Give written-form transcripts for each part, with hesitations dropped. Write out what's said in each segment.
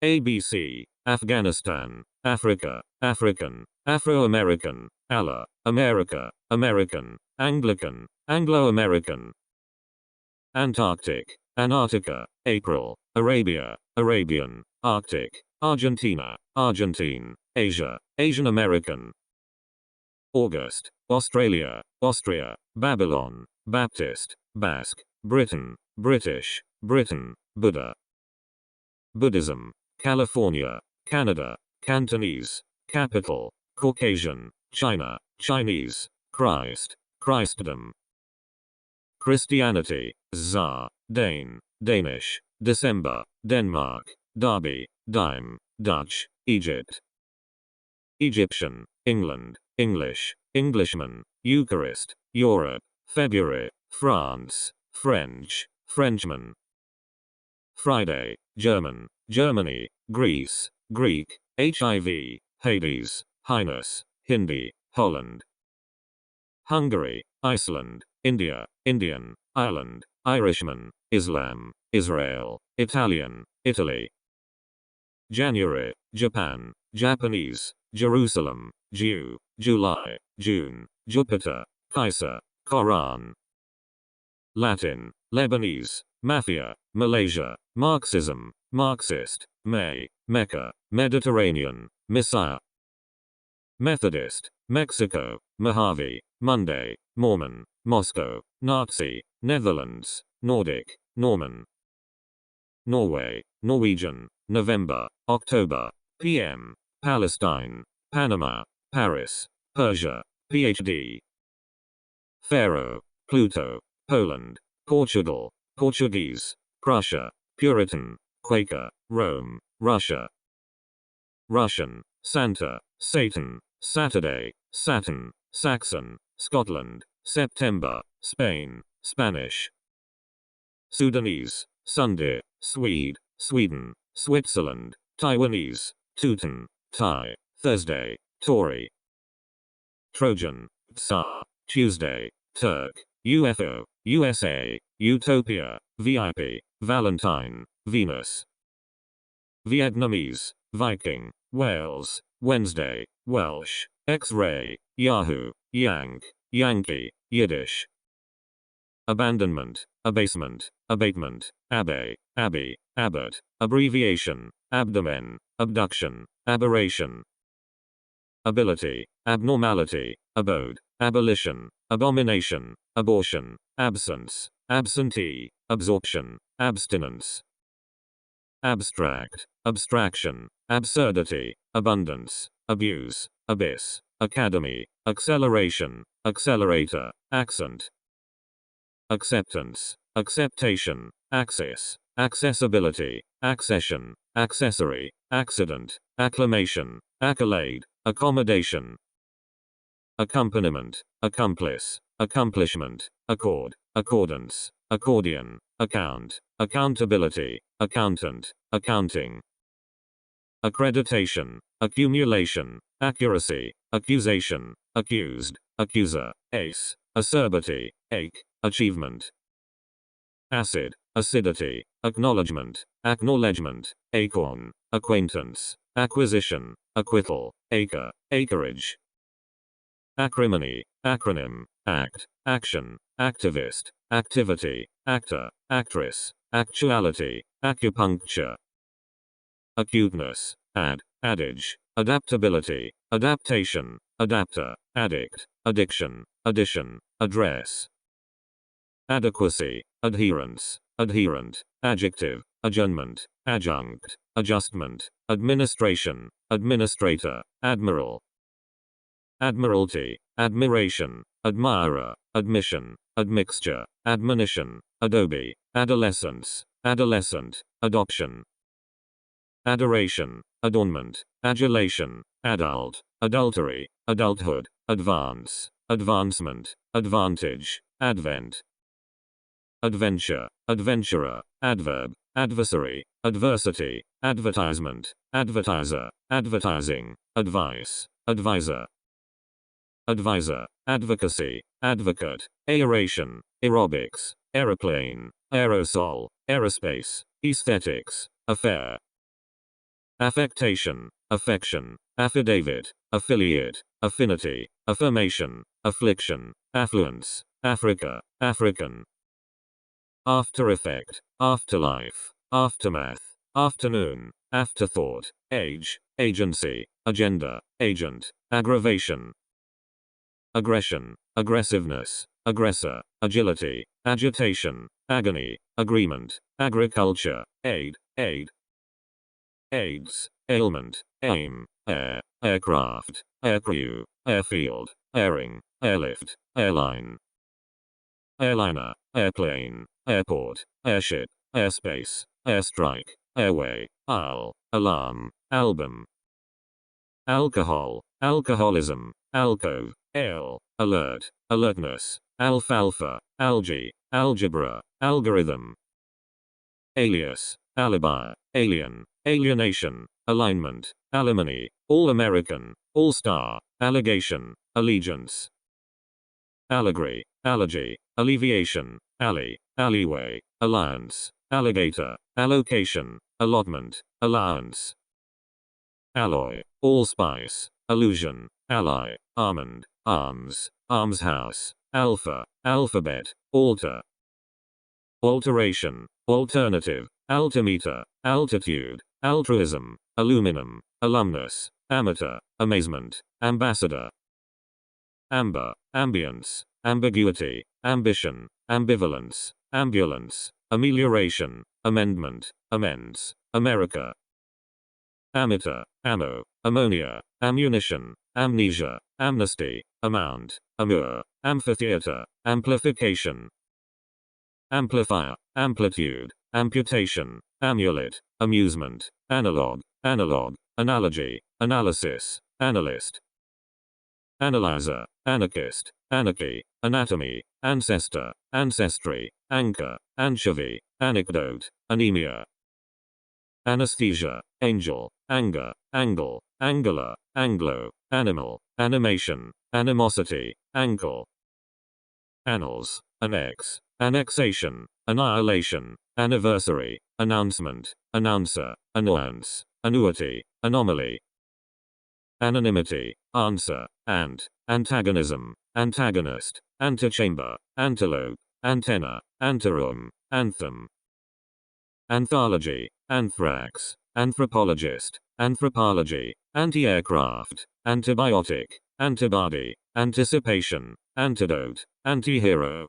ABC, Afghanistan, Africa, African, Afro-American, Allah, America, American, Anglican, Anglo-American. Antarctic, Antarctica, April, Arabia, Arabian, Arctic, Argentina, Argentine, Asia, Asian American. August, Australia, Austria, Babylon, Baptist, Basque, Britain, British, Britain, Buddha. Buddhism, California, Canada, Cantonese, capital, Caucasian, China, Chinese, Christ, Christendom. Christianity, Tsar, Dane, Danish, December, Denmark, Derby, Dime, Dutch, Egypt. Egyptian, England, English, Englishman, Eucharist, Europe, February, France, French, Frenchman. Friday, German, Germany, Greece, Greek, HIV, Hades, Highness, Hindi, Holland. Hungary, Iceland, India, Indian, Ireland, Irishman, Islam, Israel, Italian, Italy. January, Japan, Japanese, Jerusalem, Jew, July, June, Jupiter, Kaiser, Quran. Latin, Lebanese, Mafia, Malaysia, Marxism, Marxist, May, Mecca, Mediterranean, Messiah. Methodist, Mexico, Mojave, Monday, Mormon, Moscow, Nazi, Netherlands, Nordic, Norman. Norway, Norwegian, November, October, PM, Palestine, Panama, Paris, Persia, PhD. Pharaoh, Pluto, Poland, Portugal, Portuguese, Prussia, Puritan, Quaker, Rome, Russia. Russian, Santa, Satan, Saturday, Saturn, Saxon, Scotland, September, Spain, Spanish. Sudanese, Sunday, Swede, Sweden, Switzerland, Taiwanese, Teuton, Thai, Thursday, Tory. Trojan, Tsar, Tuesday, Turk, UFO, USA, Utopia, VIP, Valentine, Venus. Vietnamese, Viking, Wales, Wednesday, Welsh, X-ray, Yahoo, Yank, Yankee, Yiddish. Abandonment, abasement, abatement, abbe, abbey, abbot, abbreviation, abdomen, abduction, aberration. Ability, abnormality, abode, abolition, abomination, abortion, absence, absentee, absorption, abstinence. Abstract, abstraction, absurdity, abundance, abuse, abyss, academy, acceleration, accelerator, accent. Acceptance, acceptation, axis, accessibility, accession, accessory, accident, acclamation, accolade, accommodation. Accompaniment, accomplice, accomplishment, accord, accordance, accordion, account, accountability, accountant, accounting. Accreditation, accumulation, accuracy, accusation, accused, accuser, ace, acerbity, ache, achievement. Acid, acidity, acknowledgement, acknowledgement, acorn, acquaintance, acquisition, acquittal, acre, acreage. Acrimony, acronym, act, action, activist, activity, actor, actress, actuality, acupuncture. Acuteness, adage, adaptability, adaptation, adapter, addict, addiction, addition, address. Adequacy, adherence, adherent, adjective, adjournment, adjunct, adjustment, administration, administrator, admiral. Admiralty, admiration, admirer, admission, admixture, admonition, adobe, adolescence, adolescent, adoption. Adoration, adornment, adulation, adult, adultery, adulthood, advance, advancement, advantage, advent. Adventure, adventurer, adverb, adversary, adversity, advertisement, advertiser, advertising, advice, advisor. Advisor, advocacy, advocate, aeration, aerobics, aeroplane, aerosol, aerospace, aesthetics, affair. affectation, affection, affidavit, affiliate, affinity, affirmation, affliction, affluence, Africa, African. After effect, afterlife, aftermath, afternoon, afterthought, age, agency, agenda, agent, aggravation, aggression, aggressiveness, aggressor, agility, agitation, agony, agreement, agriculture, aid, AIDS, ailment, aim, air, aircraft, aircrew, airfield, airing, airlift, airline, airliner, airplane, airport, airship, airspace, airstrike, airway, owl, alarm, album, alcohol, alcoholism, alcove, ale, alert, alertness, alfalfa, algae, algebra, algorithm, alias, alibi, alien, alienation, alignment, alimony, all-American, all-star, allegation, allegiance, allegory, allergy, alleviation, alley, alleyway, alliance, alligator, allocation, allotment, allowance, alloy, allspice, allusion, ally, almond, arms, almshouse, alpha, alphabet, alter, alteration, alternative, altimeter, altitude, altruism, aluminum, alumnus, amateur, amazement, ambassador, amber, ambience, ambiguity, ambition, ambivalence, ambulance, amelioration, amendment, amends, America, amateur, ammo, ammonia, ammunition, amnesia, amnesty, amount, amur, amphitheater, amplification, amplifier, amplitude, amputation, amulet, amusement, analog, analog, analogy, analysis, analyst, analyzer, anarchist, anarchy, anatomy, ancestor, ancestry, anchor, anchovy, anecdote, anemia, anesthesia, angel, anger, angle, angular, anglo, animal, animation, animosity, ankle, annals, annex, annexation, annihilation, anniversary, announcement, announcer, annoyance, annuity, anomaly, anonymity, answer, ant, antagonism, antagonist, antechamber, antelope, antenna, anteroom, anthem, anthology, anthrax, anthropologist, anthropology, anti-aircraft, antibiotic, antibody, anticipation, antidote, antihero,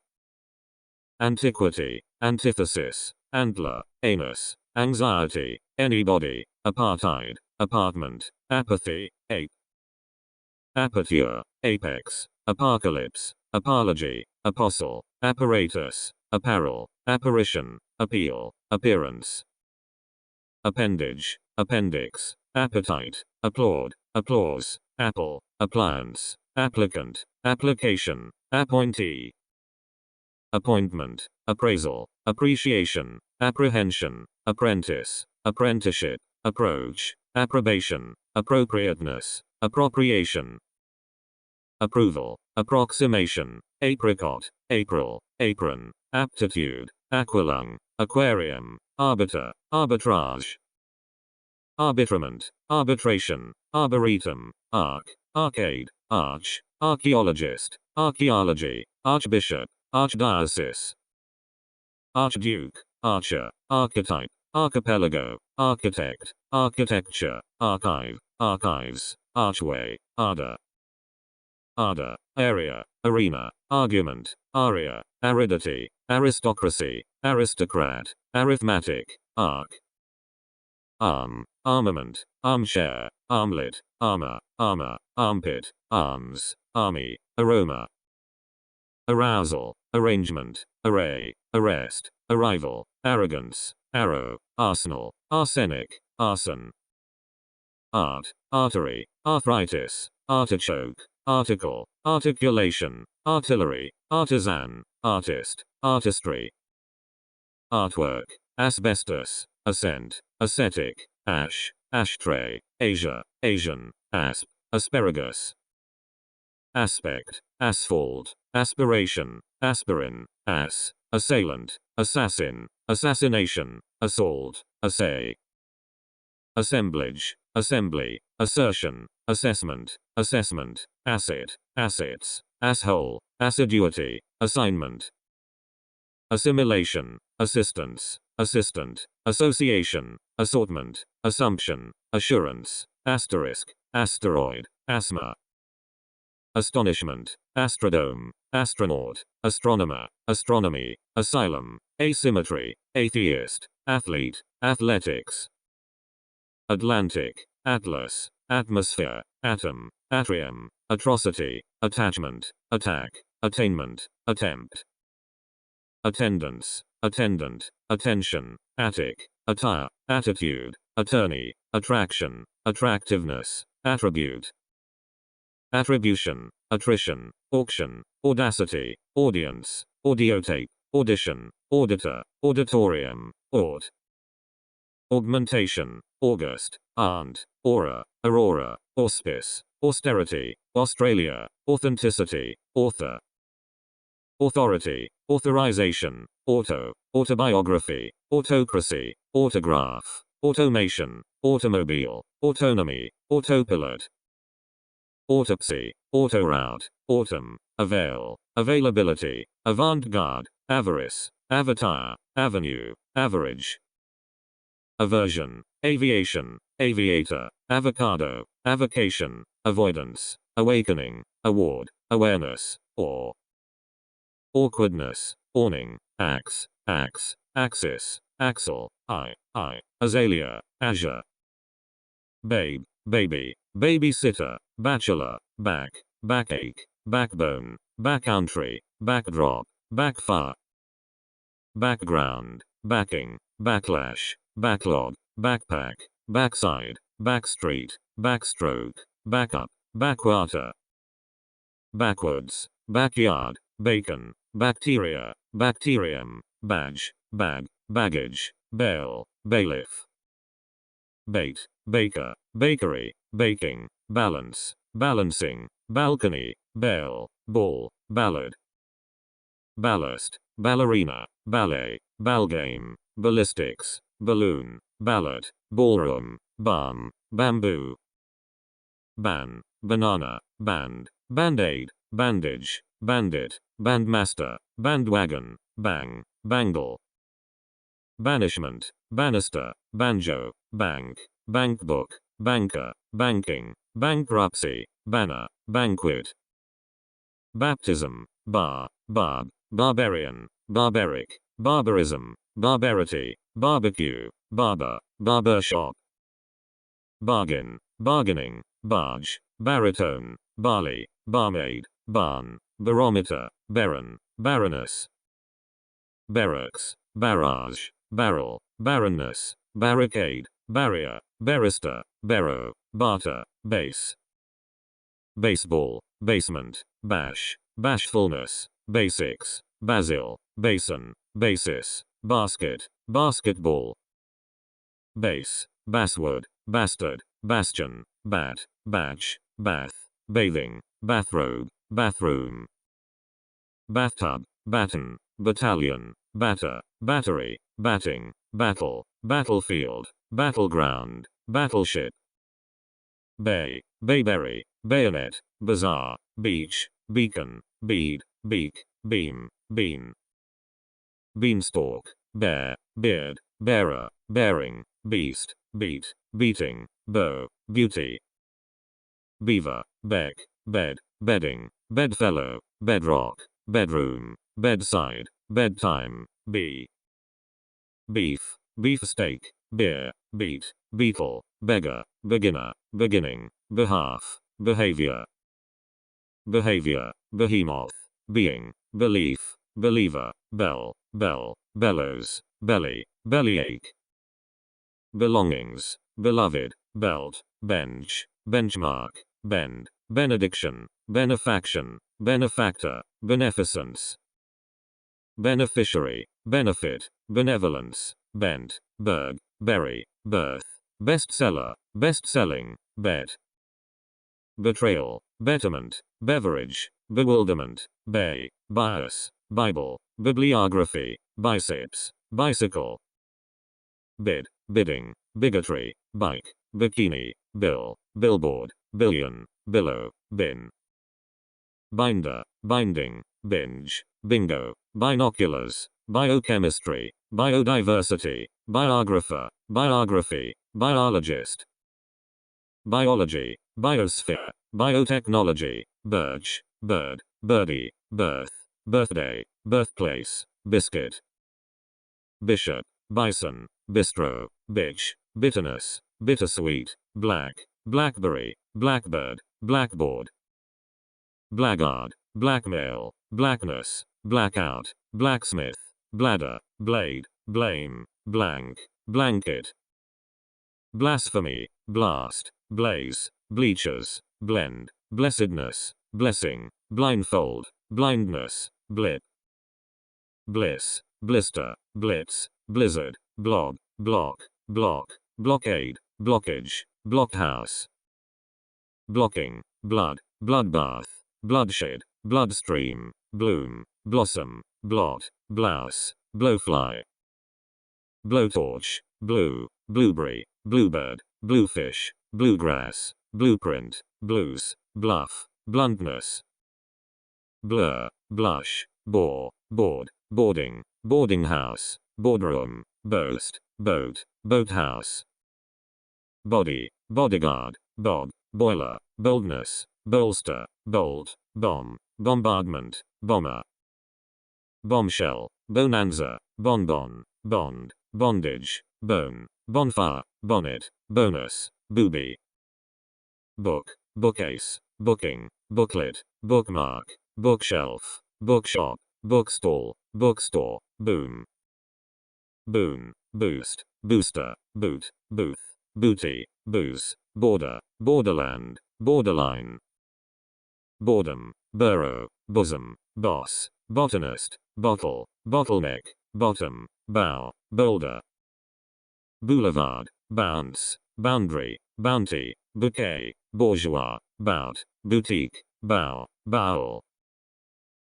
antiquity, antithesis, antler, anus, anxiety, anybody, apartheid, apartment, apathy, ape, aperture, apex, apocalypse, apology, apostle, apparatus, apparel, apparition, appeal, appearance, appendage, appendix, appetite, applaud, applause, apple, appliance, applicant, application, appointee, appointment, appraisal, appreciation, apprehension, apprentice, apprenticeship, approach, approbation, appropriateness, appropriation, approval, approximation, apricot, April, apron, aptitude, aqualung, aquarium, arbiter, arbitrage, arbitrament, arbitration, arboretum, arc, arcade, arch, archaeologist, archaeology, archbishop, archdiocese, archduke, archer, archetype, archipelago, architect, architecture, archive, archives, archway, arda, area, arena, argument, aria, aridity, aristocracy, aristocrat, arithmetic, arc, arm, armament, armchair, armlet, armor, armor, armpit, arms, army, aroma, arousal, arrangement, array, arrest, arrival, arrogance, arrow, arsenal, arsenic, arson, art, artery, arthritis, artichoke, article, articulation, artillery, artisan, artist, artistry, artwork, asbestos, ascent, ascetic, ash, ashtray, Asia, Asian, asp, asparagus, aspect, asphalt, aspiration, aspirin, ass, assailant, assassin, assassination, assault, assay, assemblage, assembly, assertion, assessment, assessment, asset, assets, asshole, assiduity, assignment, assimilation, assistance, assistant, association, assortment, assumption, assurance, asterisk, asteroid, asthma, astonishment, astrodome, astronaut, astronomer, astronomy, asylum, asymmetry, atheist, athlete, athletics, Atlantic, atlas, atmosphere, atom, atrium, atrocity, attachment, attack, attainment, attempt, attendance, attendant, attention, attic, attire, attitude, attorney, attraction, attractiveness, attribute, attribution, attrition, auction, audacity, audience, audiotape, audition, auditor, auditorium, aud, augmentation, August, aunt, aura, aurora, auspice, austerity, Australia, authenticity, author, authority, authorization, auto, autobiography, autocracy, autograph, automation, automobile, autonomy, autopilot, autopsy, autoroute, autumn, avail, availability, avant-garde, avarice, avatar, avenue, average, aversion, aviation, aviator, avocado, avocation, avoidance, awakening, award, awareness, awe, awkwardness, awning, axe, axe, axis, axle, azalea, azure, babe, baby, babysitter, bachelor, back, backache, backbone, backcountry, backdrop, backfire, background, backing, backlash, backlog, backpack, backside, backstreet, backstroke, backup, backwater, backwards, backyard, bacon, bacteria, bacterium, badge, bag, baggage, bail, bailiff, bait, baker, bakery, baking, balance, balancing, balcony, bail, ball, ballad, ballast, ballerina, ballet, ballgame, ballistics, balloon, ballot, ballroom, balm, bamboo, ban, banana, band, band-aid, bandage, bandit, bandmaster, bandwagon, bang, bangle, banishment, banister, banjo, bank, bankbook, banker, banking, bankruptcy, banner, banquet, baptism, bar, barb, barbarian, barbaric, barbarism, barbarity, barbecue, barber, barbershop, bargain, bargaining, barge, baritone, barley, barmaid, barn, barometer, baron, baroness, barracks, barrage, barrel, barrenness, barricade, barrier, barrister, barrow, barter, base, baseball, basement, bash, bashfulness, basics, basil, basin, basis, basket, basketball, base, basswood, bastard, bastion, bat, batch, bath, bathing, bathrobe, bathroom, bathtub, baton, battalion, batter, battery, batting, battle, battlefield, battleground, battleship, bay, bayberry, bayonet, bazaar, beach, beacon, bead, beak, beam, bean, beanstalk, bear, beard, bearer, bearing, beast, beat, beating, bow, beauty, beaver, beck, bed, bedding, bedfellow, bedrock, bedroom, bedside, bedtime, bee, beef, beefsteak, beer, beat, beetle, beggar, beginner, beginning, behalf, behavior, behavior, behemoth, being, belief, believer, bell, bell, bellows, belly, bellyache, belongings, beloved, belt, bench, benchmark, bend, benediction, benefaction, benefactor, beneficence, beneficiary, benefit, benevolence, bent, berg, berry, birth, bestseller, best-selling, bet, betrayal, betterment, beverage, bewilderment, bay, bias, Bible, bibliography, biceps, bicycle, bid, bidding, bigotry, bike, bikini, bill, billboard, billion, billow, bin. Binder, binding, binge, bingo, binoculars, biochemistry, biodiversity, biographer, biography, biologist. Biology, biosphere, biotechnology, birch, bird, birdie, birth, birthday, birthplace, biscuit. Bishop, bison, bistro, bitch, bitterness, bittersweet, black, blackberry, blackbird, blackboard. Blackguard, blackmail, blackness, blackout, blacksmith, bladder, blade, blame, blank, blanket. Blasphemy, blast, blaze, bleachers, blend, blessedness, blessing, blindfold, blindness, blip. Bliss, blister, blitz, blizzard, blob, block, block, blockade, blockage, blockhouse. Blocking, blood, bloodbath, bloodshed, bloodstream, bloom, blossom, blot, blouse, blowfly. Blowtorch, blue, blueberry, bluebird, bluefish, bluegrass, blueprint, blues, bluff, bluntness. Blur, blush, bore, board, boarding, boarding house, boardroom, boast, boat, boathouse. Body, bodyguard, bob, boiler, boldness, bolster, bolt, bomb, bombardment, bomber. Bombshell, bonanza, bonbon, bond, bondage, bone, bonfire, bonnet, bonus, booby. Book, bookcase, booking, booklet, bookmark, bookshelf, bookshop, bookstall, bookstore, boom. Boon, boost, booster, boot, booth, booty, booze, border, borderland, borderline. Boredom, burrow, bosom, boss, botanist, bottle, bottleneck, bottom, bow, boulder. Boulevard, bounce, boundary, bounty, bouquet, bourgeois, bout, boutique, bow, bowel.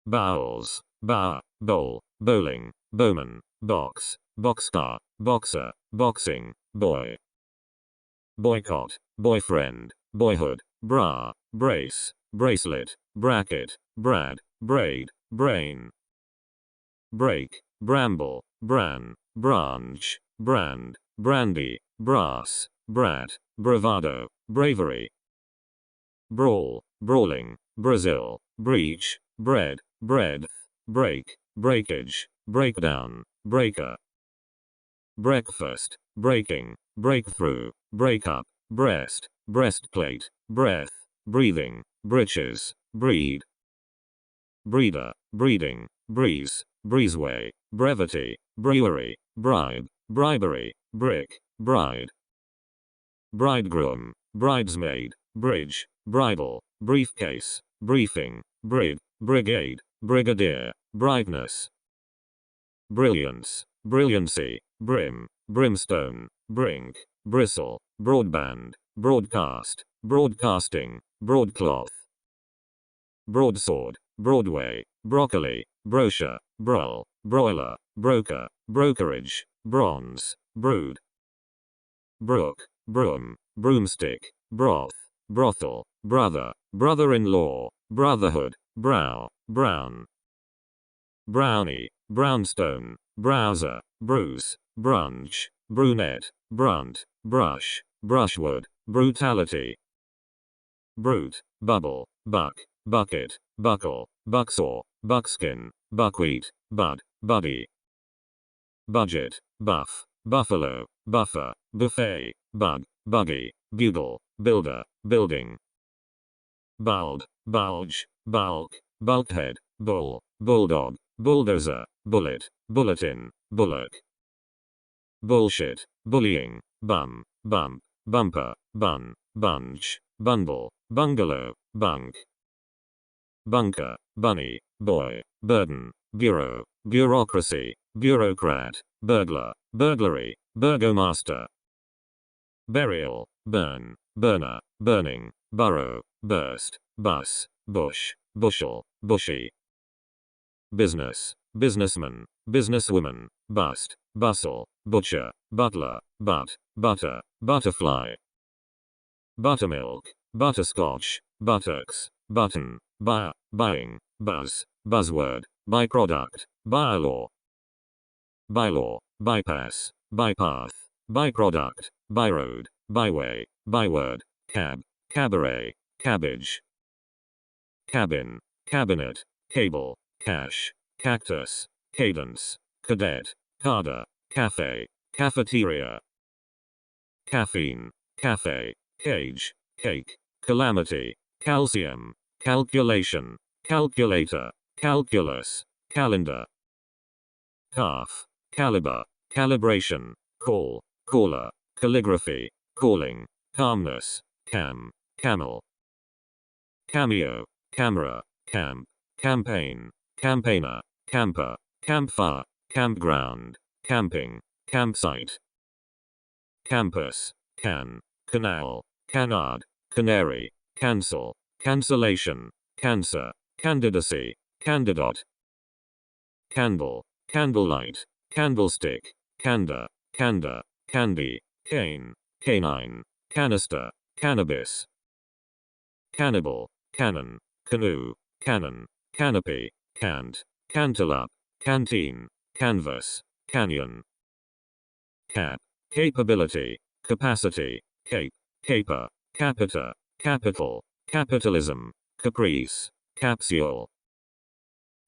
Bowels, bower, bowl, bowling, bowman, box, boxcar, boxer, boxing, boy. Boycott, boyfriend, boyhood, bra, brace, bracelet, bracket, brad, braid, brain. Break, bramble, bran, branch, brand, brandy, brass, brat, bravado, bravery. Brawl, brawling, Brazil, breach, bread, breadth, break, breakage, breakdown, breaker. Breakfast, breaking, breakthrough, breakup, breast, breastplate, breath, breathing, breeches, breed. Breeder, breeding, breeze, breezeway, brevity, brewery, bribe, bribery, brick, bride. Bridegroom, bridesmaid, bridge, bridle, briefcase, briefing, brig, brigade, brigadier, brightness. Brilliance, brilliancy, brim, brimstone, brink, bristle, broadband, broadcast, broadcasting, broadcloth. Broadsword, Broadway, broccoli, brochure, broil, broiler, broker, brokerage, bronze, brood. Brook, broom, broomstick, broth, brothel, brother, brother-in-law, brotherhood, brow, brown. Brownie, brownstone, browser, bruise, brunch, brunette, brunt, brush, brushwood, brutality. Brute, bubble, buck, bucket, buckle, bucksaw, buckskin, buckwheat, bud, buddy. Budget, buff, buffalo, buffer, buffet, bug, buggy, bugle, builder, building. Bald, bulge, bulk, bulkhead, bull, bulldog, bulldozer, bullet, bulletin, bullock. Bullshit, bullying, bum, bump, bumper, bun, bunch, bundle, bungalow, bunk. Bunker, bunny, boy, burden, bureau, bureaucracy, bureaucrat, burglar, burglary, burgomaster. Burial, burn, burner, burning, burrow, burst, bus, bush, bushel, bushy. Business, businessman, businesswoman, bust, bustle, butcher, butler, butt, butter, butterfly, buttermilk, butterscotch, buttocks, button, buyer, buying, buzz, buzzword, byproduct, bylaw, bylaw, bypass, bypath, byproduct, byroad, byway, byword, cab, cabaret, cabbage, cabin, cabinet, cable, cash, cactus, cadence, cadet, carder, cafe, cafeteria, caffeine, cafe, cage, cake, calamity, calcium, calculation, calculator, calculus, calendar, calf, caliber, calibration, call, caller, calligraphy, calling, calmness, cam, camel, cameo, camera, camp, campaign, campaigner, camper, campfire, campground, camping, campsite, campus, can, canal, canard, canary, cancel, cancellation, cancer, candidacy, candidate, candle, candlelight, candlestick, candor, candor, candy, cane, canine, canister, cannabis, cannibal, cannon, canoe, cannon, canopy, cant, cantaloupe, canteen, canvas, canyon, cap, capability, capacity, cape, caper, capita, capital, capitalism, caprice, capsule,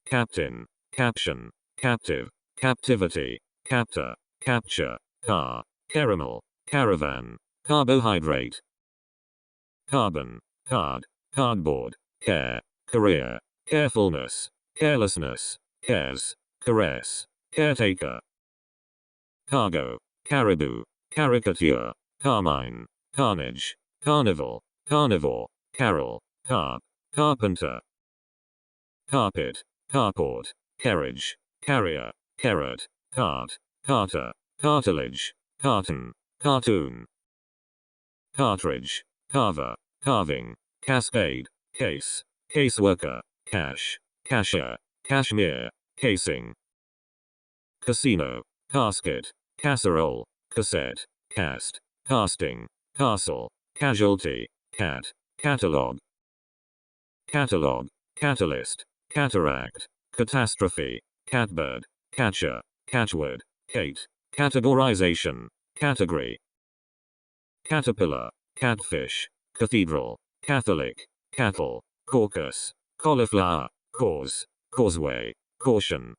captain, caption, captive, captivity, captor, capture, car, caramel, caravan, carbohydrate, carbon, card, cardboard, care, career, carefulness, carelessness, cares, caress, caretaker, cargo, caribou, caricature, carmine, carnage, carnival, carnivore, carol, carp, carpenter, carpet, carport, carriage, carrier, carrot, cart, carter, cartilage, carton, cartoon, cartridge, carver, carving, cascade, case, caseworker, cash, cashier, cashmere, casing, casino, casket, casserole, cassette, cast, casting, castle, casualty, cat, catalogue, catalog, catalyst, cataract, catastrophe, catbird, catcher, catchword, cate, categorization, category, caterpillar, catfish, cathedral, Catholic, cattle, caucus, cauliflower, cause, causeway, caution,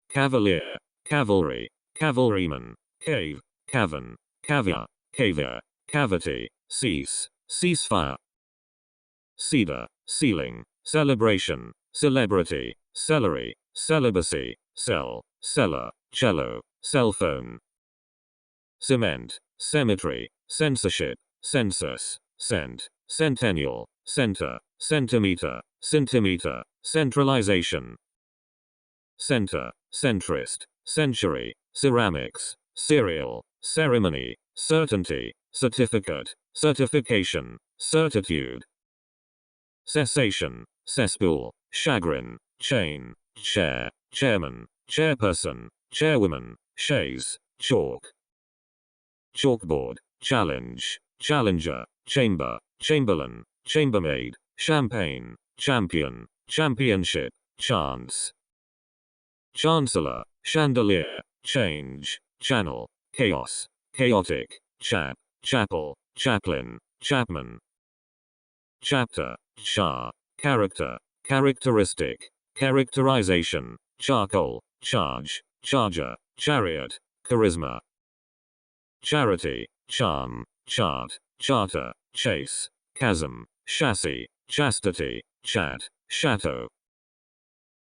cavalier, cavalry, cavalryman, cave, cavern, caviar, caviar, cavity, cease, ceasefire, cedar, ceiling, celebration, celebrity, celery, celibacy, cell, cellar, cello, cell phone, cement, cemetery, censorship, census, cent, centennial, center, centimeter, centimeter, centralization, center, centrist, century, ceramics, cereal, ceremony, certainty, certificate, certification, certitude, cessation, cesspool, chagrin, chain, chair, chairman, chairperson, chairwoman, chaise, chalk, chalkboard, challenge, challenger, chamber, chamberlain, chambermaid, champagne, champion, championship, chance, chancellor, chandelier, change, channel, chaos, chaotic, chap, chapel, chaplain, chapman, chapter, char, character, characteristic, characterization, charcoal, charge, charger, chariot, charisma, charity, charm, chart, charter, chase, chasm, chassis, chastity, chat, chateau,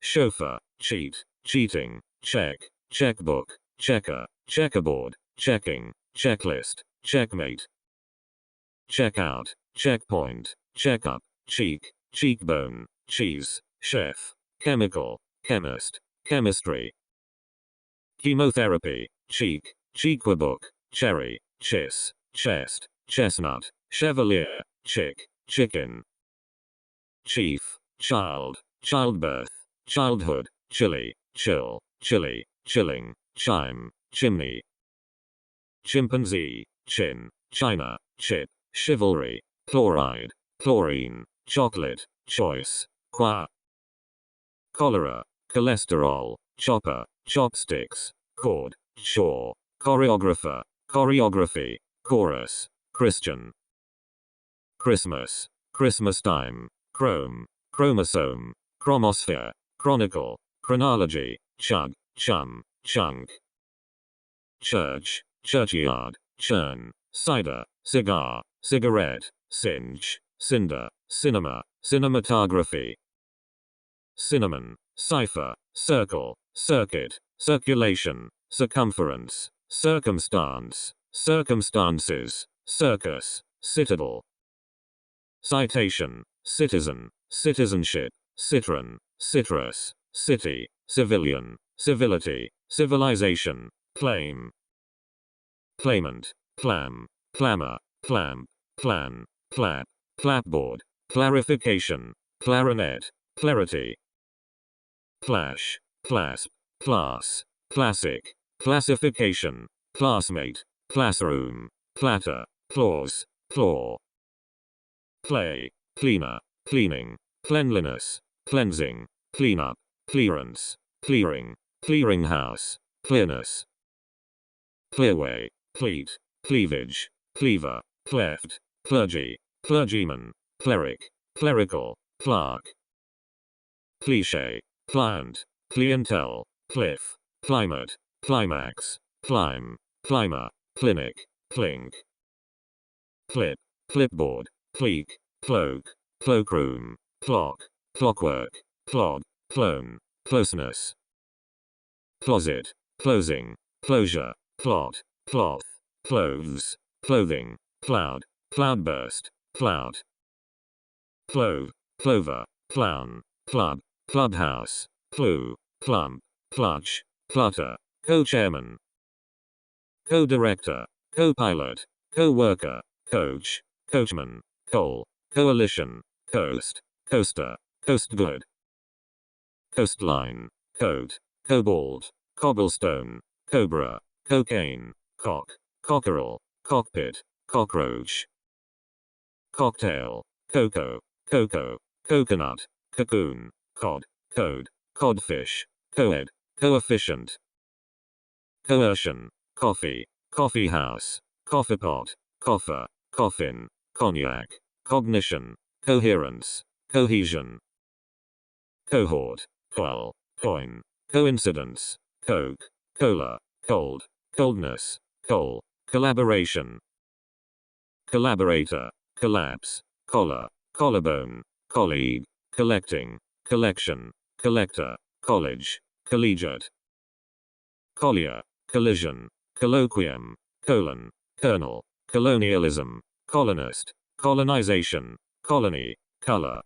chauffeur, cheat, cheating, check, checkbook, checker, checkerboard, checking, checklist, checkmate, checkout, checkpoint, checkup, cheek, cheekbone, cheese, chef, chemical, chemist, chemistry, chemotherapy, cheek, cheekbook, cherry, chiss, chest, chestnut, chevalier, chick, chicken, chief, child, childbirth, childhood, chilly, chill, chilly, chilling, chime, chimney. Chimpanzee, chin, china, chip, chivalry, chloride, chlorine, chocolate, choice, qua. Cholera, cholesterol, chopper, chopsticks, cord, shore, choreographer, choreography, chorus, Christian. Christmas, Christmas time, chrome, chromosome, chromosphere, chronicle, chronology, chug, chum, chunk. Church, churchyard, churn, cider, cigar, cigarette, singe, cinder, cinema, cinematography. Cinnamon, cipher, circle, circuit, circulation, circumference, circumstance, circumstances, circus, citadel. Citation, citizen, citizenship, citron, citrus, city, civilian, civility, civilization, claim. Claimant, clam, clamor, clamp, clan, clap, clapboard, clarification, clarinet, clarity. Clash, clasp, class, classic, classification, classmate, classroom, clatter, clause, claw. Clay, cleaner, cleaning, cleanliness, cleansing, cleanup, clearance, clearing, clearinghouse, clearness. Clearway, cleat, cleavage, cleaver, cleft, clergy, clergyman, cleric, clerical, clerk. Cliché, client, clientele, cliff, climate, climax, climb, climber, clinic, clink. Clip, clipboard, clique, cloak, cloakroom, clock, clockwork, clog, clone, closeness. Closet, closing, closure, clot, cloth, clothes, clothing, cloud, cloudburst, clout. Clove, clover, clown, club, clubhouse, clue, clump, clutch, clutter, co-chairman. Co-director, co-pilot, co-worker, coach, coachman, coal, coalition, coast, coaster, coastgood. Coastline, coat, cobalt, cobblestone, cobra, cocaine, cock, cockerel, cockpit, cockroach. Cocktail, cocoa, cocoa, coconut, cocoon, cod, code, codfish, coed, coefficient. Coercion, coffee, coffee house, coffee pot, coffer, coffin, cognac, cognition, coherence, cohesion. Cohort, quell, coin, coincidence, coke, cola, cold, coldness, coal, collaboration. Collaborator, collapse, collar, collarbone, colleague, collecting, collection, collector, college, collegiate. Collier, collision, colloquium, colon, colonel, colonialism, colonist, colonization, colony, color.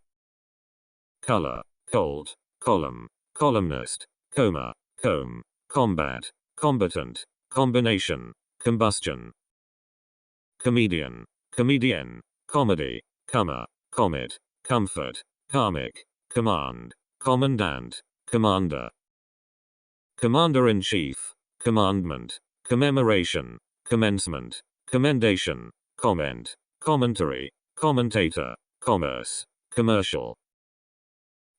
Color, colt, column, columnist, coma, comb, combat, combatant, combination, combustion. Comedian, comedienne, comedy, comer, comet, comfort, karmic, command, commandant, commander. Commander-in-chief, commandment, commemoration, commencement, commendation, comment, commentary, commentator, commerce, commercial.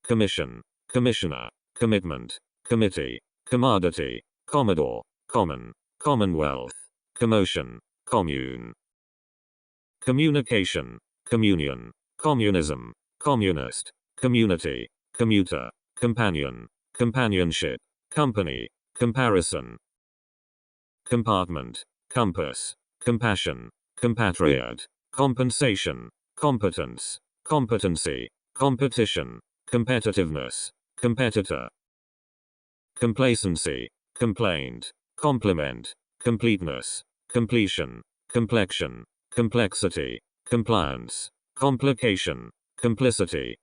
Commission, commissioner, commitment, committee, commodity, commodore, common, commonwealth, commotion, commune. Communication, communion, communism, communist, community, commuter, companion, companionship, company, comparison. Compartment, compass, compassion, compatriot, compensation, competence, competency, competition, competitiveness, competitor. Complacency, complaint, complement, completeness, completion, complexion, complexity, compliance, complication, complicity.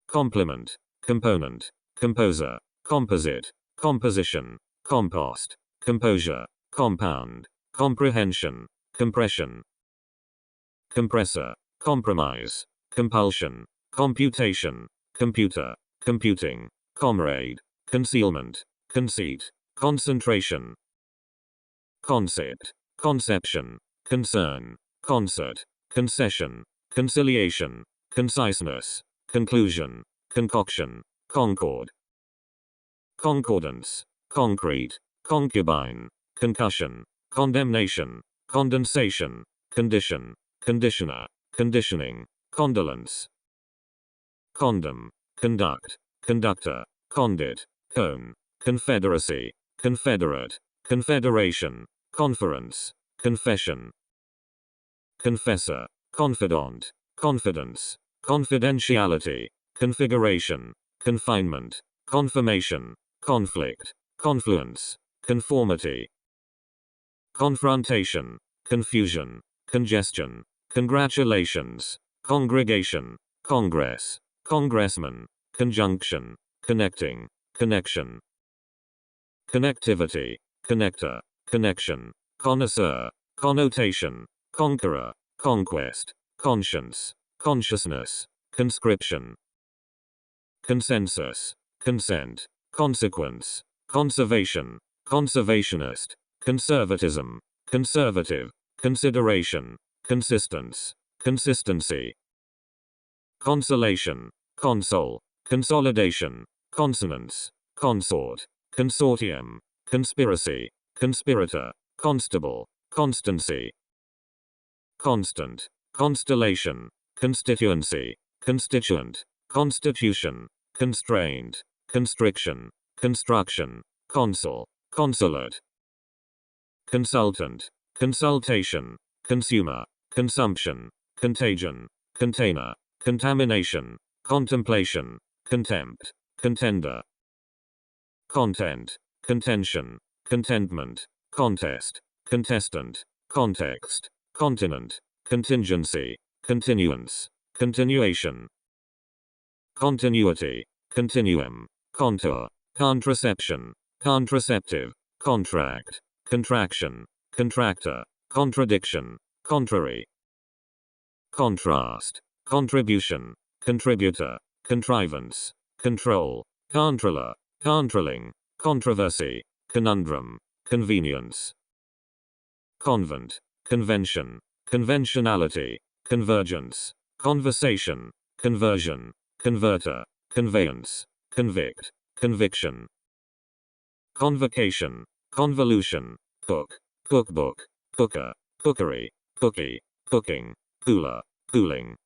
Complement, component, composer, composite, composition, compost, composure, compound, comprehension, compression. Compressor, compromise, compulsion, computation, computer, computing, comrade, concealment, conceit, concentration, concept, conception, concern, concert, concession, conciliation, conciseness, conclusion, concoction, concord, concordance, concrete, concubine, concussion, condemnation, condensation, condition, conditioner, conditioning, condolence, condom, conduct, conductor, condit, cone, confederacy, confederate, confederation, conference, confession, confessor, confidant, confidence, confidentiality, configuration, confinement, confirmation, conflict, confluence, conformity, confrontation, confusion, congestion, congratulations, congregation, congress, congressman, conjunction, connecting, connection, connectivity, connector, connection, connoisseur, connotation, conqueror, conquest, conscience, consciousness, conscription, consensus, consent, consequence, conservation, conservationist, conservatism, conservative, consideration, consistence, consistency, consolation, console, consolidation, consonance, consort, consortium, conspiracy, conspirator, constable, constancy, constant, constellation, constituency, constituent, constitution, constraint, constriction, construction, consul, consulate, consultant, consultation, consumer, consumption, contagion, container, contamination, contemplation, contempt, contender, content, contention, contentment, contest, contestant, context, continent, contingency, continuance, continuation, continuity, continuum, contour, contraception, contraceptive, contract, contraction, contractor, contradiction, contrary, contrast, contribution, contributor, contrivance, control, controller, controlling, controversy, conundrum, convenience, convent, convention, conventionality, convergence, conversation, conversion, converter, conveyance, convict, conviction, convocation, convolution, cook, cookbook, cooker, cookery, cookie, cooking, cooler, cooling,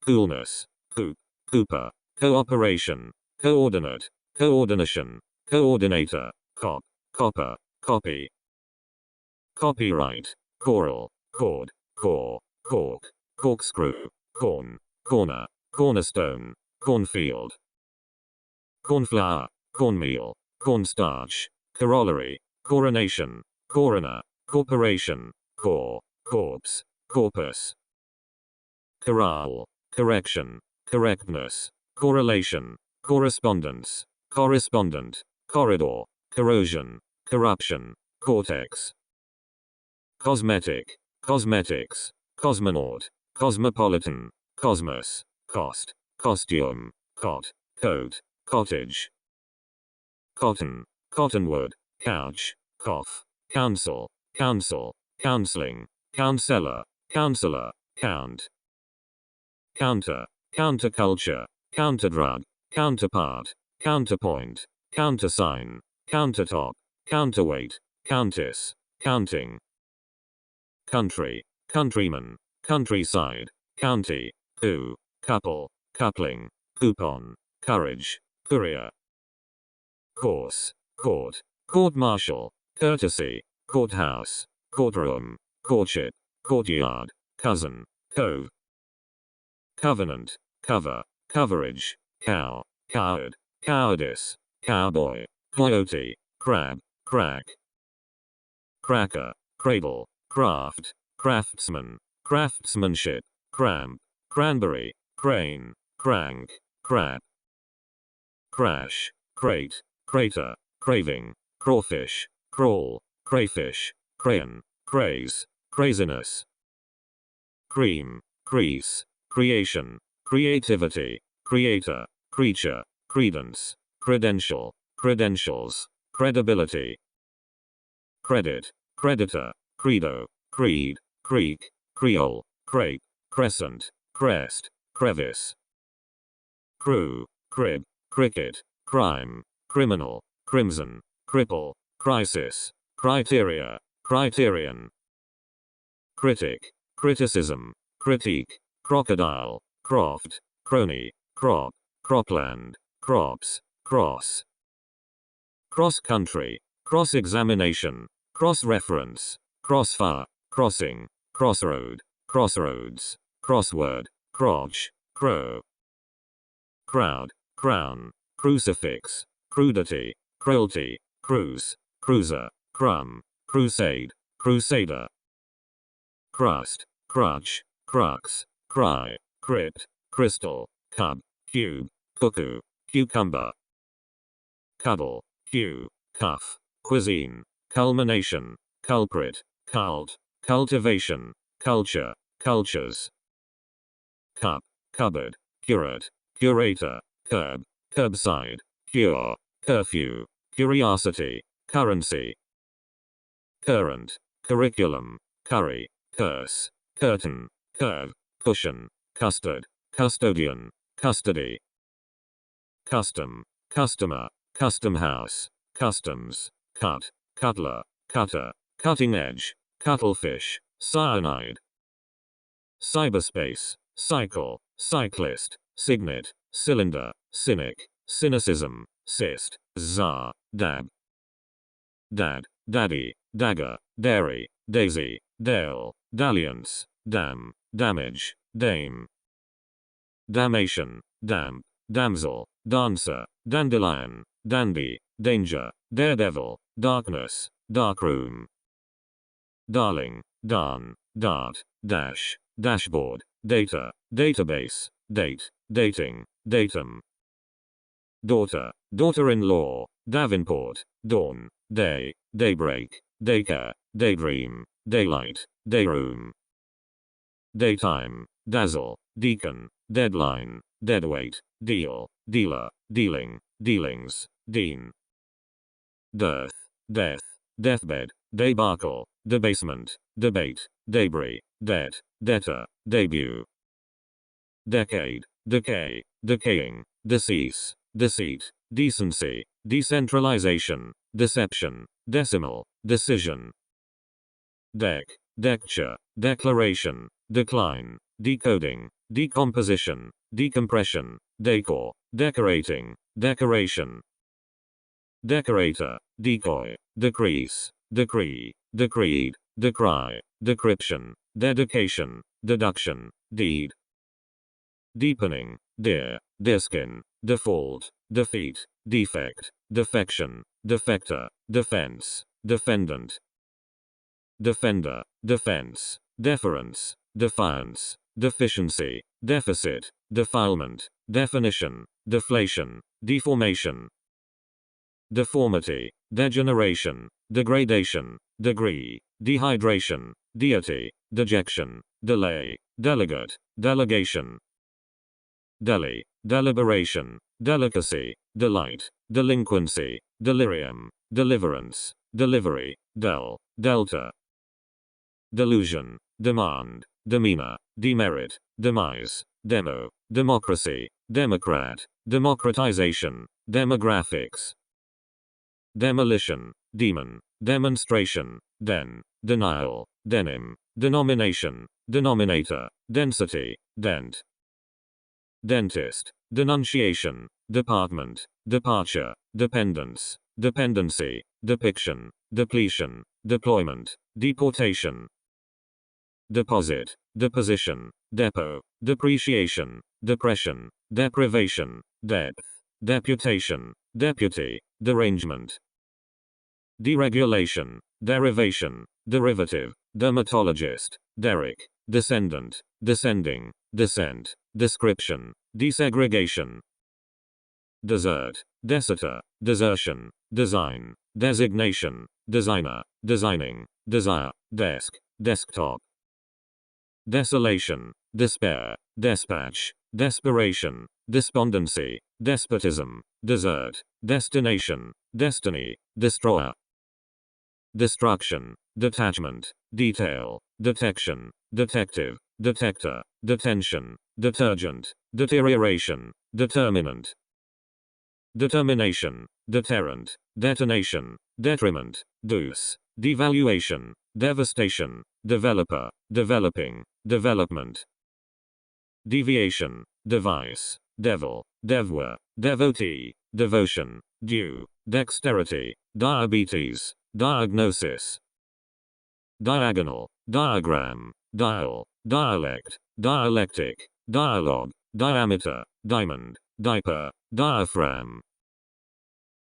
coolness, coop, cooper, cooperation, coordinate, coordination, coordinator, cop, copper, copy, copyright, choral, chord, core, cork, corkscrew, corn, corner, cornerstone, cornfield, cornflour, cornmeal, cornstarch, corollary, coronation, coroner, corporation, core, corpse, corpus, corral, correction, correctness, correlation, correspondence, correspondent, corridor, corrosion, corruption, cortex, cosmetic, cosmetics, cosmonaut, cosmopolitan, cosmos, cost, costume, cot, coat, cottage, cotton, cottonwood, couch, cough, counsel, counsel, counseling, counselor, counselor, count, counter, counterculture, counterdrug, counterpart, counterpoint, countersign, countertop, counterweight, countess, counting, country, countryman, countryside, county, coup, couple, coupling, coupon, courage, courier, course, court, court-martial, courtesy, courthouse, courtroom, courtship, courtyard, cousin, cove, covenant, cover, coverage, cow, coward, cowardice, cowboy, coyote, crab, crack, cracker, cradle, craft, craftsman, craftsmanship, cramp, cranberry, crane, crank, crap, crash, crate, crater, craving, crawfish, crawl, crayfish, crayon, craze, craziness, cream, crease, creation, creativity, creator, creature, credence, credential, credentials, credibility, credit, creditor, credo, creed, creek, creole, crepe, crescent, crest, crevice, crew, crib, cricket, crime, criminal, crimson, cripple, crisis, criteria, criterion, critic, criticism, critique, crocodile, croft, crony, crop, cropland, crops, cross, cross-country, cross-examination, cross-reference, crossfire, crossing, crossroad, crossroads, crossword, crotch, crow, crowd, crown, crucifix, crudity, cruelty, cruise, cruiser, crumb, crusade, crusader, crust, crutch, crux, cry, crypt, crystal, cub, cube, cuckoo, cucumber, cuddle, cue, cuff, cuisine, culmination, culprit, cult, cultivation, culture, cultures, cup, cupboard, curate, curator, curb, curbside, cure, curfew, curiosity, currency, current, curriculum, curry, curse, curtain, curve, cushion, custard, custodian, custody, custom, customer, custom house, customs, cut, cutler, cutter, cutting edge, cuttlefish, cyanide, cyberspace, cycle, cyclist, signet, cylinder, cynic, cynicism, cyst, czar, dab, dad, daddy, dagger, dairy, daisy, dale, dalliance, dam, damage, dame, damnation, damp, damsel, dancer, dandelion, dandy, danger, daredevil, darkness, darkroom, darling, darn, dart, dash, dashboard, data, database, date, dating, datum, daughter, daughter-in-law, davenport, dawn, day, daybreak, daycare, daydream, daylight, dayroom, daytime, dazzle, deacon, deadline, deadweight, deal, dealer, dealing, dealings, dean, dearth, death, deathbed, debacle, debasement, debate, debris, debt, debtor, debut, decade, decay, decaying, decease, deceit, decency, decentralization, deception, decimal, decision, deck, decture, declaration, decline, decoding, decomposition, decompression, decor, decorating, decoration, decorator, decoy, decrease, decree, decreed, decry, decryption, dedication, deduction, deed, deepening, dear, deerskin, default, defeat, defect, defection, defector, defense, defendant, defender, defense, deference, defiance, deficiency, deficit, defilement, definition, deflation, deformation, deformity, degeneration, degradation, degree, dehydration, deity, dejection, delay, delegate, delegation, deli, deliberation, delicacy, delight, delinquency, delirium, deliverance, delivery, delta, delusion, demand, demeanor, demerit, demise, demo, democracy, democrat, democratization, demographics, demolition, demon, demonstration, denial, denim, denomination, denominator, density, dent, dentist, denunciation, department, departure, dependence, dependency, depiction, depletion, deployment, deportation, deposit, deposition, depot, depreciation, depression, deprivation, depth, deputation, deputy, derangement, deregulation, derivation, derivative, dermatologist, derrick, descendant, descending, descent, description, desegregation, desert, deserter, desertion, design, designation, designer, designing, desire, desk, desktop, desolation, despair, dispatch, desperation, despondency, despotism, desert, destination, destiny, destroyer, destruction, detachment, detail, detection, detective, detector, detention, detergent, deterioration, determinant, determination, deterrent, detonation, detriment, deuce, devaluation, devastation, developer, developing, development, deviation, device, devil, devourer, devotee, devotion, due, dexterity, diabetes, diagnosis, diagonal, diagram, dial, dialect, dialectic, dialogue, diameter, diamond, diaper, diaphragm,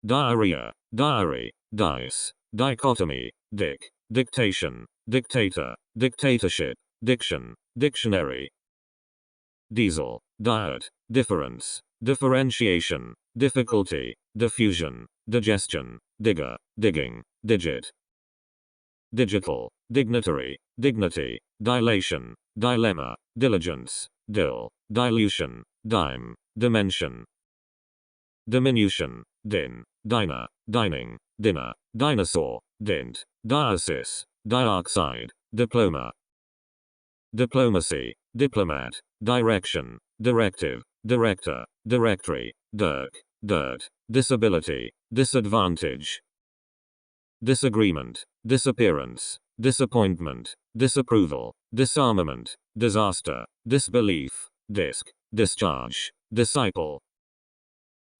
diarrhea, diary, dice, dichotomy, dick, dictation, dictator, dictatorship, diction, dictionary, diesel, diet, difference, differentiation, difficulty, diffusion, digestion, digger, digging, digit, digital, dignitary, dignity, dilation, dilemma, diligence, dill, dilution, dime, dimension, diminution, din, diner, dining, dinner, dinosaur, dint, diocese, dioxide, diploma, diplomacy, diplomat, direction, directive, director, directory, dirk, dirt, disability, disadvantage, disagreement, disappearance, disappointment, disapproval, disarmament, disaster, disbelief, disc, discharge, disciple,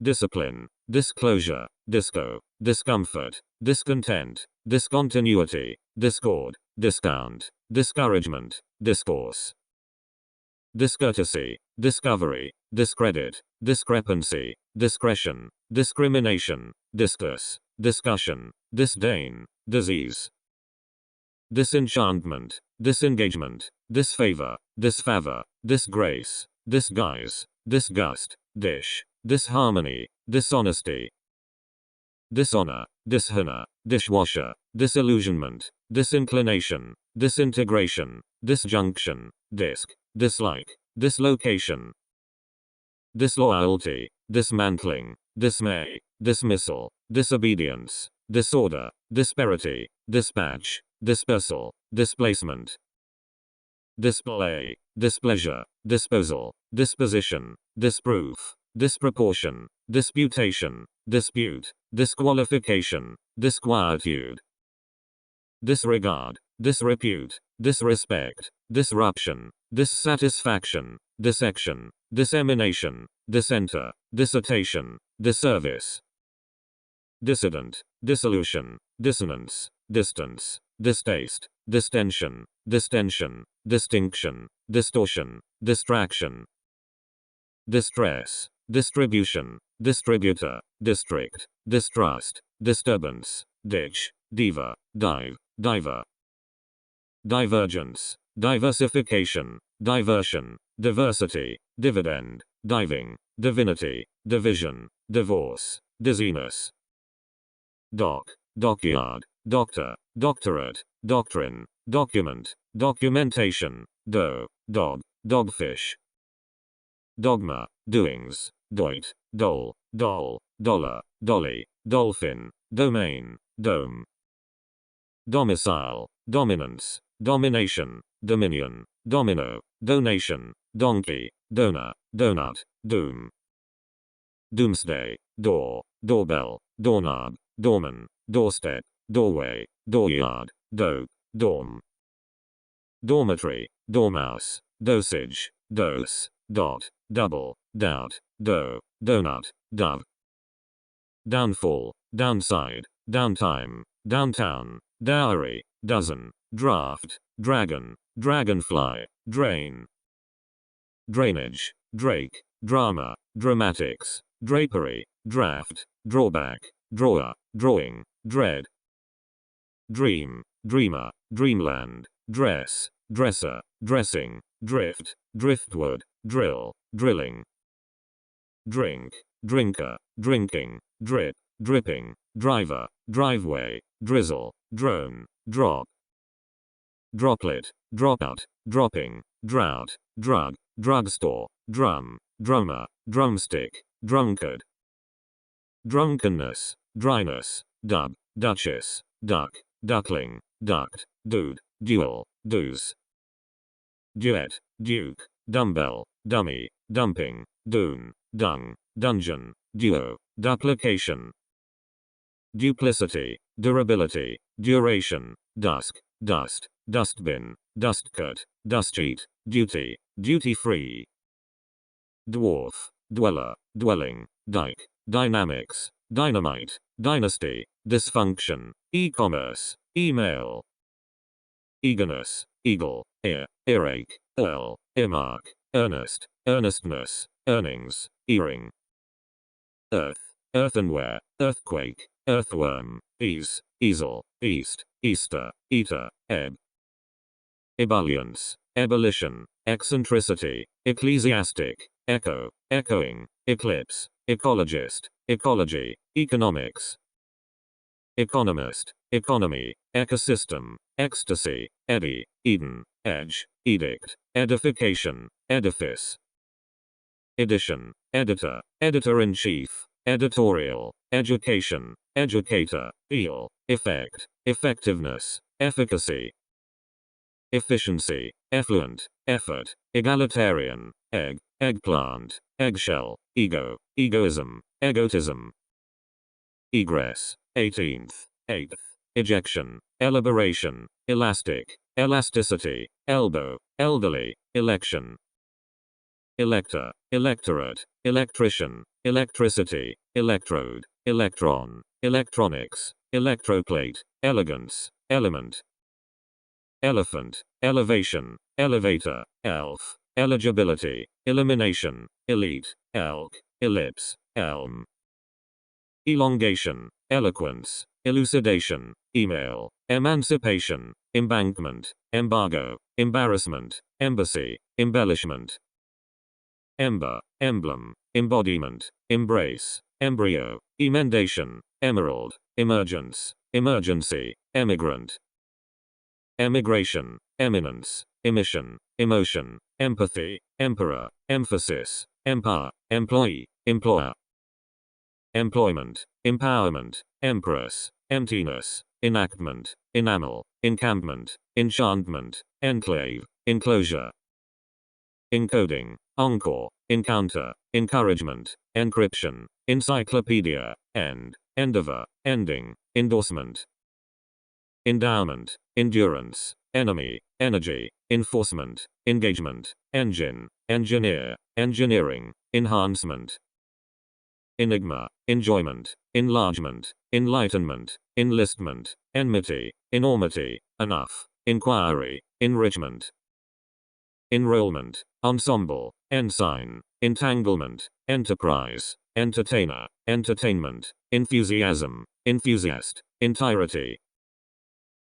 discipline, disclosure, disco, discomfort, discontent, discontinuity, discord, discount, discouragement, discourse, discourtesy, discovery, discredit, discrepancy, discretion, discrimination, discuss, discussion, disdain, disease, disenchantment, disengagement, disfavor, disfavor, disgrace, disguise, disgust, dish, disharmony, dishonesty, dishonor, dishonor, dishwasher, disillusionment, disinclination, disintegration, disjunction, disc, dislike, dislocation, disloyalty, dismantling, dismay, dismissal, disobedience, disorder, disparity, dispatch, dispersal, displacement, display, displeasure, disposal, disposition, disproof, disproportion, disputation, dispute, disqualification, disquietude, disregard, disrepute, disrespect, disruption, dissatisfaction, dissection, dissemination, dissenter, dissertation, disservice, dissident, dissolution, dissonance, distance, distaste, distension, distension, distinction, distortion, distraction, distress, distribution, distributor, district, distrust, disturbance, ditch, diva, dive, diver, divergence, diversification, diversion, diversity, dividend, diving, divinity, division, divorce, dizziness, dock, dockyard, doctor, doctorate, doctrine, document, documentation, doe, dog, dogfish, dogma, doings, doit, dole, doll, dollar, dolly, dolphin, domain, dome, domicile, dominance, domination, dominion, domino, donation, donkey, donor, donut, doom, doomsday, door, doorbell, doorknob, doorman, doorstep, doorway, dooryard, dope, dorm, dormitory, dormouse, dosage, dose, dot, double, doubt, dough, donut, dove, downfall, downside, downtime, downtown, dowry, dozen, draft, dragon, dragonfly, drain, drainage, drake, drama, dramatics, drapery, draft, drawback, drawer, drawing, dread, dream, dreamer, dreamland, dress, dresser, dressing, drift, driftwood, drill, drilling, drink, drinker, drinking, drip, dripping, driver, driveway, drizzle, drone, drop, droplet, dropout, dropping, drought, drug, drugstore, drum, drummer, drumstick, drunkard, drunkenness, dryness, dub, duchess, duck, duckling, duct, dude, duel, dues, duet, duke, dumbbell, dummy, dumping, dune, dung, dungeon, duo, duplication, duplicity, durability, duration, dusk, dust, dustbin, dustcoat, dust sheet, duty, duty-free, dwarf, dweller, dwelling, dike, dynamics, dynamite, dynasty, dysfunction, e-commerce, email, eagerness, eagle, ear, earache, earl, earmark, earnest, earnestness, earnings, earring, earth, earthenware, earthquake, earthworm, ease, easel, east, Easter, eater, ebb, ebullience, ebullition, eccentricity, ecclesiastic, echo, echoing, eclipse, ecologist, ecology, economics, economist, economy, ecosystem, ecstasy, eddy, Eden, edge, edict, edification, edifice, edition, editor, editor-in-chief, editorial, education, educator, eel, effect, effectiveness, efficacy, efficiency, effluent, effort, egalitarian, egg, eggplant, eggshell, ego, egoism, egotism, egress, 18th, 8th, ejection, elaboration, elastic, elasticity, elbow, elderly, election, elector, electorate, electrician, electricity, electrode, electron, electronics, electroplate, elegance, element, elephant, elevation, elevator, elf, eligibility, elimination, elite, elk, ellipse, elm, elongation, eloquence, elucidation, email, emancipation, embankment, embargo, embarrassment, embassy, embellishment, ember, emblem, embodiment, embrace, embryo, emendation, emerald, emergence, emergency, emigrant, emigration, eminence, emission, emotion, empathy, emperor, emphasis, empire, employee, employer, employment, empowerment, empress, emptiness, enactment, enamel, encampment, enchantment, enclave, enclosure, encoding, encore, encounter, encouragement, encryption, encyclopedia, end, endeavor, ending, endorsement, endowment, endurance, enemy, energy, enforcement, engagement, engine, engineer, engineering, enhancement, enigma, enjoyment, enlargement, enlightenment, enlistment, enmity, enormity, enough, inquiry, enrichment, enrollment, ensemble, ensign, entanglement, enterprise, entertainer, entertainment, enthusiasm, enthusiast, entirety,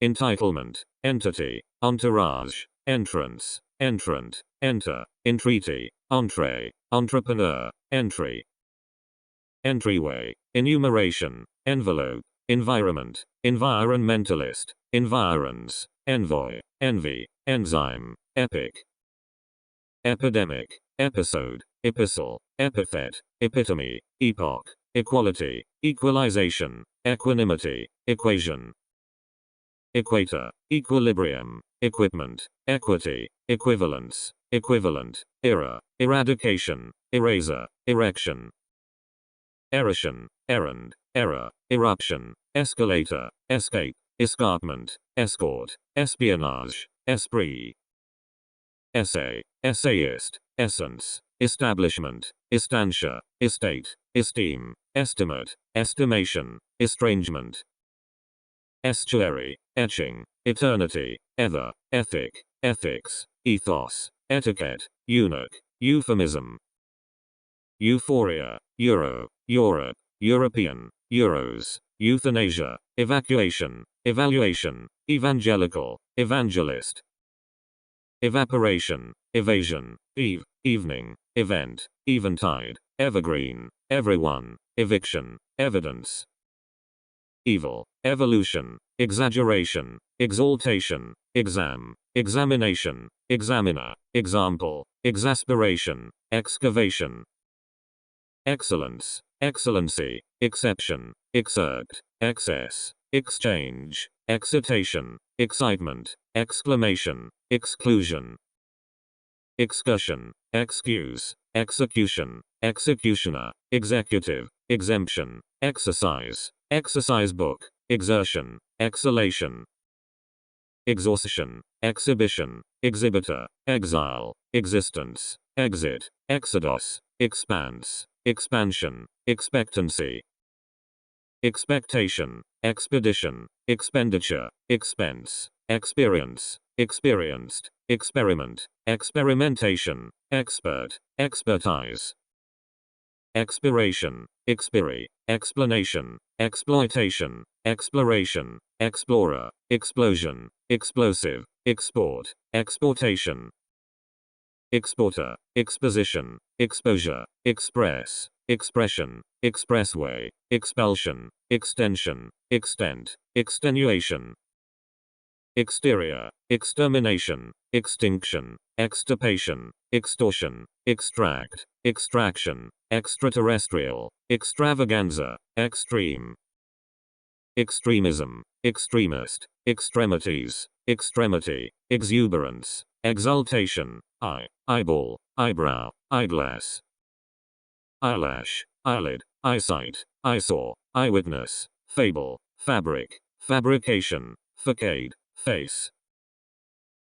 entitlement, entity, entourage, entrance, entrant, enter, entreaty, entree, entrepreneur, entry, entryway, enumeration, envelope, environment, environmentalist, environs, envoy, envy, enzyme, epic, epidemic, episode, epistle, epithet, epitome, epoch, equality, equalization, equanimity, equation, equator, equilibrium, equipment, equity, equivalence, equivalent, error, eradication, eraser, erection, erection, errand, error, eruption, escalator, escape, escarpment, escort, espionage, esprit, essay, essayist, essence, establishment, estancia, estate, esteem, estimate, estimation, estrangement, estuary, etching, eternity, ether, ethic, ethics, ethos, etiquette, eunuch, euphemism, euphoria, euro, Europe, European, euros, euthanasia, evacuation, evaluation, evangelical, evangelist, evaporation, evasion, eve, evening, event, eventide, evergreen, everyone, eviction, evidence, evil, evolution, exaggeration, exaltation, exam, examination, examiner, example, exasperation, excavation, excellence, excellency, exception, exert, excess, exchange, excitation, excitement, exclamation, exclusion, excursion, excuse, execution, executioner, executive, exemption, exercise, exercise book, exertion, exhalation, exhaustion, exhibition, exhibitor, exile, existence, exit, exodus, expanse, expansion, expectancy, expectation, expedition, expenditure, expense, experience, experienced, experiment, experimentation, expert, expertise, expiration, expiry, explanation, exploitation, exploration, explorer, explosion, explosive, export, exportation, exporter, exposition, exposure, express, expression, expressway, expulsion, extension, extent, extenuation, exterior, extermination, extinction, extirpation, extortion, extract, extraction, extraterrestrial, extravaganza, extreme, extremism, extremist, extremities, extremity, exuberance, exaltation, eyeball, eyebrow, eyeglass, eyelash, eyelid, eyesight, eyesore, eyewitness, fable, fabric, fabrication, facade, face,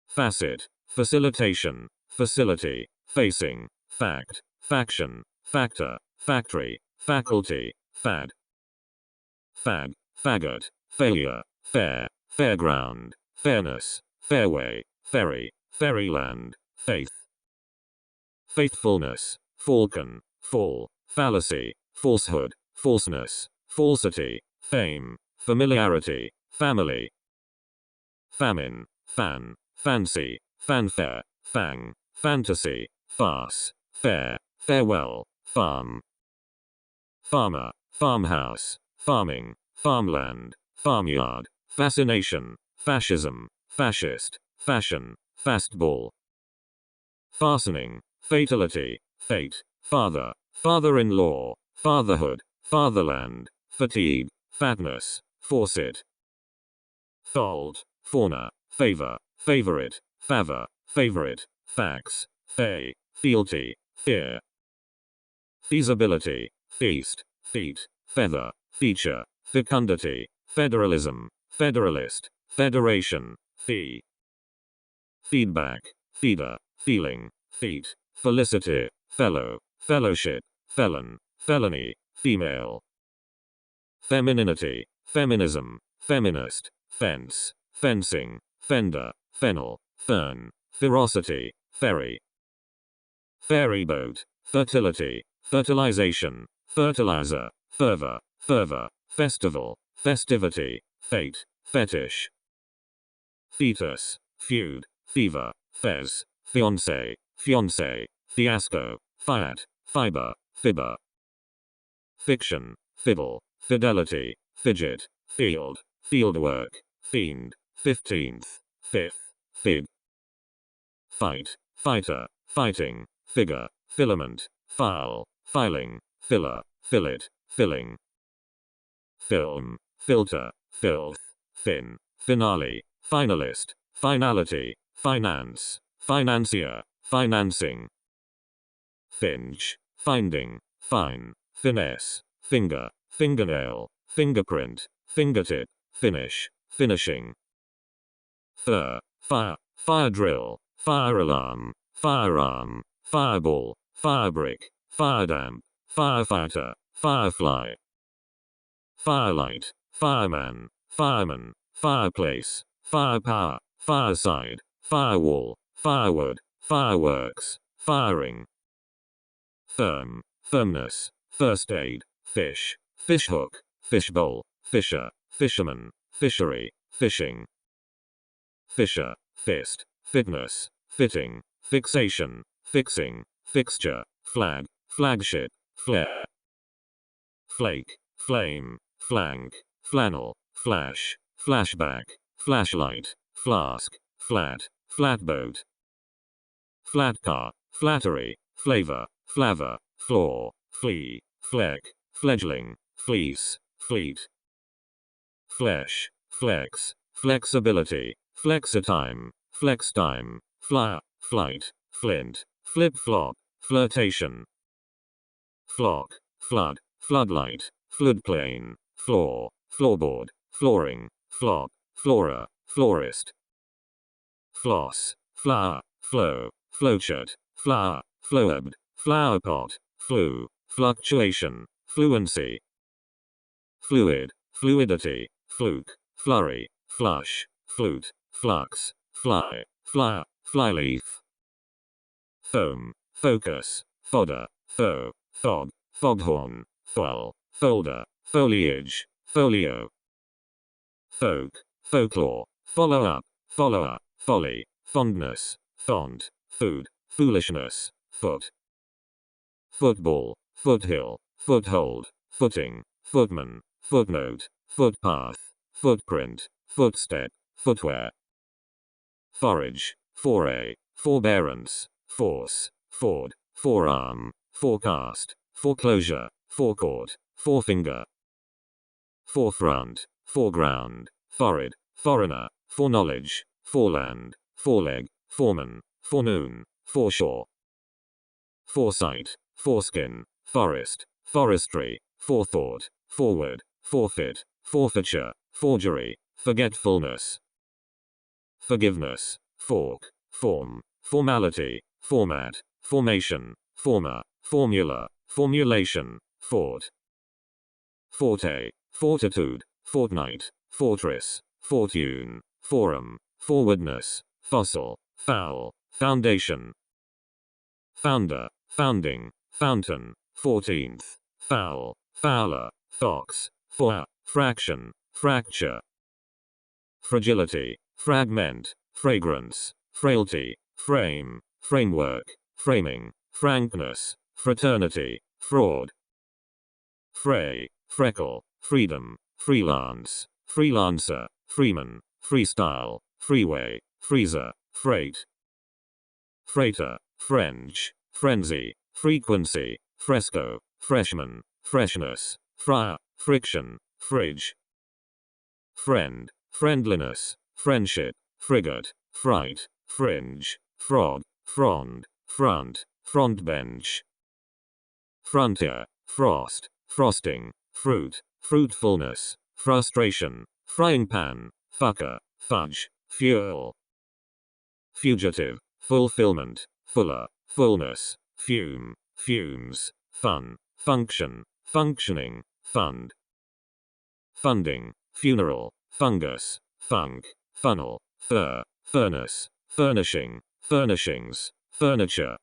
facet, facilitation, facility, facing, fact, faction, factor, factory, faculty, fad, fag, faggot, failure, fair, fairground, fairness, fairway, ferry, fairyland, faith, faithfulness, falcon, fall, fallacy, falsehood, falseness, falsity, fame, familiarity, family, famine, fan, fancy, fanfare, fang, fantasy, farce, fair, farewell, farm, farmer, farmhouse, farming, farmland, farmyard, fascination, fascism, fascist, fashion, fastball, fastening, fatality, fate, father, father-in-law, fatherhood, fatherland, fatigue, fatness, faucet, fold, fauna, favor, favorite, favor, favorite, fax, fay, fealty, fear, feasibility, feast, feet, feather, feature, fecundity, federalism, federalist, federation, fee, feedback, feeder, feeling, feet, felicity, fellow, fellowship, felon, felony, female, femininity, feminism, feminist, fence, fencing, fender, fennel, fern, ferocity, ferry, ferryboat, fertility, fertilization, fertilizer, fervor, fervor, festival, festivity, fate, fetish, fetus, feud, fever, fez, fiancé, fiancé, fiasco, fiat, fiber, fibber, fiction, fiddle, fidelity, fidget, field, fieldwork, fiend, 15th, fifth, fig, fight, fighter, fighting, figure, filament, file, filing, filler, fillet, filling, film, filter, filth, fin, finale, finalist, finality, finance, financier, financing, finge, finding, fine, finesse, finger, fingernail, fingerprint, fingertip, finish, finishing, fire, fire drill, fire alarm, firearm, fireball, firebrick, firedamp, firefighter, firefly, firelight, fireman, fireman, fireplace, firepower, fireside, firewall, firewood, fireworks, firing, firm, firmness, first aid, fish, fishhook, fishbowl, fisher, fisherman, fishery, fishing, fisher, fist, fitness, fitting, fixation, fixing, fixture, flag, flagship, flare, flake, flame, flank, flannel, flash, flashback, flashlight, flask, flat, flatboat, flat car, flattery, flavor, flavor, floor, flea, fleck, fledgling, fleece, fleet. Flesh, flex, flexibility, flexitime, flextime, flyer, flight, flint, flip-flop, flirtation. Flock, flood, floodlight, floodplain, floor, floorboard, flooring, flop, flora, florist. Floss, flower, flow, flowchart, flower, flowed, flowerpot, flu, fluctuation, fluency. Fluid, fluidity, fluke, flurry, flush, flute, flux, fly, flyer, flyleaf. Foam, focus, fodder, foe, fog, foghorn, foal, folder, foliage, folio. Folk, folklore, follow-up, follower, folly, fondness, font, food, foolishness, foot. Football, foothill, foothold, footing, footman, footnote, footpath, footprint, footstep, footwear. Forage, foray, forbearance, force, ford, forearm, forecast, foreclosure, forecourt, forefinger. Forefront, foreground, forehead, foreigner, foreknowledge, foreland, foreleg, foreman, forenoon, foreshore. Foresight, foreskin, forest, forestry, forethought, forward, forfeit, forfeiture, forgery, forgetfulness. Forgiveness, fork, form, formality, format, formation, former, formula, formulation, fort. Forte, fortitude, fortnight, fortress, fortune, forum, forwardness, fossil, foul, foundation. Founder, founding, fountain, 14th, foul, fowler, fox, four, fraction, fracture. Fragility, fragment, fragrance, frailty, frame, framework, framing, frankness, fraternity, fraud. Fray, freckle, freedom, freelance, freelancer, freeman, freestyle, freeway, freezer, freight. Freighter, French, frenzy, frequency, fresco, freshman, freshness, friar, friction, fridge. Friend, friendliness, friendship, frigate, fright, fringe, frog, frond, front, front bench. Frontier, frost, frosting, fruit, fruitfulness, frustration, frying pan, fucker, fudge, fuel. Fugitive, fulfillment, fuller, fullness, fume, fumes, fun, function, functioning, fund. Funding, funeral, fungus, funk, funnel, fur, furnace, furnishing, furnishings, furniture.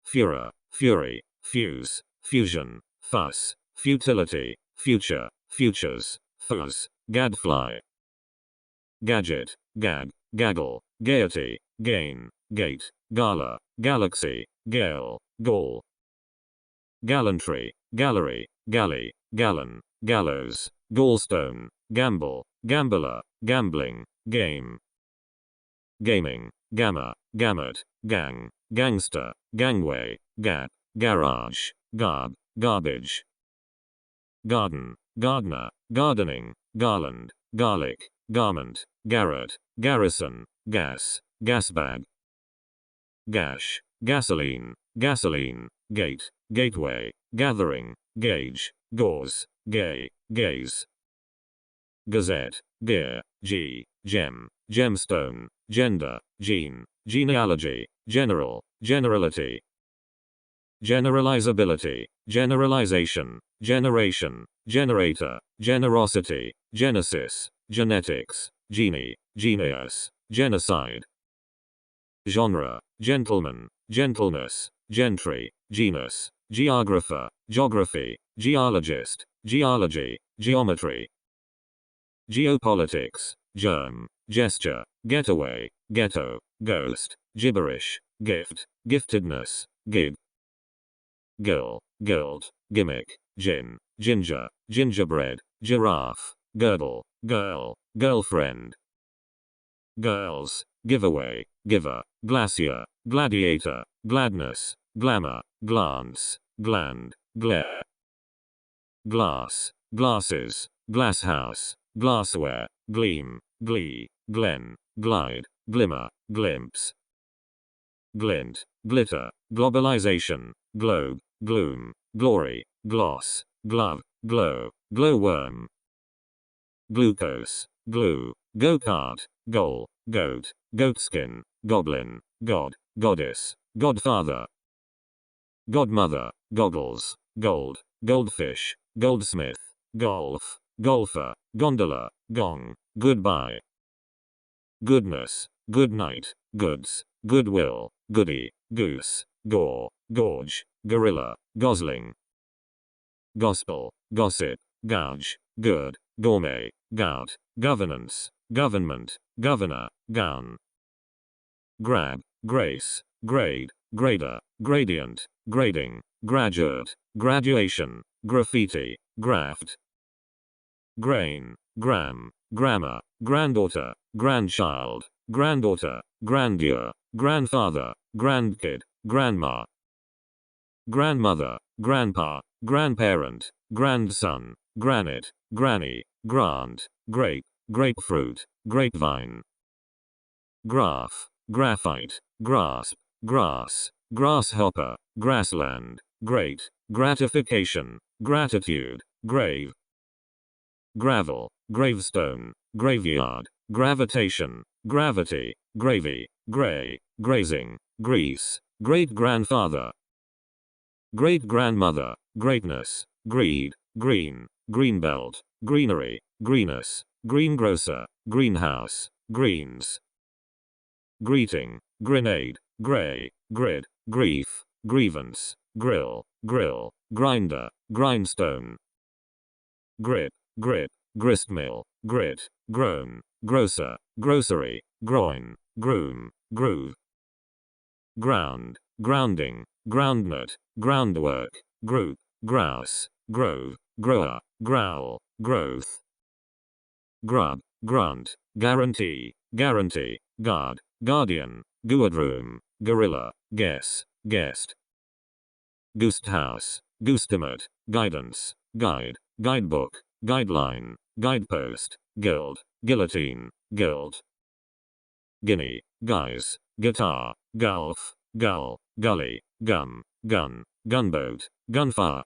Furor, fury, fuse, fusion, fuss, futility, future, futures, fuzz, gadfly. Gadget, gag, gaggle, gaiety, gain, gate, gala, galaxy, gale, gall. Gallantry, gallery, galley, gallon, gallows, gallstone, gamble, gambler, gambling, game. Gaming, gamma, gamut, gang, gangster, gangway, gap, garage, garb, garbage. Garden, gardener, gardening, garland, garlic, garment, garret, garrison, gas, gasbag. Gash, gasoline, gasoline, gate, gateway, gathering, gauge, gauze, gay, gaze. Gazette, gear, gem, gemstone, gender, gene, genealogy, general, generality. Generalizability, generalization, generation, generator, generosity, genesis, genetics, genie, genius, genocide. Genre, gentleman, gentleness, gentry, genus, geographer, geography, geologist, geology, geometry. Geopolitics, germ, gesture, getaway, ghetto, ghost, gibberish, gift, giftedness, gig. Girl, gilt, gimmick, gin, ginger, gingerbread, giraffe, girdle, girl, girlfriend. Girls, giveaway, giver, glacier, gladiator, gladness, glamour, glance, gland, glare. glass, glasses, glasshouse, glassware, gleam, glee, glen, glide, glimmer, glimpse, glint, glitter, globalization, globe, gloom, glory, gloss, glove, glow, glowworm, glucose, glue, go-kart, goal, goat, goatskin, goblin, god, goddess, godfather, godmother, goggles, gold, goldfish, goldsmith, golf, golfer, gondola, gong, goodbye, goodness, goodnight, goods, goodwill, goody, goose, gore, gorge, gorilla, gosling, gospel, gossip, gouge, good, gourmet, gout, governance, government, governor, gown, grab, grace, grade, grader, gradient, grading, graduate, graduation, graffiti, graft, grain, gram, grammar, granddaughter, grandchild, granddaughter, grandeur, grandfather, grandkid, grandma, grandmother, grandpa, grandparent, grandson, granite, granny, grant, grape, grapefruit, grapevine, graph, graphite, grasp, grass, grasshopper, grassland, great, gratification, gratitude, grave, gravel, gravestone, graveyard, gravitation, gravity, gravy, grey, grazing, grease, great-grandfather, great-grandmother, greatness, greed, green, greenbelt, greenery, greenus, greengrocer, greenhouse, greens, greeting, grenade, grey, grid, grief, grievance, grill, grill, grinder, grindstone, grip, grip, gristmill, grit, groan, grocer, grocery, groin, groom, groove, ground, grounding, groundnut, groundwork, group, grouse, grove, grower, growl, growth, grub, grunt, guarantee, guarantee, guard, guardian, guardroom, gorilla, guess, guest, goosthouse, guestimate, guidance, guide, guidebook, guideline, guidepost, guild, guillotine, guild, guinea, guise, guitar, gulf, gull, gully, gum, gun, gunboat, gunfire,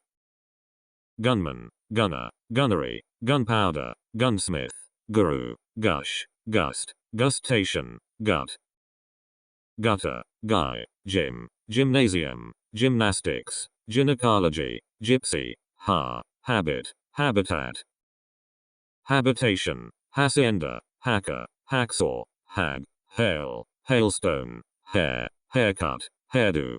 gunman, gunner, gunnery, gunpowder, gunsmith, guru, gush, gust, gustation, gut, gutter, guy, gym, gymnasium, gymnastics, gynecology, gypsy, habit, habitat, habitation, hacienda, hacker, hacksaw, hag, hail, hailstone, hair, haircut, hairdo,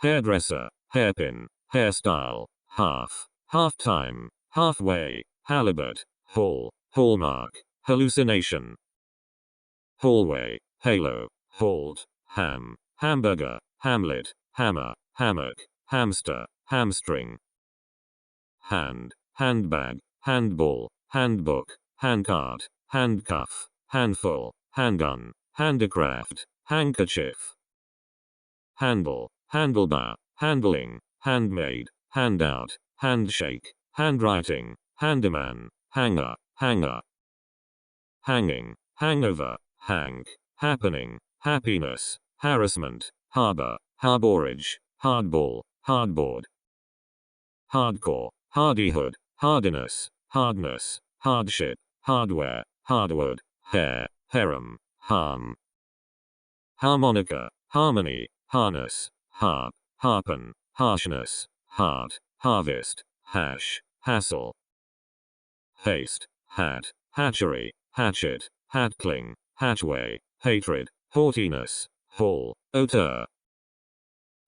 hairdresser, hairpin, hairstyle, half, halftime, halfway, halibut, hall, hallmark, hallucination, hallway, halo, halt, ham, hamburger, hamlet, hammer, hammock, hamster, hamstring, hand, handbag, handball, handbook, handcart, handcuff, handful, handgun, handicraft, handkerchief, handle, handlebar, handling, handmaid, handout, handshake, handwriting, handyman, hanger, hanger, hanging, hangover, hank, happening, happiness, harassment, harbor, harborage, hardball, hardboard, hardcore, hardihood, hardiness, hardness, hardship, hardware, hardwood, hair, harem, harm, harmonica, harmony, harness, harp, harpen, harshness, heart, harvest, hash, hassle, haste, hat, hatchery, hatchet, hatcling, hatchway, hatred, haughtiness, hall, hauteur,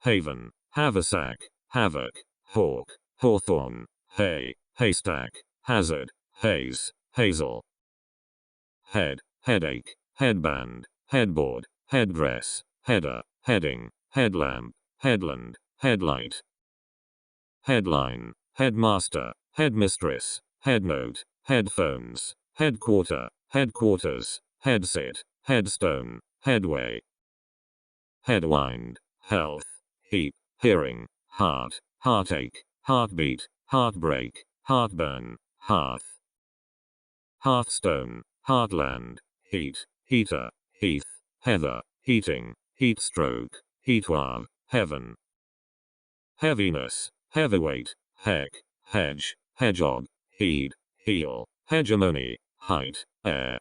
haven, haversack, havoc, hawk, hawthorn, hay, haystack, hazard, haze, hazel, head, headache, headband, headboard, headdress, header, heading, headlamp, headland, headlight, headline, headmaster, headmistress, headnote, headphones, headquarter, headquarters, headset, headstone, headway, headwind, health, heap, hearing, heart, heartache, heartbeat, heartbreak, heartburn, hearth, hearthstone, heartland, heat, heater, heath, heather, heating, heatstroke, heatwave, heaven, heaviness, heavyweight, heck, hedge, hedgehog, heed, heel, hegemony, height, air,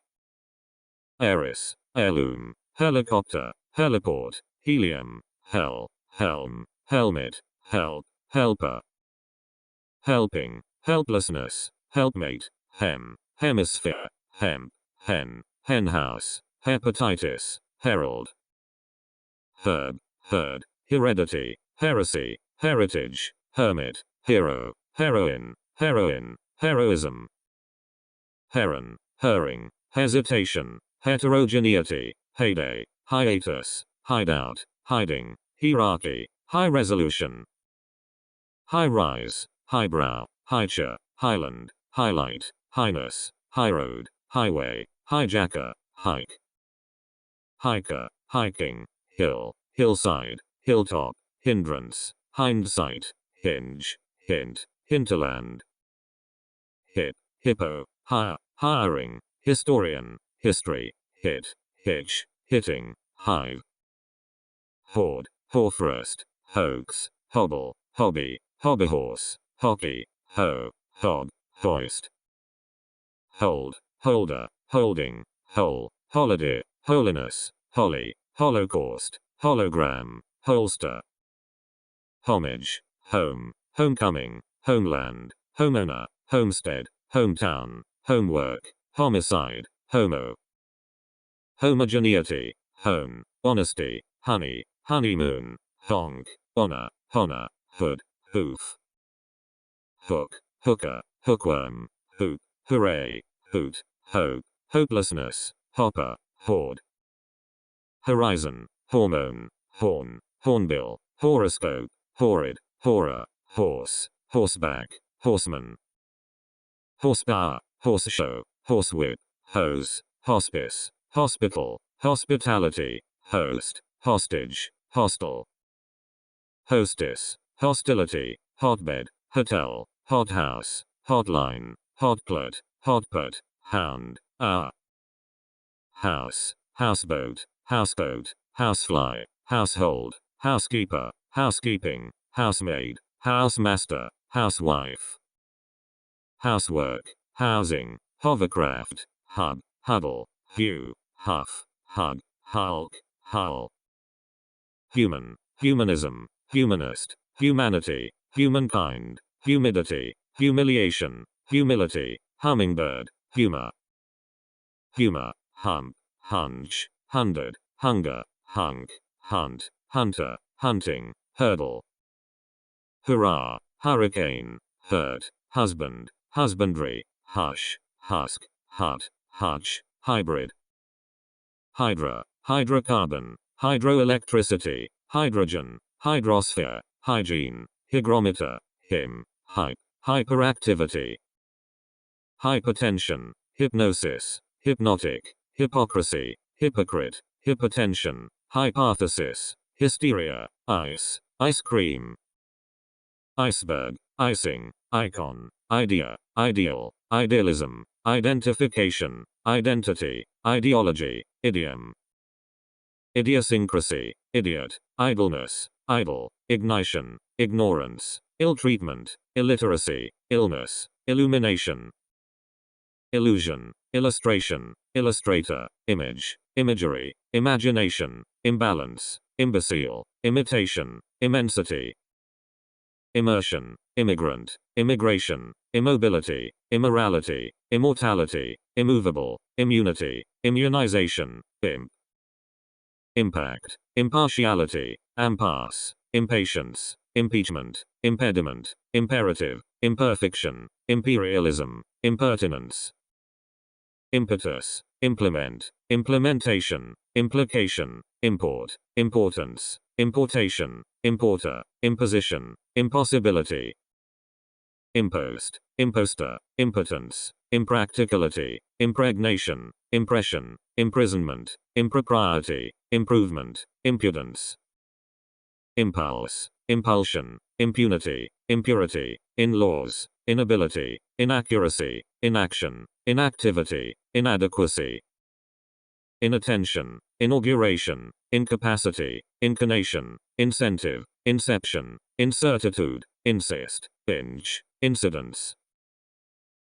heiress, heirloom, helicopter, heliport, helium, hell, helm, helmet, help, helper, helping, helplessness, helpmate, hem, hemisphere, hemp, hen, henhouse, hepatitis, herald, herb, herd, heredity, heresy, heritage, hermit, hero, heroine, heroine, heroism, heron, herring, hesitation, heterogeneity, heyday, hiatus, hideout, hiding, hierarchy, high resolution, high rise, highbrow, highchair, highland, highlight, highness, highroad, highway, hijacker, hike, hiker, hiking, hill, hillside, hilltop, hindrance, hindsight, hinge, hint, hinterland, hip, hippo, hire, hiring, historian, history, hit, hitch, hitting, hive, horde, hoarfrost, hoax, hobble, hobby, hobbyhorse, hockey, hoe, hob, hoist, hold, holder, holding, hole, holiday, holiness, holly, holocaust, hologram, holster, homage, home, homecoming, homeland, homeowner, homestead, hometown, homework, homicide, homo, homogeneity, hone, honesty, honey, honeymoon, honk, honor, hood, hoof, hook, hooker, hookworm, hoop, hooray, hoot, hope, hopelessness, hopper, horde, horizon, hormone, horn, hornbill, horoscope, horrid, horror, horse, horseback, horseman, horsepower, horseshow, horsewhip, hose, hospice, hospital, hospitality, host, hostage, hostel, hostess, hostility, hotbed, hotel, hothouse, hotline, hotplot, hotpot, hound, house, houseboat, houseboat, housefly, household, housekeeper, housekeeping, housemaid, housemaster, housewife, housework, housing, hovercraft, hub, huddle, hue, huff, hug, hulk, hull, human, humanism, humanist, humanity, humankind, humidity, humiliation, humility, hummingbird, humor, humor, hump, hunch, hundred, hunger, hunk, hunt, hunter, hunting, hurdle, hurrah, hurricane, hurt, husband, husbandry, hush, husk, hut, hutch, hybrid, hydra, hydrocarbon, hydroelectricity, hydrogen, hydrosphere, hygiene, hygrometer, hym, hype, hyperactivity, hypertension, hypnosis, hypnotic, hypocrisy, hypocrite, hypertension, hypothesis, hysteria, ice, ice cream, iceberg, icing, icon, idea, ideal, idealism, identification, identity, ideology, idiom, idiosyncrasy, idiot, idleness, idle, ignition, ignorance, ill-treatment, illiteracy, illness, illumination, illusion, illustration, illustrator, image, imagery, imagination, imbalance, imbecile, imitation, immensity, immersion, immigrant, immigration, immobility, immorality, immortality, immovable, immunity, immunization, imp, impact, impartiality, impasse, impatience, impeachment, impediment, imperative, imperfection, imperialism, impertinence, impetus, implement, implementation, implication, import, importance, importation, importer, imposition, impossibility, impost, imposter, impotence, impracticality, impregnation, impression, imprisonment, impropriety, improvement, impudence, impulse, impulsion, impunity, impurity, in-laws, inability, inaccuracy, inaction, inactivity, inadequacy, inattention, inauguration, incapacity, incarnation, incentive, inception, incertitude, insist, binge, incidents,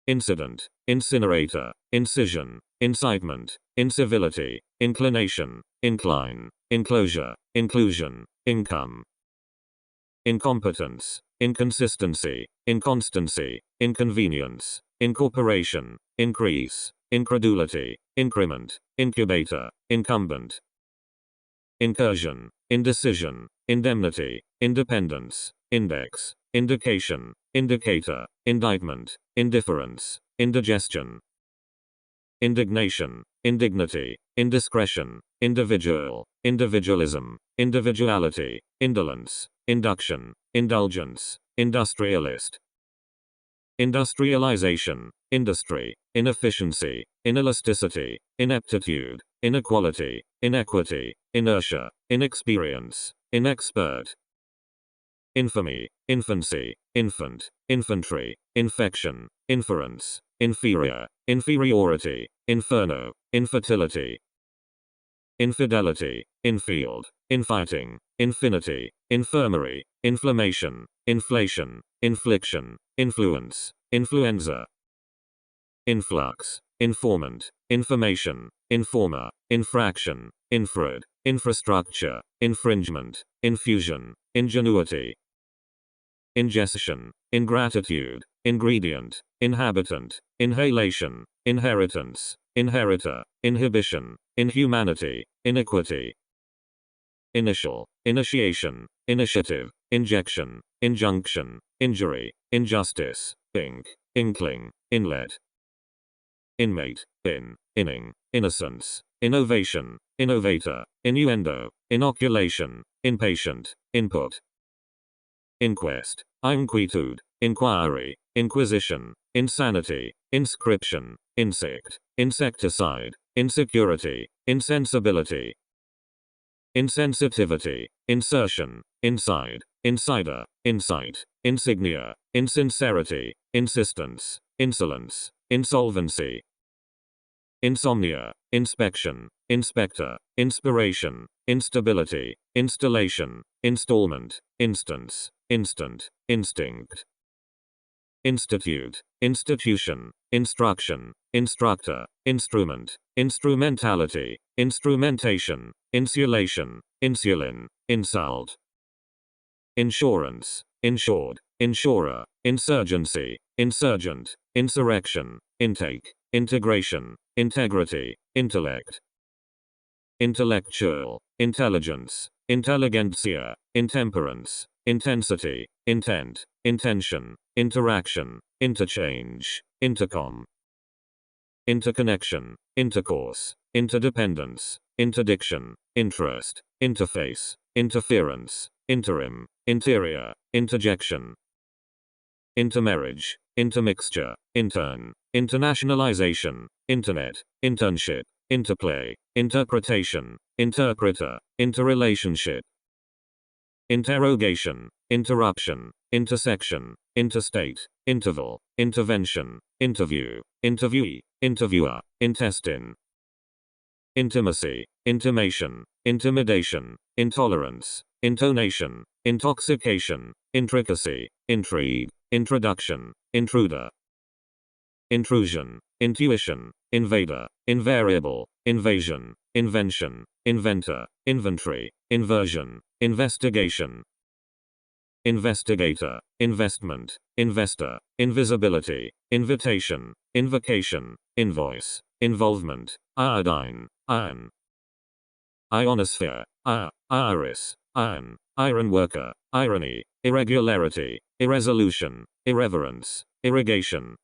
incident, incinerator, incision, incitement, incivility, inclination, incline, enclosure, inclusion, income, incompetence, inconsistency, inconstancy, inconvenience, incorporation, increase, incredulity, increment, incubator, incumbent, incursion, indecision, indemnity, independence, index, indication, indicator, indictment, indifference, indigestion, indignation, indignity, indiscretion, individual, individualism, individuality, indolence, induction, indulgence, industrialist, industrialization, industry, inefficiency, inelasticity, ineptitude, inequality, inequity, inertia, inexperience, inexpert, infamy, infancy, infant, infantry, infection, inference, inferior, inferiority, inferno, infertility, infidelity, infield, infighting, infinity, infirmary, inflammation, inflation, infliction, influence, influenza, influx, informant, information, informer, infraction, infrared, infrastructure, infringement, infusion, ingenuity, ingestion, ingratitude, ingredient, inhabitant, inhalation, inheritance, inheritor, inhibition, inhumanity, iniquity, initial, initiation, initiative, injection, injunction, injury, injustice, ink, inkling, inlet, inmate, inning, innocence, innovation, innovator, innuendo, inoculation, impatient, input, inquest, inquietude, inquiry, inquisition, insanity, inscription, insect, insecticide, insecurity, insensibility, insensitivity, insertion, inside, insider, insight, insignia, insincerity, insistence, insolence, insolvency, insomnia, inspection, inspector, inspiration, instability, installation, installment, instance, instant, instinct, institute, institution, instruction, instructor, instrument, instrumentality, instrumentation, insulation, insulin, insult, insurance, insured, insurer, insurgency, insurgent, insurrection, intake, integration, integrity, intellect, intellectual, intelligence, intelligentsia, intemperance, intensity, intent, intention, interaction, interchange, intercom, interconnection, intercourse, interdependence, interdiction, interest, interface, interference, interim, interior, interjection, intermarriage, intermixture, intern, internationalization, internet, internship, interplay, interpretation, interpreter, interrelationship, interrogation, interruption, intersection, interstate, interval, intervention, interview, interviewee, interviewer, intestine, intimacy, intimation, intimidation, intolerance, intonation, intoxication, intricacy, intrigue, introduction, intruder, intrusion, intuition, invader, invariable, invasion, invention, inventor, inventory, inversion, investigation, investigator, investment, investor, invisibility, invitation, invocation, invoice, involvement, iodine, iron, ionosphere, iris, iron, iron worker, irony, irregularity, irresolution, irreverence, irrigation,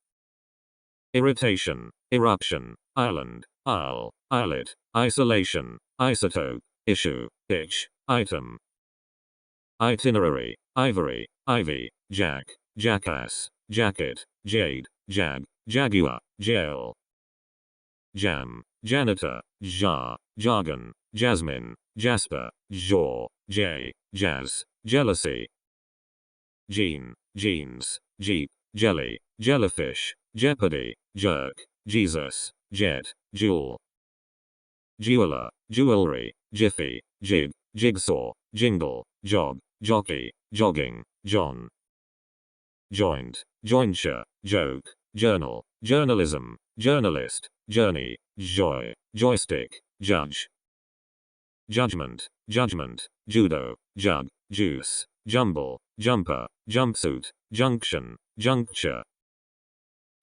irritation, eruption, island, isle, islet, isolation, isotope, issue, itch, item, itinerary, ivory, ivy, jack, jackass, jacket, jade, jag, jaguar, jail, jam, janitor, jar, jargon, jasmine, jasper, jaw, jay, jazz, jealousy, gene, jeans, jeep, jelly, jellyfish, jeopardy, jerk, Jesus, jet, jewel, jeweler, jewelry, jiffy, jig, jigsaw, jingle, jog, jockey, jogging, John, joint, jointure, joke, journal, journalism, journalist, journey, joy, joystick, judge, judgment, judgment, judo, jug, juice, jumble, jumper, jumpsuit, junction, juncture,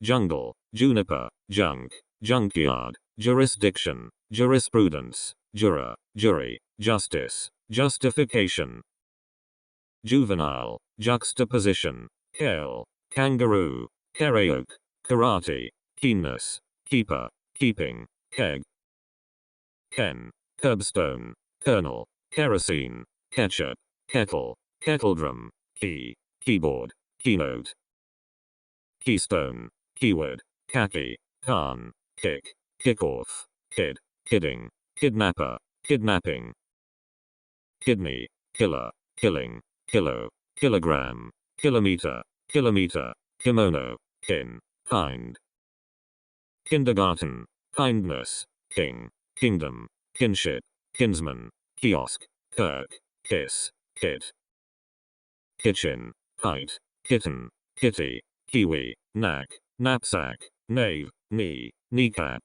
jungle, juniper, junk, junkyard, jurisdiction, jurisprudence, juror, jury, justice, justification, juvenile, juxtaposition, kale, kangaroo, karaoke, karate, keenness, keeper, keeping, keg, ken, curbstone, kernel, kerosene, ketchup, kettle, kettledrum, key, keyboard, keynote, keystone, keyword, khaki, can, kick, kickoff, kid, kidding, kidnapper, kidnapping, kidney, killer, killing, kilo, kilogram, kilometer, kilometer, kimono, kin, kind, kindergarten, kindness, king, kingdom, kinship, kinsman, kiosk, kirk, kiss, kit, kitchen, kite, kitten, kitty, kiwi, knack, knapsack, knave, knee, kneecap,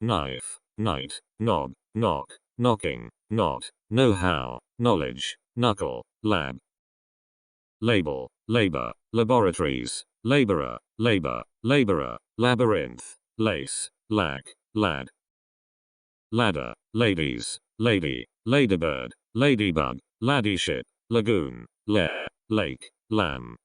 knife, night, knob, knock, knocking, knot, know-how, knowledge, knuckle, lab, label, labor, laboratories, laborer, labor, laborer, labyrinth, lace, lack, lad, ladder, ladies, lady, ladybird, ladybug, ladyship, lagoon, lair, lake, lamb,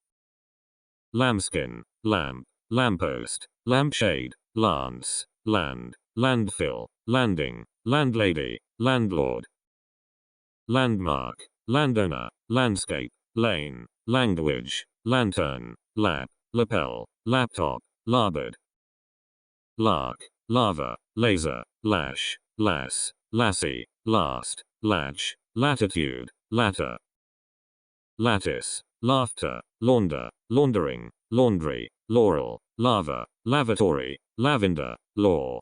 lambskin, lamp, lamppost, lampshade, lance, land, landfill, landing, landlady, landlord, landmark, landowner, landscape, lane, language, lantern, lap, lapel, laptop, larboard, lark, lava, laser, lash, lass, lassie, last, latch, latitude, latter, lattice, laughter, launder, laundering, laundry, laurel, lava, lavatory, lavender, law,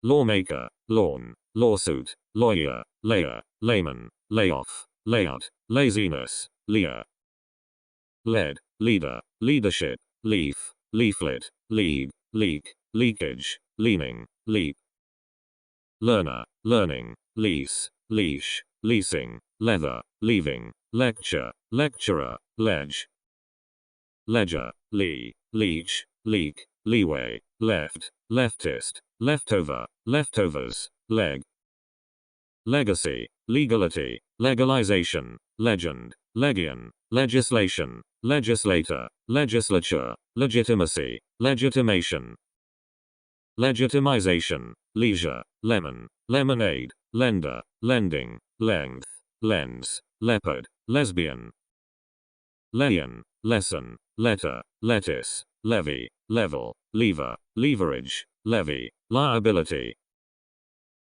lawmaker, lawn, lawsuit, lawyer, layer, layman, layoff, layout, laziness, leer, lead, leader, leadership, leaf, leaflet, lead, leak, leakage, leaning, leap, learner, learning, lease, leash, leasing, leather, leaving, lecture, lecturer, ledge, ledger, lee, leech, leak, leeway, left, leftist, leftover, leftovers, leg, legacy, legality, legalization, legend, legion, legislation, legislator, legislature, legitimacy, legitimation, legitimization, leisure, lemon, lemonade, lender, lending, length, lens, leopard, lesbian, leon, lesson, letter, lettuce, levy, level, lever, leverage, levy, liability,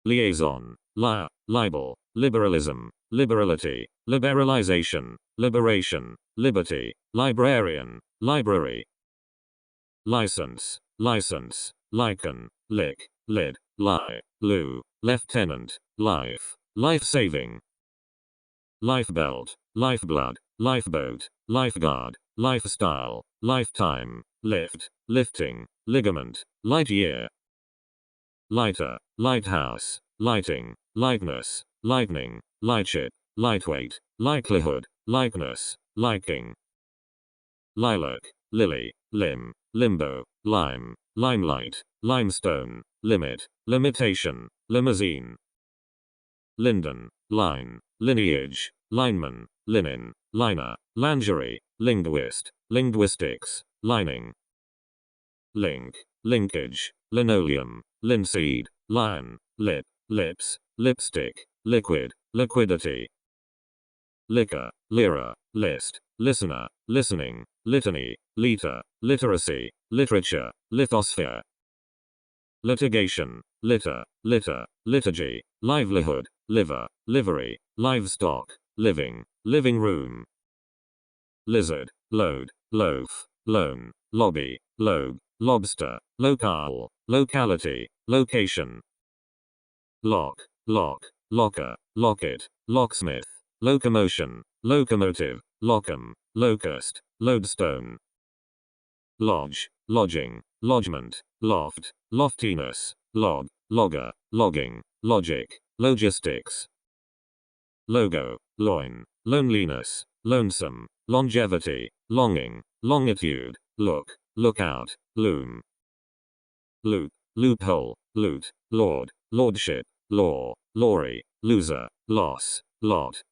liaison, libel, liberalism, liberality, liberalization, liberation, liberty, librarian, library, license, license, lichen, lick, lid, lie, loo, lieutenant, life, life-saving, lifebelt, lifeblood, lifeboat, lifeguard, lifestyle, lifetime, lift, lifting, ligament, light year, lighter, lighthouse, lighting, lightness, lightning, lightship, lightweight, likelihood, likeness, liking, lilac, lily, limb, limbo, lime, limelight, limestone, limit, limitation, limousine, linden, line, lineage, lineman, linen, liner, lingerie, linguist, linguistics, lining, link, linkage, linoleum, linseed, lion, lip, lips, lipstick, liquid, liquidity, liquor, lira, list, listener, listening, litany, liter, literacy, literature, lithosphere, litigation, litter, litter, liturgy, livelihood, liver, livery, livestock, living, living room, lizard, load, loaf, loan, lobby, lobe, lobster, locale, locality, location. Lock, lock, locker, locket, locksmith, locomotion, locomotive, locum, locust, lodestone. Lodge, lodging, lodgement, loft, loftiness, log, logger, logging, logic, logistics. Logo, loin, loneliness, lonesome, longevity, longing, longitude, look, lookout, loom. Loop, loophole, loot, lord, lordship, law, lorry, loser, loss, lot.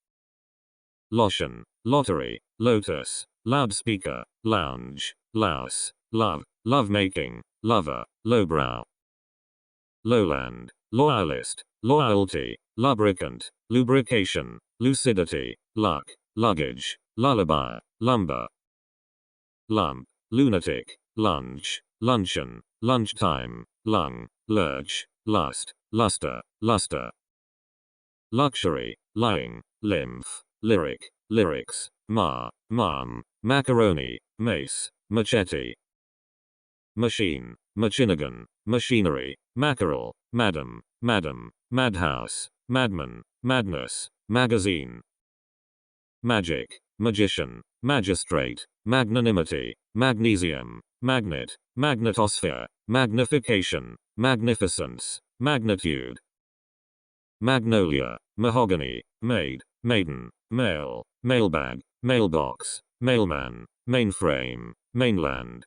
Lotion, lottery, lotus, loudspeaker, lounge, louse, love, lovemaking, lover, lowbrow. Lowland, loyalist, loyalty, lubricant, lubrication, lucidity, luck, luggage, lullaby, lumber. Lump, lunatic, lunge, luncheon, lunchtime, lung, lurch, lust, luster, luster. Luxury, lying, lymph, lyric, lyrics, mom, macaroni, mace, machete. Machine, machinigan, machinery, mackerel, madam, madhouse, madman, madness, magazine. Magic, magician, magistrate, magnanimity, magnesium, magnet, magnetosphere, magnification, magnificence, magnitude. Magnolia, mahogany, maid, maiden, mail, mailbag, mailbox, mailman, mainframe, mainland.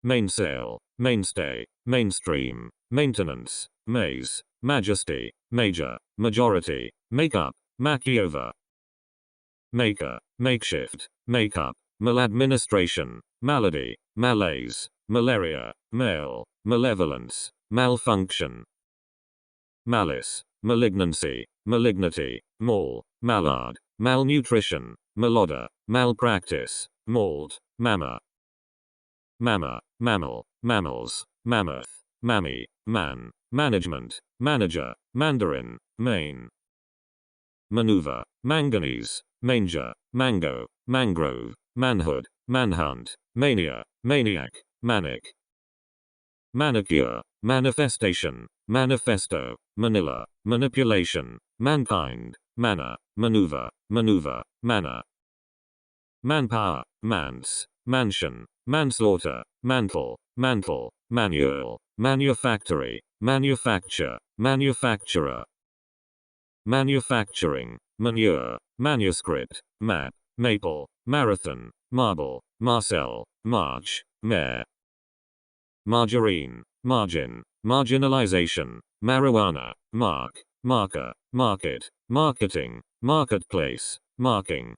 Mainsail, mainstay, mainstream, maintenance, maze, majesty, major, majority, makeup, makeover. Maker, makeshift, makeup, maladministration, malady, malaise, malaria, male, malevolence, malfunction. Malice, malignancy, malignity, mal, mallard, malnutrition, malodor, malpractice, mauled, mamma. Mamma, mammal, mammals, mammoth, mammy, man, management, manager, mandarin, main. Maneuver, manganese, manger, mango, mangrove, manhood, manhunt, mania, maniac, manic. Manicure, manifestation, manifesto, manila, manipulation, mankind, manner, maneuver, maneuver, manner. Manpower, manse, mansion, manslaughter, mantle, mantle, manual, manufactory, manufacture, manufacturer. Manufacturing, manure, manuscript, map, maple, marathon, marble, marcel, march, mare. Margarine, margin, marginalization, marijuana, mark, marker, market, marketing, marketplace, marking.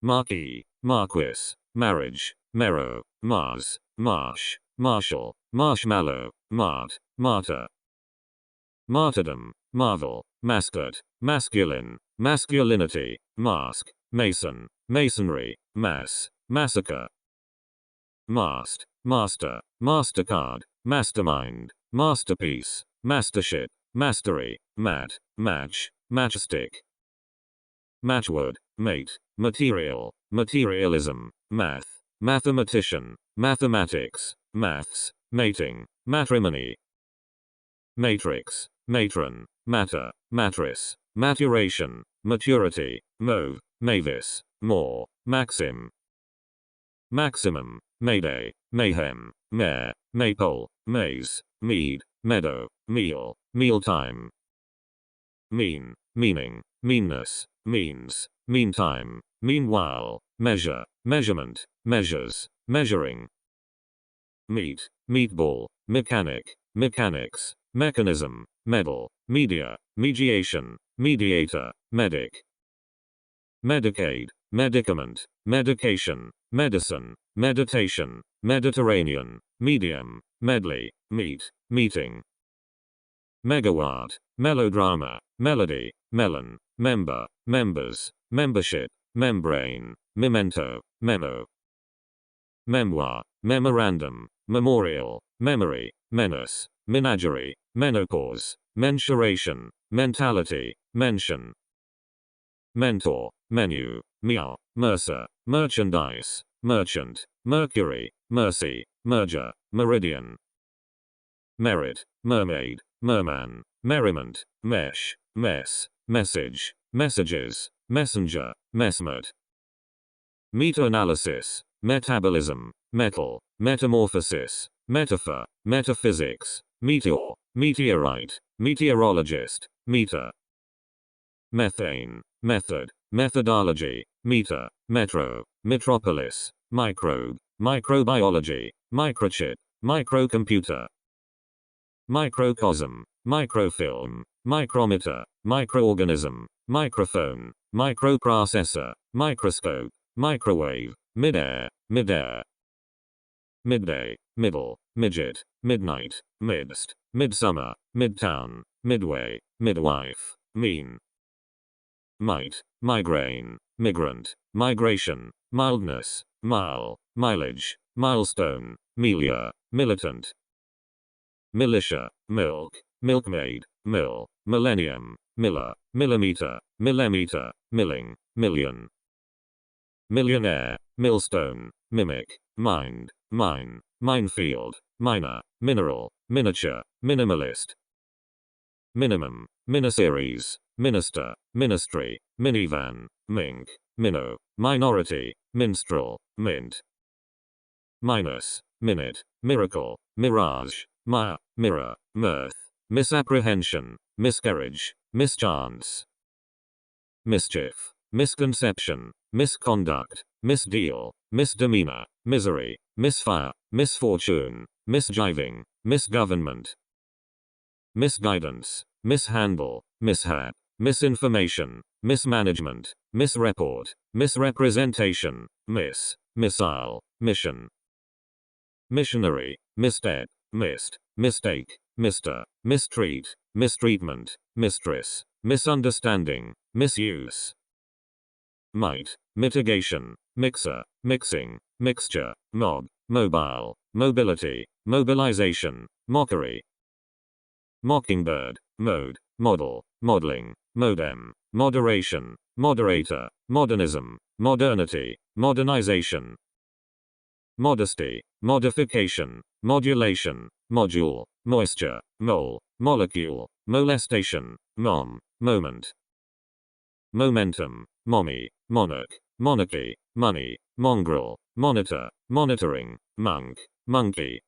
Marquis, marquis, marriage, marrow, Mars, marsh, marshal, marshmallow, mart, martyr. Martyrdom, marvel, mascot, masculine, masculinity, mask, mason, masonry, mass, massacre. Mast, master, mastercard, mastermind, masterpiece, mastership, mastery, mat, match, matchstick. Matchwood, mate, material, materialism, math, mathematician, mathematics, maths, mating, matrimony. Matrix, matron, matter, mattress, maturation, maturity, mauve, mavis, more, maxim. Maximum, mayday, mayhem, mare, maypole, maze, mead, meadow, meal, mealtime. Mean, meaning, meanness, means, meantime, meanwhile, measure, measurement, measures, measuring. Meat, meatball, mechanic, mechanics, mechanism, medal, media, mediation, mediator, medic. Medicaid, medicament, medication, medicine, meditation, Mediterranean, medium, medley, meet, meeting. Megawatt, melodrama, melody, melon, member, members, membership, membrane, memento, memo. Memoir, memorandum, memorial, memory, menace, menagerie, menopause, mensuration, mentality, mention. Mentor, menu, meow, Mercer, merchandise, merchant, mercury, mercy, merger, meridian. Merit, mermaid, merman, merriment, mesh, mess, message, messages, messenger, messmate. Meta-analysis, metabolism, metal, metamorphosis, metaphor, metaphysics, meteor, meteorite, meteorologist, meter. Methane, method, methodology, meter, metro, metropolis, microbe, microbiology, microchip, microcomputer. Microcosm, microfilm, micrometer, microorganism, microphone, microprocessor, microscope, microwave, midair, midair. Midday, middle, midget, midnight, midst, midsummer, midtown, midway, midwife, mean. Might, migraine, migrant, migration, mildness, mile, mileage, milestone, milia, militant. Militia, milk, milkmaid, mill, millennium, miller, millimeter, millimeter, milling, million. Millionaire, millstone, mimic, mind, mine, minefield, miner, mineral, miniature, minimalist. Minimum, miniseries, minister, ministry, minivan, mink, minnow, minority, minstrel, mint. Minus, minute, miracle, mirage, mirror, mirth, misapprehension, miscarriage, mischance. Mischief, misconception, misconduct, misdeal, misdemeanor, misery, misfire, misfortune, misjiving, misgovernment. Misguidance, mishandle, mishap, misinformation, mismanagement, misreport, misrepresentation, missile, mission. Missionary, misstep, missed, mistake, mister, mistreat, mistreatment, mistress, misunderstanding, misuse. Might, mitigation, mixer, mixing, mixture, mob, mobile, mobility, mobilization, mockery. Mockingbird, mode, model, modeling, modem, moderation, moderator, modernism, modernity, modernization. Modesty, modification, modulation, module, moisture, mole, molecule, molestation, moment. Momentum, mommy, monarch, monarchy, money, mongrel, monitor, monitoring, monk, monkey.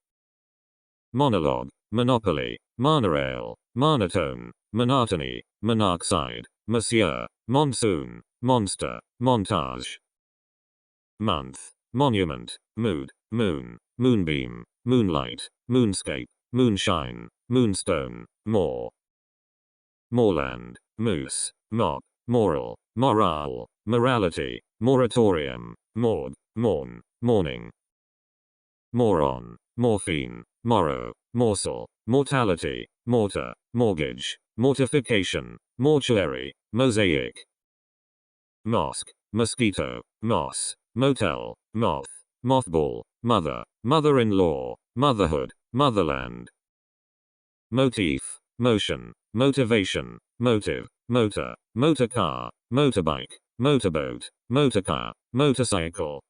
Monologue, monopoly, monorail, monotone, monotony, monoxide, monsieur, monsoon, monster, montage. Month, monument, mood, moon, moonbeam, moonlight, moonscape, moonshine, moonstone, more. Moorland, moose, mop, moral, morale, morality, moratorium, morgue, morn, morning. Moron, morphine, morrow, morsel, mortality, mortar, mortgage, mortification, mortuary, mosaic. Mosque, mosquito, moss, motel, moth, mothball, mother, mother-in-law, motherhood, motherland. Motif, motion, motivation, motive, motor, motorcar, motorbike, motorboat, motorcar, motorcycle.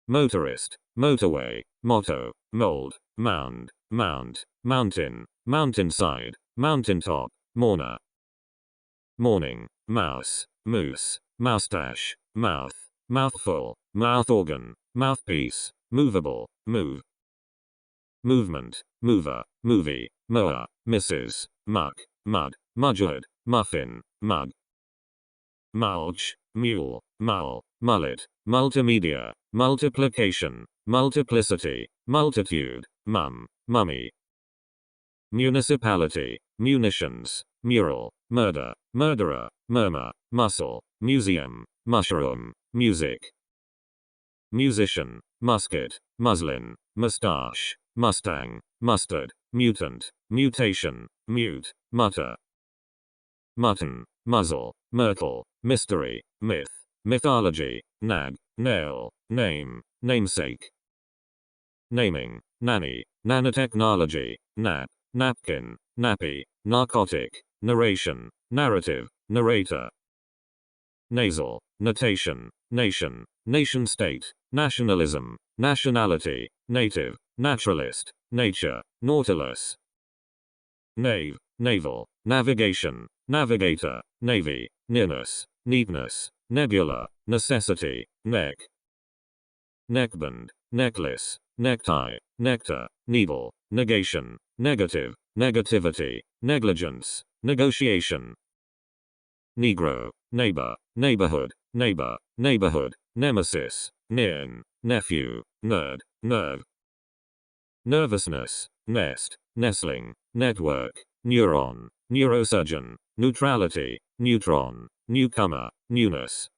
Motorist, motorway, motto, mold, mound, mount, mountain, mountainside, mountaintop, mourner. Morning, mouse, moose, moustache, mouth, mouthful, mouth organ, mouthpiece, movable, move. Movement, mover, movie, mower, Mrs., muck, mud, mudgehood, muffin, mug. Mulch, mule, mull, mullet, multimedia, multiplication, multiplicity, multitude, mum, mummy. Municipality, munitions, mural, murder, murderer, murmur, muscle, museum, mushroom, music. Musician, musket, muslin, moustache, mustang, mustard, mutant, mutation, mute, mutter. Mutton, muzzle, myrtle, mystery, myth, mythology, nag, nail, name, namesake. Naming, nanny, nanotechnology, nap, napkin, nappy, narcotic, narration, narrative, narrator. Nasal, notation, nation, nation state, nationalism, nationality, native, naturalist, nature, nautilus. Nave, naval, navigation, navigator, navy, nearness, neatness, nebula, necessity, neck. Neckband, necklace, necktie, nectar, needle, negation, negative, negativity, negligence, negotiation. Negro, neighbor, neighborhood, neighbor, neighborhood, nemesis, nearn, nephew, nerd, nerve. Nervousness, nest, nestling, network, neuron, neurosurgeon, neutrality, neutron, newcomer, newness.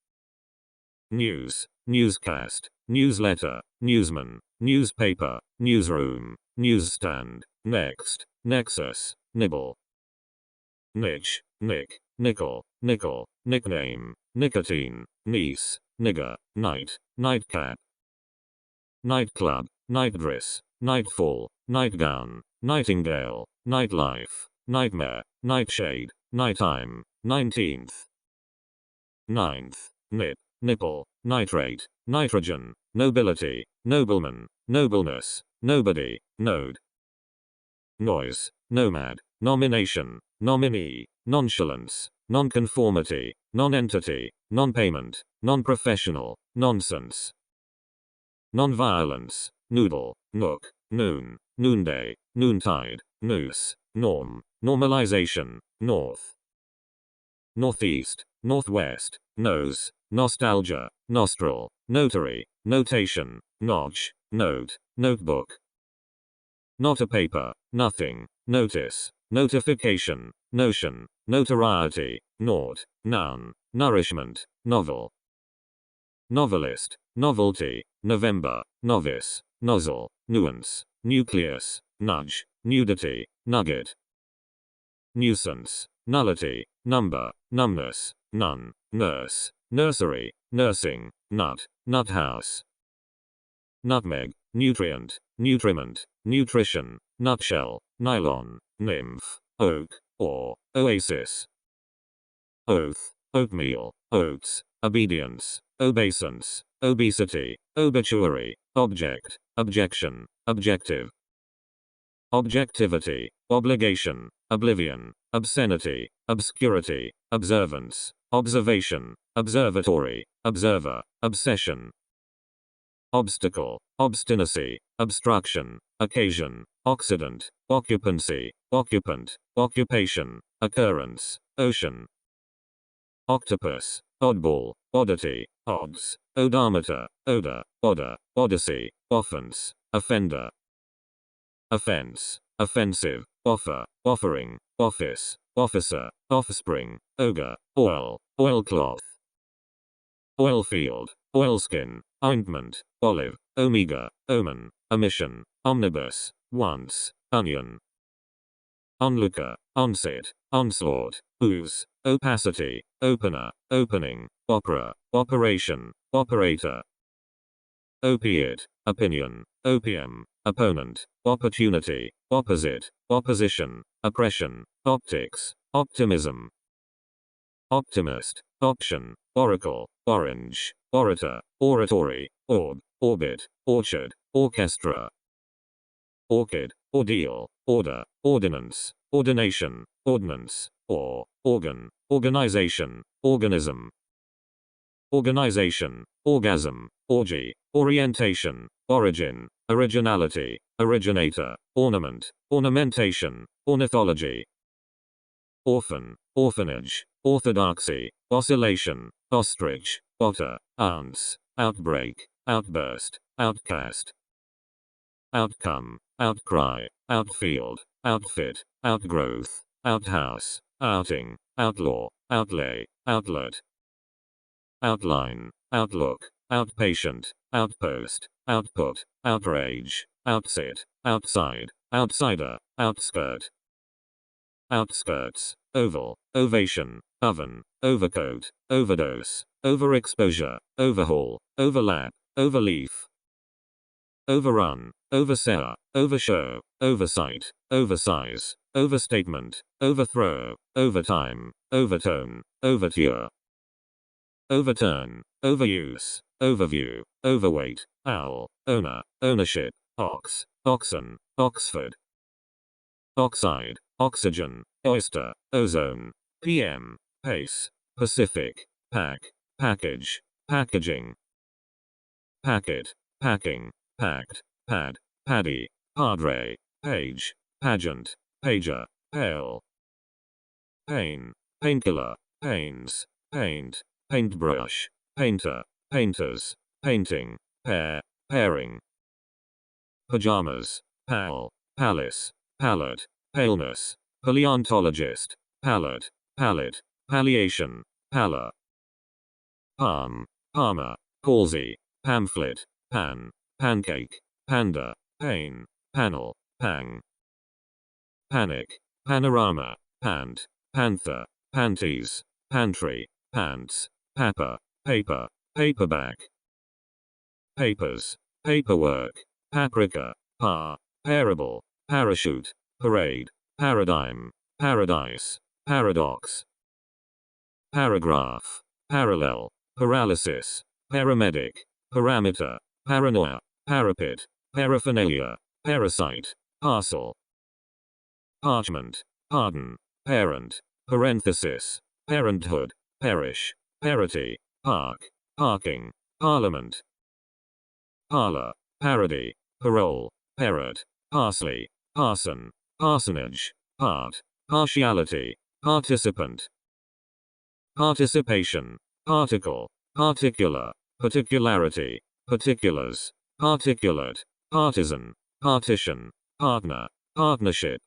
News, newscast, newsletter, newsman, newspaper, newsroom, newsstand, next, nexus, nibble. Niche, nick, nickel, nickel, nickname, nicotine, niece, nigger, night, nightcap. Nightclub, nightdress, nightfall, nightgown, nightingale, nightlife, nightmare, nightshade, nighttime, 19th. 9th, nip, nipple, nitrate, nitrogen, nobility, nobleman, nobleness, nobody, node. Noise, nomad, nomination, nominee, nonchalance, nonconformity, nonentity, nonpayment, nonprofessional, nonsense. Nonviolence, noodle, nook, noon, noonday, noontide, noose, norm, normalization, north. Northeast, northwest, nose, nostalgia, nostril, notary, notation, notch, note, notebook. Not a paper, nothing, notice, notification, notion, notoriety, naught, noun, nourishment, novel. Novelist, novelty, November, novice, nozzle, nuance, nucleus, nudge, nudity, nugget. Nuisance, nullity, number, numbness, none, nurse, nursery, nursing, nut, nuthouse. Nutmeg, nutrient, nutriment, nutrition, nutshell, nylon, nymph, oak, or, oasis. Oath, oatmeal, oats, obedience, obeisance, obesity, obituary, object, objection, objective. Objectivity, obligation, oblivion, obscenity, obscurity, observance, observation, observatory, observer, obsession. Obstacle, obstinacy, obstruction, occasion, occident, occupancy, occupant, occupation, occurrence, ocean. Octopus, oddball, oddity, odds, odometer, odor, odder, odyssey, offense, offender. Offense, offensive, offer, offering, office, officer, offspring, ogre, oil, oilcloth. Oilfield, oilskin, ointment, olive, omega, omen, omission, omnibus, once, onion. Onlooker, onset, onslaught, ooze, opacity, opener, opening, opera, operation, operator. Opiate, opinion, opium, opponent, opportunity, opposite, opposition, oppression, optics, optimism. Optimist, option, oracle, orange, orator, oratory, orb, orbit, orchard, orchestra. Orchid, ordeal, order, ordinance, ordination, ordnance, or, organ, organization, organism. Organization, orgasm, orgy, orientation, origin, originality, originator, ornament, ornamentation, ornithology. Orphan, orphanage, orthodoxy, oscillation, ostrich, otter, ounce, outbreak, outburst, outcast. Outcome, outcry, outfield, outfit, outgrowth, outhouse, outing, outlaw, outlay, outlet. Outline, outlook, outpatient, outpost, output, outrage, outset, outside, outsider, outskirt. Outskirts, oval, ovation, oven, overcoat, overdose, overexposure, overhaul, overlap, overleaf. Overrun, oversell, overshow, oversight, oversize, overstatement, overthrow, overtime, overtone, overture. overturn, overuse, overview, overweight, owl, owner, ownership, ox, oxen, Oxford, oxide, oxygen, oyster, ozone, PM, pace, Pacific, pack, package, packaging, packet, packing, packed, pad, paddy, padre, page, pageant, pager, pale, pain, painkiller, pains, paint, paintbrush, painter, painters, painting, pair, pairing, pajamas, pal, palace, palette, paleness, paleontologist, palette, palette, palliation, pallor, palm, palmer, palsy, pamphlet, pan, pancake, panda, pain, panel, pang, panic, panorama, pant, panther, panties, pantry, pants, papa, paper, paperback, papers, paperwork, paprika, parable, parachute, parade, paradigm, paradise, paradox, paragraph, parallel, paralysis, paramedic, parameter, paranoia, parapet, paraphernalia, parasite, parcel, parchment, pardon, parent, parenthesis, parenthood, perish, parity, park, parking, parliament, parlor, parody, parole, parrot, parsley, parson, parsonage, part, partiality, participant, participation, particle, particular, particularity, particulars, particulate, partisan, partition, partner, partnership,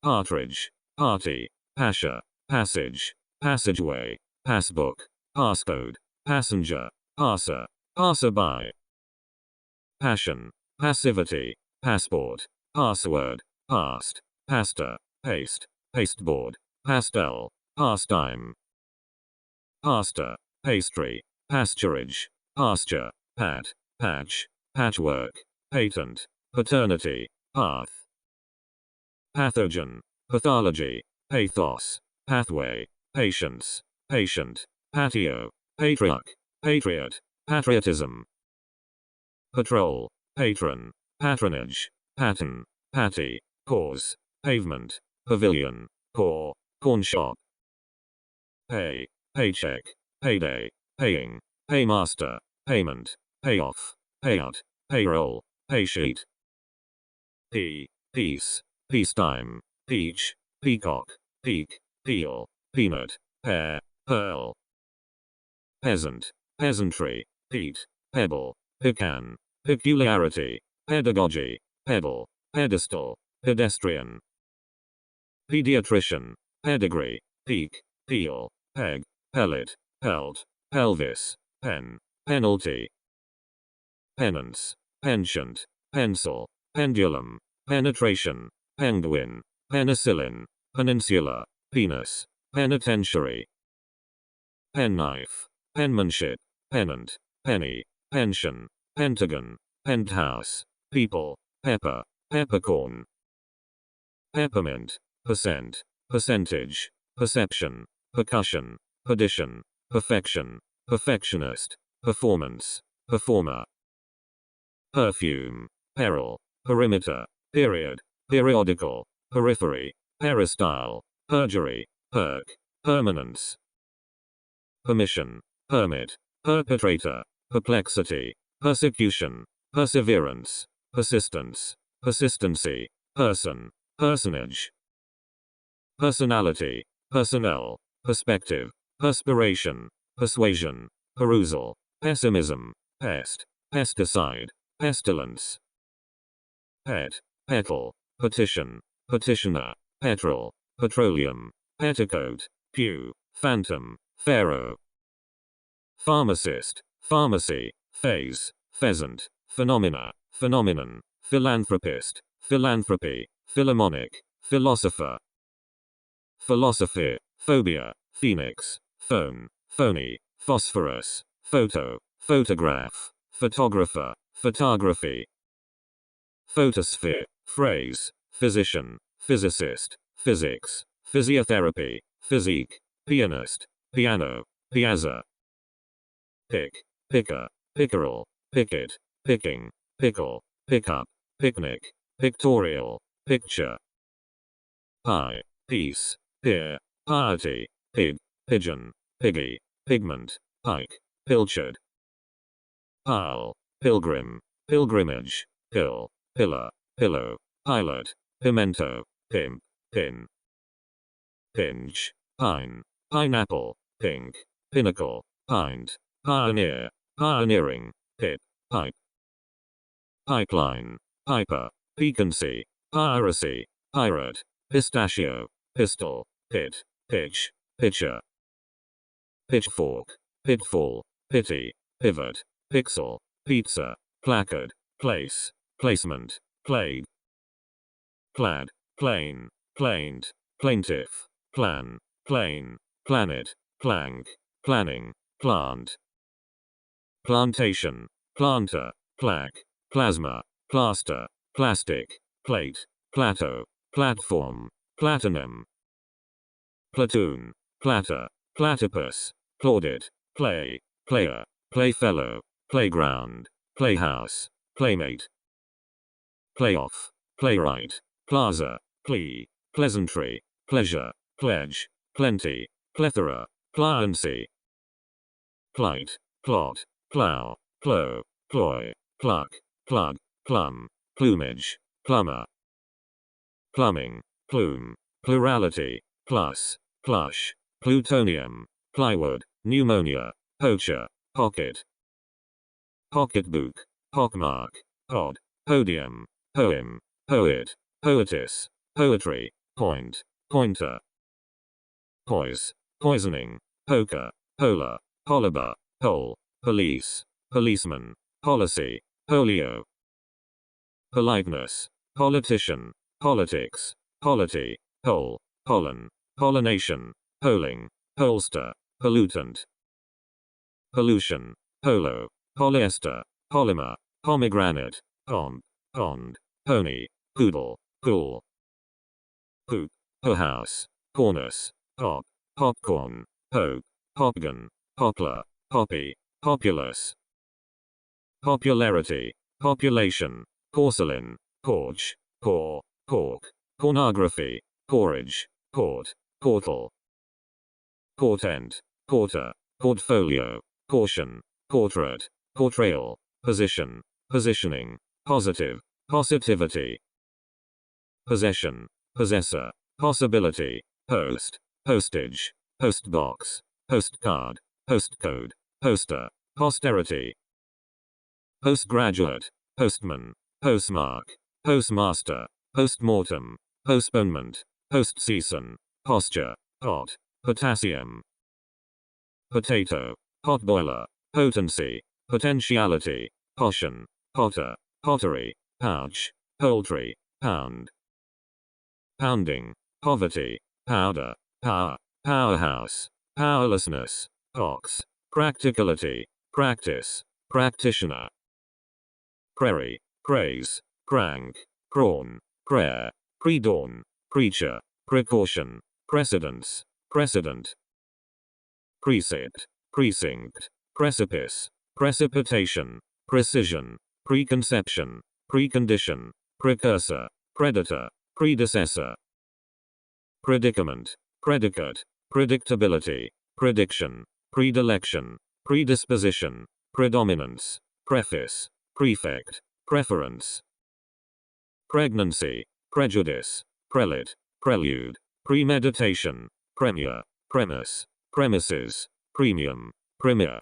partridge, party, pasha, passage, passageway, passbook, passcode, passenger, passer, passerby, passion, passivity, passport, password, past, pasta, paste, pasteboard, pastel, pastime, pasta, pastry, pasturage, pasture, pat, patch, patchwork, patent, paternity, path, pathogen, pathology, pathos, pathway, patience, patient, patio, patriarch, patriot, patriotism, patrol, patron, patronage, pattern, patty, cause, pavement, pavilion, core, corn shop, pay, paycheck, payday, paying, paymaster, payment, payoff, payout, payroll, paysheet, peace, peacetime, peach, peacock, peak, peel, peanut, pear, pearl, peasant, peasantry, peat, pebble, pecan, peculiarity, pedagogy, pedal, pedestal, pedestrian, pediatrician, pedigree, peak, peel, peg, pellet, pelt, pelvis, pen, penalty, penance, penchant, pencil, pendulum, penetration, penguin, penicillin, peninsula, penis, penitentiary, penknife, penmanship, pennant, penny, pension, pentagon, penthouse, people, pepper, peppercorn, peppermint, percent, percentage, perception, percussion, perdition, perfection, perfectionist, performance, performer, perfume, peril, perimeter, period, periodical, periphery, peristyle, perjury, perk, permanence, permission, permit, perpetrator, perplexity, persecution, perseverance, persistence, persistency, person, personage, personality, personnel, perspective, perspiration, persuasion, perusal, pessimism, pest, pesticide, pestilence, pet, petal, petition, petitioner, petrol, petroleum, petticoat, pew, phantom, pharaoh, pharmacist, pharmacy, phase, pheasant, phenomena, phenomenon, philanthropist, philanthropy, philharmonic, philosopher, philosophy, phobia, phoenix, phone, phony, phosphorus, photo, photograph, photographer, photography, photosphere, phrase, physician, physicist, physics, physiotherapy, physique, pianist, piano, piazza, pick, picker, pickerel, picket, picking, pickle, pickup, picnic, pictorial, picture, pie, piece, peer, piety, pig, pigeon, piggy, pigment, pike, pilchard, pile, pilgrim, pilgrimage, pill, pillar, pillow, pilot, pimento, pimp, pin, pinch, pine, pineapple, pink, pinnacle, pint, pioneer, pioneering, pip, pipe, pipeline, piper, piquancy, piracy, pirate, pistachio, pistol, pit, pitch, pitcher, pitchfork, pitfall, pity, pivot, pixel, pizza, placard, place, placement, plague, plaid, plain, plaint, plaintiff, plan, plane, planet, plank, planning, plant, plantation, planter, plaque, plasma, plaster, plastic, plate, plateau, platform, platinum, platoon, platter, platypus, plaudit, play, player, playfellow, playground, playhouse, playmate, playoff, playwright, plaza, plea, pleasantry, pleasure, pledge, plenty, plethora, pliancy, plight, plot, plow, plow, ploy, pluck, plug, plum, plumage, plumber, plumbing, plume, plurality, plus, plush, plutonium, plywood, pneumonia, poacher, pocket, pocketbook, pockmark, pod, podium, poem, poet, poetess, poetry, point, pointer, poise, poisoning, poker, polar, polibar, pole, police, policeman, policy, polio, politeness, politician, politics, polity, pole, pollen, pollination, polling, pollster, pollutant, pollution, polo, polyester, polymer, pomegranate, pomp, pond, pony, poodle, pool, poop, house, cornice, pop, popcorn, pope, popgun, poplar, poppy, populous, popularity, population, porcelain, porch, paw, pork, pornography, porridge, port, portal, portent, porter, portfolio, portion, portrait, portrayal, position, positioning, positive, positivity, possession, possessor, possibility, post, postage, postbox, postcard, postcode, poster, posterity, postgraduate, postman, postmark, postmaster, postmortem, postponement, postseason, posture, pot, potassium, potato, potboiler, potency, potentiality, potion, potter, pottery, pouch, poultry, pound, pounding, poverty, powder, power, powerhouse, powerlessness, ox, practicality, practice, practitioner, prairie, praise, crank, prawn, prayer, pre-dawn, preacher, precaution, precedence, precedent, precept, precinct, precipice, precipitation, precision, preconception, precondition, precursor, predator, predecessor, predicament, predicate, predictability, prediction, predilection, predisposition, predominance, preface, prefect, preference, pregnancy, prejudice, prelate, prelude, premeditation, premier, premise, premises, premium, premier,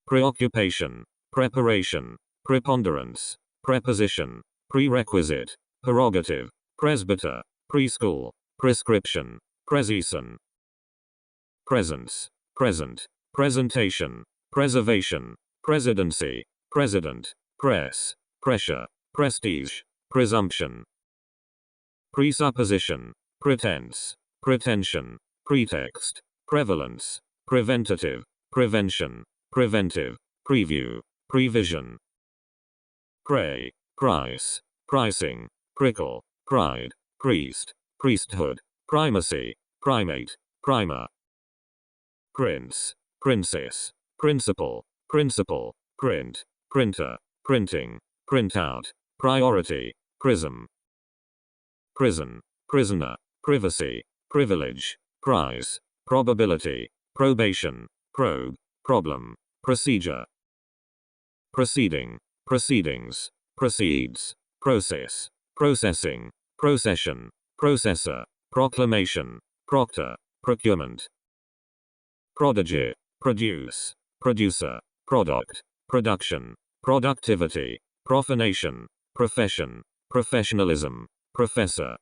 preoccupation, preparation, preponderance, preposition, prerequisite, prerogative, presbyter, preschool, prescription, preseason, presence, present, presentation, preservation, presidency, president, press, pressure, prestige, presumption, presupposition, pretense, pretension, pretext, prevalence, preventative, prevention, preventive, preview, prevision, prey, price, pricing, prickle, pride, priest, priesthood, primacy, primate, primer, prince, princess, principal, principal, print, printer, printing, printout, priority, prism, prison, prisoner, privacy, privilege, prize, probability, probation, probe, problem, procedure, proceeding, proceedings, proceeds, process, processing, procession, processor, proclamation, proctor, procurement, prodigy, produce, producer, product, production, productivity, profanation, profession, professionalism, professor,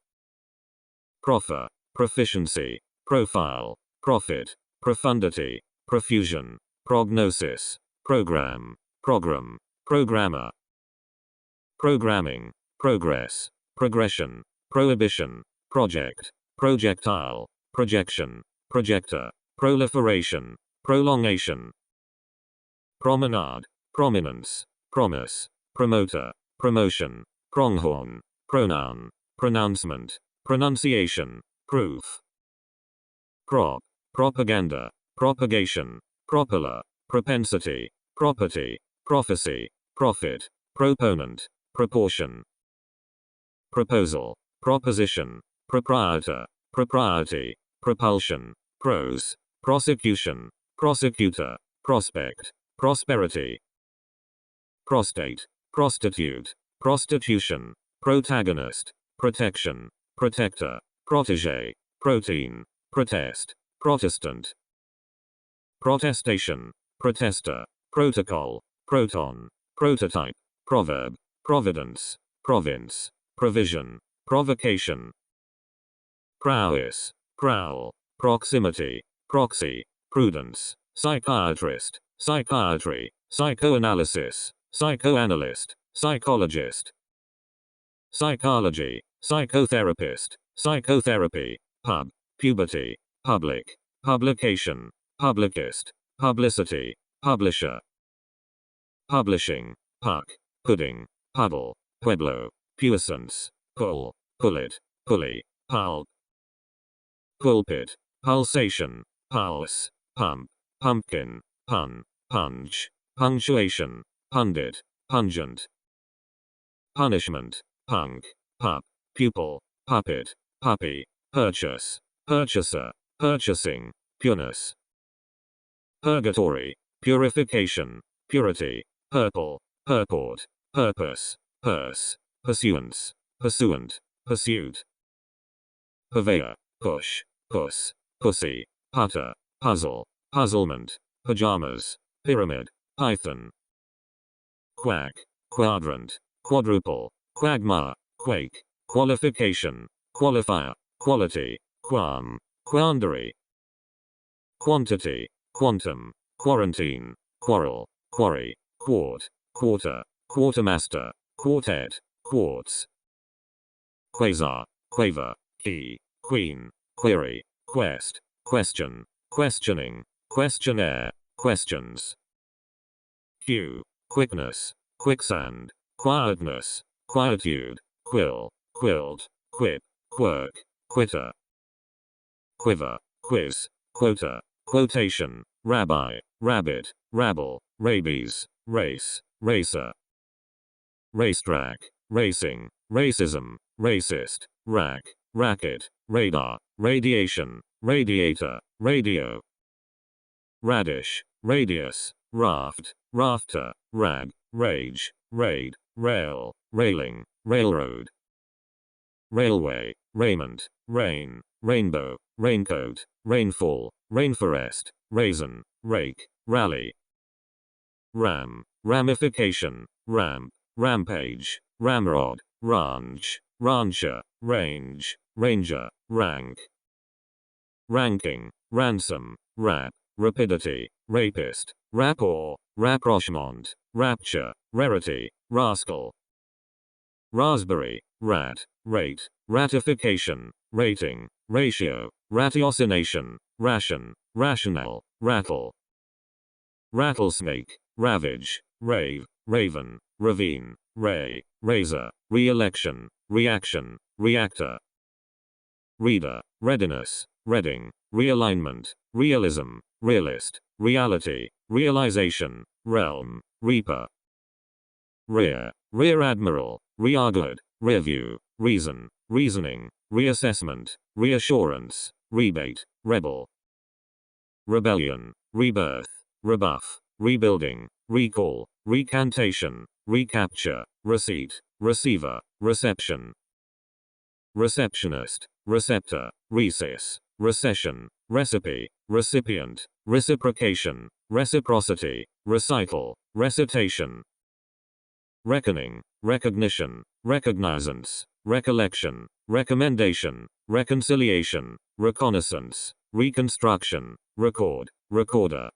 proffer, proficiency, profile, profit, profundity, profusion, prognosis, program, program, programmer, programming, progress, progression, prohibition, project, projectile, projection, projector, proliferation, prolongation, promenade, prominence, promise, promoter, promotion, pronghorn, pronoun, pronouncement, pronunciation, proof, prop, propaganda, propagation, propeller, propensity, property, prophecy, profit, proponent, proportion, proposal, proposition, proprietor, propriety, propulsion, prose, prosecution, prosecutor, prospect, prosperity, prostate, prostitute, prostitution, protagonist, protection, protector, protege, protein, protest, protestant, protestation, protester, protocol, proton, prototype, proverb, providence, province, provision, provocation, prowess, prowl, proximity, proxy, prudence, psychiatrist, psychiatry, psychoanalysis, psychoanalyst, psychologist, psychology, psychotherapist, psychotherapy, pub, puberty, public, publication, publicist, publicity, publisher, publishing, puck, pudding, puddle, pueblo, puissance, pull, pullet, pulley, pulp, pulpit, pulsation, pulse, pump, pumpkin, pun, punch, punctuation, pundit, pungent, punishment, punk, pup, pupil, puppet, puppy, purchase, purchaser, purchasing, pureness, purgatory, purification, purity, purple, purport, purpose, purse, pursuance, pursuant, pursuit, purveyor, push, puss, pussy, putter, puzzle, puzzlement, pajamas, pyramid, python, quack, quadrant, quadruple, quagmire, quake, qualification, qualifier, quality, qualm, quandary, quantity, quantum, quarantine, quarrel, quarry, quart, quarter, quartermaster, quartet, quartz, quasar, quaver, key, queen, query, quest, question, questioning, questionnaire, questions, queue, quickness, quicksand, quietness, quietude, quill, quilt, quip, quirk, quitter, quiver, quiz, quota, quotation, rabbi, rabbit, rabble, rabies, race, racer, racetrack, racing, racism, racist, rack, racket, radar, radiation, radiator, radio, radish, radius, raft, rafter, rag, rage, raid, rail, railing, railroad, railway, raiment, rain, rainbow, raincoat, rainfall, rainforest, raisin, rake, rally, ram, ramification, ramp, rampage, ramrod, ranch, rancher, range, ranger, rank, ranking, ransom, rap, rapidity, rapist, rapport, rapprochement, rapture, rarity, rascal, raspberry, rat, rate, ratification, rating, ratio, ratiocination, ration, rationale, rattle, rattlesnake, ravage, rave, raven, ravine, ray, razor, re-election, reaction, reactor, reader, readiness, reading, realignment, realism, realist, reality, realization, realm, reaper. Rear, rear admiral, rearguard, rearview, reason, reasoning, reassessment, reassurance, rebate, rebel. Rebellion, rebirth, rebuff, rebuilding, recall, recantation, recapture, receipt, receiver, reception. Receptionist, receptor, recess, recession, recipe, recipient, reciprocation, reciprocity, recital, recitation. Reckoning, recognition, recognizance, recollection, recommendation, reconciliation, reconnaissance, reconstruction, record, recorder.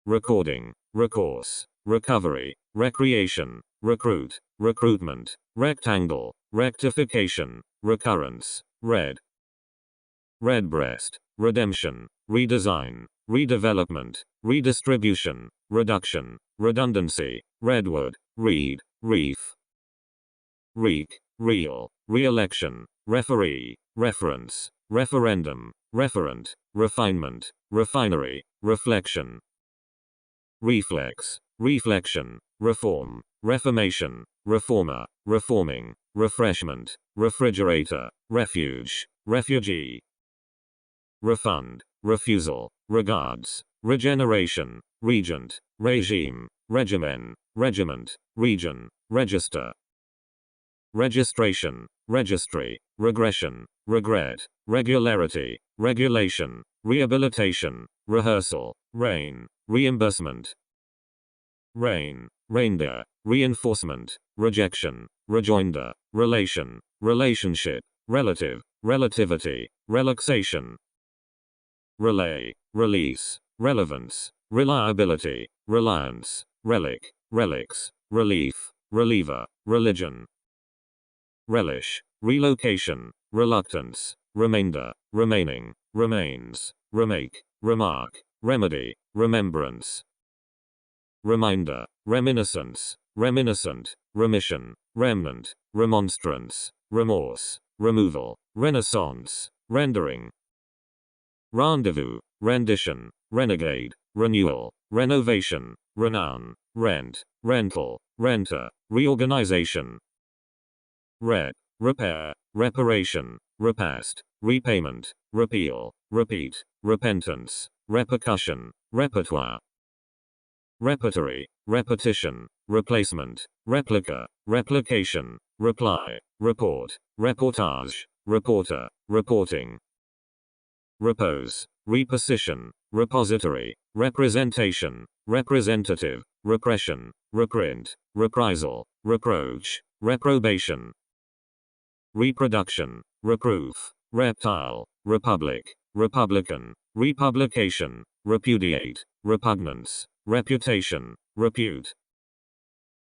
Recording, recourse, recovery, recreation, recruit, recruitment, rectangle, rectification, recurrence, red. Redbreast, redemption, redesign, redevelopment, redistribution, reduction, redundancy, redwood, reed, reef. Reek, real, re-election, referee, reference, referendum, referent, refinement, refinery, reflection. Reflex, reflection, reform, reformation, reformer, reforming, refreshment, refrigerator, refuge, refugee. Refund, refusal, regards, regeneration, regent, regime, regimen, regiment, region, register. Registration, registry, regression, regret, regularity, regulation, rehabilitation, rehearsal, reign, reimbursement. Reign, reindeer, reinforcement, rejection, rejoinder, relation, relationship, relative, relativity, relaxation. Relay, release, relevance, reliability, reliance, relic, relics, relief, reliever, religion. Relish, relocation, reluctance, remainder, remaining, remains, remake, remark, remedy, remembrance. Reminder, reminiscence, reminiscent, remission, remnant, remonstrance, remorse, removal, renaissance, rendering. Rendezvous, rendition, renegade, renewal, renovation, renown, rent, rental, renter, reorganization. Red, repair, reparation, repast, repayment, repeal, repeat, repentance, repercussion, repertoire. Repertory, repetition, replacement, replica, replication, reply, report, reportage, reporter, reporting. Repose, reposition, repository, representation, representative, repression, reprint, reprisal, reproach, reprobation. Reproduction, reproof, reptile, republic, republican, republication, repudiate, repugnance, reputation, repute.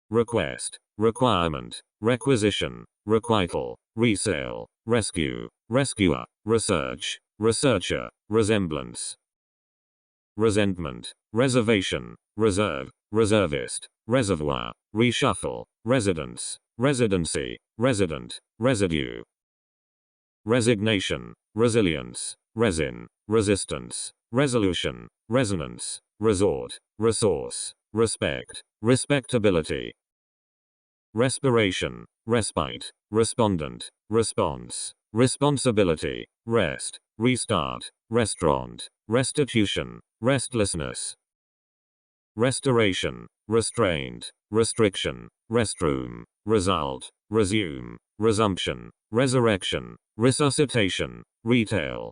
Request, requirement, requisition, requital, resale, rescue, rescuer, research, researcher, resemblance. Resentment, reservation, reserve, reservist, reservoir, reshuffle, residence, residency, resident, residue. Resignation, resilience, resin, resistance, resolution, resonance, resort, resource, respect, respectability. Respiration, respite, respondent, response, responsibility, rest, restart, restaurant, restitution, restlessness. Restoration, restraint, restriction, restroom, result, resume, resumption, resurrection, resuscitation, retail.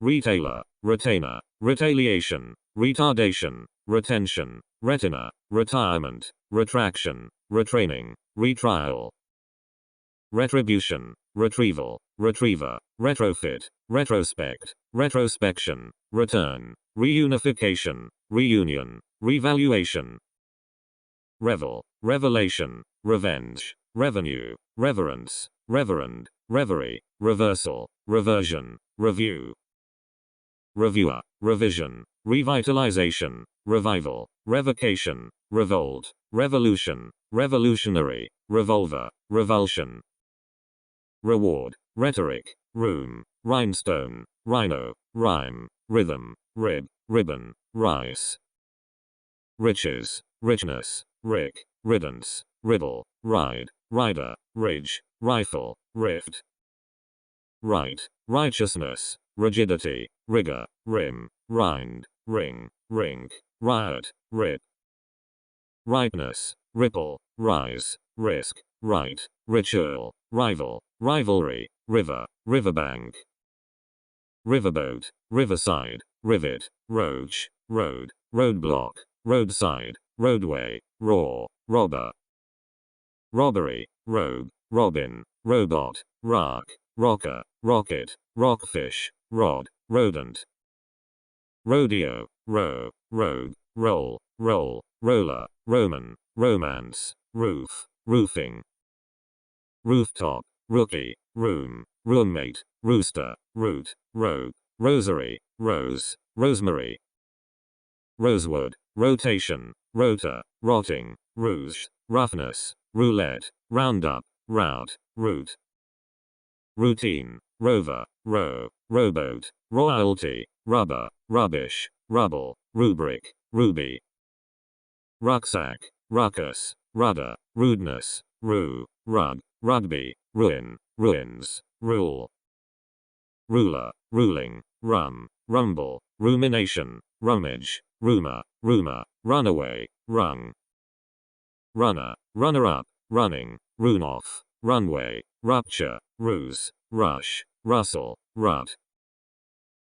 Retailer, retainer, retaliation, retardation, retention, retina, retirement, retraction, retraining, retrial. Retribution, retrieval, retriever, retrofit, retrospect, retrospection, return, reunification, reunion, revaluation. Revel, revelation, revenge, revenue, reverence, reverend, reverie, reversal, reversion, review. Reviewer, revision, revitalization, revival, revocation, revolt, revolution, revolutionary, revolver, revulsion. Reward, rhetoric, room, rhinestone, rhino, rhyme, rhythm, rib, ribbon, rice. Riches, richness, rick, riddance, riddle, ride, rider, ridge, rifle, rift. Right, righteousness, rigidity, rigor, rim, rind, ring, rink, riot, rip. Rightness, ripple, rise, risk, right, ritual, rival, rivalry, river, riverbank. Riverboat, riverside, rivet, roach, road, roadblock, roadside, roadway, raw, robber. Robbery, rogue, robin, robot, rock, rocker, rocket, rockfish, rod, rodent. Rodeo, row, rogue, roll, roll, roller, Roman, romance, roof, roofing. Rooftop, rookie, room, roommate, rooster, root, rogue, rosary, rose, rosemary. Rosewood, rotation, rota, rotting, rouge, roughness, roulette, roundup, route, route. Routine, rover, row, rowboat, royalty, rubber, rubbish, rubble, rubric, ruby. Rucksack, ruckus, rudder, rudeness, rue, rug, rugby, ruin, ruins, rule. Ruler, ruling, rum, rumble, rumination, rummage, rumor, rumor, runaway, rung. Runner, runner-up, running, run off, runway, rupture, ruse, rush, rustle, rut.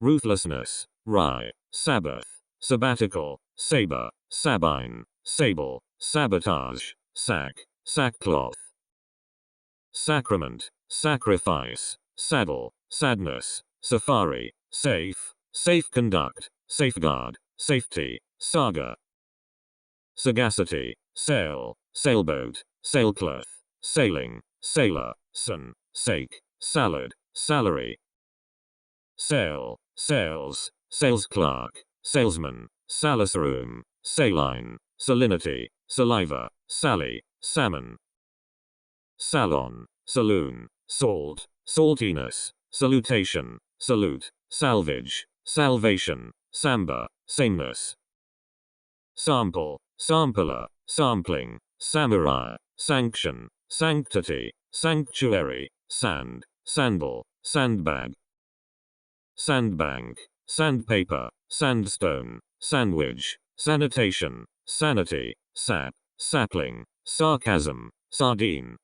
Ruthlessness, rye, Sabbath, sabbatical, saber, sabine, sable, sabotage, sack, sackcloth. Sacrament, sacrifice, saddle, sadness, safari, safe, safe conduct, safeguard, safety, saga. Sagacity, sail, sailboat, sailcloth, sailing, sailor, sun, sake, salad, salary. Sail, sales, sales clerk, salesman, salisroom, saline, salinity, saliva, sally, salmon. Salon, saloon, salt, saltiness, salutation, salute, salvage, salvation, samba, sameness. Sample, sampler, sampling, samurai, sanction, sanctity, sanctuary, sand, sandal, sandbag. Sandbank, sandpaper, sandstone, sandwich, sanitation, sanity, sap, sapling, sarcasm, sardine.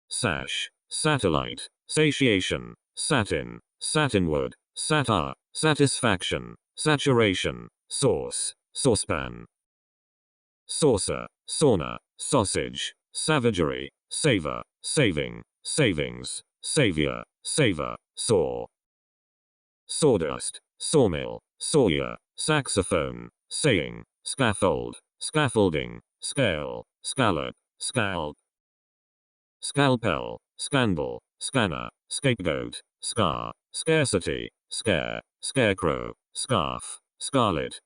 Sash, satellite, satiation, satin, satinwood, satire, satisfaction, saturation, sauce, saucepan. Saucer, sauna, sausage, savagery, savor, saving, savings, savior, savor, saw. Sawdust, sawmill, sawyer, saxophone, saying, scaffold, scaffolding, scale, scallop, scalp. Scalpel, scandal, scanner, scapegoat, scar, scarcity, scare, scarecrow, scarf, scarlet.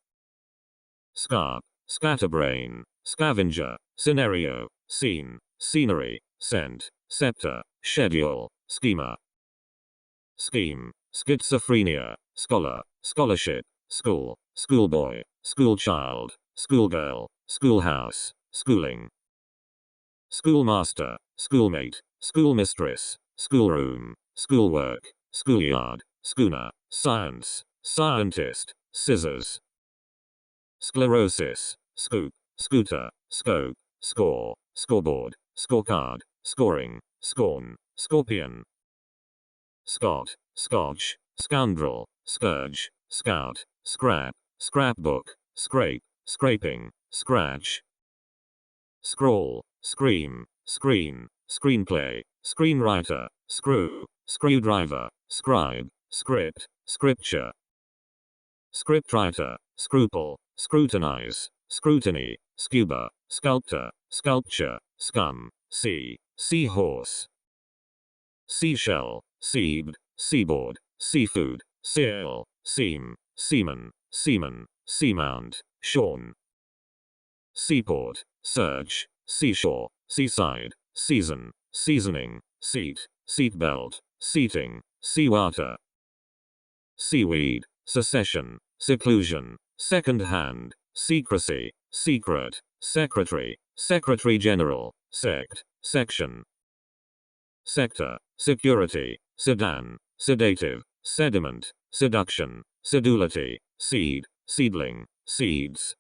Scarp, scatterbrain, scavenger, scenario, scene, scenery, scent, scepter, schedule, schema. Scheme, schizophrenia, scholar, scholarship, school, schoolboy, schoolchild, schoolgirl, schoolhouse, schooling. Schoolmaster, schoolmate, schoolmistress, schoolroom, schoolwork, schoolyard, schooner, science, scientist, scissors. Sclerosis, scoop, scooter, scope, score, scoreboard, scorecard, scoring, scorn, scorpion. Scot, scotch, scoundrel, scourge, scout, scrap, scrapbook, scrape, scraping, scratch. Scroll, scream, screen, screenplay, screenwriter, screw, screwdriver, scribe, script, scripture. Scriptwriter, scruple, scrutinize, scrutiny, scuba, sculptor, sculpture, scum, sea, seahorse. Seashell, seed, seaboard, seafood, seal, seam, seaman, seaman, seamount, shorn. Seaport, search, seashore, seaside, season, seasoning, seat, seatbelt, seating, seawater. Seaweed, secession, seclusion, second-hand, secrecy, secret, secretary, secretary general, sect, section, sector, security, sedan, sedative, sediment, seduction, sedulity, seed, seedling, seeds,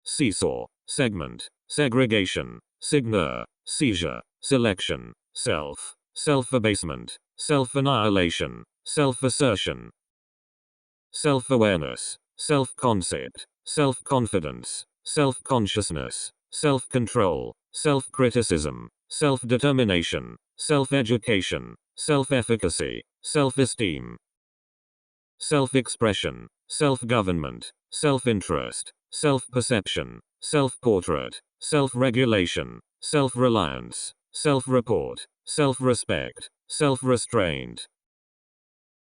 seesaw, segment, segregation, signor, seizure, selection, self, self-abasement, self-annihilation, self-assertion, self-awareness, self-concept, self-confidence, self-consciousness, self-control, self-criticism, self-determination, self-education, self-efficacy, self-esteem, self-expression, self-government, self-interest, self-perception, self-portrait, self-regulation, self-reliance, self-report, self-respect, self-restraint,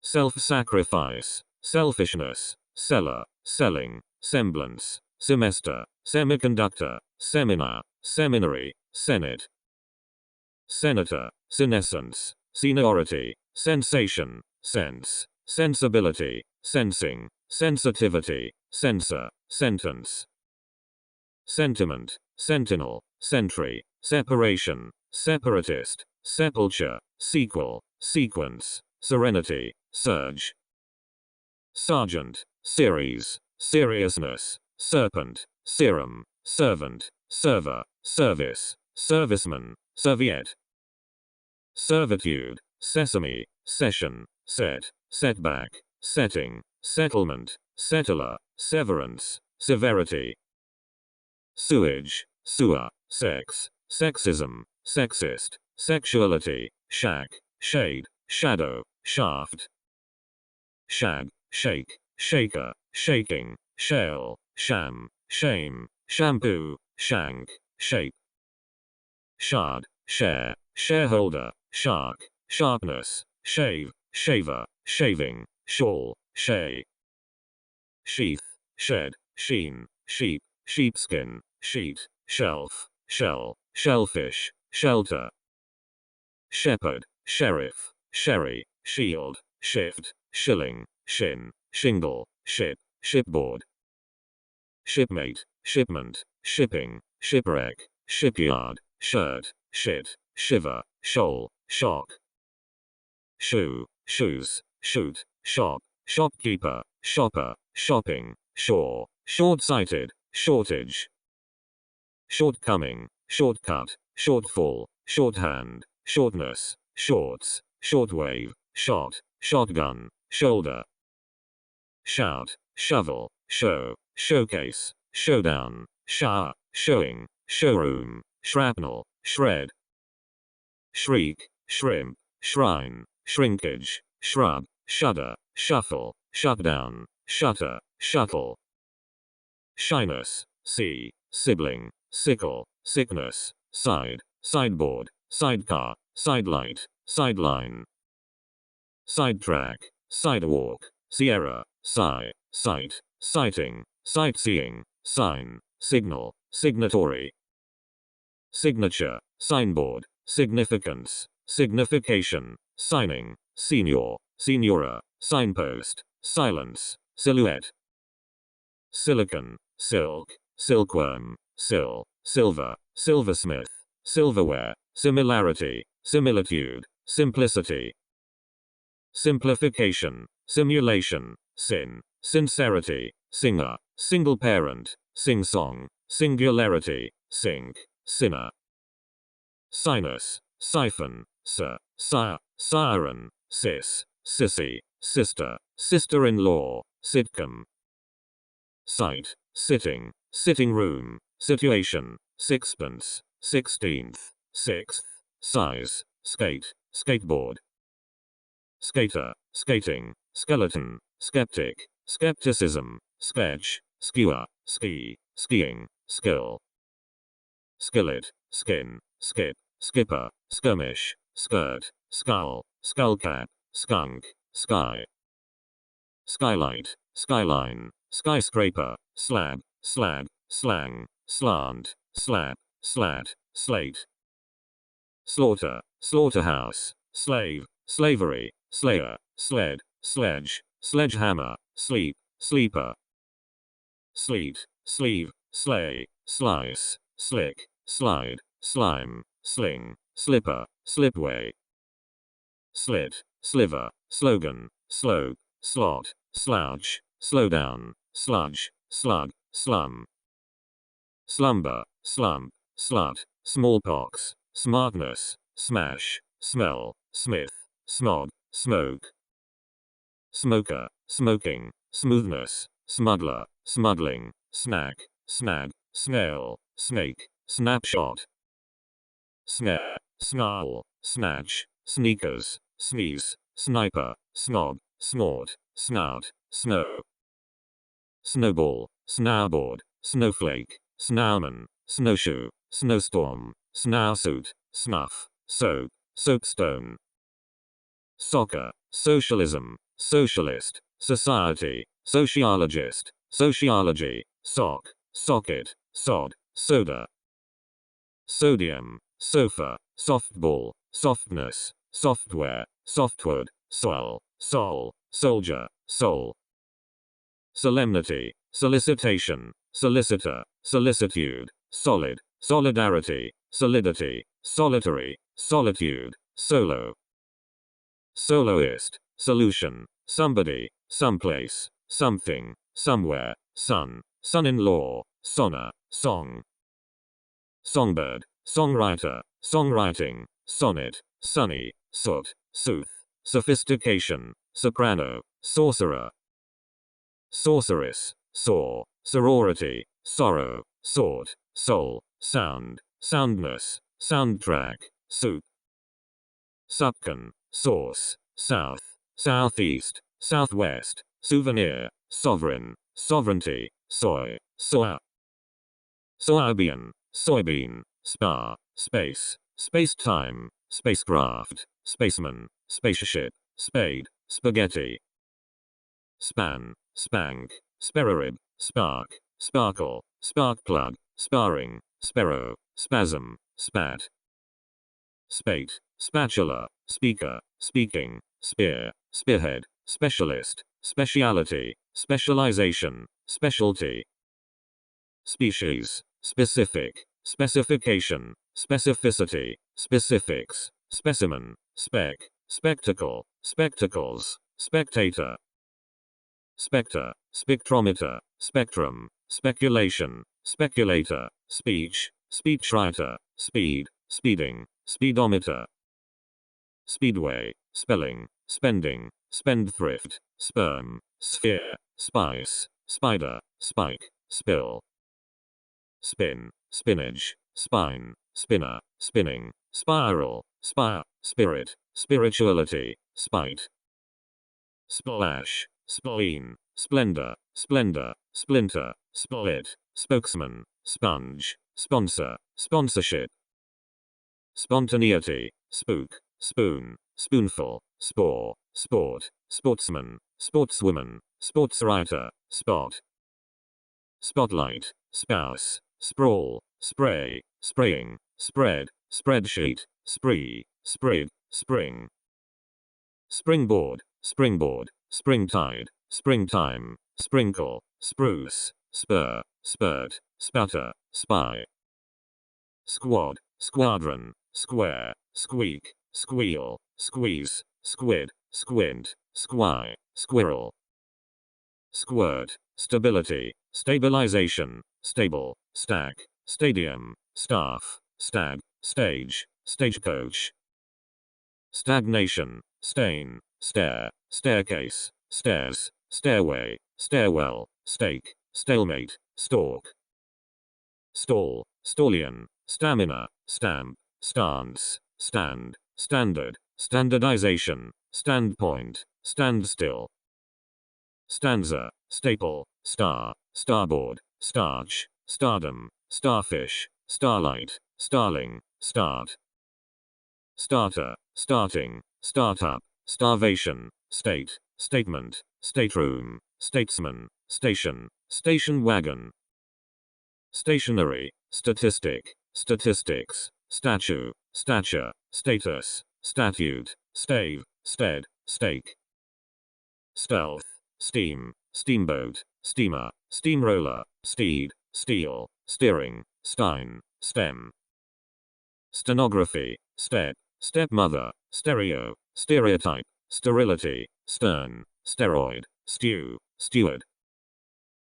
self-sacrifice, selfishness, seller, selling, semblance, semester, semiconductor, seminar, seminary, senate, senator, senescence, seniority, sensation, sense, sensibility, sensing, sensitivity, censor, sentence, sentiment, sentinel, sentry, separation, separatist, sepulture, sequel, sequence, serenity, surge, sergeant, series, seriousness, serpent, serum, servant, server, service, serviceman, serviette, servitude, sesame, session, set, setback, setting, settlement, settler, severance, severity, sewage, sewer, sex, sexism, sexist, sexuality, shack, shade, shadow, shaft, shag, shake, shaker, shaking, shell, sham, shame, shampoo, shank, shape, shard, share, shareholder, shark, sharpness, shave, shaver, shaving, shawl, shay, sheath, shed, sheen, sheep, sheepskin, sheet, shelf, shell, shellfish, shelter, shepherd, sheriff, sherry, shield, shift, shilling, shin, shingle, ship, shipboard, shipmate, shipment, shipping, shipwreck, shipyard, shirt, shit, shiver, shoal, shock, shoe, shoes, shoot, shop, shopkeeper, shopper, shopping, shore, short-sighted, shortage, shortcoming, shortcut, shortfall, shorthand, shortness, shorts, shortwave, shot, shotgun, shoulder, shout, shovel, show, showcase, showdown, shower, showing, showroom, shrapnel, shred, shriek, shrimp, shrine, shrinkage, shrub, shudder, shuffle, shutdown, shutter, shuttle, shyness, sea, sibling, sickle, sickness, side, sideboard, sidecar, sidelight, sideline, sidetrack, sidewalk, sierra, sigh, sight, sighting, sightseeing, sign, signal, signatory, signature, signboard, significance, signification, signing, senior, seniora, signpost, silence, silhouette, silicon, silk, silkworm, sill, silver, silversmith, silverware, similarity, similitude, simplicity, simplification, simulation, sin, sincerity, singer, single parent, sing-song, singularity, sink, sinner, sinus, siphon, sire, siren, sis, sissy, sister, sister-in-law, sitcom, sight, sitting, sitting room, situation, sixpence, 16th, 6th, size, skate, skateboard, skater, skating, skeleton, skeptic, skepticism, sketch, skewer, ski, skiing, skill, skillet, skin, skip, skipper, skirmish, skirt, skull, skullcap, skunk, sky, skylight, skyline, skyscraper, slab, slag, slang, slant, slap, slat, slate, slaughter, slaughterhouse, slave, slavery, slayer, sled, sledge, sledgehammer, sleep, sleeper, sleet, sleeve, slay, slice, slick, slide, slime, sling, slipper, slipway, slit, sliver, slogan, slope, slot, slouch, slowdown, sludge, slug, slum, slumber, slump, slut, smallpox, smartness, smash, smell, smith, smog, smoke, smoker, smoking, smoothness, smuggler, smuggling, snack, snag, snail, snake, snapshot, snare, snarl, snatch, sneakers, sneeze, sniper, snob, snort, snout, snow, snowball, snowboard, snowflake, snowman, snowshoe, snowstorm, snowsuit, snuff, soap, soapstone, soccer, socialism, socialist, society, sociologist, sociology, sock, socket, sod, soda, sodium, sofa, softball, softness, software, softwood, sol, sol, soldier, soul, solemnity, solicitation, solicitor, solicitude, solid, solidarity, solidity, solitary, solitude, solo, soloist, solution, somebody, someplace, something, somewhere, son, son-in-law, sonna, song, songbird, songwriter, songwriting, sonnet, sunny, soot, sooth, sophistication, soprano, sorcerer, sorceress, saw, sorority, sorrow, sort, soul, sound, soundness, soundtrack, soup, supcon, source, south, southeast, southwest, souvenir, sovereign, sovereignty, soy, soya, soybean, soybean, spa, space, space-time, spacecraft, spaceman, spaceship, spade, spaghetti, span, spank, sparerib, spark, sparkle, spark plug, sparring, sparrow, spasm, spat, spate, spatula, speaker, speaking, spear, spearhead, specialist, speciality, specialization, specialty, species, specific, specification, specificity, specifics, specimen, spec, spectacle, spectacles, spectator, spectre, spectrometer, spectrum, speculation, speculator, speech, speechwriter, speed, speeding, speedometer, speedway, spelling, spending, spendthrift, sperm, sphere, spice, spider, spike, spill, spin, spinach, spine, spinner, spinning, spiral, spire, spirit, spirituality, spite, splash, spleen, splendor, splendor, splinter, split, spokesman, sponge, sponsor, sponsorship, spontaneity, spook, spoon, spoonful, spore, sport, sportsman, sportswoman, sportswriter, spot, spotlight, spouse, sprawl, spray, spraying, spread, spreadsheet, spree, sprig, spring, springboard, springboard, springtide, springtime, sprinkle, spruce, spur, spurt, sputter, spy, squad, squadron, square, squeak, squeal, squeeze, squid, squint, squy, squirrel, squirt, stability, stabilization, stable, stack, stadium, staff, stag, stage, stagecoach, stagnation, stain, stare, staircase, stairs, stairway, stairwell, stake, stalemate, stalk, stall, stallion, stamina, stamp, stance, stand, standard, standardization, standpoint, standstill, stanza, staple, star, starboard, starch, stardom, starfish, starlight, starling, start, starter, starting, startup, starvation, state, statement, stateroom, statesman, station, station wagon, stationary, statistic, statistics, statue, stature, status, statute, stave, stead, stake, stealth, steam, steamboat, steamer, steamroller, steed, steel, steering, stein, stem. Stenography, step, stepmother, stereo, stereotype, sterility, stern, steroid, stew, steward.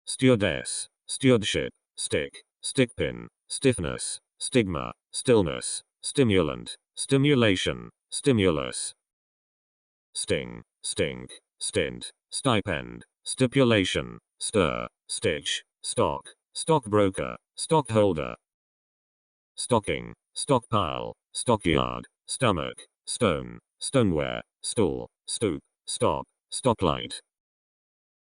Stewardess, stewardship, stick, stickpin, stiffness, stigma, stillness, stimulant, stimulation, stimulus. Sting, stink, stint, stipend, stipulation, stir, stitch, stock, stockbroker, stockholder. Stocking, stockpile, stockyard, stomach, stone, stoneware, stool, stoop, stop, stoplight.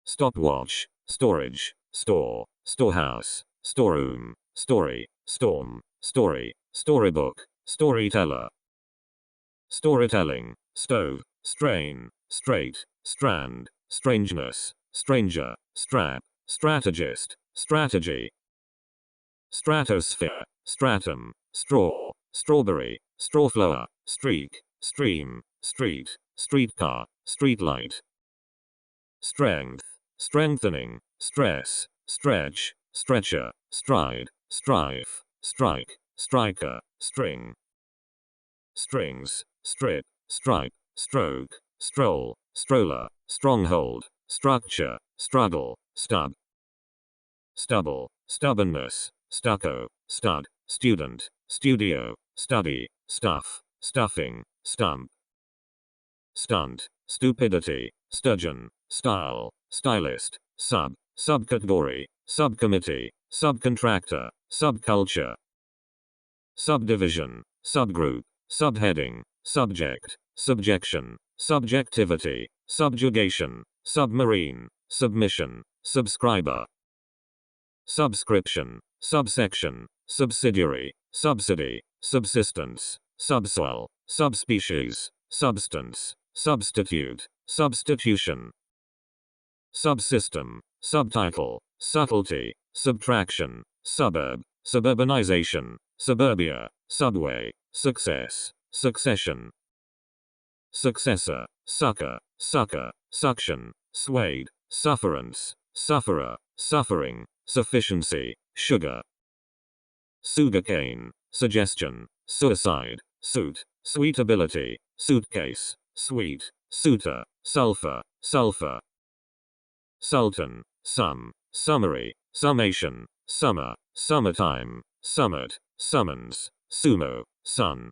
Stopwatch, storage, store, storehouse, storeroom, story, storm, story, storybook, storyteller. Storytelling, stove, strain, straight, strand, strangeness, stranger, strap, strategist, strategy. Stratosphere, stratum, straw, strawberry, strawflower, streak, stream, street, streetcar, streetlight. Strength, strengthening, stress, stretch, stretcher, stride, strife, strike, striker, string. Strings, strip, stripe, stroke, stroll, stroller, stronghold, structure, struggle, stub. Stubble, stubbornness, stucco, stud, student, studio, study, stuff, stuffing, stump. Stunt, stupidity, sturgeon, style, stylist, sub, subcategory, subcommittee, subcontractor, subculture. Subdivision, subgroup, subheading, subject, subjection, subjectivity, subjugation, submarine, submission, subscriber. Subscription, subsection, subsidiary, subsidy, subsistence, subsoil, subspecies, substance, substitute, substitution. Subsystem, subtitle, subtlety, subtraction, suburb, suburbanization, suburbia, subway, success, succession. Successor, sucker, sucker, suction, suede, sufferance, sufferer, suffering, sufficiency, sugar. Sugarcane, suggestion, suicide, suit, suitability, suitcase, sweet, suitor, sulfur, sulfur. Sultan, sum, summary, summation, summer, summertime, summit, summons, sumo, sun.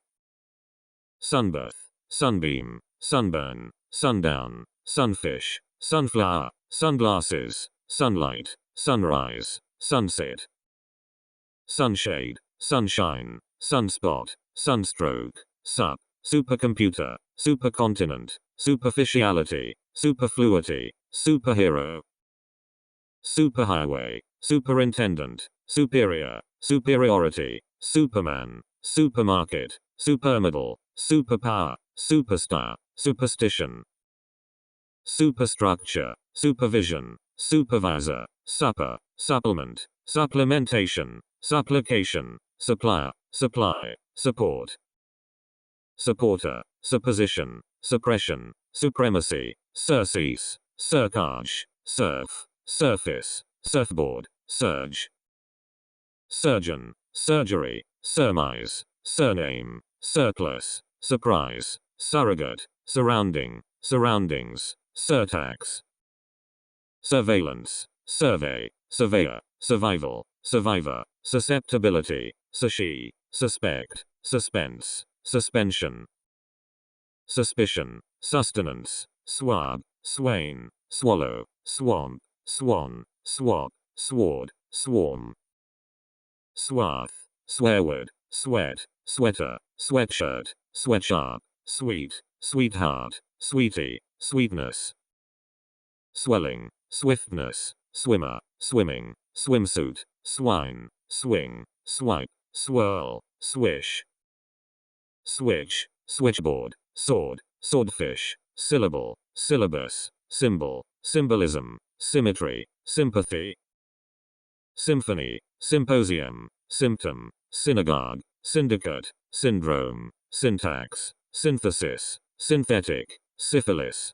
Sunbirth, sunbeam, sunburn, sundown, sunfish, sunflower, sunglasses, sunlight, sunrise, sunset. Sunshade, sunshine, sunspot, sunstroke, sup, supercomputer, supercontinent, superficiality, superfluity, superhero. Superhighway, superintendent, superior, superiority, superman, supermarket, supermodel, superpower, superstar, superstition. Superstructure, supervision, supervisor, supper, supplement, supplementation, supplication, supplier, supply, support. Supporter, supposition, suppression, supremacy, surcease, surcharge, surf, surface, surfboard, surge. Surgeon, surgery, surmise, surname, surplus, surprise, surrogate, surrounding, surroundings, surtax. Surveillance, survey, surveyor, survival, survivor, susceptibility, sushi, suspect, suspense, suspension. Suspicion, sustenance, swab, swain, swallow, swamp, swan, swap, sword, swarm. Swath, swearword, sweat, sweater, sweatshirt, sweatsharp, sweet, sweetheart, sweetie, sweetness. Swelling, swiftness, swimmer, swimming, swimsuit, swine, swing, swipe, swirl, swish. Switch, switchboard, sword, swordfish, syllable, syllabus, symbol, symbolism, symmetry, sympathy. Symphony, symposium, symptom, synagogue, syndicate, syndrome, syntax, synthesis, synthetic, syphilis.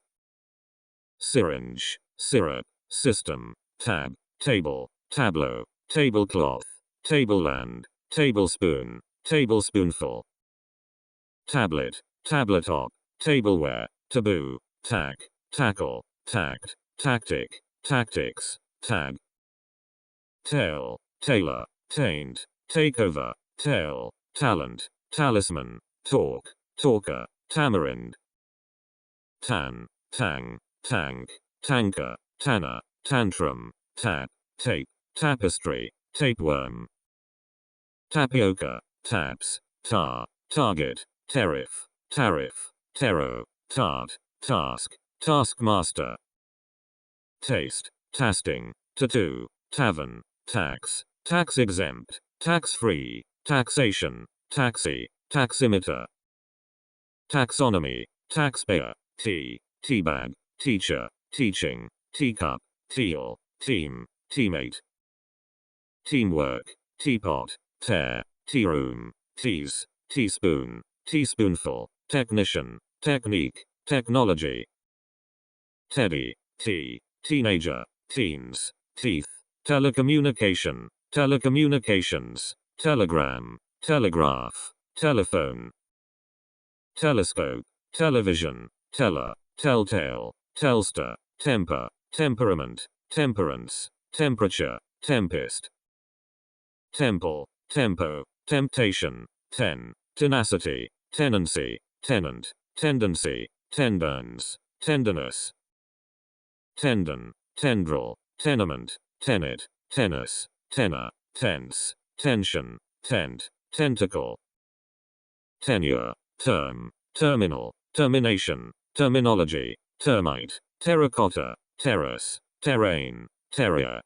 Syringe, syrup, system, tab, table, tableau, tablecloth, tableland, tablespoon, tablespoonful, tablet, tabletop, tableware, taboo, tack, tackle, tact, tactic, tactics, tag, tail, tailor, taint, takeover, tail, talent, talisman, talk, talker, tamarind, tan, tang, tank, tanker, tanner, tantrum, tap, tape, tapestry, tapeworm, tapioca, taps, tar, target, tariff, tariff, taro, tart, task, taskmaster, taste, tasting, tattoo, tavern, tax, tax exempt, tax free, taxation, taxi, taximeter, taxonomy, taxpayer, tea, teabag, teacher, teaching, teacup, teal, team, teammate, teamwork, teapot, tear, tea room, tease, teaspoon, teaspoonful, technician, technique, technology, teddy, tea, teenager, teens, teeth, telecommunication, telecommunications, telegram, telegraph, telephone, telescope, television, teller, telltale, telstar, temper, temperament, temperance, temperature, tempest, temple, tempo, temptation, tenacity, tenancy, tenant, tendency, tendons, tenderness, tendon, tendril, tenement, tenet, tennis, tenor, tense, tension, tent, tentacle, tenure, term, terminal, termination, terminology, termite, terracotta, terrace, terrain, terrier,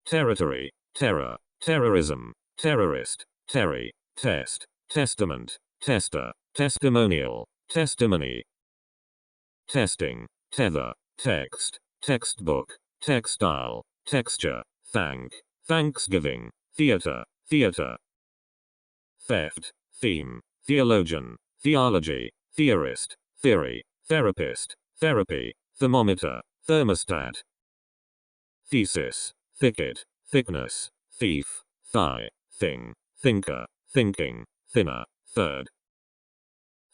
territory, terror, terrorism, terrorist, terry, test, testament, tester, testimonial, testimony, testing, tether, text, textbook, textile, texture, thank, thanksgiving, theater, theater, theft, theme, theologian, theology, theorist, theory, therapist, therapy, thermometer, thermostat, thesis, thicket, thickness, thief, thigh, thing, thinker, thinking, thinner, third,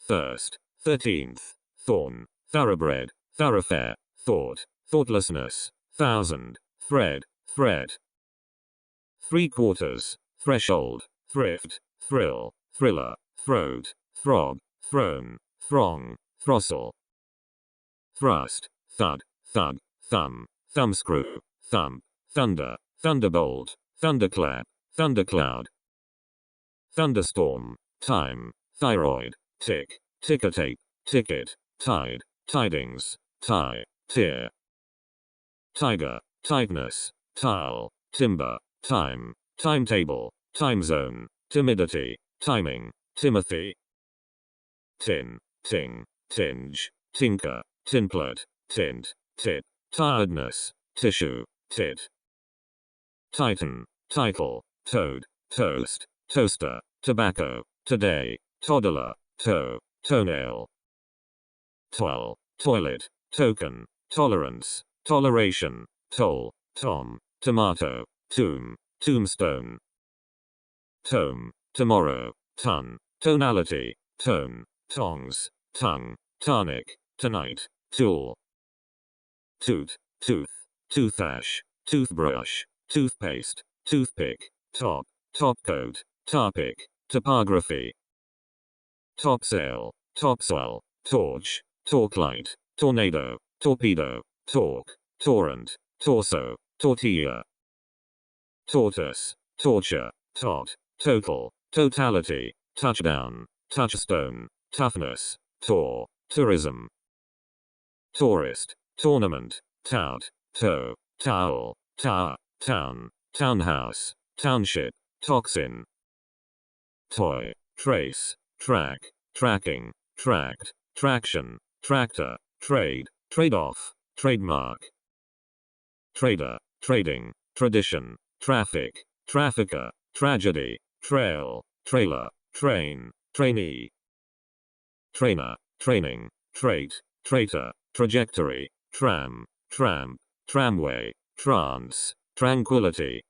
thirst, 13th, thorn, thoroughbred, thoroughfare, thought, thoughtlessness, thousand, thread, threat, 3/4, threshold, thrift, thrill, thriller, throat, throb, throne, throng, throstle, thrust, thud, thug, thumb, thumbscrew, thump, thunder, thunderbolt, thunderclap, thundercloud, thunderstorm, time, thyroid, tick, ticker tape, ticket, tide, tidings, tie, tear, tiger, tightness, tile, timber, time, timetable, time zone, timidity, timing, Timothy, tin, ting, tinge, tinker, tinplet, tint, tit, tiredness, tissue, tit, titan, title, toad, toast, toaster, tobacco, today, toddler, toe, toenail, toil, toilet, token, tolerance, toleration, toll, tom, tomato, tomb, tombstone, tome, tomorrow, ton, tonality, tone, tongs, tongue, tonic, tonight, tool, toot, tooth, toothash, toothbrush, toothpaste, toothpick, top, topcoat, topic, topography, topsail, topsoil, torch, torchlight, tornado, torpedo, torque, torrent, torso, tortilla, tortoise, torture, tot, total, totality, touchdown, touchstone, toughness, tour, tourism, tourist, tournament, tout, toe, towel, tower, town, townhouse, township, toxin, toy, trace, track, tracking, tract, traction, tractor, trade, trade-off, trademark, trader, trading, tradition, traffic, trafficker, tragedy, trail, trailer, train, trainee, trainer, training, trait, traitor, trajectory, tram, tramp, tramway, trance, tranquility.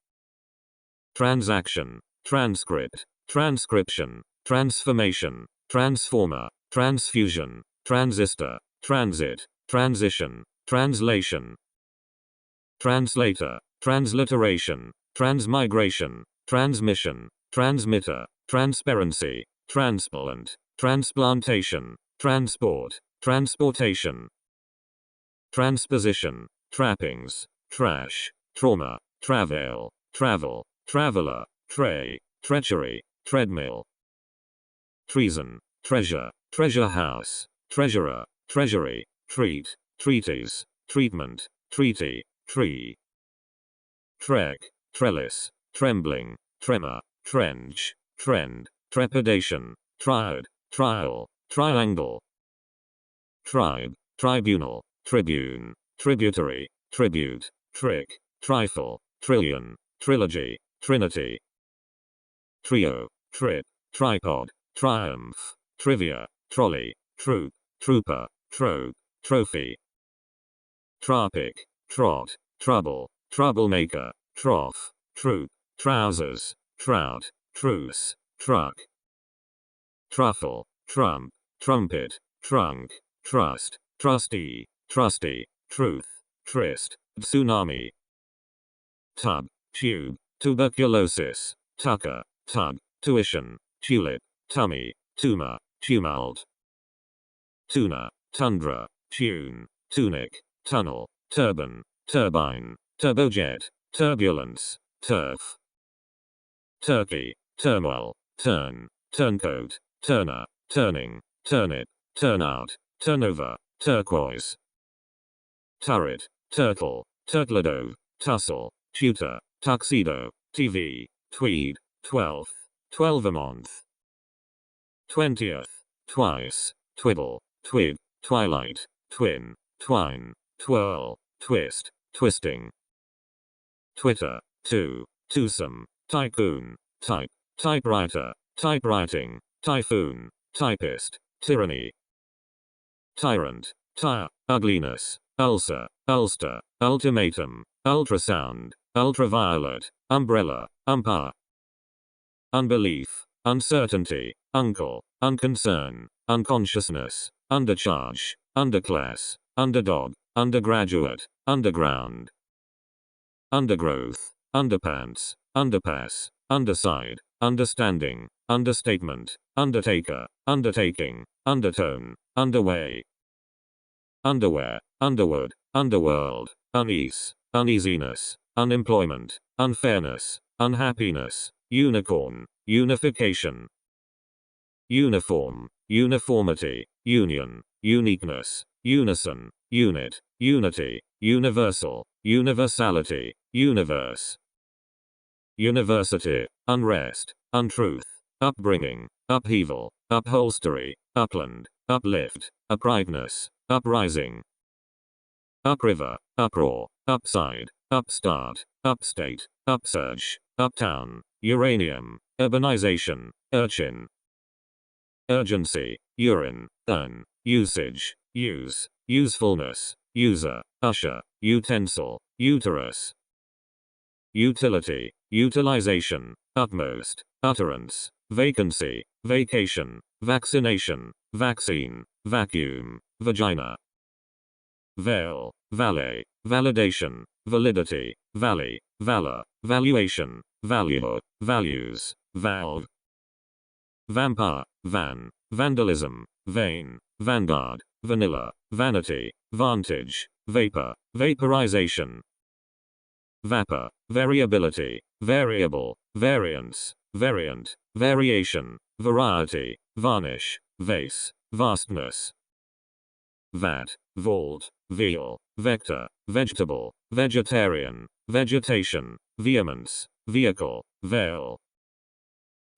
Transaction, transcript, transcription, transformation, transformer, transfusion, transistor, transit, transition, translation. Translator, transliteration, transmigration, transmission, transmitter, transparency, transplant, transplantation, transport, transportation. Transposition, trappings, trash, trauma, travail, travel, traveler, tray, treachery, treadmill. Treason, treasure, treasure house, treasurer, treasury, treat, treatise, treatment, treaty, tree. Trek, trellis, trembling, tremor, trench, trend, trepidation, triad, trial, triangle. Tribe, tribunal, tribune, tributary, tribute, trick, trifle, trillion, trilogy, trinity. Trio, trip, tripod, triumph, trivia, trolley, troop, trooper, trope, trophy. Tropic, trot, trouble, troublemaker, trough, troop, trousers, trout, truce, truck. Truffle, trump, trumpet, trunk, trust, trustee, trusty, truth, tryst, tsunami. Tub, tube, tuberculosis, tucker, tug, tuition, tulip, tummy, tumor, tumult. Tuna, tundra, tune, tunic, tunnel, turban, turbine, turbojet, turbulence, turf. Turkey, turmoil, turn, turncoat, turner, turning, turnip, turnout, turnover, turquoise. Turret, turtle, turtledove, tussle, tutor, tuxedo, TV, tweed, 12th, 12 a month. 20th, twice, twiddle, twig, twilight, twin, twine, twirl, twist, twisting. Twitter, twosome, tycoon, type, typewriter, typewriting, typhoon, typist, tyranny. Tyrant, ugliness, ulcer, ulster, ultimatum, ultrasound, ultraviolet, umbrella, umpire. Unbelief, uncertainty, uncle, unconcern, unconsciousness, undercharge, underclass, underdog, undergraduate, underground. Undergrowth, underpants, underpass, underside, understanding, understatement, undertaker, undertaking, undertone, underway. Underwear, underwood, underworld, unease, uneasiness, unemployment, unfairness, unhappiness, unicorn, unification. Uniform, uniformity, union, uniqueness, unison, unit, unity, universal, universality, universe. University, unrest, untruth, upbringing, upheaval, upholstery, upland, uplift, uprightness, uprising. Upriver, uproar, upside, upstart, upstate, upsurge, uptown, uranium, urbanization, urchin. Urgency, urine, urn, usage, use, usefulness, user, usher, utensil, uterus. Utility, utilization, utmost, utterance, vacancy, vacation, vaccination, vaccine, vacuum, vagina. Veil, valet, validation, validity, valley, valor, valuation, value, values, valve. Vampire, van, vandalism, vain, vanguard, vanilla, vanity, vantage, vapor, vaporization. Vapor, variability, variable, variance, variant, variation, variety, varnish, vase, vastness. Vat, vault, veal, vector, vegetable, vegetarian, vegetation, vehemence, vehicle, veil.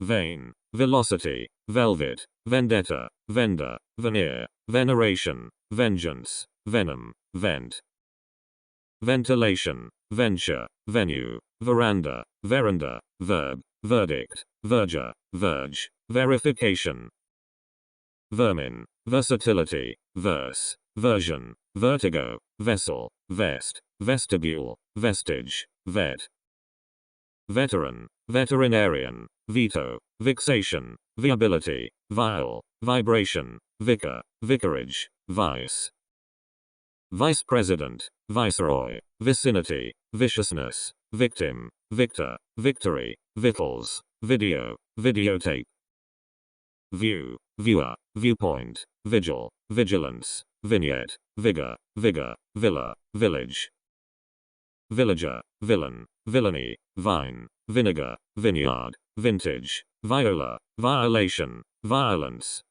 Vein, velocity, velvet, vendetta, vendor, veneer, veneration, vengeance, venom, vent. Ventilation, venture, venue, veranda, veranda, verb, verdict, verger, verge, verification. Vermin, versatility, verse, version, vertigo, vessel, vest, vestibule, vestige, vet. Veteran, veterinarian, veto, vixation, viability, vial, vibration, vicar, vicarage, vice. Vice president, viceroy, vicinity, viciousness, victim, victor, victory, victuals, video, videotape. View, viewer, viewpoint, vigil, vigilance, vignette, vigor, vigor, villa, village. Villager, villain, villainy, vine, vinegar, vineyard, vintage, viola, violation, violence.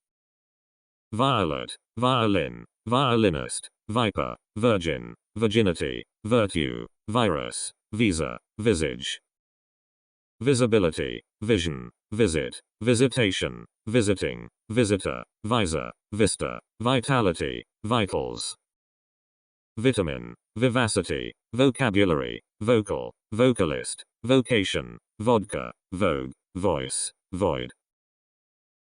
Violet, violin, violinist, viper, virgin, virginity, virtue, virus, visa, visage. Visibility, vision, visit, visitation, visiting, visitor, visor, vista, vitality, vitals. Vitamin, vivacity, vocabulary, vocal, vocalist, vocation, vodka, vogue, voice, void.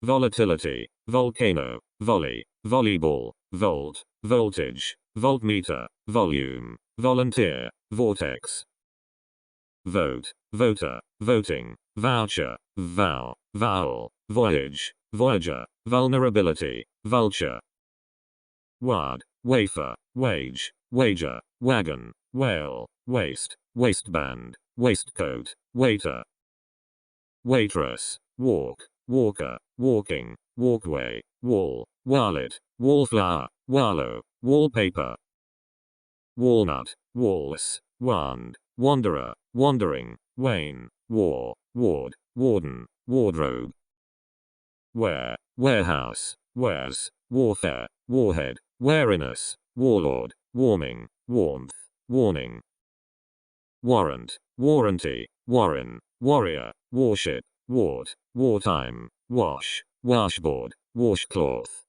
Volatility, volcano, volley, volleyball, volt, voltage, voltmeter, volume, volunteer, vortex. Vote, voter, voting, voucher, vow, vowel, voyage, voyager, vulnerability, vulture. Wad, wafer, wage, wager, wagon, whale, waist, waistband, waistcoat, waiter. Waitress, walk, walker, walking, walkway, wall, wallet, wallflower, wallow, wallpaper. Walnut, waltz, wand, wanderer, wandering, wane, war, ward, warden, wardrobe. Ware, warehouse, wares, warfare, warhead, wariness, warlord, warming, warmth, warning. Warrant, warranty, warren, warrior, warship, wart, wartime, wash, washboard, washcloth.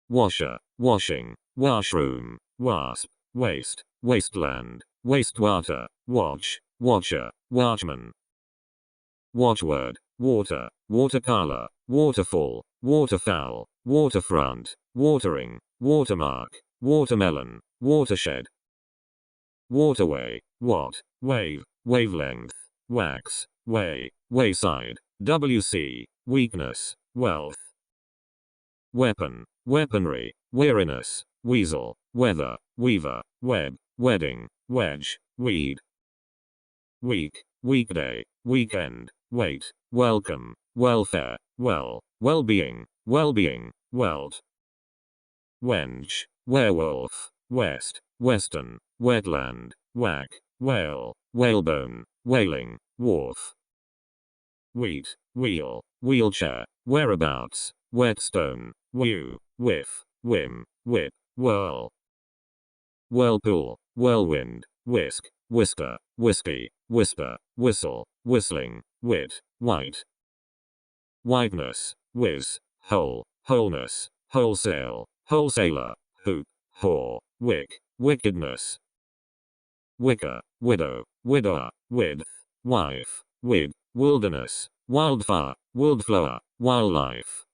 Washer, washing, washroom, wasp, waste, wasteland, wastewater, watch, watcher, watchman. Watchword, water, watercolor, waterfall, waterfowl, waterfront, watering, watermark, watermelon, watershed. Waterway, what, wave, wavelength, wax, way, wayside, WC, weakness, wealth. Weapon, weaponry, weariness, weasel, weather, weaver, web, wedding, wedge, weed. Week, weekday, weekend, wait, welcome, welfare, well, well-being, welt. Wench, werewolf, west, western, wetland, whack, whale, whalebone, whaling, wharf. Wheat, wheel, wheelchair, whereabouts, whetstone, whew, whiff, whim, whip, whirl. Whirlpool, whirlwind, whisk, whisker, whiskey, whisper, whistle, whistling, wit, white. Whiteness, whiz, whole, wholeness, wholesale, wholesaler, hoop, whore, wick, wickedness. Wicker, widow, widower, width, wife, wid, wilderness, wildfire, wildflower, wildlife.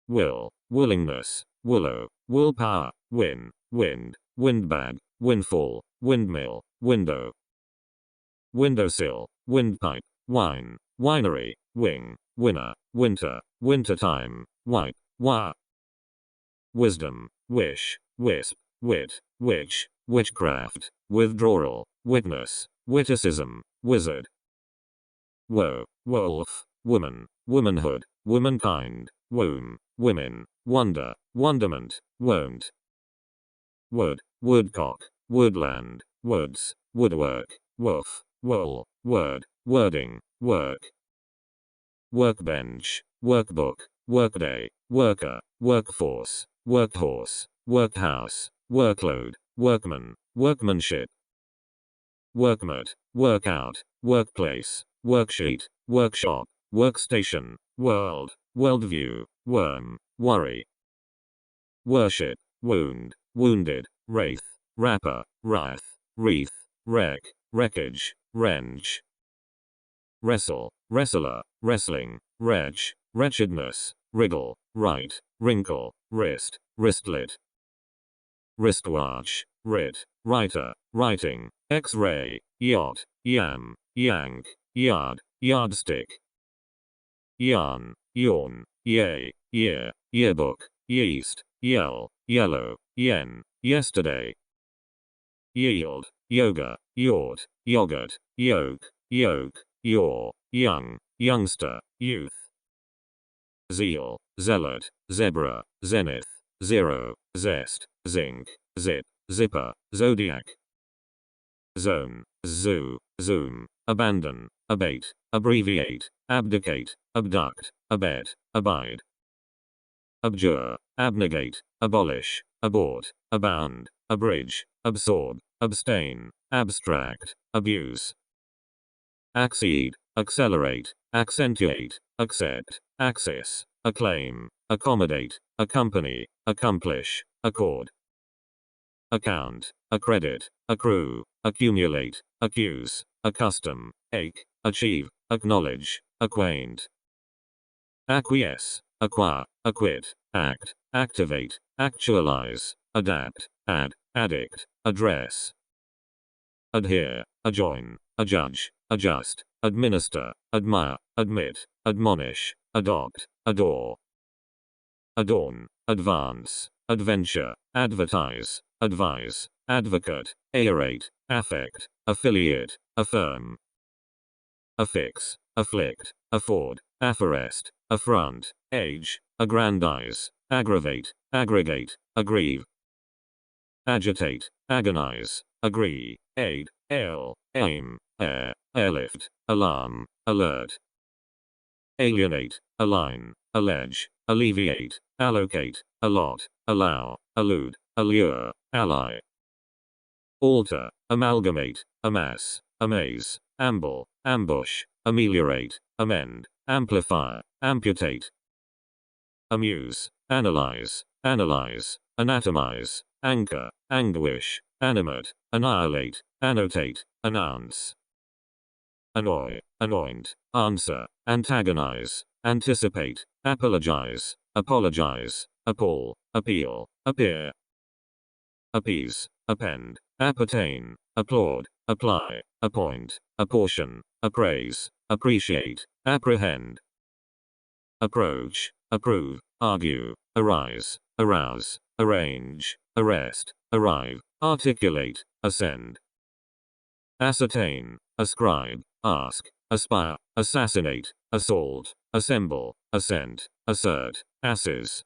Will, willingness, willow, willpower, win, wind, windbag, windfall, windmill, window. Windowsill, windpipe, wine, winery, wing, winner, winter, wintertime, wipe, wire. Wisdom, wish, wisp, wit, witch, witchcraft, withdrawal, witness, witticism, wizard. Woe, wolf, woman, womanhood, womankind, womb, women, wonder, wonderment, won't. Wood, woodcock, woodland, woods, woodwork, woof, wool, word, wording, work. Workbench, workbook, workday, worker, workforce, workhorse, workhouse, workload, workman, workmanship. Workmate, workout, workplace, worksheet, workshop, workstation, world, worldview, worm, worry. Worship, wound, wounded, wraith, wrapper, wrath, wreath, wreck, wreckage, wrench. Wrestle, wrestler, wrestling, wretch, wretchedness, wriggle, right, wrinkle, wrist, wristlet. Wristwatch, writ, writer, writing, X-ray, yacht, yam, yank, yard, yardstick, yarn, yawn, yay, year, yearbook, yeast, yell, yellow, yen, yesterday, yield, yoga, yacht, yogurt, yoke, yoke, yaw, young, youngster, youth, zeal, zealot, zebra, zenith, zero, zest, zinc, zip, zipper, zodiac, zone, zoo, zoom, abandon, abate, abbreviate, abdicate, abduct, abet, abide, abjure, abnegate, abolish, abort, abound, abridge, absorb, abstain, abstract, abuse, accede, accelerate, accentuate, accept, access, acclaim, accommodate, accompany, accomplish, accord, account, accredit, accrue, accumulate, accuse, accustom, ache, achieve, acknowledge, acquaint, acquiesce, acquire, acquit, act, activate, actualize, adapt, add, addict, address, adhere, adjoin, adjudge, adjust, administer, admire, admit, admonish, adopt, adore, adorn, advance, adventure, advertise, advise, advocate, aerate, affect, affiliate, affirm, affix, afflict, afford, afforest, affront, age, aggrandize, aggravate, aggregate, aggrieve, agitate, agonize, agree, aid, aim, airlift, alarm, alert, alienate, align, allege, alleviate, allocate, allot, allow, allude, allure, ally, alter, amalgamate, amass, amaze, amble, ambush, ameliorate, amend, amplify, amputate, amuse, analyze, analyze, anatomize, anchor, anguish, animate, annihilate, annotate, announce, annoy, anoint, answer, antagonize, anticipate, apologize, apologize, appall, appeal, appear, appease, append, appertain, applaud, apply, appoint, apportion, appraise, appreciate, apprehend, approach, approve, argue, arise, arouse, arrange, arrest, arrive, articulate, ascend, ascertain, ascribe, ask, aspire, assassinate, assault, assemble, assent, assert, asses,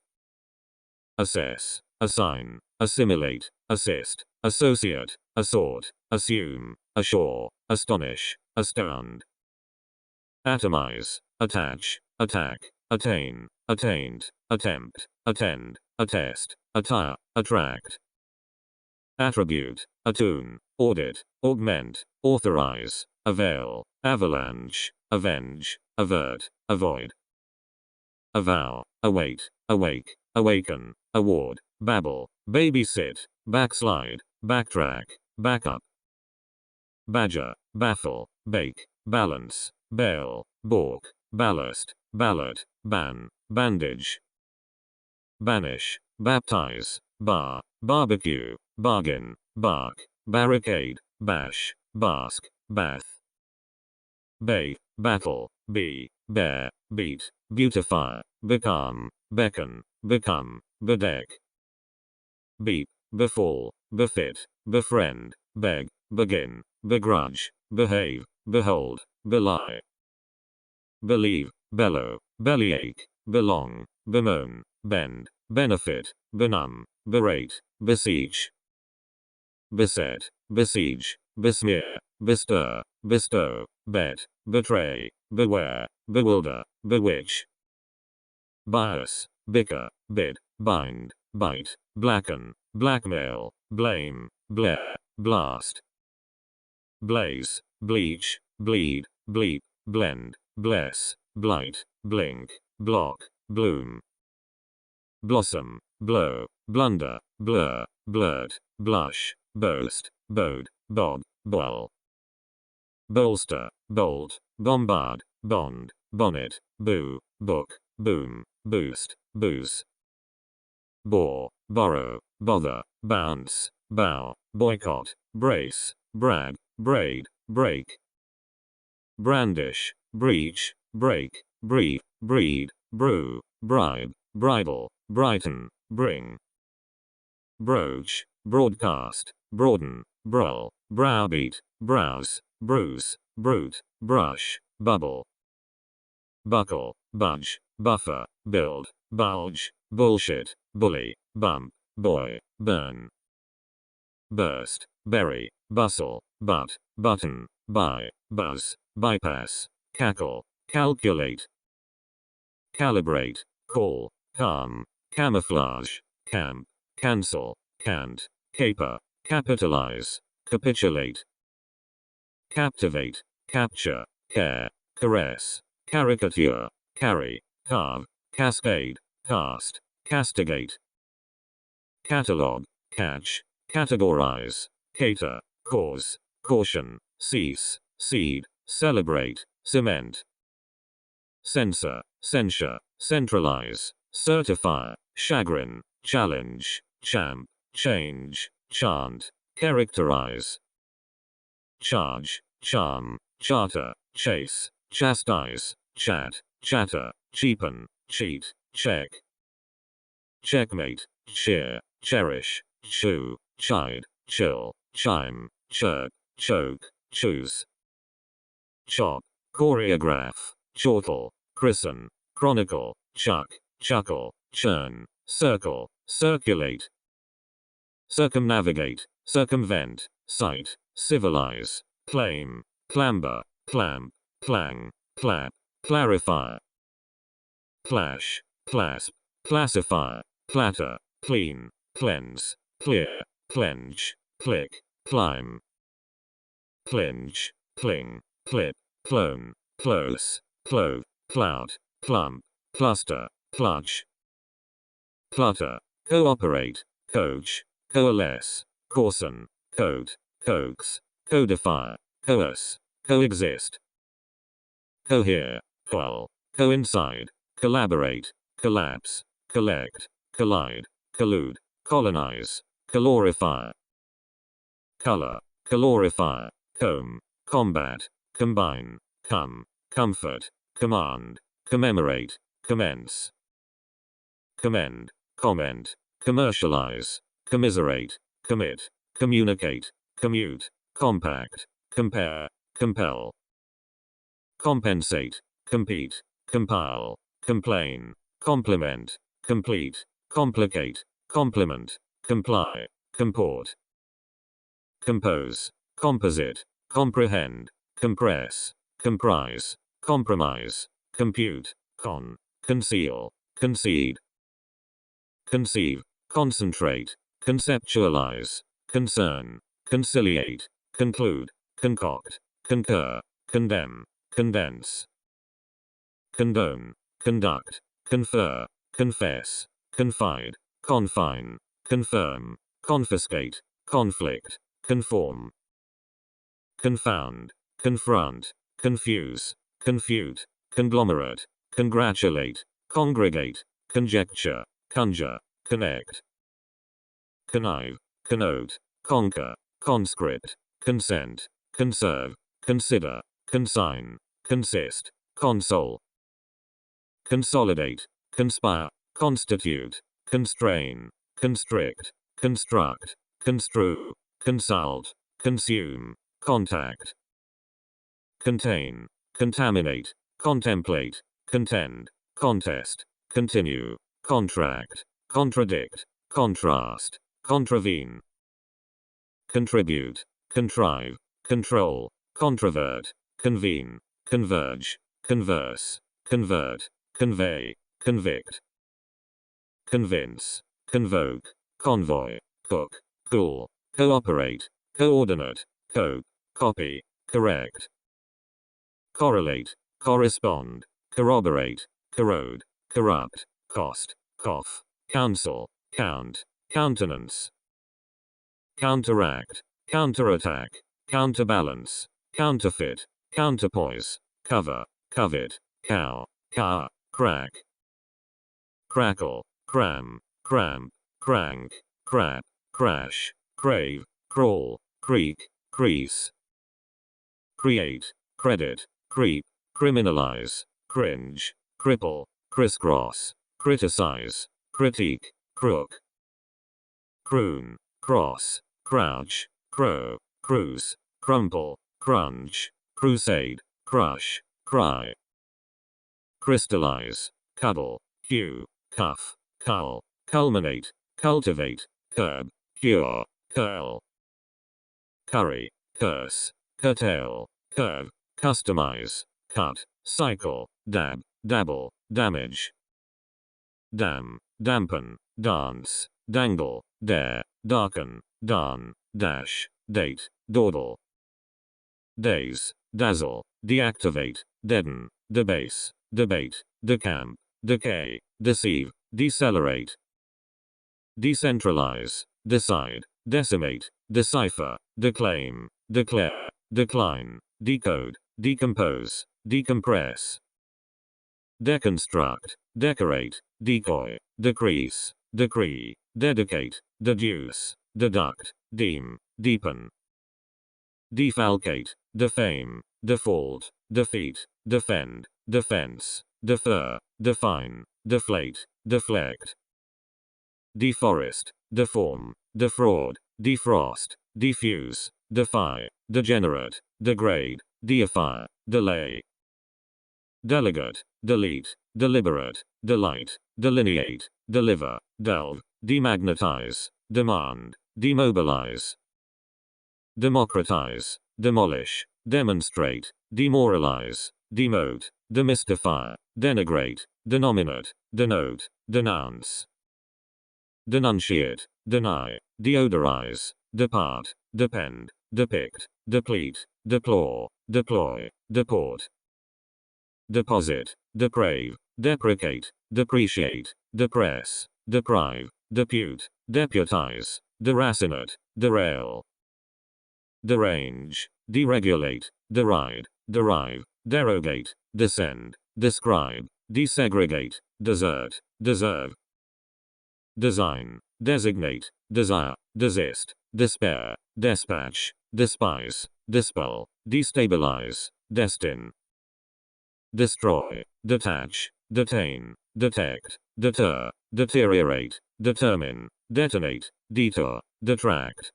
assess, assign, assimilate, assist, associate, assort, assume, assure, astonish, astound, atomize, attach, attack, attain, attained, attempt, attend, attest, attire, attract, attribute, attune, audit, augment, authorize, avail, avalanche, avenge, avert, avoid, avow, await, awake, awaken, award, babble, babysit, backslide, backtrack, backup, badger, baffle, bake, balance, bail, balk, ballast, ballot, ban, bandage, banish, baptize, bar, barbecue, bargain, bark, barricade, bash, bask, bath, bathe, battle, be, bear, beat, beautify, become, beckon, become, bedeck, beep, befall, befit, befriend, beg, begin, begrudge, behave, behold, belie, believe, bellow, bellyache, belong, bemoan, bend, benefit, benumb, berate, beseech, beset, besiege, besmear, bestir, bestow, bet, betray, beware, bewilder, bewitch, bias, bicker, bid, bind, bite, blacken, blackmail, blame, blare, blast, blaze, bleach, bleed, bleep, blend, bless, blight, blink, block, bloom, blossom, blow, blunder, blur, blurt, blush, boast, bode, bod, boil, bolster, bolt, bombard, bond, bonnet, boo, book, boom, boost, booze, bore, borrow, bother, bounce, bow, boycott, brace, brag, braid, break. Brandish, breach, break, brief, breed, brew, bribe, bridle, brighten, bring. Broach, broadcast, broaden, brawl, browbeat, browse, bruise, brute, brush, bubble. Buckle, budge, buffer, build, bulge, bullshit, bully, bump, boy, burn. Burst, bury, bustle, butt, button, buy, buzz, bypass, cackle, calculate. Calibrate, call, calm, camouflage, camp, cancel, cant, caper, capitalize, capitulate. Captivate, capture, care, caress, caricature, carry, carve, cascade, cast, castigate. Catalogue, catch, categorize, cater, cause, caution, cease, seed, celebrate, cement. Censor, censure, centralize, certify, chagrin, challenge, champ, change, chant, characterize. Charge, charm, charter, chase, chastise, chat, chatter, cheapen, cheat, check. Checkmate, cheer, cherish, chew, chide, chill, chime, chirp, choke, choose. Chop, choreograph, chortle, christen, chronicle, chuck, chuckle, churn, circle, circulate. Circumnavigate, circumvent, cite, civilize, claim, clamber, clamp, clang, clap, clarify. Clash, clasp, classify, clatter, clean, cleanse, clear, clench, click, climb. Clinch, cling, clip, clone, close, clove, clout, clump, cluster, clutch. Clutter, cooperate, coach, coalesce, coarsen, coat, coax, codify, coerce, coexist. Cohere, quell, coincide, collaborate, collapse, collect, collide, collude, colonize, calorify. Color, calorify, comb, combat, combine, come, comfort, command, commemorate, commence. Commend, comment, commercialize, commiserate, commit, communicate, commute, compact, compare, compel. Compensate, compete, compile, complain, compliment, complete, complicate, complement, comply, comport. Compose, composite, comprehend, compress, comprise, compromise, compute, conceal, concede. Conceive, concentrate, conceptualize, concern, conciliate, conclude, concoct, concur, condemn, condense. Condone, conduct, confer, confess, confide, confine, confirm, confiscate, conflict, conform. Confound, confront, confuse, confute, conglomerate, congratulate, congregate, conjecture, conjure, connect. Connive, connote, conquer, conscript, consent, conserve, consider, consign, consist, console. Consolidate, conspire, constitute, constrain, constrict, construct, construe, consult, consume, contact. Contain, contaminate, contemplate, contend, contest, continue, contract, contradict, contrast, contravene. Contribute, contrive, control, controvert, convene, converge, converse, convert, convey, convict. Convince, convoke, convoy, cook, cool, cooperate, coordinate, cope, copy, correct. Correlate, correspond, corroborate, corrode, corrupt, cost, cough, counsel, count, countenance. Counteract, counterattack, counterbalance, counterfeit, counterpoise, cover, covet, cow, car, crack. Crackle, cram, cramp, crank, crap, crash, crave, crawl, creak, crease. Create, credit, creep, criminalize, cringe, cripple, crisscross, criticize, critique, crook. Croon, cross, crouch, crow, cruise, crumple, crunch, crusade, crush, cry. Crystallize, cuddle, cue, cuff, cull, culminate, cultivate, curb, cure, curl. Curry, curse, curtail, curve, customize, cut, cycle, dab, dabble, damage. Dam, dampen, dance, dangle, dare, darken, darn, dash, date, dawdle. Daze, dazzle, deactivate, deaden, debase, debate, decamp, decay, deceive, decelerate. Decentralize, decide, decimate, decipher, declaim, declare, decline, decode, decompose, decompress. Deconstruct, decorate, decoy, decrease, decree, dedicate, deduce, deduct, deem, deepen. Defalcate, defame, default, defeat, defend, defense, defer, define, deflate, deflect. Deforest, deform, defraud, defrost, diffuse, defy, degenerate, degrade, deify, delay. Delegate, delete, deliberate, delight, delineate, deliver, delve, demagnetize, demand, demobilize. Democratize, demolish, demonstrate, demoralize, demote, demystify, denigrate, denominate, denote, denounce. Denunciate, deny, deodorize, depart, depend, depict, deplete, deplore, deploy, deport. Deposit, deprave, deprecate, depreciate, depress, deprive, depute, deputize, deracinate, derail. Derange, deregulate, deride, derive, derogate, descend, describe, desegregate, desert, deserve. Design, designate, desire, desist, despair, dispatch, despise, dispel, destabilize, destine. Destroy, detach, detain, detect, deter, deteriorate, determine, detonate, detour, detract.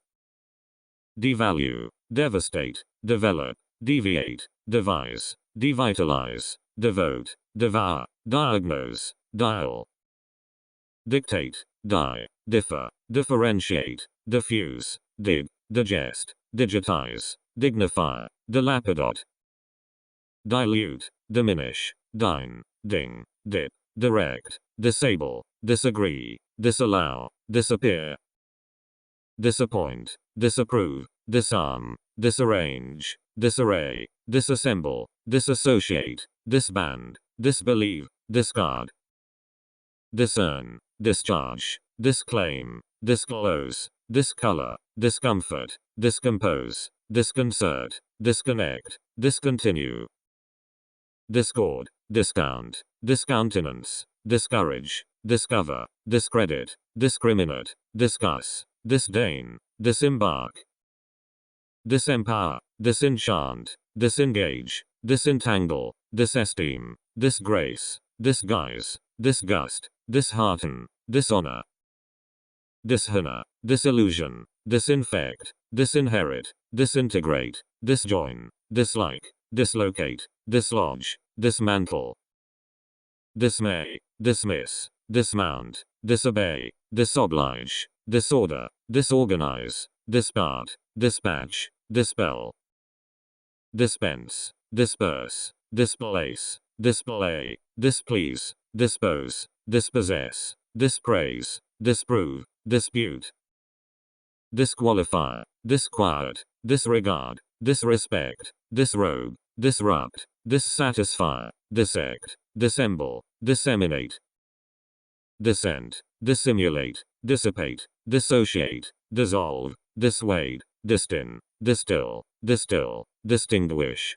Devalue, devastate, develop, deviate, devise, devitalize, devote, devour, diagnose, dial. Dictate, die, differ, differentiate, diffuse, dig, digest, digitize, dignify, dilapidate. Dilute, diminish, dine, ding, dip, direct, disable, disagree, disallow, disappear. Disappoint, disapprove, disarm, disarrange, disarray, disassemble, disassociate, disband, disbelieve, discard. Discern, discharge, disclaim, disclose, discolor, discomfort, discompose, disconcert, disconnect, discontinue. Discord, discount, discountenance, discourage, discover, discredit, discriminate, discuss, disdain, disembark. Disempower, disenchant, disengage, disentangle, disesteem, disgrace, disguise, disgust, dishearten, dishonor. Dishonor, disillusion, disinfect, disinherit, disintegrate, disjoin, dislike, dislocate, dislodge, dismantle. Dismay, dismiss, dismount, disobey, disoblige, disorder, disorganize, dispart, dispatch, dispel. Dispense, disperse, displace, display, displease, dispose, dispossess, dispraise, disprove, dispute. Disqualify, disquiet, disregard, disrespect, disrobe, disrupt, dissatisfy, dissect, dissemble, disseminate. Dissent, dissimulate, dissipate, dissociate, dissolve, dissuade, distin, distill, distill, distinguish.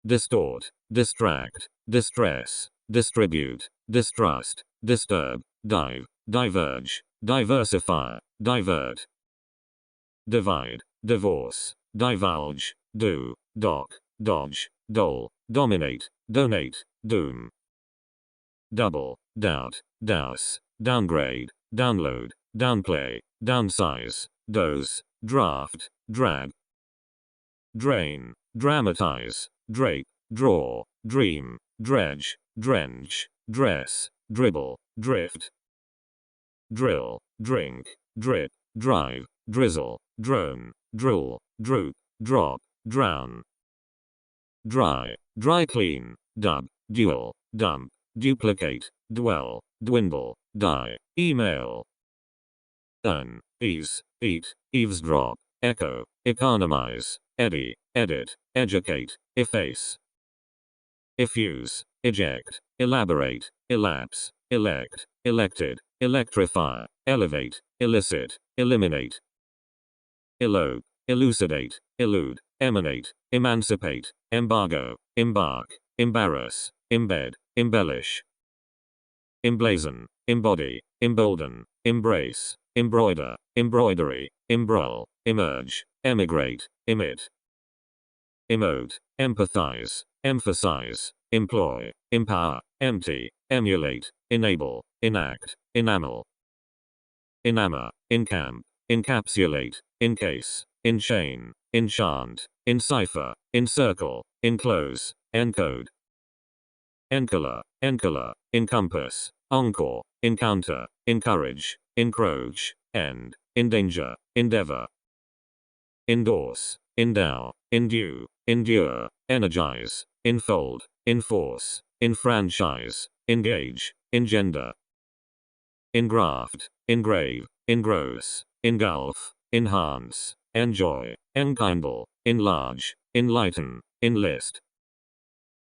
Distort, distract, distress, distribute, distrust, disturb, dive, diverge, diversify, divert. divide, divorce, divulge, do, dock, dodge, dole, dominate, donate, doom. Double, doubt, douse, downgrade, download, downplay, downsize, dose, draft, drag. Drain, dramatize, drape, draw, dream, dredge, drench, dress, dribble, drift. Drill, drink, drip, drive, drizzle, drone, drool, droop, drop, drown. Dry, dry clean, dub, dual, dump, duplicate, dwell, dwindle, die, email. Earn, ease, eat, eavesdrop, echo, economize, eddy, edit, educate, efface. Effuse, eject, elaborate, elapse, elect, elected, electrify, elevate, elicit, eliminate. Elope, elucidate, elude, emanate, emancipate, embargo, embark, embarrass, embed, embellish. Emblazon, embody, embolden, embrace, embroider, embroidery, embroil, emerge, emigrate, emit. Emote, empathize, emphasize, employ, empower, empty, emulate, enable, enact, enamel. Enamor, encamp, encapsulate, encase, enchain, enchant, encipher, encircle, enclose, encode. Encolor, encolor, encompass, encore, encounter, encourage, encroach, end, endanger, endeavor. Endorse, endow, endue, endure, energize, enfold, enforce, enfranchise, engage, engender. Engraft, engrave, engross, engulf, enhance, enjoy, enkindle, enlarge, enlighten, enlist.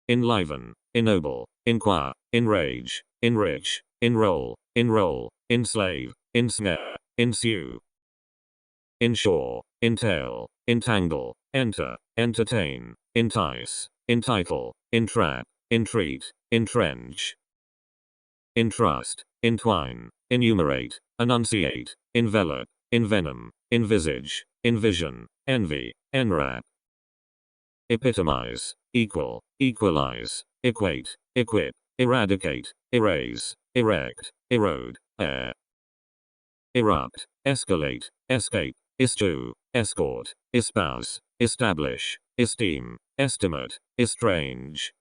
Enliven, ennoble, enquire, enrage, enrich, enroll, enroll, enslave, ensnare, ensue. Ensure, entail, entangle, enter, entertain, entice, entitle, entrap, entreat, entrench. Entrust, entwine, enumerate, enunciate, envelop, envenom, envisage, envision, envy, enwrap. Epitomize, equal, equalize, equate, equip, eradicate, erase, erect, erode, air. Erupt, escalate, escape, eschew, escort, espouse, establish, esteem, estimate, estrange.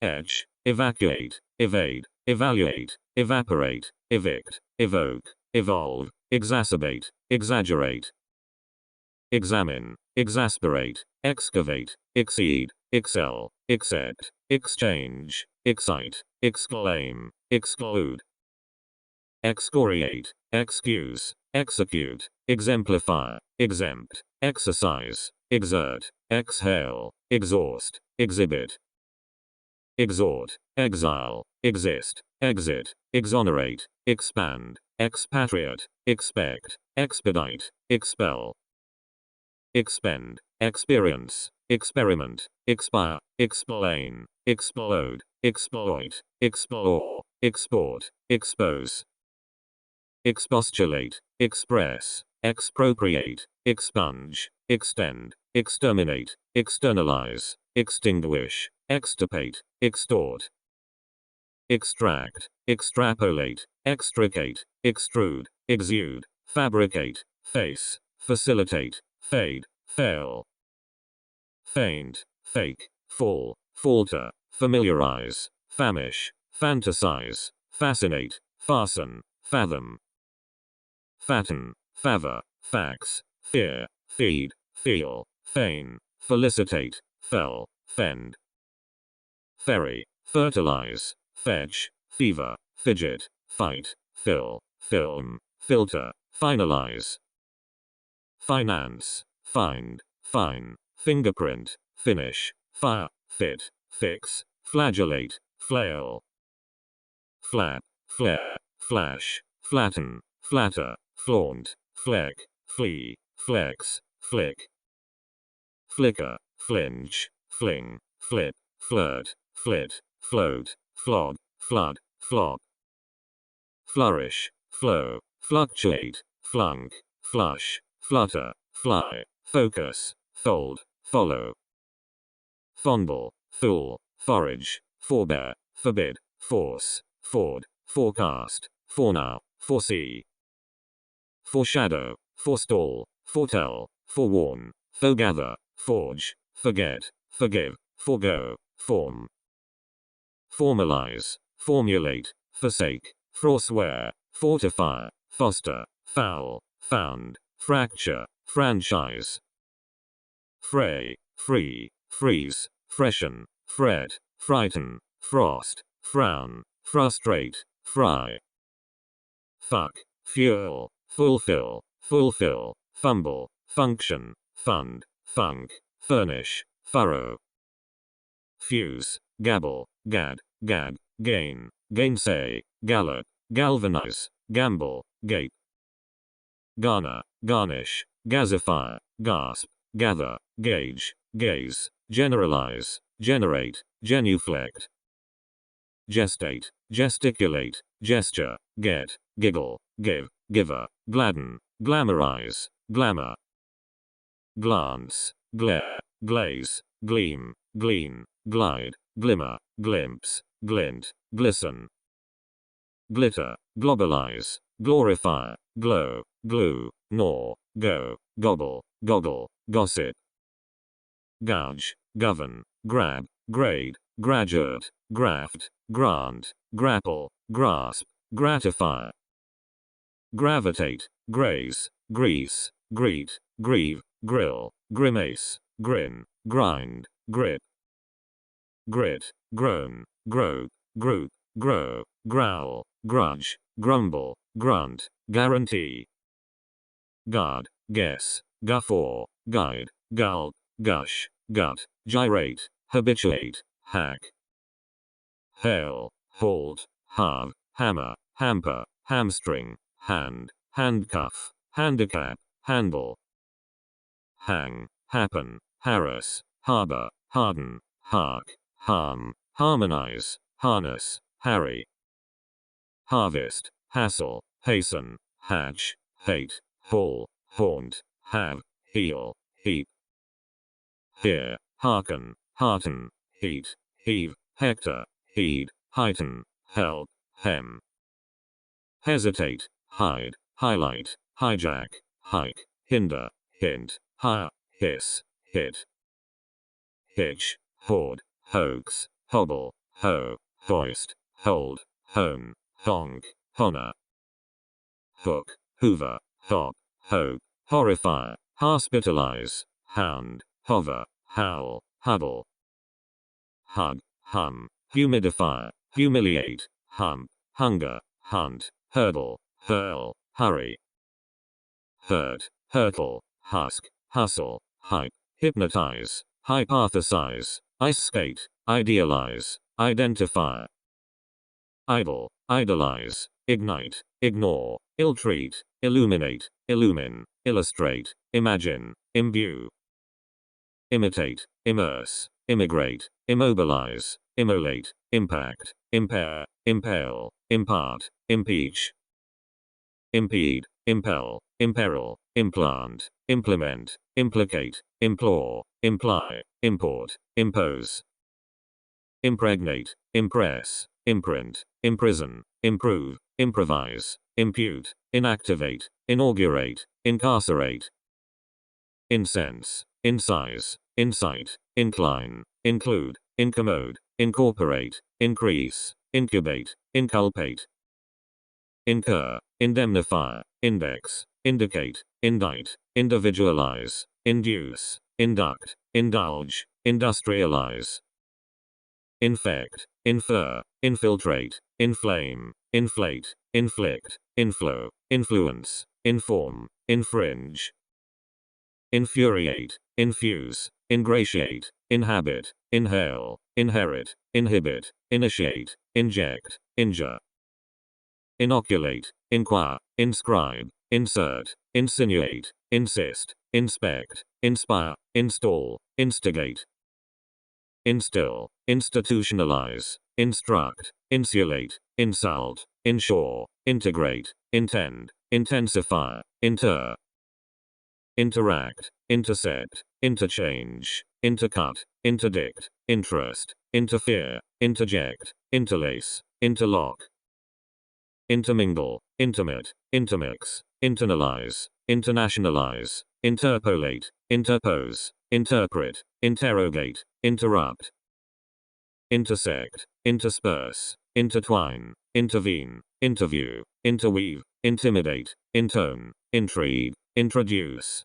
Etch, evacuate, evade, evaluate, evaporate, evict, evoke, evolve, exacerbate, exaggerate. Examine, exasperate, excavate, exceed, excel, accept, exchange, excite, exclaim, exclude. Excoriate, excuse, execute, exemplify, exempt, exercise, exert, exhale, exhaust, exhibit. Exhort, exile, exist, exit, exonerate, expand, expatriate, expect, expedite, expel. Expend, experience, experiment, expire, explain, explode, exploit, explore, export, expose. Expostulate, express, expropriate, expunge, extend, exterminate, externalize, extinguish, extirpate, extort. Extract, extrapolate, extricate, extrude, exude, fabricate, face, facilitate, fade, fail. Faint, fake, fall, falter, familiarize, famish, fantasize, fascinate, fasten, fathom. Fatten, favor, fax, fear, feed, feel, feign, felicitate, fell, fend. Ferry, fertilize, fetch, fever, fidget, fight, fill, film, filter, finalize. Finance, find, fine, fingerprint, finish, fire, fit, fix, flagellate, flail. Flap, flare, flash, flatten, flatter, flaunt, fleck, flee, flex, flick. Flicker, flinch, fling, flip, flirt, flit, float, flog, flood, flop. Flourish, flow, fluctuate, flunk, flush, flutter, fly, focus, fold, follow. Fondle, fool, forage, forbear, forbid, force, ford, forecast, foreknow, foresee. Foreshadow, forestall, foretell, forewarn, foregather, forge, forget, forgive, forego, form. Formalize, formulate, forsake, forswear, fortify, foster, foul, found, fracture, franchise. Fray, free, freeze, freshen, fret, frighten, frost, frown, frustrate, fry. Fuck, fuel, fulfill, fumble, function, fund, funk, furnish, furrow. Fuse, gabble, gad, gain, gainsay, gallop, galvanize, gamble, gape. Garner, garnish, gazify, gasp, gather, gauge, gaze, generalize, generate, genuflect. Gestate, gesticulate, gesture, get, giggle, give, giver, gladden, glamorize, glamour. Glance, glare, glaze, gleam, glean, glide, glimmer, glimpse, glint, glisten. Glitter, globalize, glorify, glow, glue, gnaw, go, gobble, goggle, gossip. Gouge, govern, grab, grade, graduate, graft, grant, grapple, grasp, gratify. Gravitate, graze, grease, greet, grieve, grill, grimace, grin, grind, grip. Grit, groan, grope, group, grow, growl, grudge, grumble, grunt, guarantee. Guard, guess, guffaw, guide, gulp, gush, gut, gyrate, habituate, hack. Hail, halt, halve, hammer, hamper, hamstring, hand, handcuff, handicap, handle. Hang, happen, harass, harbor, harden, hark, harm, harmonize, harness, harry. Harvest, hassle, hasten, hatch, hate, haul, haunt, have, heal, heap. Hear, hearken, hearten, heat, heave, hector, heed, heighten, help, hem. Hesitate, hide, highlight, hijack, hike, hinder, hint, hire, hiss, hit. Hitch, hoard, hoax, hobble, hoe, hoist, hold, hone, honk, honor. Hook, hoover, hop, hope, horrify, hospitalize, hound, hover, howl, huddle. Hug, hum, humidify, humiliate, hump, hunger, hunt, hurdle, hurl, hurry. Hurt, hurtle, husk, hustle, hype, hypnotize, hypothesize, ice skate, idealize, identify. Idle, idolize, ignite, ignore, ill-treat, illuminate, illumine, illustrate, imagine, imbue. Imitate, immerse, immigrate, immobilize, immolate, impact, impair, impale, impart, impeach. Impede, impel, imperil, implant, implement, implicate, implore, imply, import, impose. Impregnate, impress, imprint, imprison, improve, improvise, impute, inactivate, inaugurate, incarcerate. Incense, incise, incite, incline, include, incommode, incorporate, increase, incubate, inculpate. Incur, indemnify, index, indicate, indict, individualize, induce, induct, indulge, industrialize. Infect, infer, infiltrate, inflame, inflate, inflict, inflow, influence, inform, infringe. Infuriate, infuse, ingratiate, inhabit, inhale, inherit, inhibit, initiate, inject, injure. Inoculate, inquire, inscribe, insert, insinuate, insist, inspect, inspire, install, instigate. Instill, institutionalize, instruct, insulate, insult, insure, integrate, intend, intensify, inter. interact, intersect, interchange, intercut, interdict, interest, interfere, interject, interlace, interlock, intermingle, intermit, intermix, internalize, internationalize, interpolate, interpose, interpret, interrogate, interrupt, intersect, intersperse, intertwine, intervene, interview, interweave, intimidate, intone, intrigue, introduce,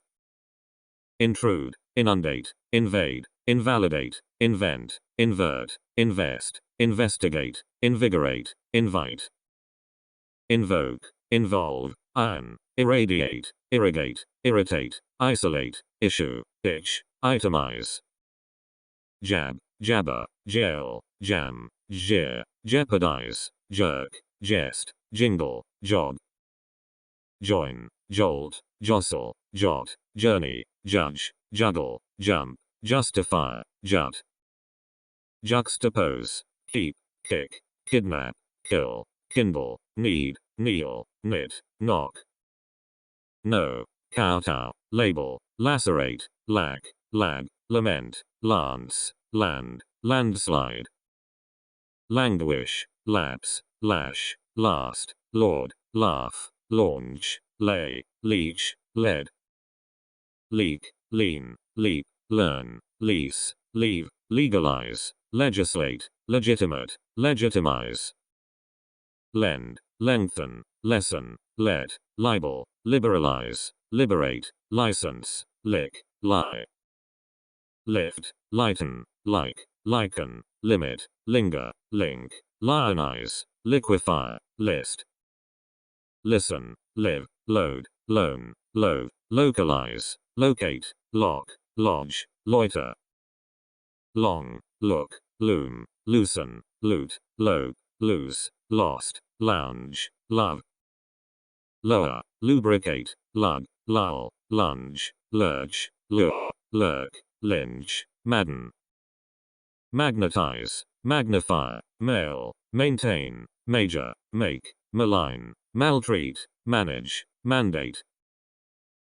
intrude, inundate, invade, invalidate, invent, invert, invest, investigate, invigorate, invite, invoke, involve, iron, irradiate, irrigate, irritate, isolate, issue, itch, itemize, jab, jabber, jail, jam, jeer, jeopardize, jerk, jest, jingle, job, join, jolt, jostle, jot, journey, judge, juggle, jump, justify, jut, juxtapose, keep, kick, kidnap, kill, kindle, need, kneel, knit, knock, know, kowtow, label, lacerate, lack, lag, lament, lance, land, landslide, languish, lapse, lash, last, lord, laugh, launch, lay, leech, lead, leak, lean, leap, learn, lease, leave, legalize, legislate, legitimate, legitimize, lend, lengthen, lessen, let, libel, liberalize, liberate, license, lick, lie, lift, lighten, like, liken, limit, linger, link, lionize, liquefy, list, listen, live, load, loan, loathe, localize, locate, lock, lodge, loiter, long, look, loom, loosen, loot, load, lose, lost, lounge, love, lower, lubricate, lug, lull, lunge, lurch, lure, lurk, lynch, madden, magnetize, magnify, mail, maintain, major, make, malign, maltreat, manage, mandate,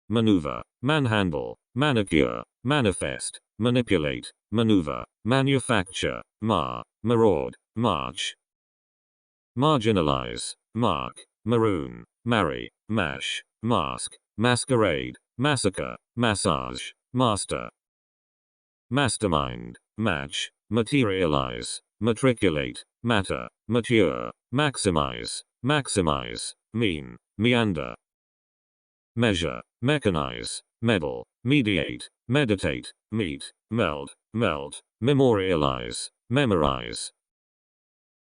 maneuver, manhandle, manicure, manifest, manipulate, maneuver, manufacture, maraud, march, marginalize, mark, maroon, marry, mash, mask, masquerade, massacre, massage, master, mastermind, match, materialize, matriculate, matter, mature, maximize, maximize, mean, meander, measure, mechanize, meddle, mediate, meditate, meet, meld, melt, memorialize, memorize,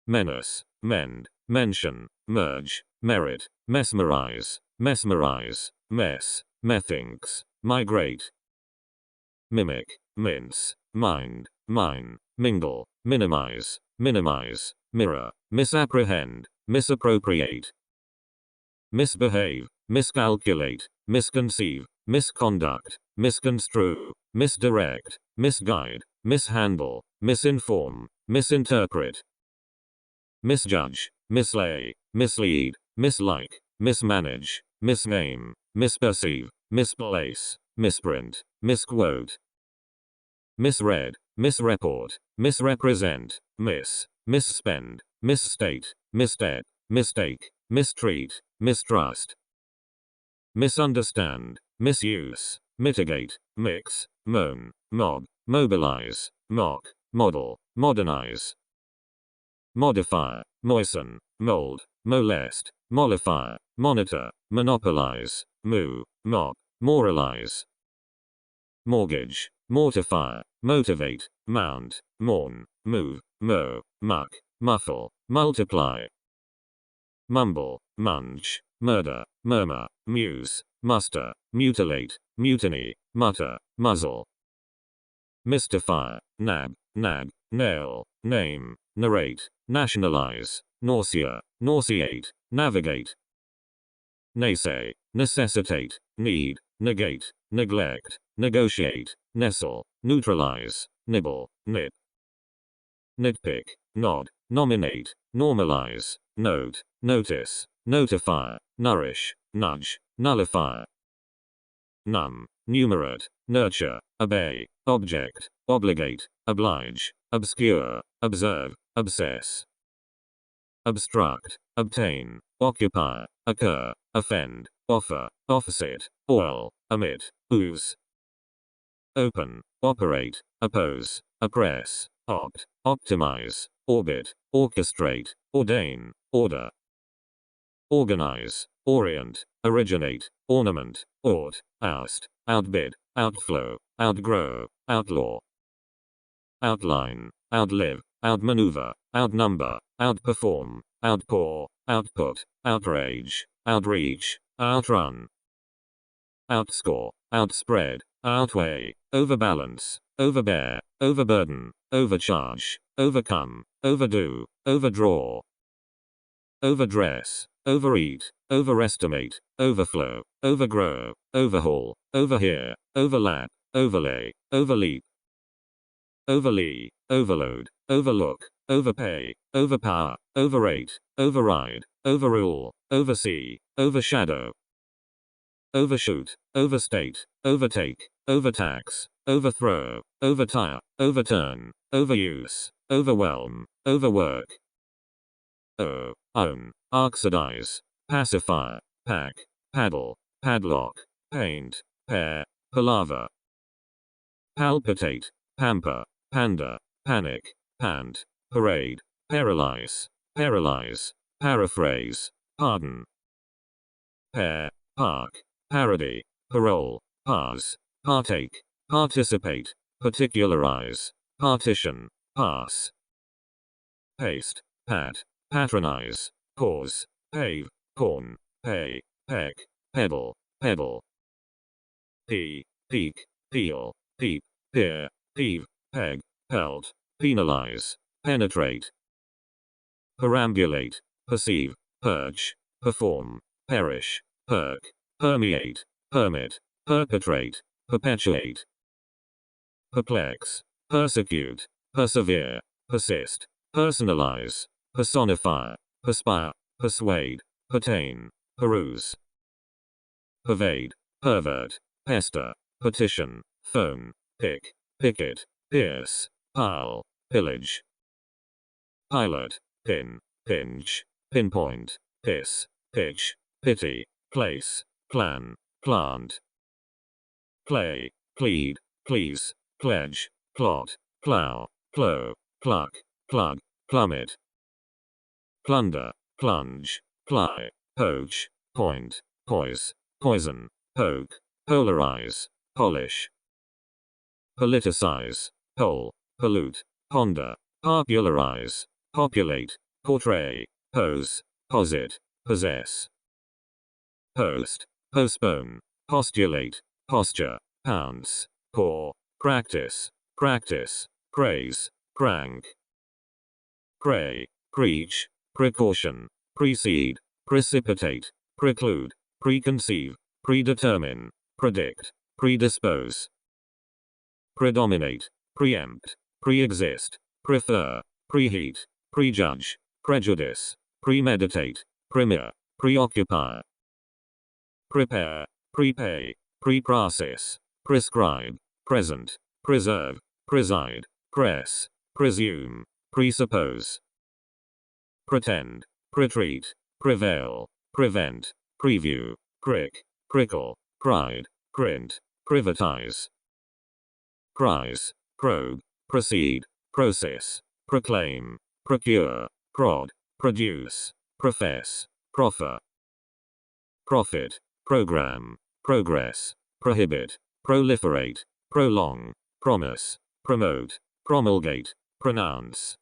menace, mend, mention, merge, merit, mesmerize, mesmerize, mess, methinks, migrate, mimic, mince, mind, mine, mingle, minimize, minimize, mirror, misapprehend, misappropriate, misbehave, miscalculate, misconceive, misconduct, misconstrue, misdirect, misguide, mishandle, misinform, misinterpret, misjudge, mislay, mislead, mislike, mismanage, misname, misperceive, misplace, misprint, misquote, misread, misreport, misrepresent, misspend, misstate, misdebt, mistake, mistreat, mistrust, misunderstand, misuse, mitigate, mix, moan, mob, mobilize, mock, model, modernize, modify, moisten, mold, molest, mollify, monitor, monopolize, moo, mop, moralize, mortgage, mortify, motivate, mount, mourn, move, mow, muck, muffle, multiply, mumble, munch, murder, murmur, muse, muster, mutilate, mutiny, mutter, muzzle, mystify, nab, nag, nail, name, narrate, nationalize, nausea, nauseate, navigate, naysay, necessitate, need, negate, neglect, negotiate, nestle, neutralize, nibble, nip, nitpick, nod, nominate, normalize, note, notice, notify, nourish, nudge, nullify, numb, numerate, nurture, obey, object, obligate, oblige, obscure, observe, obsess, obstruct, obtain, occupy, occur, offend, offer, opposite, oil, omit, ooze, open, operate, oppose, oppress, opt, optimize, orbit, orchestrate, ordain, order, organize, orient, originate, ornament, ought, oust, outbid, outflow, outgrow, outlaw, outline, outlive, outmaneuver, outnumber, outperform, outpour, output, outrage, outreach, outrun, outscore, outspread, outweigh, overbalance, overbear, overburden, overcharge, overcome, overdo, overdraw, overdress, overeat, overestimate, overflow, overgrow, overhaul, overhear, overlap, overlay, overleap, overlee, overload, overlook, overpay, overpower, overrate, override, overrule, oversee, overshadow, overshoot, overstate, overtake, overtax, overthrow, overtire, overturn, overuse, overwhelm, overwork, own, oxidize, pacifier, pack, paddle, padlock, paint, pair, palaver, palpitate, pamper, panda, panic, pant, parade, paralyze, paraphrase, pardon, pair, park, parody, parole, parse, partake, participate, particularize, partition, pass, paste, pat, patronize, pause, pave, pawn, pay, peck, pedal, pedal, pea, peak, peel, peep, peer, peeve, peg, pelt, penalize, penetrate, perambulate, perceive, purge, perform, perish, perk, permeate, permit, perpetrate, perpetuate, perplex, persecute, persevere, persist, personalize, personify, perspire, persuade, pertain, peruse, pervade, pervert, pester, petition, phone, pick, picket, pierce, pile, pillage, pilot, pin, pinch, pinpoint, piss, pitch, pity, place, plan, plant, play, plead, please, pledge, plot, plow, plow, pluck, plug, plummet, plunder, plunge, ply, poach, point, poise, poison, poke, polarize, polish, politicize, poll, pollute, ponder, popularize, populate, portray, pose, posit, possess, post, postpone, postulate, posture, pounce, paw, practice, practice, praise, crank, pray, preach, precaution, precede, precipitate, preclude, preconceive, predetermine, predict, predispose, predominate, preempt, preexist, prefer, preheat, prejudge, prejudice, premeditate, premier, preoccupy, prepare, prepay, preprocess, prescribe, present, preserve, preside, press, presume, presuppose, pretend, pretreat, prevail, prevent, preview, prick, prickle, pride, print, privatize, prize, probe, proceed, process, proclaim, procure, prod, produce, profess, proffer, profit, program, progress, prohibit, proliferate, prolong, promise, promote, promulgate, pronounce,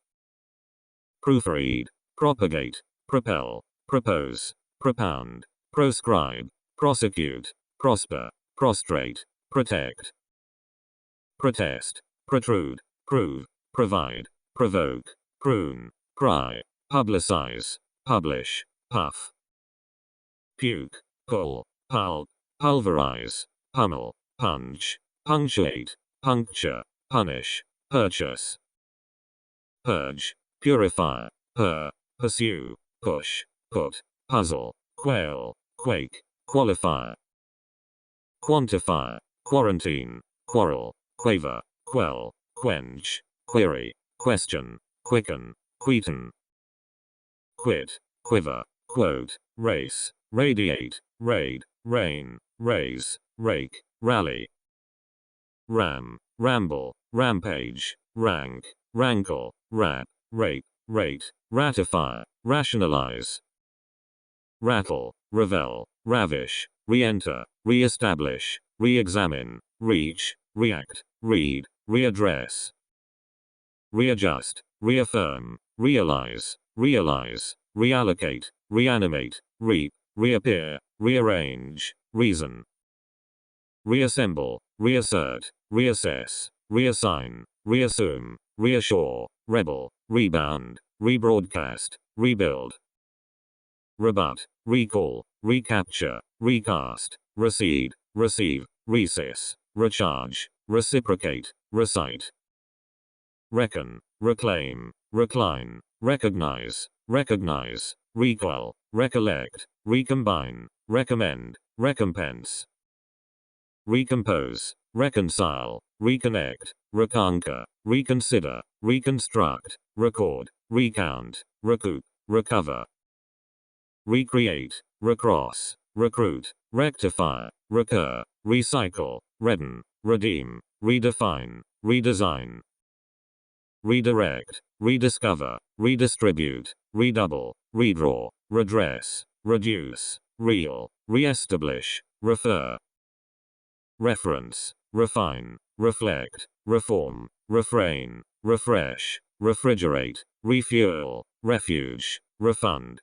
proofread, propagate, propel, propose, propound, proscribe, prosecute, prosper, prostrate, protect, protest, protrude, prove, provide, provoke, prune, pry, publicize, publish, puff, puke, pull, pulp, pulverize, pummel, punch, punctuate, puncture, punish, purchase, purge, purify, purr, pursue, push, put, puzzle, quail, quake, qualify, quantify, quarantine, quarrel, quaver, quell, quench, query, question, quicken, quieten, quit, quiver, quote, race, radiate, raid, rain, raise, rake, rally, ram, ramble, rampage, rank, rankle, rap, rape, rate, ratify, rationalize, rattle, revel, ravish, re-enter, re-establish, re-examine, reach, react, read, readdress, readjust, reaffirm, realize, reallocate, reanimate, reap, reappear, rearrange, reason, reassemble, reassert, reassess, reassign, reassume, reassure, rebel, rebound, rebroadcast, rebuild, rebut, recall, recapture, recast, recede, receive, recess, recharge, reciprocate, recite, reckon, reclaim, recline, recognize, recoil, recollect, recombine, recommend, recompense, recompose, reconcile, reconnect, reconquer, reconsider, reconstruct, record, recount, recoup, recover, recreate, recross, recruit, rectify, recur, recycle, redden, redeem, redefine, redesign, redirect, rediscover, redistribute, redouble, redraw, redress, reduce, reel, reestablish, refer, reference, refine, reflect, reform, refrain, refresh, refrigerate, refuel, refuge, refund,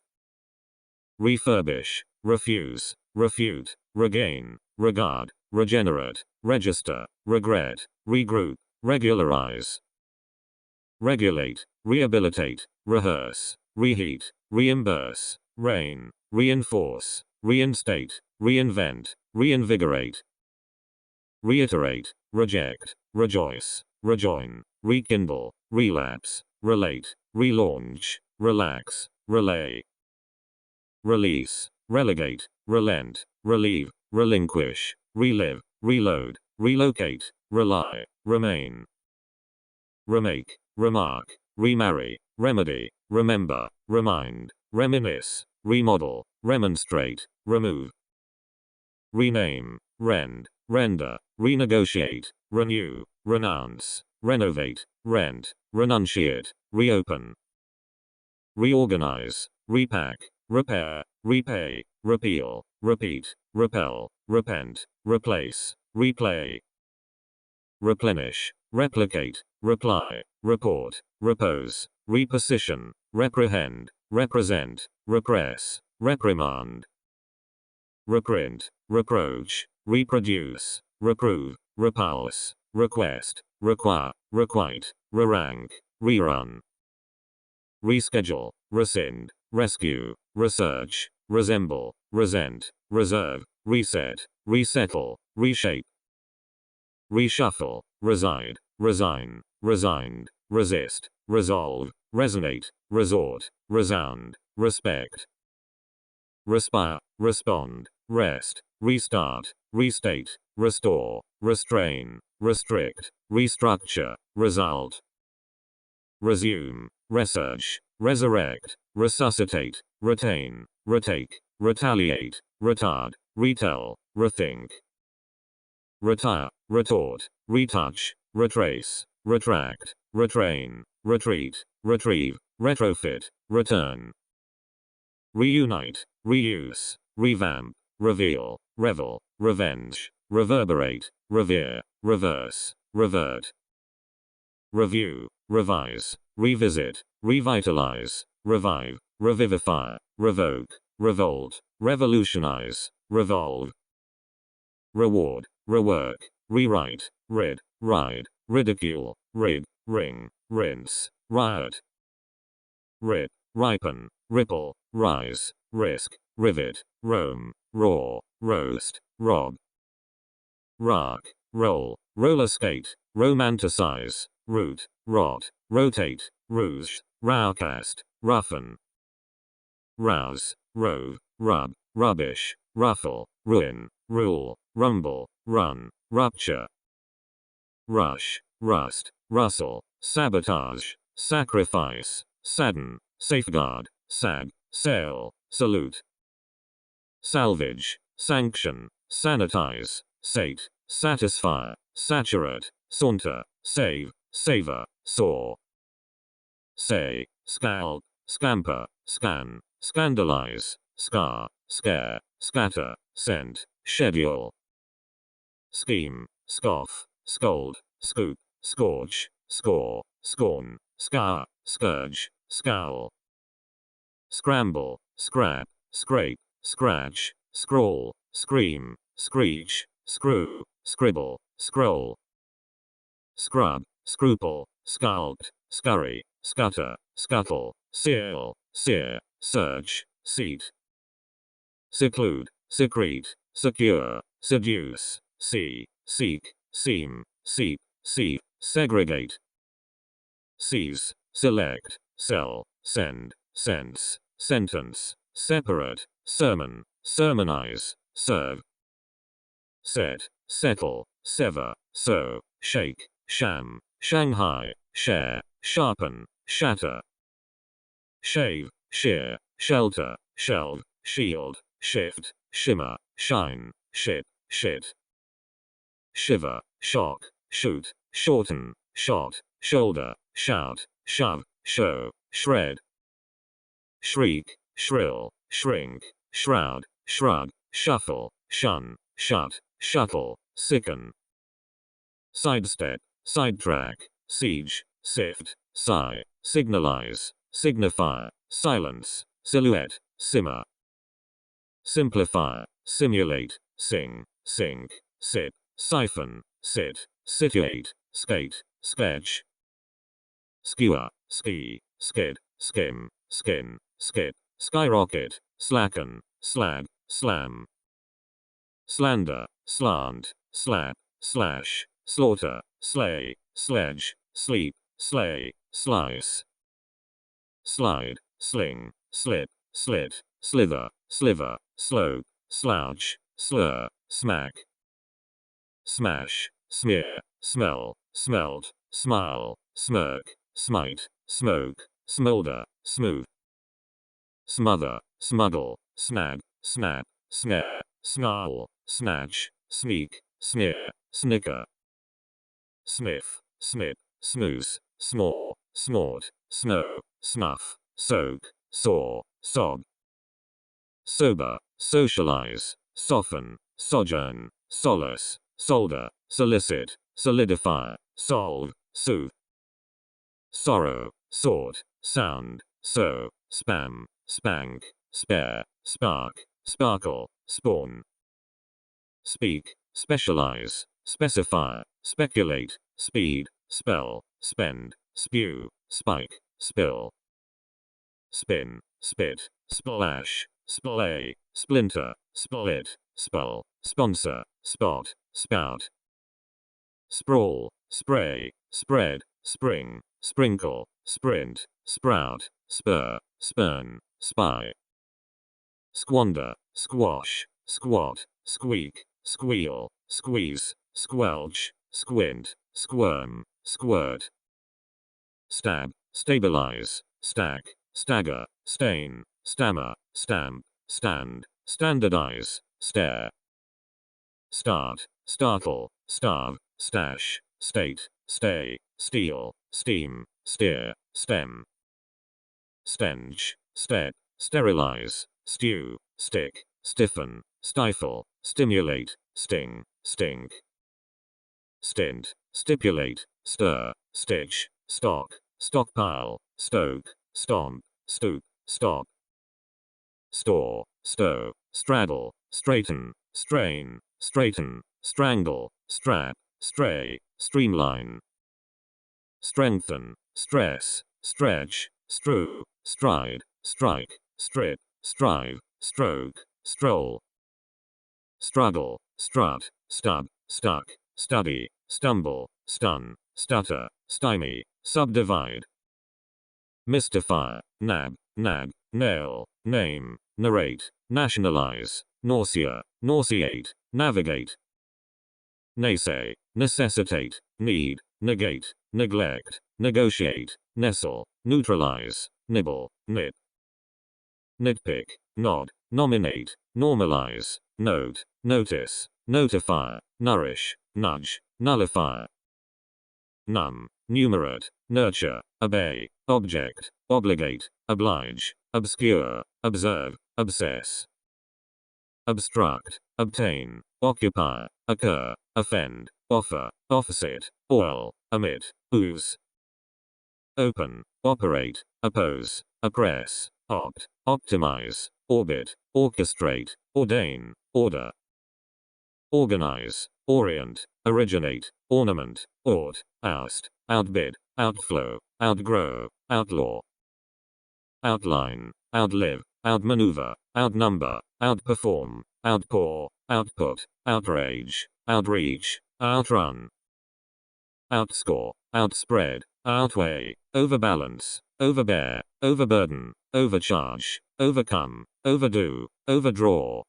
refurbish, refuse, refute, regain, regard, regenerate, register, regret, regroup, regularize, regulate, rehabilitate, rehearse, reheat, reimburse, reign, reinforce, reinstate, reinvent, reinvigorate, reiterate, reject, rejoice, rejoin, rekindle, relapse, relate, relaunch, relax, relay, release, relegate, relent, relieve, relinquish, relive, reload, relocate, rely, remain, remake, remark, remarry, remedy, remember, remind, reminisce, remodel, remonstrate, remove, rename, rend, render, renegotiate, renew, renounce, renovate, rent, renunciate, reopen, reorganize, repack, repair, repay, repeal, repeat, repel, repent, replace, replay, replenish, replicate, reply, report, repose, reposition, reprehend, represent, repress, reprimand, reprint, reproach, reproduce, reprove, repulse, request, require, requite, re-rank, rerun, reschedule, rescind, rescue, research, resemble, resent, reserve, reset, resettle, reshape, reshuffle, reside, resign, resigned, resist, resolve, resonate, resort, resound, respect, respire, respond, rest, restart, restate, restore, restrain, restrict, restructure, result, resume, research, resurrect, resuscitate, retain, retake, retaliate, retard, retell, rethink, retire, retort, retouch, retrace, retract, retrain, retreat, retrieve, retrofit, return, reunite, reuse, revamp, reveal, revel, revenge, reverberate, revere, reverse, revert, review, revise, revisit, revitalize, revive, revivify, revoke, revolt, revolutionize, revolve, reward, rework, rewrite, rid, ride, ridicule, rig, ring, rinse, riot, rip, ripen, ripple, rise, risk, rivet, roam, roar, roast, rob, rock, roll, roller skate, romanticize, root, rot, rotate, rouge, rowcast, roughen, rouse, rove, rub, rubbish, ruffle, ruin, rule, rumble, run, rupture, rush, rust, rustle, sabotage, sacrifice, sadden, safeguard, sag, sail, salute, salvage, sanction, sanitize, sate, satisfy, saturate, saunter, save, savor, saw, say, scalp, scamper, scan, scandalize, scar, scare, scatter, scent, schedule, scheme, scoff, scold, scoop, scorch, score, scorn, scour, scourge, scowl, scramble, scrap, scrape, scratch, scrawl, scream, screech, screw, scribble, scroll, scrub, scruple, scald, scurry, scutter, scuttle, seal, sear, search, seat, seclude, secrete, secure, seduce, see, seek, seem, seep, seep, segregate, seize, select, sell, send, sense, sentence, separate, sermon, sermonize, serve, set, settle, sever, sow, shake, sham, Shanghai, share, sharpen, shatter, shave, shear, shelter, shelve, shield, shift, shimmer, shine, ship, shit, shiver, shock, shoot, shorten, shot, shoulder, shout, shove, show, shred, shriek, shrill, shrink, shroud, shrug, shuffle, shun, shut, shuttle, sicken, sidestep, sidetrack, siege, sift, sigh, signalize, signify, silence, silhouette, simmer, simplify, simulate, sing, sink, sip, siphon, sit, situate, skate, sketch, skewer, ski, skid, skim, skin, skip, skyrocket, slacken, slag, slam, slander, slant, slap, slash, slaughter, slay, sledge, sleep, slay, slice, slide, sling, slip, slit, slither, sliver, slope, slouch, slur, smack, smash, smear, smell, smelt, smile, smirk, smite, smoke, smolder, smooth, smother, smuggle, snag, snap, snare, snarl, snatch, sneak, sneer, snicker, sniff, snip, snooze, snore, snort, snow, snuff, soak, saw, sob, sober, socialize, soften, sojourn, solace, solder, solicit, solidify, solve, soothe, sorrow, sort, sound, sow, spam, spank, spare, spark, sparkle, spawn, speak, specialize, specify, speculate, speed, spell, spend, spew, spike, spill, spin, spit, splash, splay, splinter, split, spell, sponsor, spot, spout, sprawl, spray, spread, spring, sprinkle, sprint, sprout, spur, spurn, spy, squander, squash, squat, squeak, squeal, squeeze, squelch, squint, squirm, squirt, stab, stabilize, stack, stagger, stain, stammer, stamp, stand, standardize, stare, start, startle, starve, stash, state, stay, steal, steam, steer, stem, stench, step, sterilize, stew, stick, stiffen, stifle, stimulate, sting, stink, stint, stipulate, stir, stitch, stock, stockpile, stoke, stomp, stoop, stop, store, stow, straddle, straighten, strain, straighten, strangle, strap, stray, streamline, strengthen, stress, stretch, strew, stride, strike, strip, strive, stroke, stroll, struggle, strut, stub, stuck, study, stumble, stun, stutter, stymie, subdivide, mystify, nab, nag, nail, name, narrate, nationalize, nausea, nauseate, navigate, naysay, necessitate, need, negate, neglect, negotiate, nestle, neutralize, nibble, nip, nitpick, nod, nominate, normalize, note, notice, notify, nourish, nudge, nullify, num, numerate, nurture, obey, object, obligate, oblige, obscure, observe, obsess, obstruct, obtain, occupy, occur, offend, offer, opposite, oil, omit, ooze, open, operate, oppose, oppress, opt, optimize, orbit, orchestrate, ordain, order, organize, orient, originate, ornament, ought, oust, outbid, outflow, outgrow, outlaw, outline, outlive, outmaneuver, outnumber, outperform, outpour, output, outrage, outreach, outrun, outscore, outspread, outweigh, overbalance, overbear, overburden, overcharge, overcome, overdo, overdraw,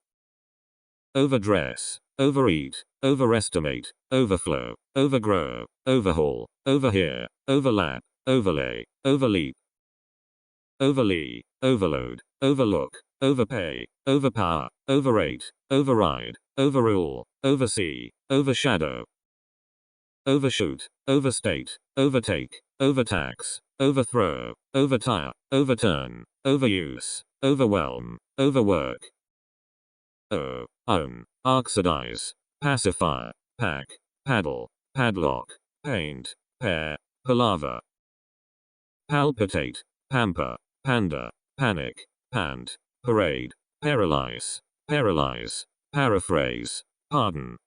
overdress, overeat, overestimate, overflow, overgrow, overhaul, overhear, overlap, overlay, overleap, overlee, overload, overlook, overpay, overpower, overrate, override, overrule, oversee, overshadow, overshoot, overstate, overtake, overtax, overthrow, overtire, overturn, overuse, overwhelm, overwork, own, oxidize, pacifier, pack, paddle, padlock, paint, pair, palaver, palpitate, pamper, panda, panic, pant, parade, paralyze, paralyze, paraphrase, pardon,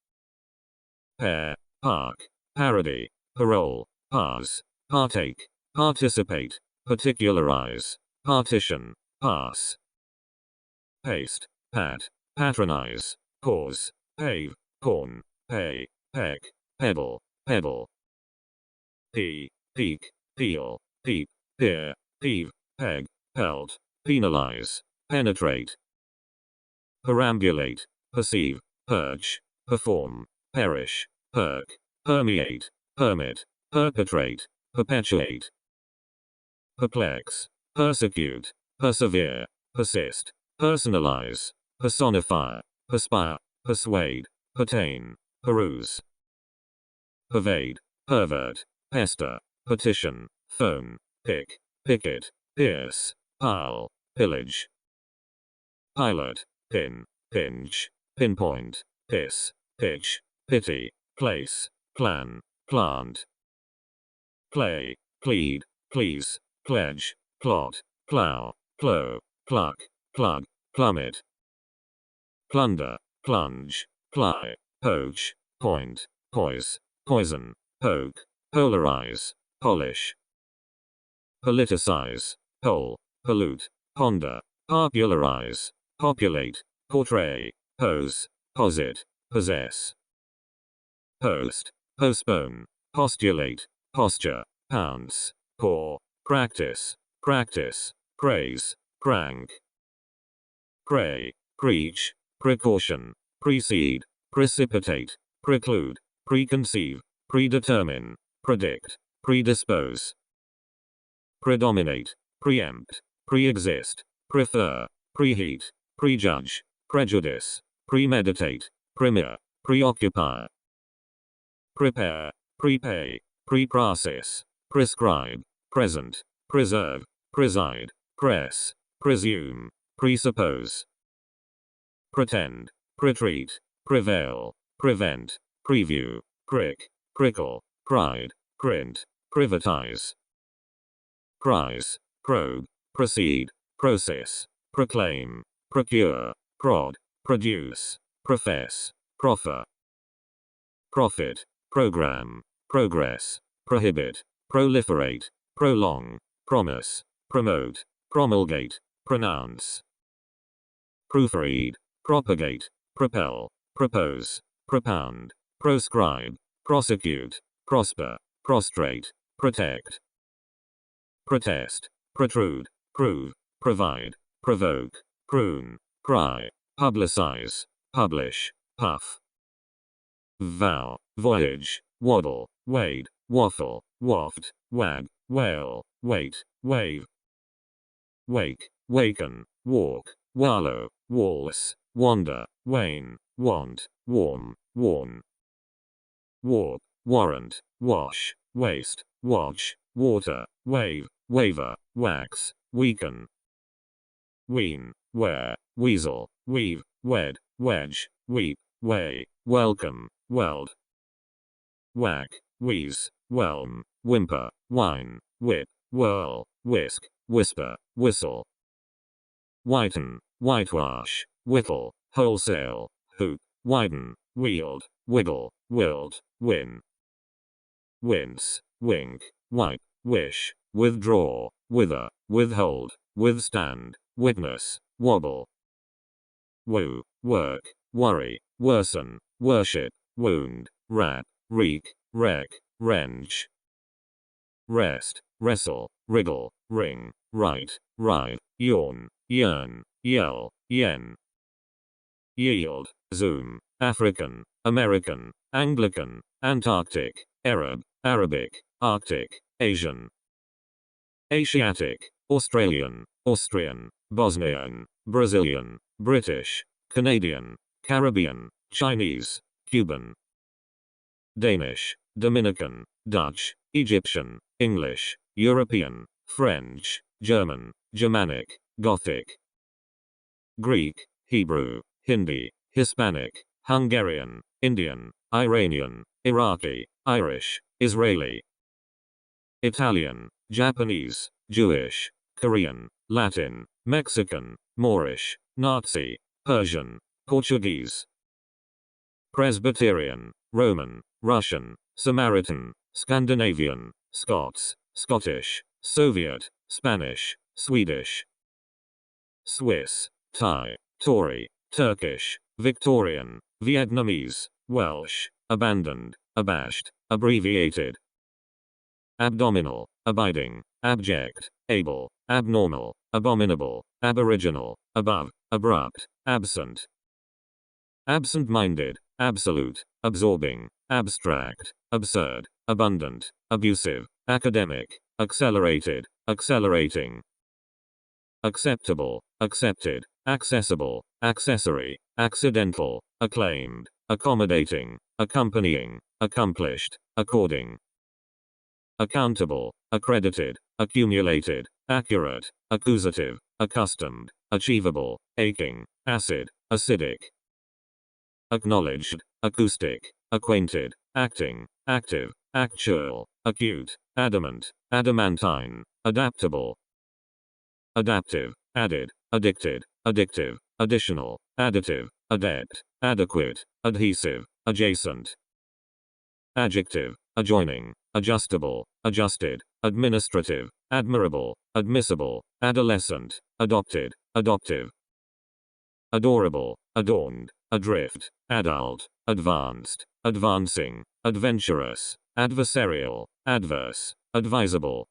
pair, park, parody, parole, parse, partake, participate, particularize, partition, pass, paste, pat, patronize, pause, pave, pawn, pay, peck, pedal, pedal, pea, peak, peel, peep, peer, peeve, peg, pelt, penalize, penetrate, perambulate, perceive, purge, perform, perish, perk, permeate, permit, perpetrate, perpetuate, perplex, persecute, persevere, persist, personalize, personify, perspire, persuade, pertain, peruse, pervade, pervert, pester, petition, phone, pick, picket, pierce, pile, pillage, pilot, pin, pinch, pinpoint, piss, pitch, pity, place, plan, plant, play, plead, please, pledge, plot, plow, plow, pluck, plug, plummet, plunder, plunge, ply, poach, point, poise, poison, poke, polarize, polish, politicize, poll, pollute, ponder, popularize, populate, portray, pose, posit, possess, post, postpone, postulate, posture, pounce, paw, practice, practice, praise, crank, pray, preach, precaution, precede, precipitate, preclude, preconceive, predetermine, predict, predispose, predominate, preempt, pre-exist, prefer, preheat, prejudge, prejudice, premeditate, premier, preoccupy, prepare, prepay, preprocess, prescribe, present, preserve, preside, press, presume, presuppose, pretend, pretreat, prevail, prevent, preview, prick, prickle, pride, print, privatize, prize, probe, proceed, process, proclaim, procure, prod, produce, profess, proffer, profit, program, progress, prohibit, proliferate, prolong, promise, promote, promulgate, pronounce, proofread, propagate, propel, propose, propound, proscribe, prosecute, prosper, prostrate, protect, protest, protrude, prove, provide, provoke, prune, cry, publicize, publish, puff, vow, voyage, waddle, wade, waffle, waft, wag, whale, wait, wave, wake, waken, walk, wallow, waltz, wander, wane, want, warm, warn, warp, warrant, wash, waste, watch, water, wave, waver, wax, weaken, wean, wear, weasel, weave, wed, wedge, weep, way, welcome, weld, whack, wheeze, whelm, whimper, whine, whip, whirl, whisk, whisper, whistle, whiten, whitewash, whittle, wholesale, hoop, widen, wield, wiggle, wilt, win, wince, wink, wipe, wish, withdraw, wither, withhold, withstand, witness, wobble, woo, work, worry, worsen, worship, wound, rat, reek, wreck, wrench, rest, wrestle, wriggle, ring, write, ride, yawn, yearn, yell, yen, yield, zoom, African, American, Anglican, Antarctic, Arab, Arabic, Arctic, Asian, Asiatic, Australian, Austrian, Bosnian, Brazilian, British, Canadian, Caribbean, Chinese, Cuban, Danish, Dominican, Dutch, Egyptian, English, European, French, German, Germanic, Gothic, Greek, Hebrew, Hindi, Hispanic, Hungarian, Indian, Iranian, Iraqi, Irish, Israeli, Italian, Japanese, Jewish, Korean, Latin, Mexican, Moorish, Nazi, Persian, Portuguese, Presbyterian, Roman, Russian, Samaritan, Scandinavian, Scots, Scottish, Soviet, Spanish, Swedish, Swiss, Thai, Tory, Turkish, Victorian, Vietnamese, Welsh, abandoned, abashed, abbreviated, abdominal, abiding, abject, able, abnormal, abominable, aboriginal, above, abrupt, absent, absent-minded, absolute, absorbing, abstract, absurd, abundant, abusive, academic, accelerated, accelerating, acceptable, accepted, accessible, accessory, accidental, acclaimed, accommodating, accompanying, accomplished, according, accountable, accredited, accumulated, accurate, accusative, accustomed, achievable, aching, acid, acidic, acknowledged, acoustic, acquainted, acting, active, actual, acute, adamant, adamantine, adaptable, adaptive, added, addicted, addictive, additional, additive, adept, adequate, adhesive, adjacent, adjective, adjoining, adjustable, adjusted, administrative, admirable, admissible, adolescent, adopted, adoptive, adorable, adorned, adrift, adult, advanced, advancing, adventurous, adversarial, adverse, advisable,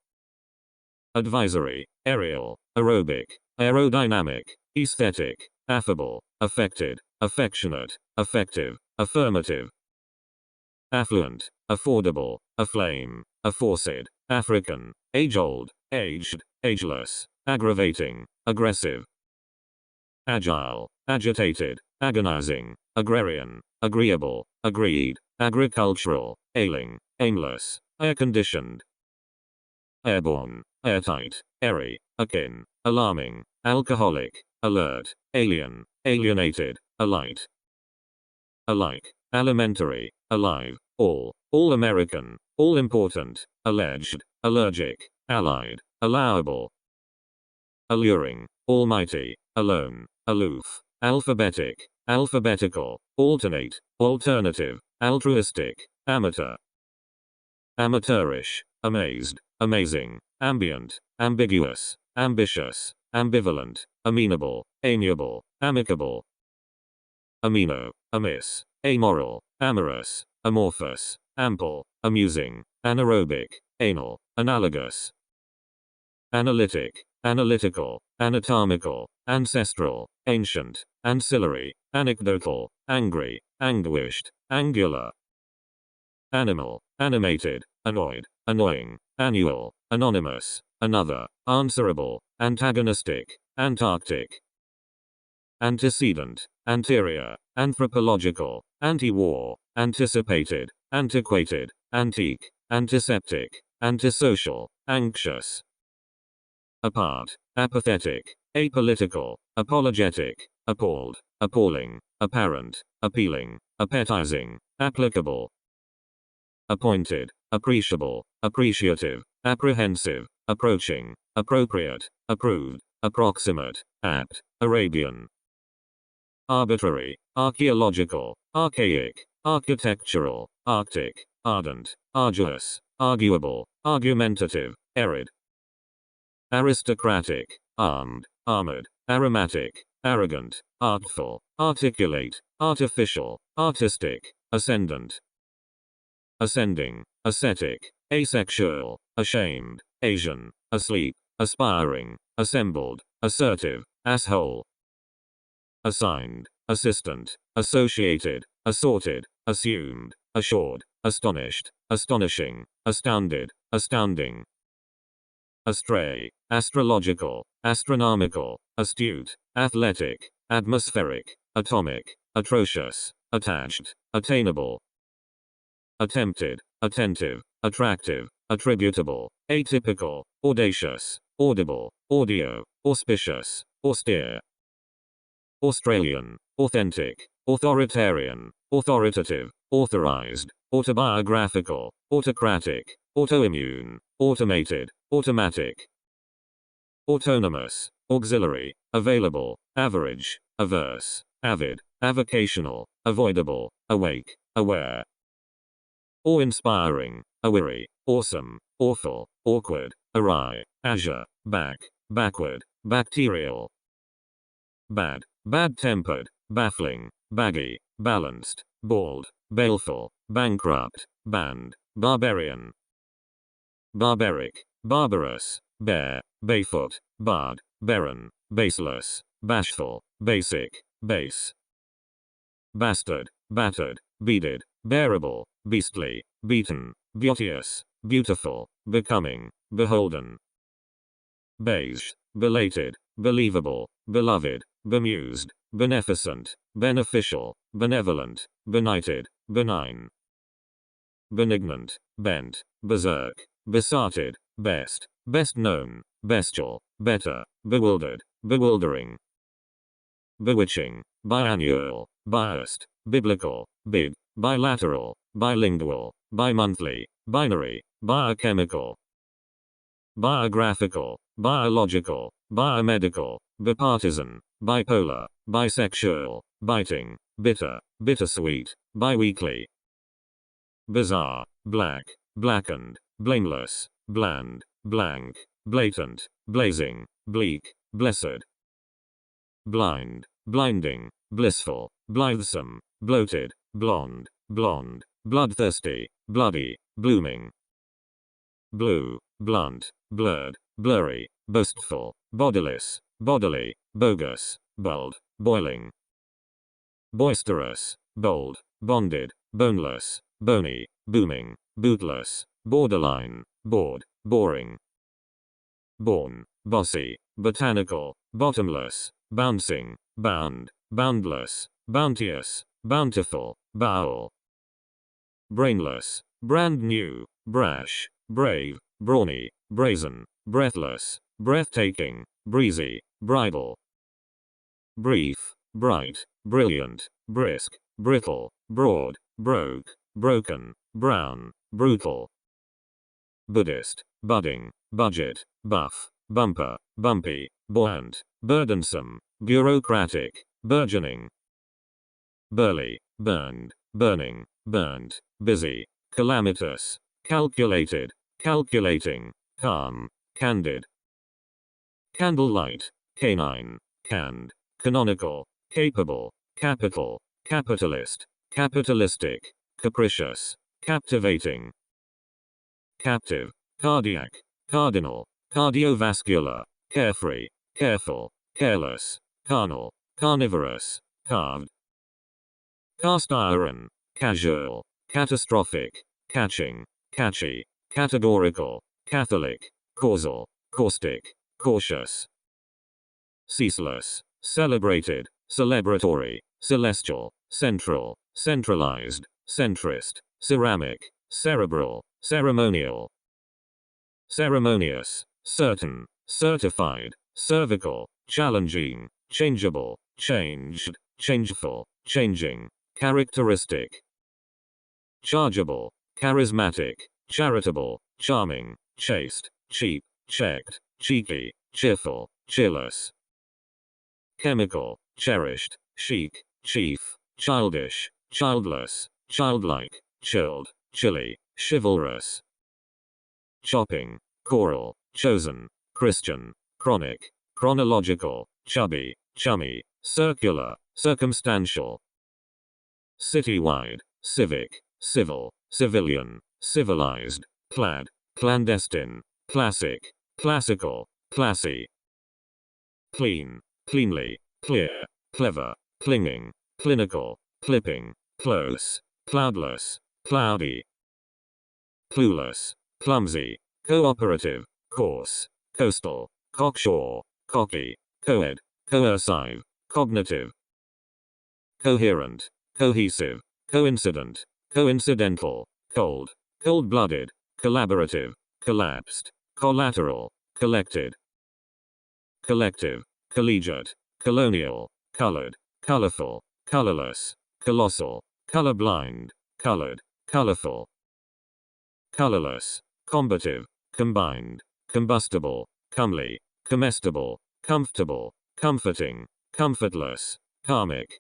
advisory, aerial, aerobic, aerodynamic, aesthetic, affable, affected, affectionate, effective, affirmative, affluent, affordable, aflame, aforesaid, African, age-old, aged, ageless, aggravating, aggressive, agile, agitated, agonizing, agrarian, agreeable, agreed, agricultural, ailing, aimless, air-conditioned, airborne, airtight, airy, akin, alarming, alcoholic, alert, alien, alienated, alight, alike, alimentary, alive, all American, all important, alleged, allergic, allied, allowable, alluring, almighty, alone, aloof, alphabetic, alphabetical, alternate, alternative, altruistic, amateur, amateurish, amazed, amazing, ambient, ambiguous, ambitious, ambivalent, amenable, amiable, amicable, amino, amiss, amoral, amorous, amorphous, ample, amusing, anaerobic, anal, analogous, analytic, analytical, anatomical, ancestral, ancient, ancillary, anecdotal, angry, anguished, angular, animal, animated, annoyed, annoying, annual, anonymous, another, answerable, antagonistic, Antarctic, antecedent, anterior, anthropological, anti-war, anticipated, antiquated, antique, antiseptic, antisocial, anxious, apart, apathetic, apolitical, apologetic, appalled, appalling, apparent, appealing, appetizing, applicable, appointed, appreciable, appreciative, apprehensive, approaching, appropriate, approved, approximate, apt, Arabian, arbitrary, archaeological, archaic, architectural, arctic, ardent, arduous, arguable, argumentative, arid, aristocratic, armed, armored, aromatic, arrogant, artful, articulate, artificial, artistic, ascendant, ascending, ascetic, asexual, ashamed, Asian, asleep, aspiring, assembled, assertive, asshole, assigned, assistant, associated, assorted, assumed, assured, astonished, astonishing, astounded, astounding, astray, astrological, astronomical, astute, athletic, atmospheric, atomic, atrocious, attached, attainable, attempted, attentive, attractive, attributable, atypical, audacious, audible, audio, auspicious, austere, Australian, authentic, authoritarian, authoritative, authorized, autobiographical, autocratic, autoimmune, automated, automatic, autonomous, auxiliary, available, average, averse, avid, avocational, avoidable, awake, aware, awe-inspiring, aweary, awesome, awful, awkward, awry, azure, back, backward, bacterial, bad, bad-tempered, baffling, baggy, balanced, bald, baleful, bankrupt, banned, barbarian, barbaric, barbarous, bare, barefoot, barred, barren, baseless, bashful, basic, base, bastard, battered, beaded, bearable, beastly, beaten, beauteous, beautiful, becoming, beholden, beige, belated, believable, beloved, bemused, beneficent, beneficial, benevolent, benighted, benign, benignant, bent, berserk, besotted, best, best known, bestial, better, bewildered, bewildering, bewitching, biannual, biased, biblical, big, bilateral, bilingual, bimonthly, binary, biochemical, biographical, biological, biomedical, bipartisan, bipolar, bisexual, biting, bitter, bittersweet, biweekly, bizarre, black, blackened, blameless, bland, blank, blatant, blazing, bleak, blessed, blind, blinding, blissful, blithesome, bloated, blonde, blonde, bloodthirsty, bloody, blooming, blue, blunt, blurred, blurry, boastful, bodiless, bodily, bogus, bold, boiling, boisterous, bold, bonded, boneless, bony, booming, bootless, borderline, bored, boring, born, bossy, botanical, bottomless, bouncing, bound, boundless, bounteous, bountiful, bowel, brainless, brand new, brash, brave, brawny, brazen, breathless, breathtaking, breezy, bridal, brief, bright, brilliant, brisk, brittle, broad, broke, broken, brown, brutal, Buddhist, budding, budget, buff, bumper, bumpy, buoyant, burdensome, bureaucratic, burgeoning, burly, burned, burning, burnt, busy, calamitous, calculated, calculating, calm, candid, candlelight, canine, canned, canonical, capable, capital, capitalist, capitalistic, capricious, captivating, captive, cardiac, cardinal, cardiovascular, carefree, careful, careless, carnal, carnivorous, carved, cast iron, casual, catastrophic, catching, catchy, categorical, Catholic, causal, caustic, cautious. Ceaseless, celebrated, celebratory, celestial, central, centralized, centrist, ceramic, cerebral, ceremonial. Ceremonious, certain, certified, cervical, challenging, changeable, changed, changeful, changing, characteristic. Chargeable, charismatic, charitable, charming, chaste, cheap, checked, cheeky, cheerful, cheerless. Chemical, cherished, chic, chief, childish, childless, childlike, chilled, chilly, chivalrous. Chopping, choral, chosen, Christian, chronic, chronological, chubby, chummy, circular, circumstantial. Citywide, civic, civil, civilian, civilized, clad, clandestine, classic, classical, classy. Clean, cleanly, clear, clever, clinging, clinical, clipping, close, cloudless, cloudy. Clueless, clumsy, cooperative, coarse, coastal, cocksure, cocky, coed, coercive, cognitive. Coherent, cohesive, coincident, coincidental, cold, cold-blooded, collaborative, collapsed, collateral, collected. Collective, collegiate, colonial, colored, colorful, colorless, colossal, colorblind, colored, colorful. Colorless, combative, combined, combustible, comely, comestible, comfortable, comforting, comfortless, karmic.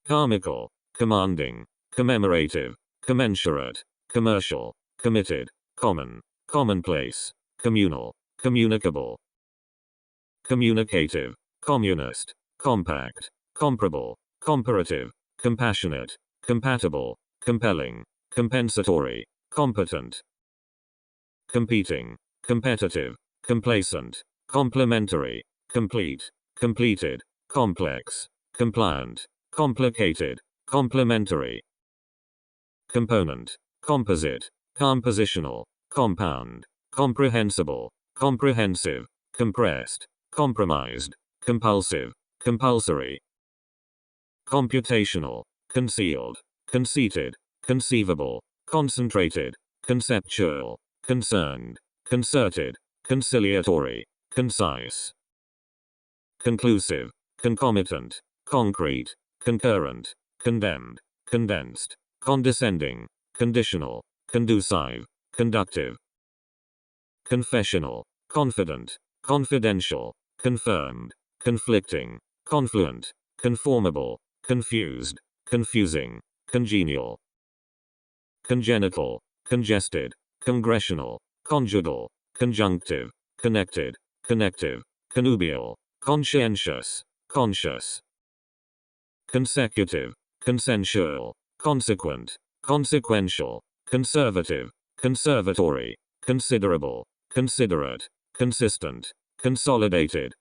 Karmical, commanding, commemorative, commensurate, commercial, committed, common, commonplace, communal, communicable. Communicative, communist, compact, comparable, comparative, compassionate, compatible, compelling, compensatory, competent. Competing, competitive, complacent, complementary, complete, completed, complex, compliant, complicated, complementary. Component, composite, compositional, compound, comprehensible, comprehensive, compressed, compromised, compulsive, compulsory. Computational, concealed, conceited, conceivable, concentrated, conceptual, concerned, concerted, conciliatory, concise. Conclusive, concomitant, concrete, concurrent, condemned, condensed, condescending, conditional, conducive, conductive. Confessional, confident, confidential, confirmed, conflicting, confluent, conformable, confused, confusing, congenial. Congenital, congested, congressional, conjugal, conjunctive, connected, connective, connubial, conscientious, conscious. Consecutive, consensual, consequent, consequential, conservative, conservatory, considerable, considerate, consistent, consolidated.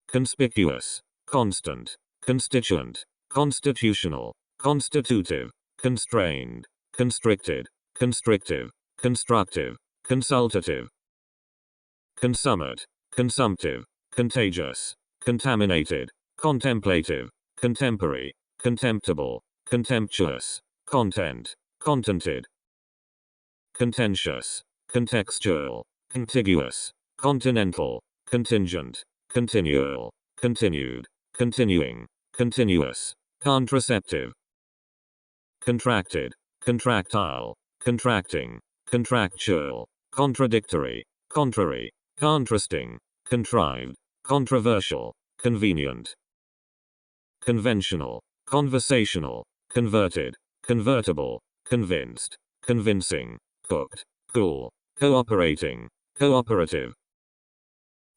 Conspicuous, constant, constituent, constitutional, constitutive, constrained, constricted, constrictive, constructive, consultative. Consummate, consumptive, contagious, contaminated, contemplative, contemporary, contemptible, contemptuous, content, contented. Contentious, contextual, contiguous, continental, contingent, continual, continued, continuing, continuous, contraceptive. Contracted, contractile, contracting, contractual, contradictory, contrary, contrasting, contrived, controversial, convenient. Conventional, conversational, converted, convertible, convinced, convincing, cooked, cool, cooperating, cooperative.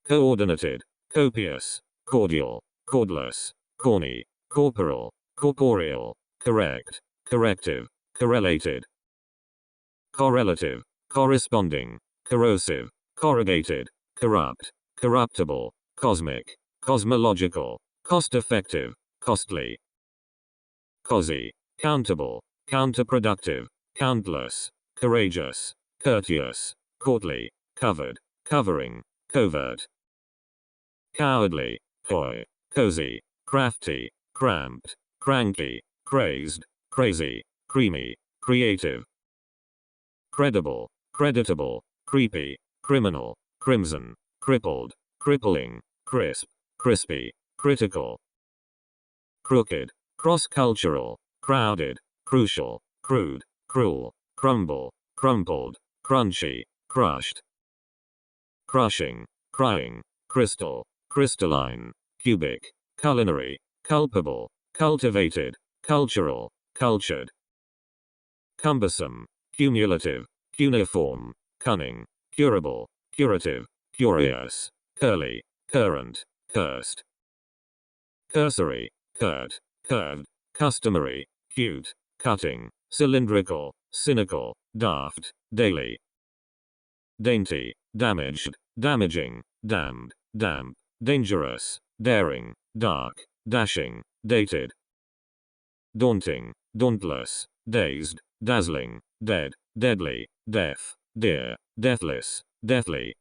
Coordinated, copious, cordial, cordless, corny, corporal, corporeal, correct, corrective, correlated. Correlative, corresponding, corrosive, corrugated, corrupt, corruptible, cosmic, cosmological, cost-effective, costly. Cosy, countable, counterproductive, countless, courageous, courteous, courtly, covered, covering, covert, cowardly, coy, cozy, crafty, cramped, cranky, crazed, crazy, creamy, creative, credible, creditable, creepy, criminal, crimson, crippled, crippling, crisp, crispy, critical, crooked, cross-cultural, crowded, crucial, crude, cruel, crumble, crumpled, crunchy, crushed, crushing, crying, crystal, crystalline, cubic, culinary, culpable, cultivated, cultural, cultured, cumbersome, cumulative, cuneiform, cunning, curable, curative, curious, curly, current, cursed, cursory, curt, curved, customary, cute, cutting, cylindrical, cynical, daft, daily, dainty, damaged, damaging, damned, damp, dangerous, daring, dark, dashing, dated, daunting, dauntless, dazed, dazzling, dead, deadly, deaf, dear, deathless, deathly,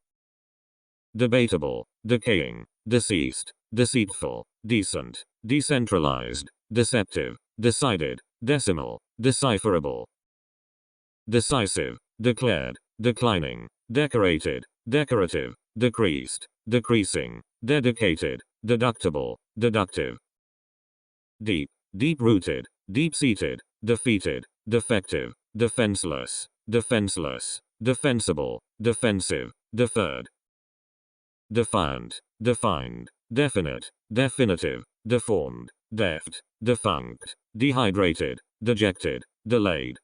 debatable, decaying, deceased, deceitful, decent, decentralized, deceptive, decided, decimal, decipherable, decisive, declared, declining, decorated, decorative, decreased, decreasing, dedicated, deductible, deductive, deep, deep-rooted, deep-seated, defeated, defective, defenseless, defenseless, defensible, defensive, deferred, defiant, defined, definite, definitive, deformed, deft, defunct, dehydrated, dejected, delayed,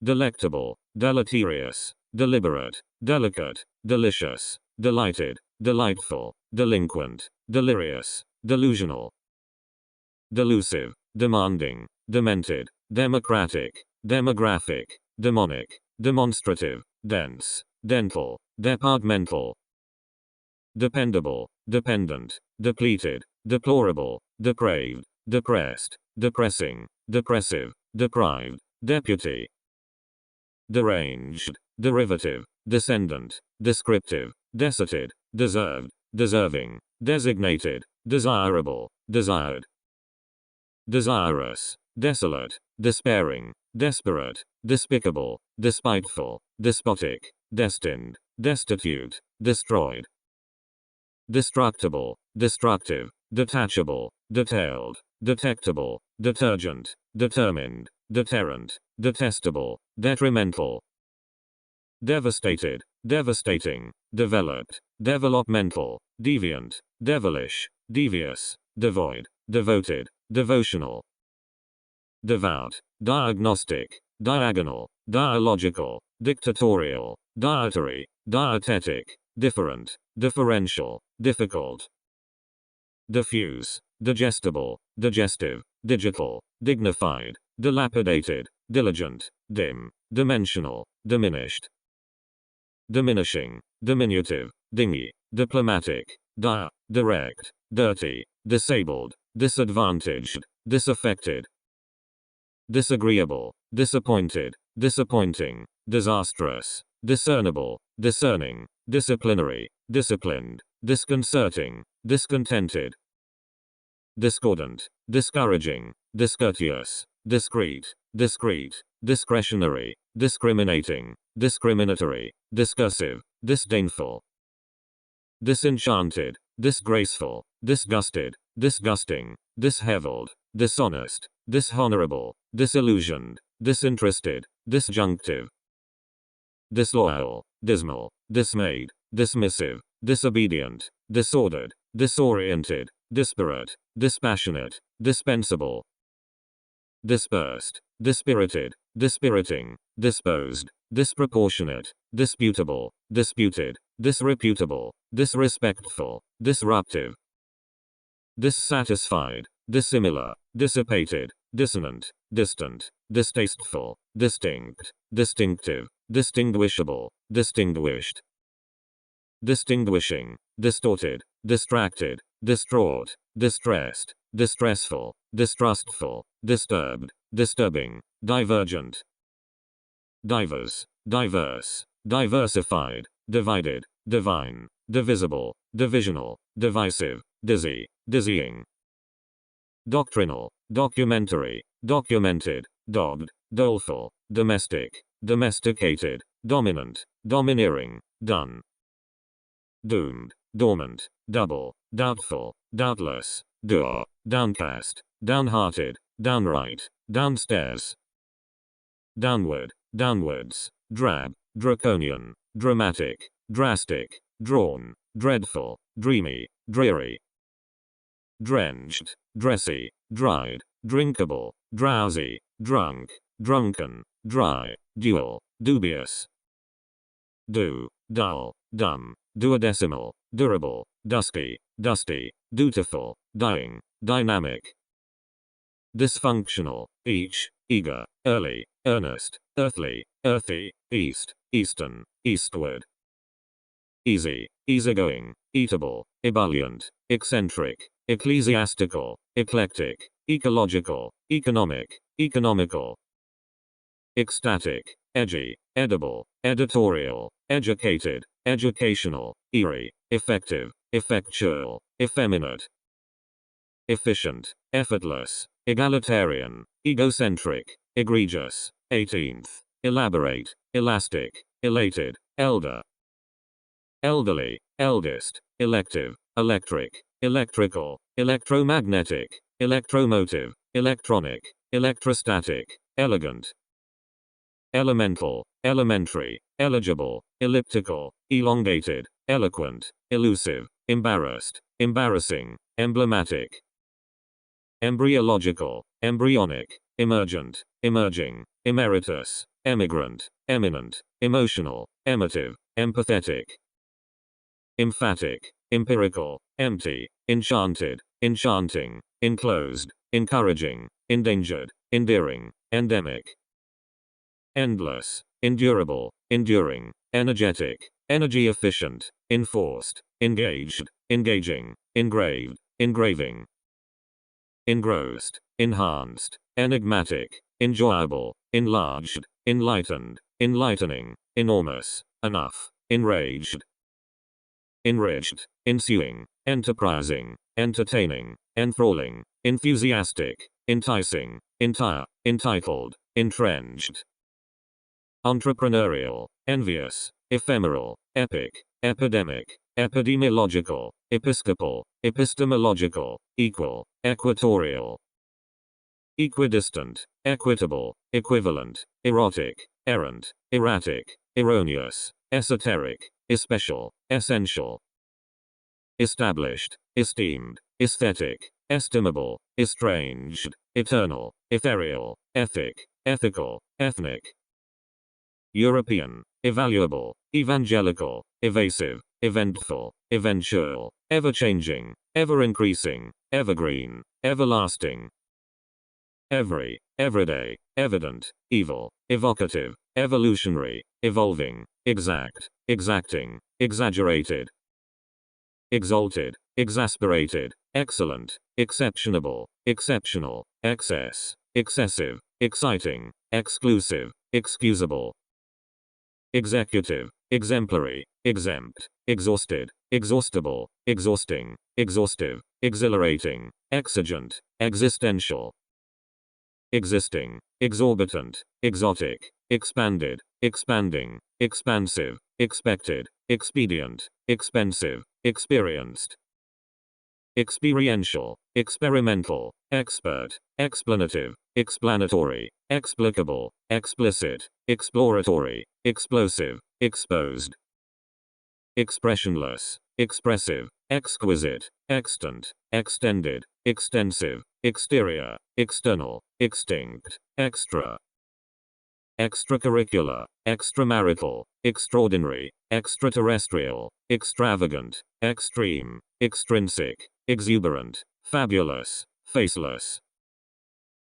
delectable, deleterious, deliberate, delicate, delicious, delighted, delightful, delinquent, delirious, delusional, delusive, demanding, demented, democratic, demographic, demonic, demonstrative, dense, dental, departmental, dependable, dependent, depleted, deplorable, depraved, depressed, depressing, depressive, deprived, deputy, deranged, derivative, descendant, descriptive, desited, deserved, deserving, designated, desirable, desired, desirous, desolate, despairing, desperate, despicable, despiteful, despotic, destined, destitute, destroyed, destructible, destructive, detachable, detailed, detectable, detergent, determined, deterrent, detestable, detrimental, devastated, devastating, developed, developmental, deviant, devilish, devious, devoid, devoted, devotional, devout, diagnostic, diagonal, dialogical, dictatorial, dietary, dietetic, different, differential, difficult, diffuse, digestible, digestive, digital, dignified, dilapidated, diligent, dim, dimensional, diminished, diminishing, diminutive, dingy, diplomatic, direct, dirty, disabled, disadvantaged, disaffected, disagreeable, disappointed, disappointing, disastrous, discernible, discerning, disciplinary, disciplined, disconcerting, discontented, discordant, discouraging, discourteous, discreet, discreet, discretionary, discriminating, discriminatory, discursive, disdainful, disenchanted, disgraceful, disgusted, disgusting, disheveled, dishonest, dishonorable, disillusioned, disinterested, disjunctive, disloyal, dismal, dismayed, dismissive, disobedient, disordered, disoriented, disparate, dispassionate, dispensable, dispersed, dispirited, dispiriting, disposed, disproportionate, disputable, disputed, disreputable, disrespectful, disruptive, dissatisfied, dissimilar, dissipated, dissonant, distant, distasteful, distinct, distinctive, distinguishable, distinguished, distinguishing, distorted, distracted, distraught, distressed, distressful, distrustful, disturbed, disturbing, divergent, diverse, diverse, diversified, divided, divine, divisible, divisional, divisive, dizzy, dizzying. Doctrinal, documentary, documented, dogged, doleful, domestic, domesticated, dominant, domineering, done. Doomed, dormant, double, doubtful, doubtless, dour, downcast, downhearted, downright, downstairs. Downward, downwards, drab, draconian, dramatic, drastic, drawn, dreadful, dreamy, dreary. Drenched, dressy, dried, drinkable, drowsy, drunk, drunken, dry, dual, dubious. Do, dull, dumb, duodecimal, durable, dusky, dusty, dutiful, dying, dynamic. Dysfunctional, each, eager, early, earnest, earthly, earthy, east, eastern, eastward. Easy, easygoing, eatable, ebullient, eccentric, ecclesiastical, eclectic, ecological, economic, economical. Ecstatic, edgy, edible, editorial, educated, educational, eerie, effective, effectual, effeminate. Efficient, effortless, egalitarian, egocentric, egregious. 18th. Elaborate, elastic, elated, elder. Elderly, eldest, elective, electric, electrical, electromagnetic, electromotive, electronic, electrostatic, elegant. Elemental, elementary, eligible, elliptical, elongated, eloquent, elusive, embarrassed, embarrassing, emblematic. Embryological, embryonic, emergent, emerging, emeritus, emigrant, eminent, emotional, emotive, empathetic. Emphatic, empirical, empty, enchanted, enchanting, enclosed, encouraging, endangered, endearing, endemic. Endless, endurable, enduring, energetic, energy efficient, enforced, engaged, engaging, engraved, engraving. Engrossed, enhanced, enigmatic, enjoyable, enlarged, enlightened, enlightening, enormous, enough, enraged. Enriched, ensuing, enterprising, entertaining, enthralling, enthusiastic, enticing, entire, entitled, entrenched. Entrepreneurial, envious, ephemeral, epic, epidemic, epidemiological, episcopal, epistemological, equal, equatorial. Equidistant, equitable, equivalent, erotic, errant, erratic, erroneous, esoteric, especial, essential. Established, esteemed, aesthetic, estimable, estranged, eternal, ethereal, ethic, ethical, ethnic. European, evaluable, evangelical, evasive, eventful, eventual, ever-changing, ever-increasing, evergreen, everlasting. Every, everyday, evident, evil, evocative, evolutionary, evolving, exact, exacting, exaggerated. Exalted, exasperated, excellent, exceptionable, exceptional, excess, excessive, exciting, exclusive, excusable. Executive, exemplary, exempt, exhausted, exhaustible, exhausting, exhaustive, exhilarating, exigent, existential. Existing, exorbitant, exotic, expanded, expanding, expansive, expected, expedient, expensive, experienced. Experiential, experimental, expert, explanative, explanatory, explicable, explicit, exploratory, explosive, exposed. Expressionless, expressive, exquisite, extant, extended, extensive, exterior, external, extinct, extra. Extracurricular, extramarital, extraordinary, extraterrestrial, extravagant, extreme, extrinsic, exuberant, fabulous, faceless.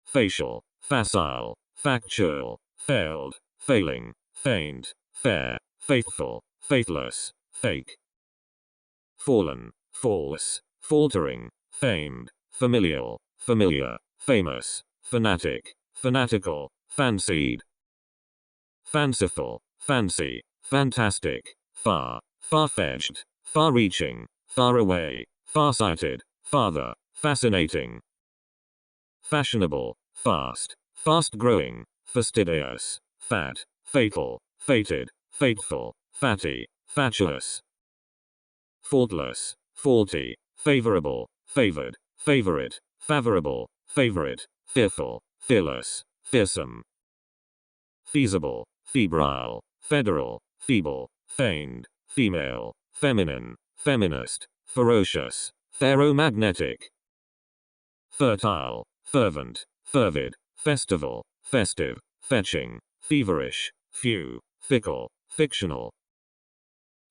Facial, facile, factual, failed, failing, faint, fair, faithful, faithless, fake. Fallen, false, faltering, famed, familial, familiar, famous, fanatic, fanatical, fancied. fanciful, fancy, fantastic, far, far-fetched, far-reaching, far away, far-sighted, farther, fascinating, fashionable, fast, fast-growing, fastidious, fat, fatal, fated, fateful, fatty, fatuous, faultless, faulty, favorable, favored, favorite, favorable, favorite, fearful, fearless, fearsome, feasible, febrile, federal, feeble, feigned, female, feminine, feminist, ferocious, ferromagnetic, fertile, fervent, fervid, festival, festive, fetching, feverish, few, fickle, fictional,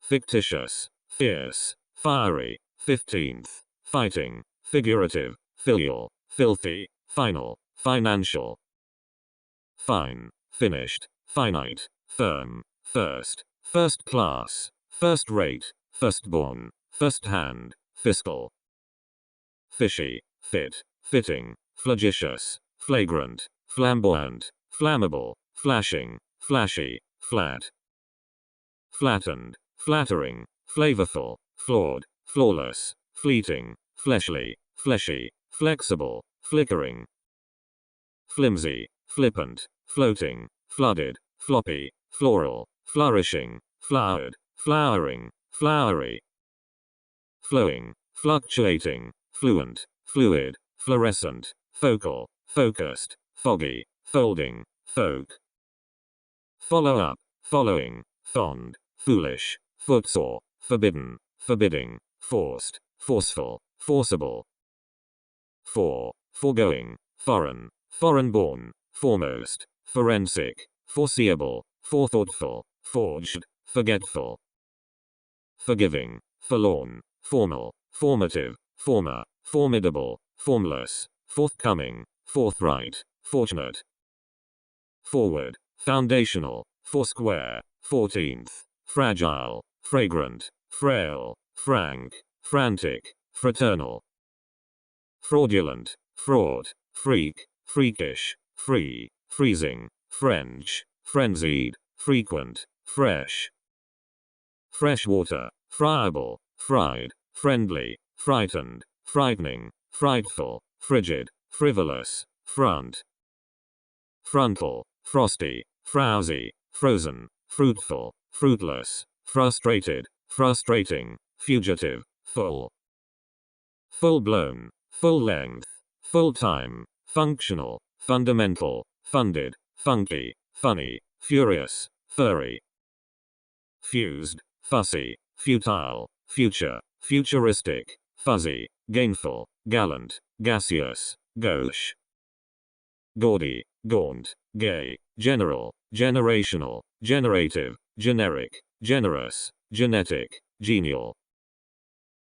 fictitious, fierce, fiery, 15th, fighting, figurative, filial, filthy, final, financial, fine, finished, finite, firm, first, first class, first rate, firstborn, first hand, fiscal, fishy, fit, fitting, flagitious, flagrant, flamboyant, flammable, flashing, flashy, flat, flattened, flattering, flavorful, flawed, flawless, fleeting, fleshly, fleshy, flexible, flickering, flimsy, flippant, floating, flooded, floppy, floral, flourishing, flowered, flowering, flowery, flowing, fluctuating, fluent, fluid, fluorescent, focal, focused, foggy, folding, folk, follow up, following, fond, foolish, footsore, forbidden, forbidding, forced, forceful, forcible, foregoing, foreign, foreign-born, foremost, forensic, foreseeable, forethoughtful, forged, forgetful, forgiving, forlorn, formal, formative, former, formidable, formless, forthcoming, forthright, fortunate, forward, foundational, foursquare, 14th, fragile, fragrant, frail, frank, frantic, fraternal, fraudulent, fraught, freak, freakish, free, freezing, French, frenzied, frequent, fresh, freshwater, friable, fried, friendly, frightened, frightening, frightful, frigid, frivolous, front, frontal, frosty, frowsy, frozen, fruitful, fruitless, frustrated, frustrating, fugitive, full, full-blown, full-length, full-time, functional, fundamental, funded, funky, funny, furious, furry, fused, fussy, futile, future, futuristic, fuzzy, gainful, gallant, gaseous, gauche, gaudy, gaunt, gay, general, generational, generative, generic, generous, genetic, genial,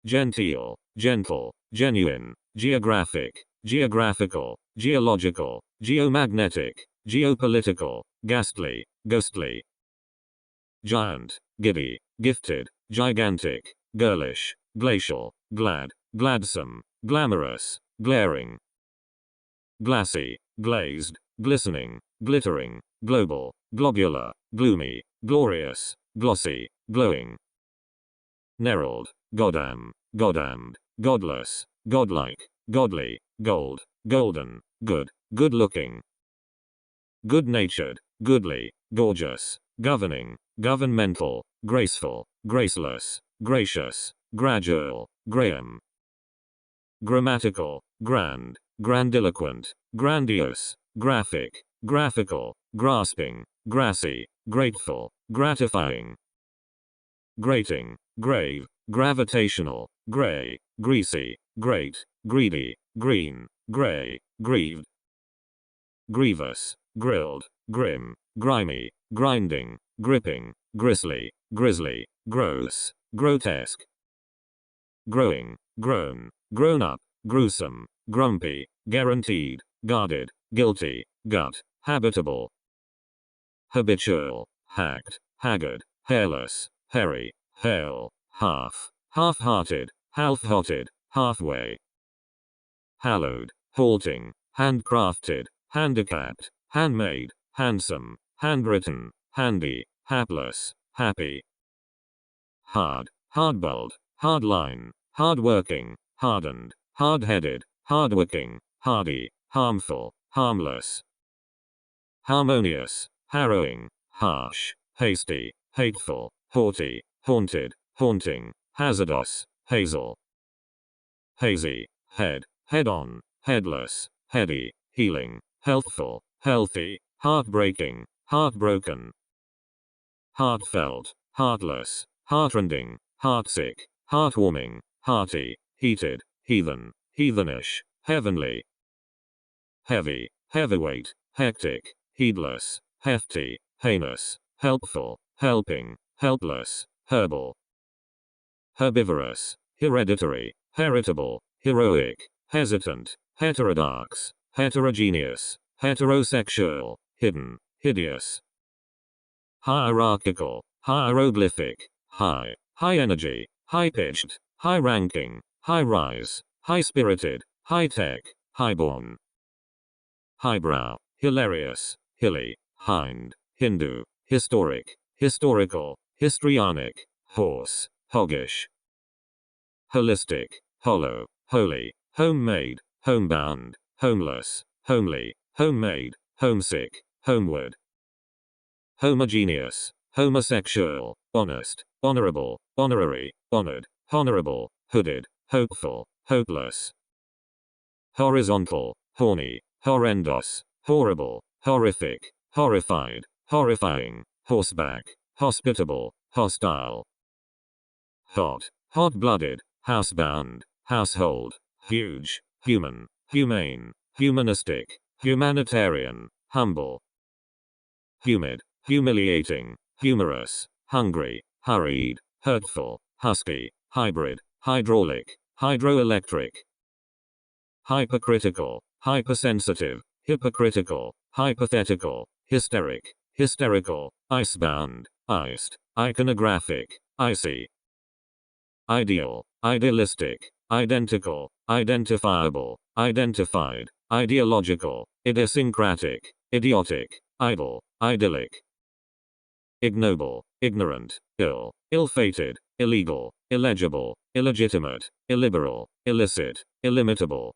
genteel, gentle, genuine, geographic, geographical, geological, geomagnetic, geopolitical, ghastly, ghostly, giant, giddy, gifted, gigantic, girlish, glacial, glad, gladsome, glamorous, glaring, glassy, glazed, glistening, glittering, global, globular, gloomy, glorious, glossy, glowing, knurled, goddamn, goddamned, godless, godlike, godly, gold, golden, good, good-looking, good-natured, goodly, gorgeous, governing, governmental, graceful, graceless, gracious, gradual, graham, grammatical, grand, grandiloquent, grandiose, graphic, graphical, grasping, grassy, grateful, gratifying, grating, grave, gravitational, gray, greasy, great, greedy, green, gray, grieved, grievous, grilled, grim, grimy, grinding, gripping, grisly, grisly, gross, grotesque, growing, grown, grown up, gruesome, grumpy, guaranteed, guarded, guilty, gut, habitable, habitual, hacked, haggard, hairless, hairy, hale, half, half-hearted, half-hearted, halfway, hallowed, halting, handcrafted, handicapped, handmade, handsome, handwritten, handy, hapless, happy. Hard, hard-boiled, hard-line, hard-working, hardened, hard-headed, hard-working, hardy, harmful, harmless. Harmonious, harrowing, harsh, hasty, hateful, haughty, haunted, haunting, hazardous, hazel. Hazy, head, head-on, headless, heady, healing, healthful, healthy, heartbreaking, heartbroken. Heartfelt, heartless, heartrending, heartsick, heartwarming, hearty, heated, heathen, heathenish, heavenly. Heavy, heavyweight, hectic, heedless, hefty, heinous, helpful, helping, helpless, herbal. Herbivorous, hereditary, heritable, heroic, hesitant, heterodox, heterogeneous, heterosexual, hidden, hideous. Hierarchical, hieroglyphic, high, high energy, high-pitched, high-ranking, high-rise, high-spirited, high-tech, highborn. Highbrow, hilarious, hilly, hind, Hindu, historic, historical, histrionic, horse, hoggish. Holistic, hollow, holy, homemade, homebound, homeless, homely, homemade, homesick, homeward. Homogeneous, homosexual, honest, honorable, honorary, honored, honorable, hooded, hopeful, hopeless. Horizontal, horny, horrendous, horrible, horrific, horrified, horrifying, horseback, hospitable, hostile. Hot, hot-blooded, housebound, household, huge, human, humane, humanistic, humanitarian, humble. Humid, humiliating, humorous, hungry, hurried, hurtful, husky, hybrid, hydraulic, hydroelectric. Hypercritical, hypersensitive, hypocritical, hypothetical, hysteric, hysterical, icebound, iced, iconographic, icy. Ideal, idealistic, identical, identifiable, identified, ideological, idiosyncratic, idiotic, idle, idyllic. Ignoble, ignorant, ill, ill-fated, illegal, illegible, illegitimate, illiberal, illicit, illimitable.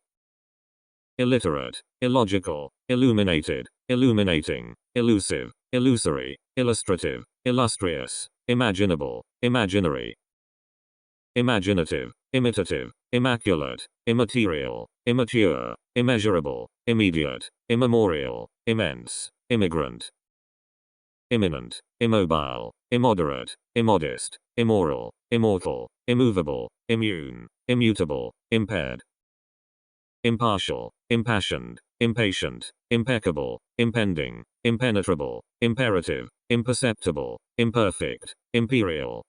Illiterate, illogical, illuminated, illuminating, elusive, illusory, illustrative, illustrious, imaginable, imaginary. Imaginative, imitative, immaculate, immaterial, immature, immeasurable, immediate, immemorial, immense, immigrant. Imminent, immobile, immoderate, immodest, immoral, immortal, immovable, immune, immutable, impaired. Impartial, impassioned, impatient, impeccable, impending, impenetrable, imperative, imperceptible, imperfect, imperial.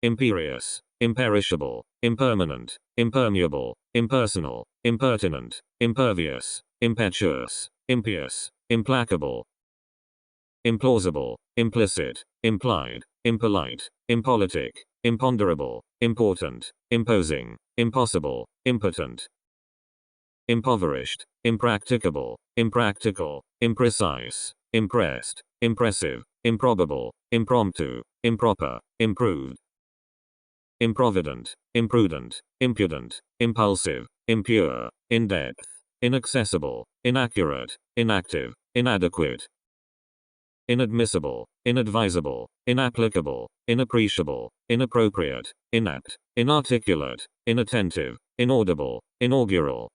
Imperious, imperishable, impermanent, impermeable, impersonal, impertinent, impervious, impetuous, impious, implacable. Implausible, implicit, implied, impolite, impolitic, imponderable, important, imposing, impossible, impotent. Impoverished, impracticable, impractical, imprecise, impressed, impressive, improbable, impromptu, improper, improved. Improvident, imprudent, impudent, impulsive, impure, in-depth, inaccessible, inaccurate, inactive, inadequate. Inadmissible, inadvisable, inapplicable, inappreciable, inappropriate, inapt, inarticulate, inattentive, inaudible, inaugural.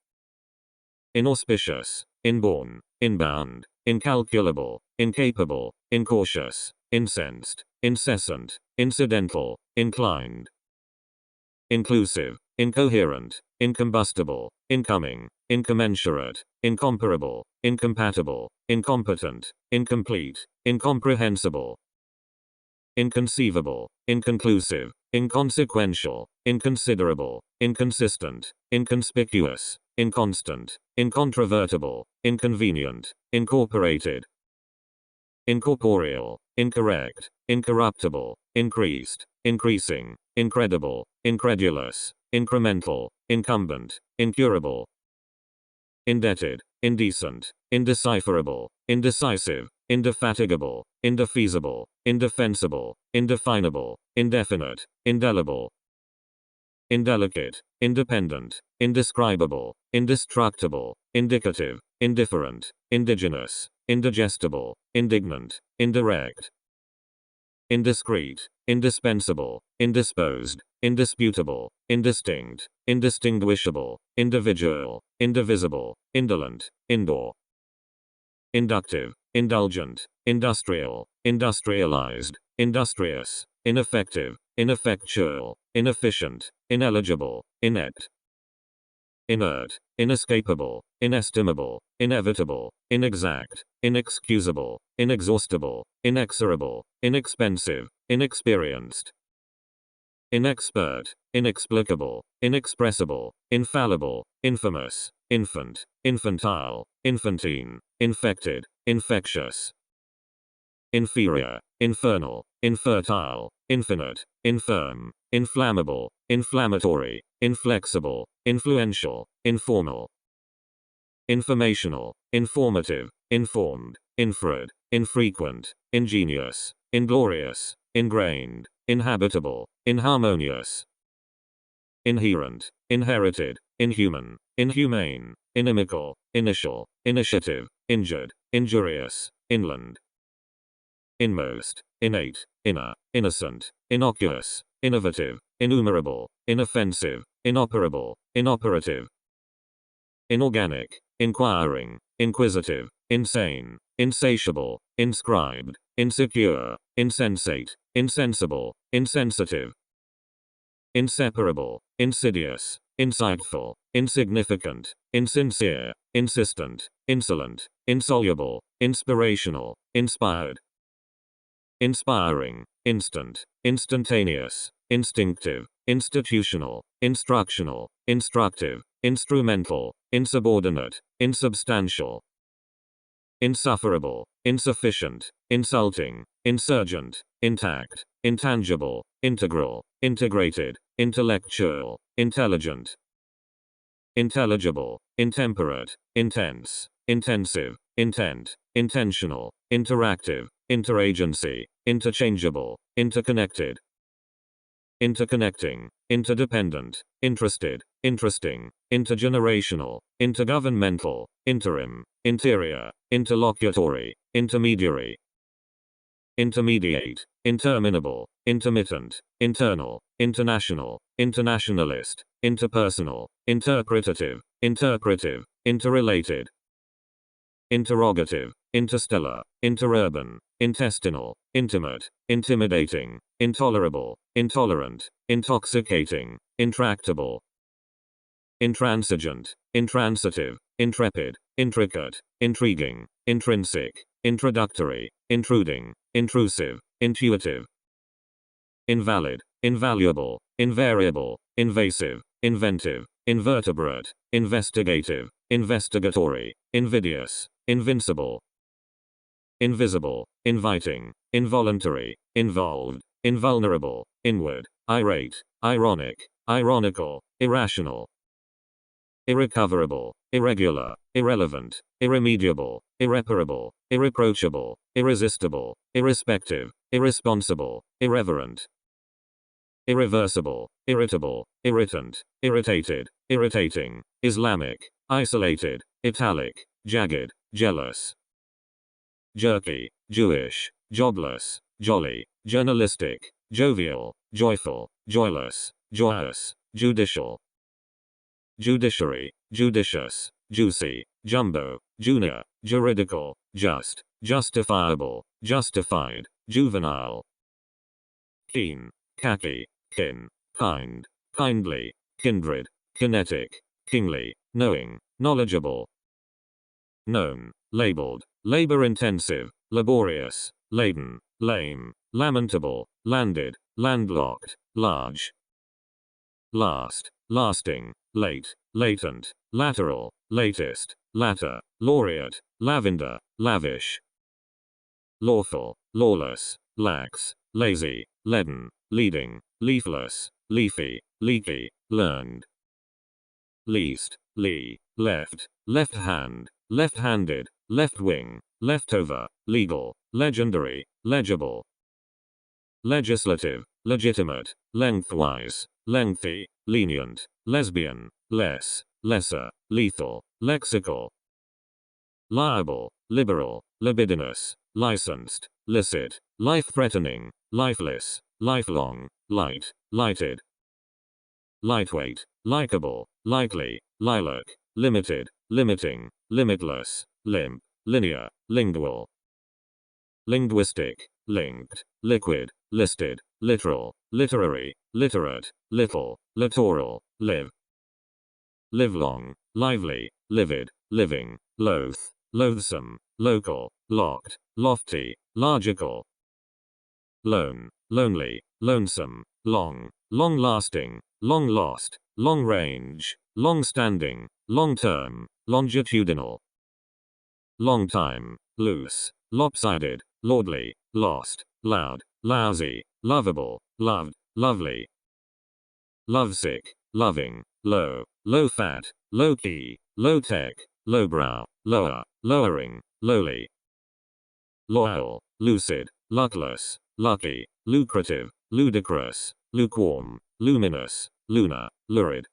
Inauspicious, inborn, inbound, incalculable, incapable, incautious, incensed, incessant, incidental, inclined. Inclusive, incoherent, incombustible, incoming, incommensurate, incomparable, incompatible, incompetent, incomplete, incomprehensible. Inconceivable, inconclusive, inconsequential, inconsiderable, inconsistent, inconspicuous, inconstant, incontrovertible, inconvenient, incorporated. Incorporeal, incorrect, incorruptible, increased, increasing, incredible, incredulous, incremental, incumbent, incurable. Indebted, indecent, indecipherable, indecisive, indefatigable, indefeasible, indefensible, indefinable, indefinite, indelible, indelicate, independent, indescribable, indestructible, indicative, indifferent, indigenous, indigestible, indignant, indirect, indiscreet, indispensable, indisposed, indisputable, indistinct, indistinguishable, individual, indivisible, indolent, indoor, inductive, indulgent, industrial, industrialized, industrious, ineffective, ineffectual, inefficient, ineligible, inept, inert, inescapable, inestimable, inevitable, inexact, inexcusable, inexhaustible, inexorable, inexpensive, inexperienced, inexpert, inexplicable, inexpressible, infallible, infamous, infant, infantile, infantine, infected, infectious, inferior, infernal, infertile, infinite, infirm, inflammable, inflammatory, inflexible, influential, informal, informational, informative, informed, infrared, infrequent, ingenious, inglorious, ingrained, inhabitable, inharmonious, inherent, inherited, inhuman, inhumane, inimical, initial, initiative, injured, injurious, inland, inmost, innate, inner, innocent, innocuous, innovative, innumerable, inoffensive, inoperable, inoperative, inorganic, inquiring, inquisitive, insane, insatiable, inscribed, insecure, insensate, insensible, insensitive, inseparable, insidious, insightful, insignificant, insincere, insistent, insolent, insoluble, inspirational, inspired, inspiring, instant, instantaneous, instinctive, institutional, instructional, instructive, instrumental, insubordinate, insubstantial, insufferable, insufficient, insulting, insurgent, intact, intangible, integral, integrated, intellectual, intelligent, intelligible, intemperate, intense, intensive, intent, intentional, interactive, interagency, interchangeable, interconnected, interconnecting, interdependent, interested, interesting, intergenerational, intergovernmental, interim, interior, interlocutory, intermediary, intermediate, interminable, intermittent, internal, international, internationalist, interpersonal, interpretative, interpretive, interrelated, interrogative, interstellar, interurban, intestinal, intimate, intimidating, intolerable, intolerant, intoxicating, intractable, intransigent, intransitive, intrepid, intricate, intriguing, intrinsic, introductory, intruding, intrusive, intuitive, invalid, invaluable, invariable, invasive, inventive, invertebrate, investigative, investigatory, invidious, invincible, invisible, inviting, involuntary, involved, invulnerable, inward, irate, ironic, ironical, irrational, irrecoverable, irregular, irrelevant, irremediable, irreparable, irreproachable, irresistible, irrespective, irresponsible, irreverent, irreversible, irritable, irritant, irritated, irritating, Islamic, isolated, italic, jagged, jealous, jerky, Jewish, jobless, jolly, journalistic, jovial, joyful, joyless, joyous, judicial, judiciary, judicious, juicy, jumbo, junior, juridical, just, justifiable, justified, juvenile, keen, khaki, kin, kind, kindly, kindred, kinetic, kingly, knowing, knowledgeable, known, labeled, labor-intensive, laborious, laden, lame, lamentable, landed, landlocked, large, last, lasting, late, latent, lateral, latest, latter, laureate, lavender, lavish, lawful, lawless, lax, lazy, leaden, leading, leafless, leafy, leaky, learned, least, lee, left, left hand, left-handed, left-wing, leftover, legal, legendary, legible. Legislative, legitimate, lengthwise, lengthy, lenient, lesbian, less, lesser, lethal, lexical. Liable, liberal, libidinous, licensed, licit, life-threatening, lifeless, lifelong, light, lighted. Lightweight, likable, likely, lilac, limited, limiting, limitless, limp, linear, lingual. Linguistic, linked, liquid, listed, literal, literary, literate, little, littoral, live. Livelong, lively, livid, living, loath, loathsome, local, locked, lofty, logical. Lone, lonely, lonesome, long, long-lasting, long-lost, long-range, long-standing, long-term, longitudinal. Long time, loose, lopsided, lordly, lost, loud, lousy, lovable, loved, lovely. Lovesick, loving, low, low-fat, low-key, low-tech, lowbrow, lower, lowering, lowly. Loyal, lucid, luckless, lucky, lucrative, ludicrous, lukewarm, luminous, lunar, lurid.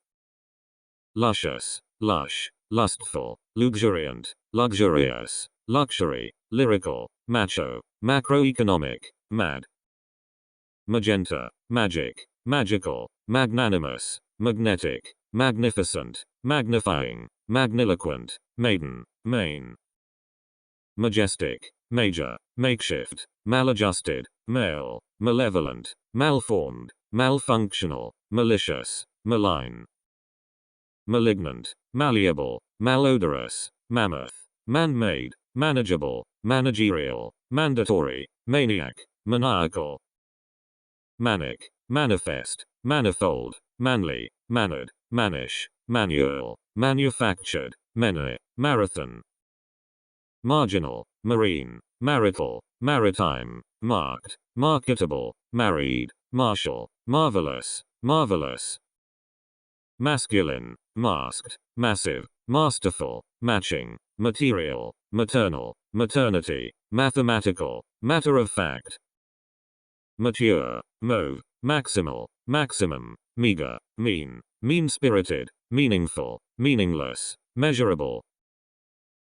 Luscious, lush, lustful, luxuriant, luxurious, luxury, lyrical, macho, macroeconomic, mad. Magenta, magic, magical, magnanimous, magnetic, magnificent, magnifying, magniloquent, maiden, main. Majestic, major, makeshift, maladjusted, male, malevolent, malformed, malfunctional, malicious, malign. Malignant, malleable, malodorous, mammoth, man-made, manageable, managerial, mandatory, maniac, maniacal. Manic, manifest, manifold, manly, mannered, mannish, manual, manufactured, many, marathon. Marginal, marine, marital, maritime, marked, marketable, married, martial, marvelous, marvelous. Masculine, masked, massive, masterful, matching, material, maternal, maternity, mathematical, matter of fact. Mature, mauve, maximal, maximum, meager, mean, mean-spirited, meaningful, meaningless, measurable.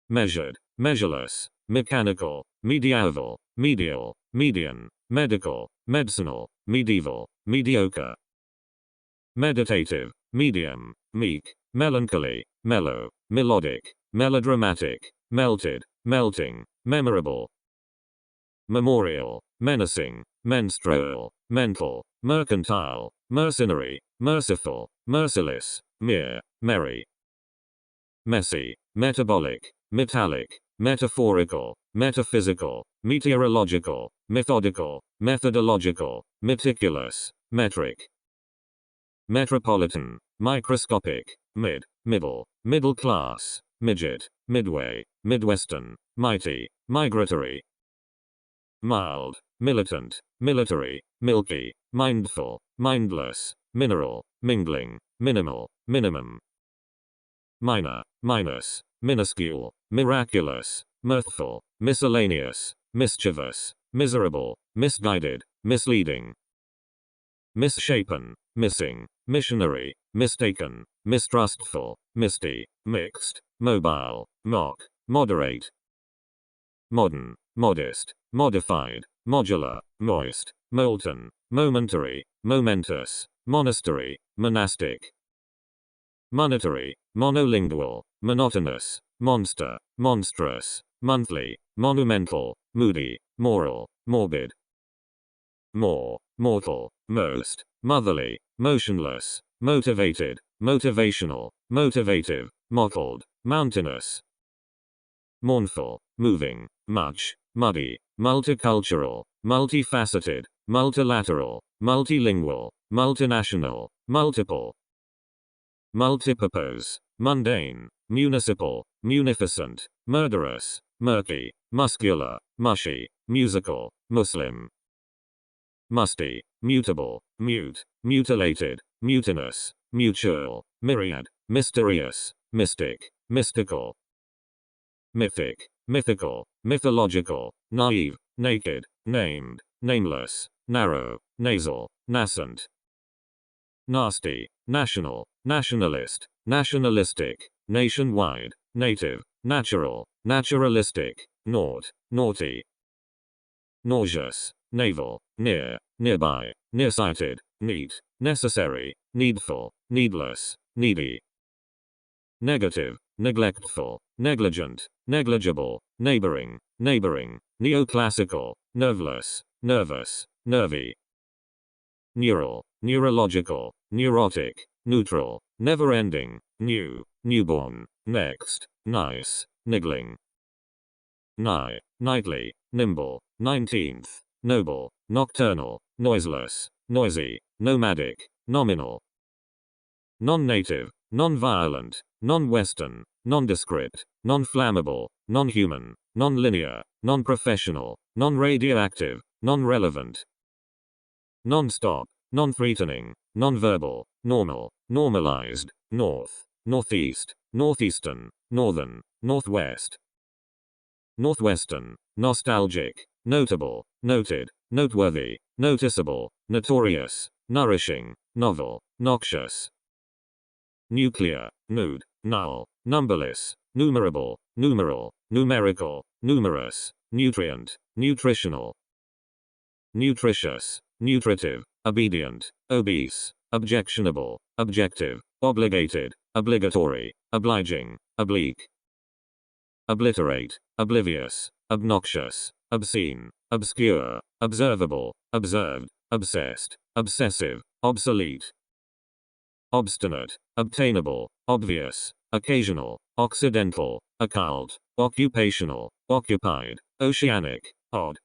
Measured, measureless, mechanical, medieval, medial, median, medical, medicinal, medieval, mediocre. Meditative, medium, meek, melancholy, mellow, melodic, melodramatic, melted, melting, memorable. Memorial, menacing, menstrual, mental, mercantile, mercenary, merciful, merciless, mere, merry. Messy, metabolic, metallic, metaphorical, metaphysical, meteorological, methodical, methodological, meticulous, metric. Metropolitan, microscopic, mid, middle, middle class, midget, midway, midwestern, mighty, migratory. Mild, militant, military, milky, mindful, mindless, mineral, mingling, minimal, minimum. Minor, minus, minuscule, miraculous, mirthful, miscellaneous, mischievous, miserable, misguided, misleading. Misshapen, missing, missionary, mistaken, mistrustful, misty, mixed, mobile, mock, moderate. Modern, modest, modified, modular, moist, molten, momentary, momentous, monastery, monastic. Monetary, monolingual, monotonous, monster, monstrous, monthly, monumental, moody, moral, morbid. More, mortal, most, motherly, motionless, motivated, motivational, motivative, mottled, mountainous. Mournful, moving, much, muddy, multicultural, multifaceted, multilateral, multilingual, multinational, multiple. Multipurpose, mundane, municipal, munificent, murderous, murky, muscular, mushy, musical, Muslim. Musty, mutable, mute, mutilated, mutinous, mutual, myriad, mysterious, mystic, mystical. Mythic, mythical, mythological, naive, naked, named, nameless, narrow, nasal, nascent. Nasty, national, nationalist, nationalistic, nationwide, native, natural, naturalistic, naught, naughty. Nauseous, navel, near, nearby, nearsighted, neat, necessary, needful, needless, needy. Negative, neglectful, negligent, negligible, neighboring, neighboring, neoclassical, nerveless, nervous, nervy. Neural, neurological, neurotic, neutral, never-ending, new, newborn, next, nice, niggling. Nigh, nightly, nimble, 19th, noble, nocturnal, noiseless, noisy, nomadic, nominal. Non-native, non-violent, non-Western, nondescript, non-flammable, non-human, non-linear, non-professional, non-radioactive, non-relevant. Non-stop, non-threatening, non-verbal, normal, normalized, north, northeast, northeastern, northern, northwest. Northwestern, nostalgic, notable, noted, noteworthy, noticeable, notorious, nourishing, novel, noxious. Nuclear, nude, null, numberless, numerable, numeral, numerical, numerous, nutrient, nutritional. Nutritious, nutritive, obedient, obese, objectionable, objective, obligated, obligatory, obliging, oblique. Obliterate, oblivious, obnoxious, obscene, obscure, observable, observed, obsessed, obsessive, obsolete. Obstinate, obtainable, obvious, occasional, occidental, occult, occupational, occupied, oceanic, odd.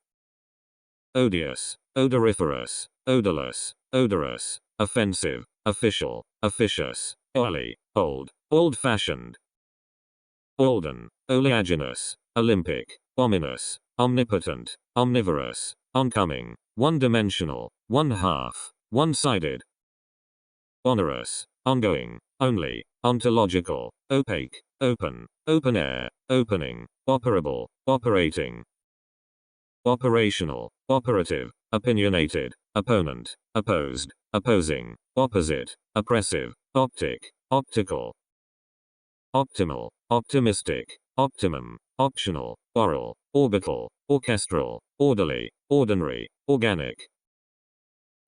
Odious, odoriferous, odorless, odorous, offensive, official, officious, oily, old, old-fashioned. Olden, oleaginous, Olympic, ominous, omnipotent, omnivorous, oncoming, one-dimensional, one-half, one-sided. Onerous, ongoing, only, ontological, opaque, open, open air, opening, operable, operating. Operational, operative, opinionated, opponent, opposed, opposing, opposite, oppressive, optic, optical. Optimal, optimistic, optimum, optional, oral, orbital, orchestral, orderly, ordinary, organic.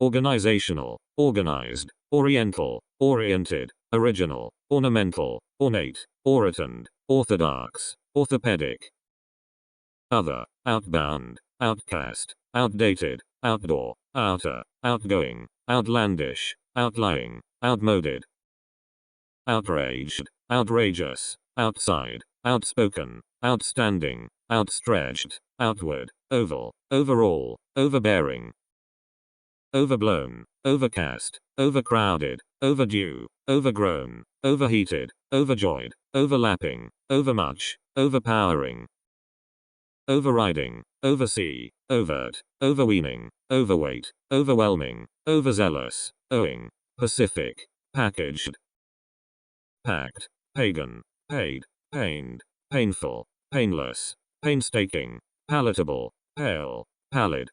Organizational, organized, oriental, oriented, original, ornamental, ornate, orotund, orthodox, orthopedic. Other, outbound, outcast, outdated, outdoor, outer, outgoing, outlandish, outlying, outmoded. Outraged, outrageous, outside, outspoken, outstanding, outstretched, outward, oval, overall, overbearing. Overblown, overcast, overcrowded, overdue, overgrown, overheated, overjoyed, overlapping, overmuch, overpowering. Overriding, oversee, overt, overweening, overweight, overwhelming, overzealous, owing, pacific, packaged. Packed, pagan, paid, pained, painful, painless, painstaking, palatable, pale, pallid.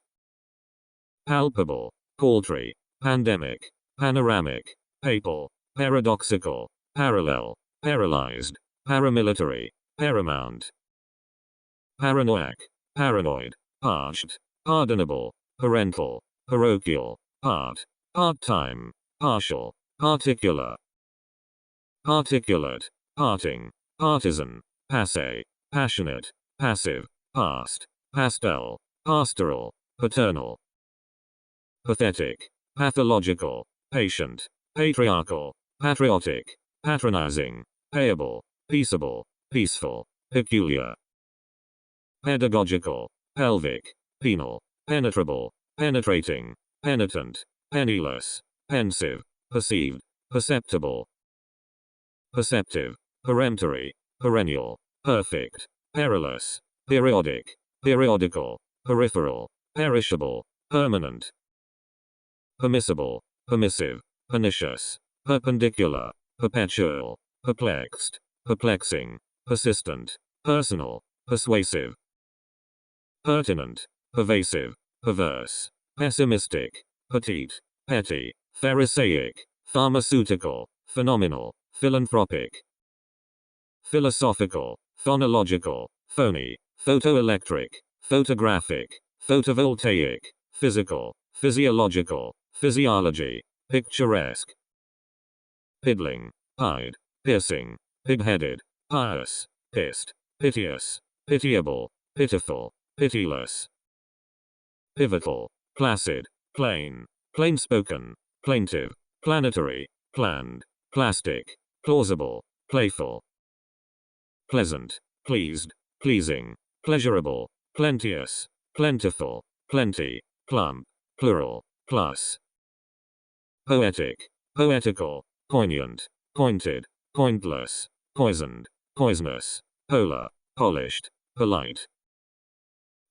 Palpable, paltry, pandemic, panoramic, papal, paradoxical, parallel, paralyzed, paramilitary, paramount. Paranoiac, paranoid, parched, pardonable, parental, parochial, part, part-time, partial, particular. Particulate, parting, partisan, passe, passionate, passive, past, pastel, pastoral, paternal. Pathetic, pathological, patient, patriarchal, patriotic, patronizing, payable, peaceable, peaceful, peculiar. Pedagogical, pelvic, penal, penetrable, penetrating, penitent, penniless, pensive, perceived, perceptible. Perceptive, peremptory, perennial, perfect, perilous, periodic, periodical, peripheral, perishable, permanent. Permissible, permissive, pernicious, perpendicular, perpetual, perplexed, perplexing, persistent, personal, persuasive, pertinent, pervasive, perverse, pessimistic, petite, petty, pharisaic, pharmaceutical, phenomenal, philanthropic, philosophical, phonological, phony, photoelectric, photographic, photovoltaic, physical, physiological, physiology, picturesque, piddling, pied, piercing, pig-headed, pious, pissed, piteous, pitiable, pitiful, pitiless, pivotal, placid, plain, plain-spoken, plaintive, planetary, planned, plastic, plausible, playful, pleasant, pleased, pleasing, pleasurable, plenteous, plentiful, plenty, plump, plural, plus, poetic, poetical, poignant, pointed, pointless, poisoned, poisonous, polar, polished, polite,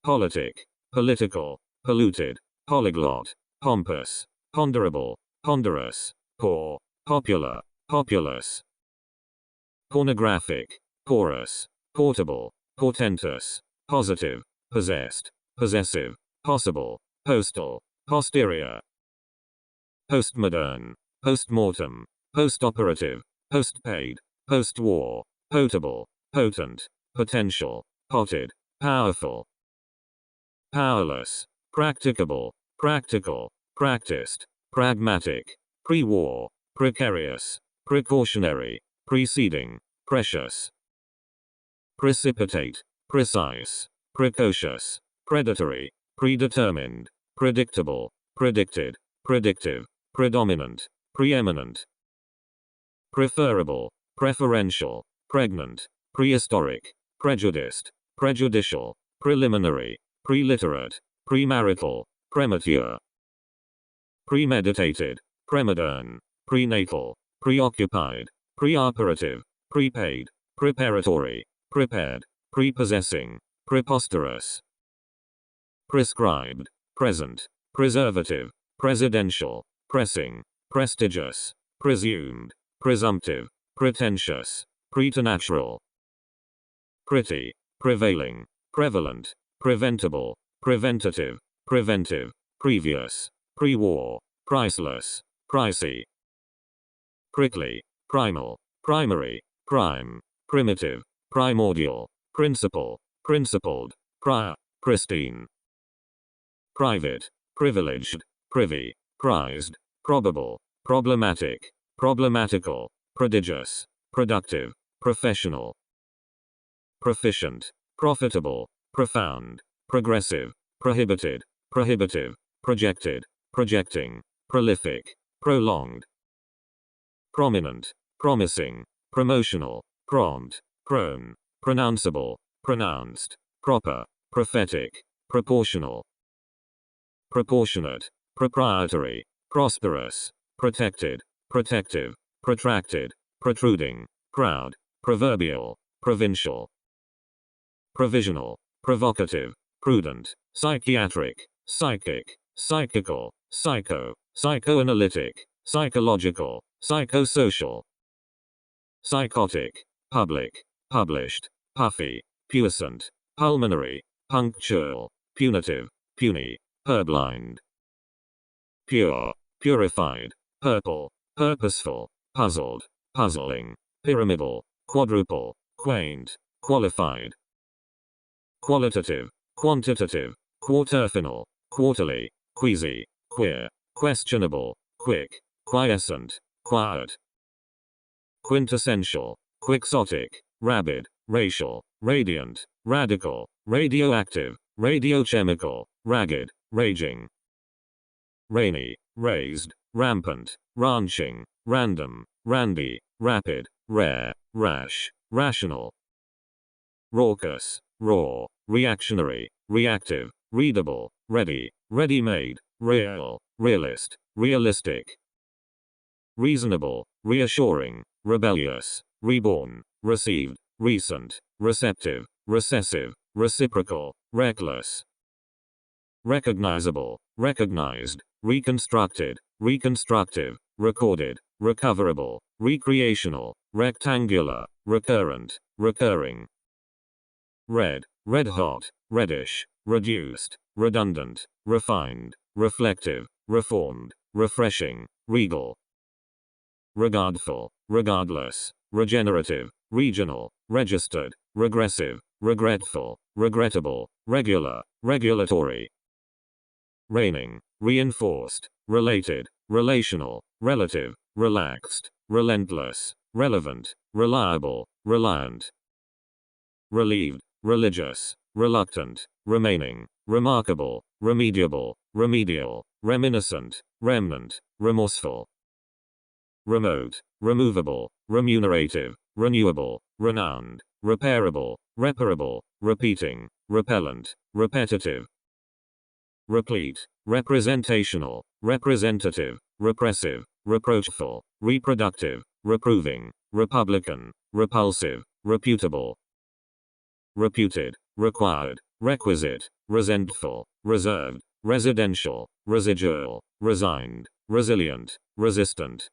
politic, political, polluted, polyglot, pompous, ponderable, ponderous, poor, popular, populous, pornographic, porous, portable, portentous, positive, possessed, possessive, possible, postal, posterior, postmodern, postmortem, postoperative, postpaid, postwar, potable, potent, potential, potted, powerful, powerless, practicable, practical, practiced, pragmatic, pre-war, precarious, precautionary, preceding, precious, precipitate, precise, precocious, predatory, predetermined, predictable, predicted, predictive, predominant, preeminent, preferable, preferential, pregnant, prehistoric, prejudiced, prejudicial, preliminary, preliterate, premarital, premature, premeditated, premodern, prenatal, preoccupied, preoperative, prepaid, preparatory, prepared, prepossessing, preposterous, prescribed, present, preservative, presidential, pressing, prestigious, presumed, presumptive, pretentious, preternatural, pretty, prevailing, prevalent, preventable, preventative, preventive, previous, pre-war, priceless, pricey, prickly, primal, primary, prime, primitive, primordial, principal, principled, prior, pristine, private, privileged, privy, prized, probable, problematic, problematical, prodigious, productive, professional, proficient, profitable, profound, progressive, prohibited, prohibitive, projected, projecting, prolific, prolonged, prominent, promising, promotional, prompt, prone, pronounceable, pronounced, proper, prophetic, proportional, proportionate, proprietary, prosperous, protected, protective, protracted, protruding, proud, proverbial, provincial, provisional, provocative, prudent, psychiatric, psychic, psychical, psycho, psychoanalytic, psychological, psychosocial, psychotic, public, published, puffy, puissant, pulmonary, punctual, punitive, puny, purblind, pure, purified, purple, purposeful, puzzled, puzzling, pyramidal, quadruple, quaint, qualified, qualitative, quantitative, quarterfinal, quarterly, queasy, queer, questionable, quick, quiescent, quiet, quintessential, quixotic, rabid, racial, radiant, radical, radioactive, radiochemical, ragged, raging, rainy, raised, rampant, ranching, random, randy, rapid, rare, rash, rational, raucous, raw, reactionary, reactive, readable, ready, ready-made, real, realist, realistic, reasonable, reassuring, rebellious, reborn, received, recent, receptive, recessive, reciprocal, reckless, recognizable, recognized, reconstructed, reconstructive, recorded, recoverable, recreational, rectangular, recurrent, recurring, red, red hot, reddish, reduced, redundant, refined, reflective, reformed, refreshing, regal. Regardful, regardless, regenerative, regional, registered, regressive, regretful, regrettable, regular, regulatory. Reigning, reinforced, related, relational, relative, relaxed, relentless, relevant, reliable, reliant. Relieved, religious, reluctant, remaining, remarkable, remediable, remedial, reminiscent, remnant, remorseful. Remote, removable, remunerative, renewable, renowned, repairable, reparable, repeating, repellent, repetitive. Replete, representational, representative, repressive, reproachful, reproductive, reproving, republican, repulsive, reputable. Reputed, required, requisite, resentful, reserved, residential, residual, resigned, resilient, resistant.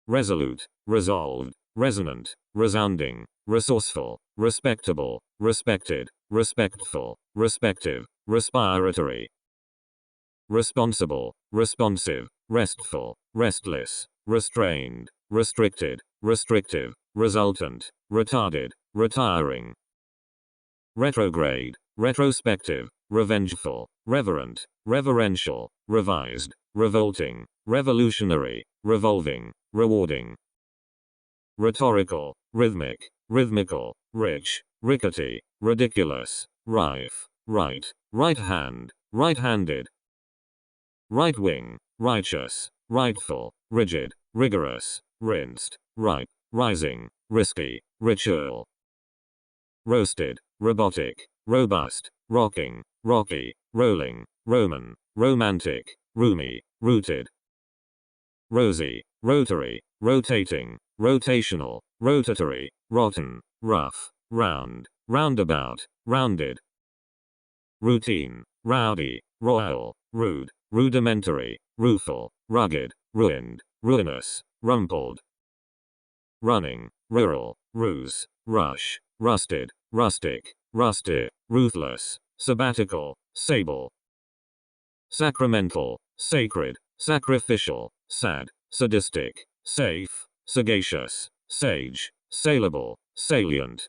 Resolute, resolved, resonant, resounding, resourceful, respectable, respected, respectful, respective, respiratory. Responsible, responsive, restful, restless, restrained, restricted, restrictive, resultant, retarded, retiring. Retrograde, retrospective, revengeful, reverent, reverential, revised, revolting, revolutionary, revolving, rewarding. Rhetorical, rhythmic, rhythmical, rich, rickety, ridiculous, rife, right, right hand, right-handed. Right wing, righteous, rightful, rigid, rigorous, rinsed, ripe, rising, risky, ritual. Roasted, robotic, robust, rocking, rocky, rolling, Roman, romantic, roomy, rooted. Rosy, rotary, rotating, rotational, rotatory, rotten, rough, round, roundabout, rounded. Routine, rowdy, royal, rude, rudimentary, rueful, rugged, ruined, ruinous, rumpled. Running, rural, ruse, rush, rusted, rustic, rusty, ruthless, sabbatical, sable. Sacramental, sacred, sacrificial, sad, sadistic, safe, sagacious, sage, saleable, salient.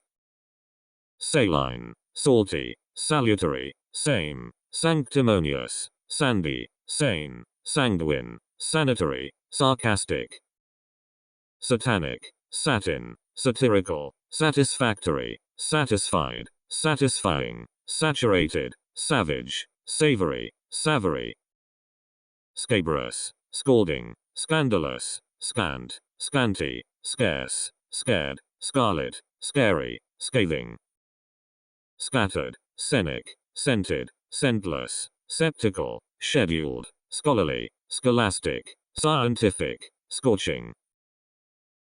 Saline, salty, salutary, same, sanctimonious, sandy, sane, sanguine, sanitary, sarcastic. Satanic, satin, satirical, satisfactory, satisfied, satisfying, saturated, savage, savory, savory. Scabrous, scalding, scandalous, scant, scanty, scarce, scared, scarlet, scary, scathing. Scattered, scenic, scented, scentless, sceptical, scheduled, scholarly, scholastic, scientific, scorching.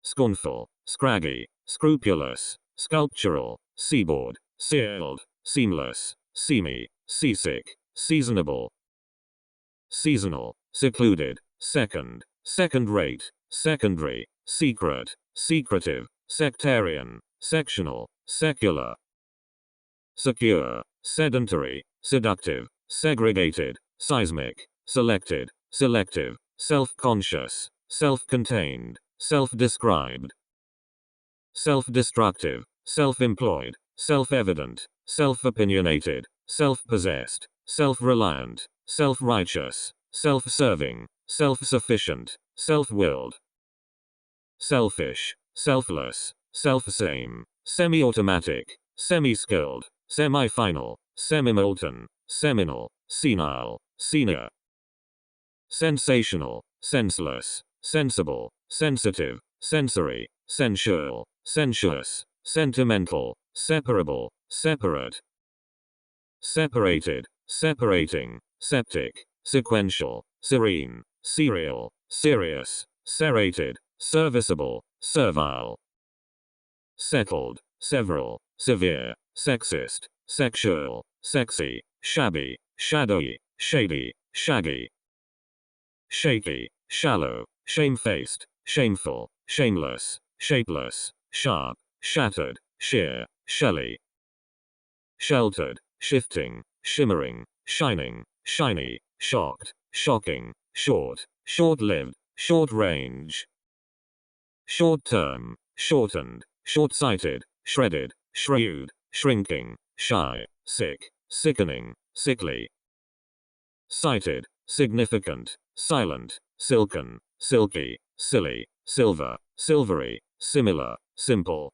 Scornful, scraggy, scrupulous, sculptural, seaboard, sealed, seamless, seamy, seasick, seasonable. Seasonal, secluded, second, second-rate, secondary, secret, secretive, sectarian, sectional, secular. Secure, sedentary, seductive, segregated, seismic, selected, selective, self-conscious, self-contained, self-described. Self-destructive, self-employed, self-evident, self-opinionated, self-possessed, self-reliant, self-righteous, self-serving, self-sufficient, self-willed. Selfish, selfless, self-same, semi-automatic, semi-skilled, semi-final, semi-molten, seminal, senile, senior. Sensational, senseless, sensible, sensitive, sensory, sensual, sensuous, sentimental, separable, separate. Separated, separating, septic, sequential, serene, serial, serious, serrated, serviceable, servile. Settled, several, severe, sexist, sexual, sexy, shabby, shadowy, shady, shaggy. Shaky, shallow, shamefaced, shameful, shameless, shapeless, sharp, shattered, sheer, shelly. sheltered, shifting, shimmering, shining, shiny, shocked, shocking, short, short-lived, short-range, short-term, shortened, short-sighted, shredded, shrewd, shrinking, shy, sick, sickening, sickly, sighted, significant, silent, silken, silky, silly, silver, silvery, similar, simple,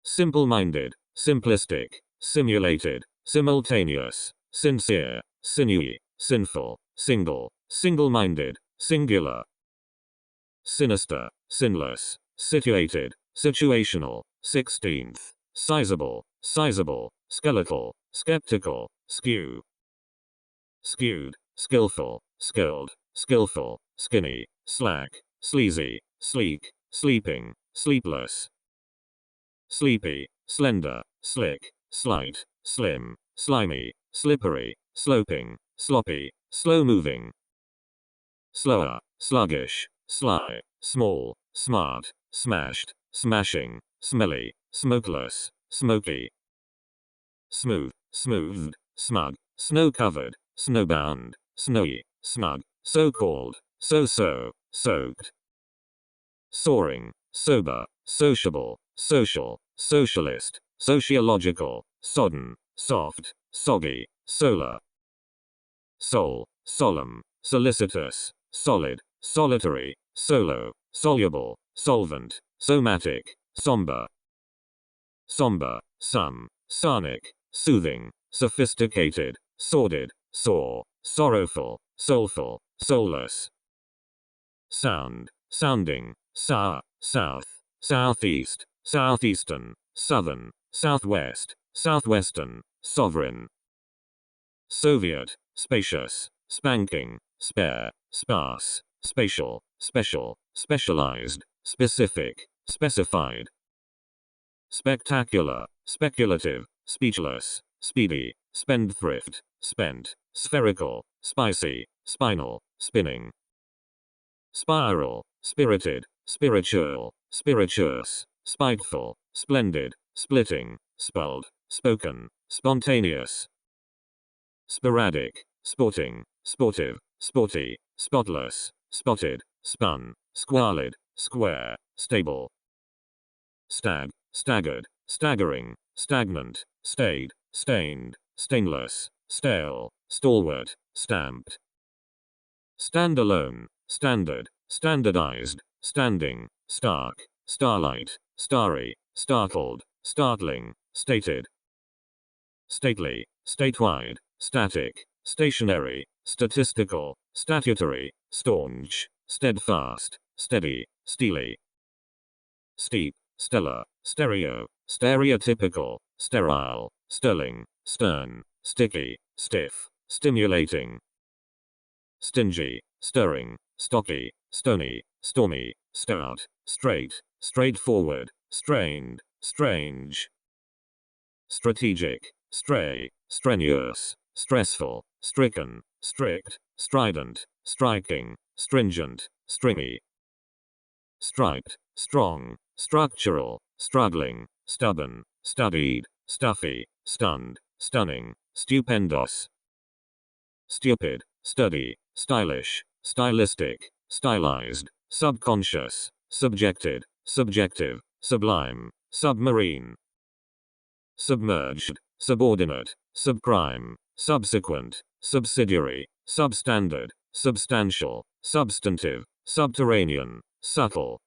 simple-minded, simplistic, simulated, simultaneous, sincere, sinewy, sinful, single, single-minded, singular, sinister, sinless, situated, situational, 16th, sizable, sizable, skeletal, skeptical, skew, skewed, skillful, skilled, skillful, skinny, slack, sleazy, sleek, sleeping, sleepless, sleepy, slender, slick, slight, slim, slimy, slippery, sloping, sloppy, slow-moving, slower, sluggish, sly, small, smart, smashed, smashing, smelly, smokeless, smoky, smooth, smoothed, smug, snow-covered, snowbound, snowy, snug, so-called, so-so, soaked, soaring, sober, sociable, social, socialist, sociological, sodden, soft, soggy, solar, soul, solemn, solicitous, solid, solitary, solo, soluble, solvent, somatic, somber, somber, some, sonic, soothing, sophisticated, sordid, sore, sorrowful, soulful, soulless, sound, sounding, sour, south, southeast, southeastern, southern, southwest, southwestern, sovereign, Soviet, spacious, spanking, spare, sparse, spatial, special, specialized, specific, specified, spectacular, speculative, speechless, speedy, spendthrift, spent, spherical, spicy, spinal, spinning, spiral, spirited, spiritual, spirituous, spiteful, splendid, splitting, spelled, spoken, spontaneous, sporadic, sporting, sportive, sporty, spotless, spotted, spun, squalid, square, stable, stag, staggered, staggering, stagnant, staid, stained, stainless, stale, stalwart, stamped, standalone, standard, standardized, standing, stark, starlight, starry, startled, startling, stated, stately, statewide, static, stationary, statistical, statutory, staunch, steadfast, steady, steely, steep, stellar, stereo, stereotypical, sterile, sterling, stern, sticky, stiff, stimulating, stingy, stirring, stocky, stony, stormy, stout, straight, straightforward, strained, strange, strategic, stray, strenuous, stressful, stricken, strict, strident, striking, stringent, stringy, striped, strong, structural, struggling, stubborn, studied, stuffy, stunned, stunning, stupendous, stupid, sturdy, stylish, stylistic, stylized, subconscious, subjected, subjective, sublime, submarine, submerged, subordinate, subprime, subsequent, subsidiary, substandard, substantial, substantive, subterranean, subtle,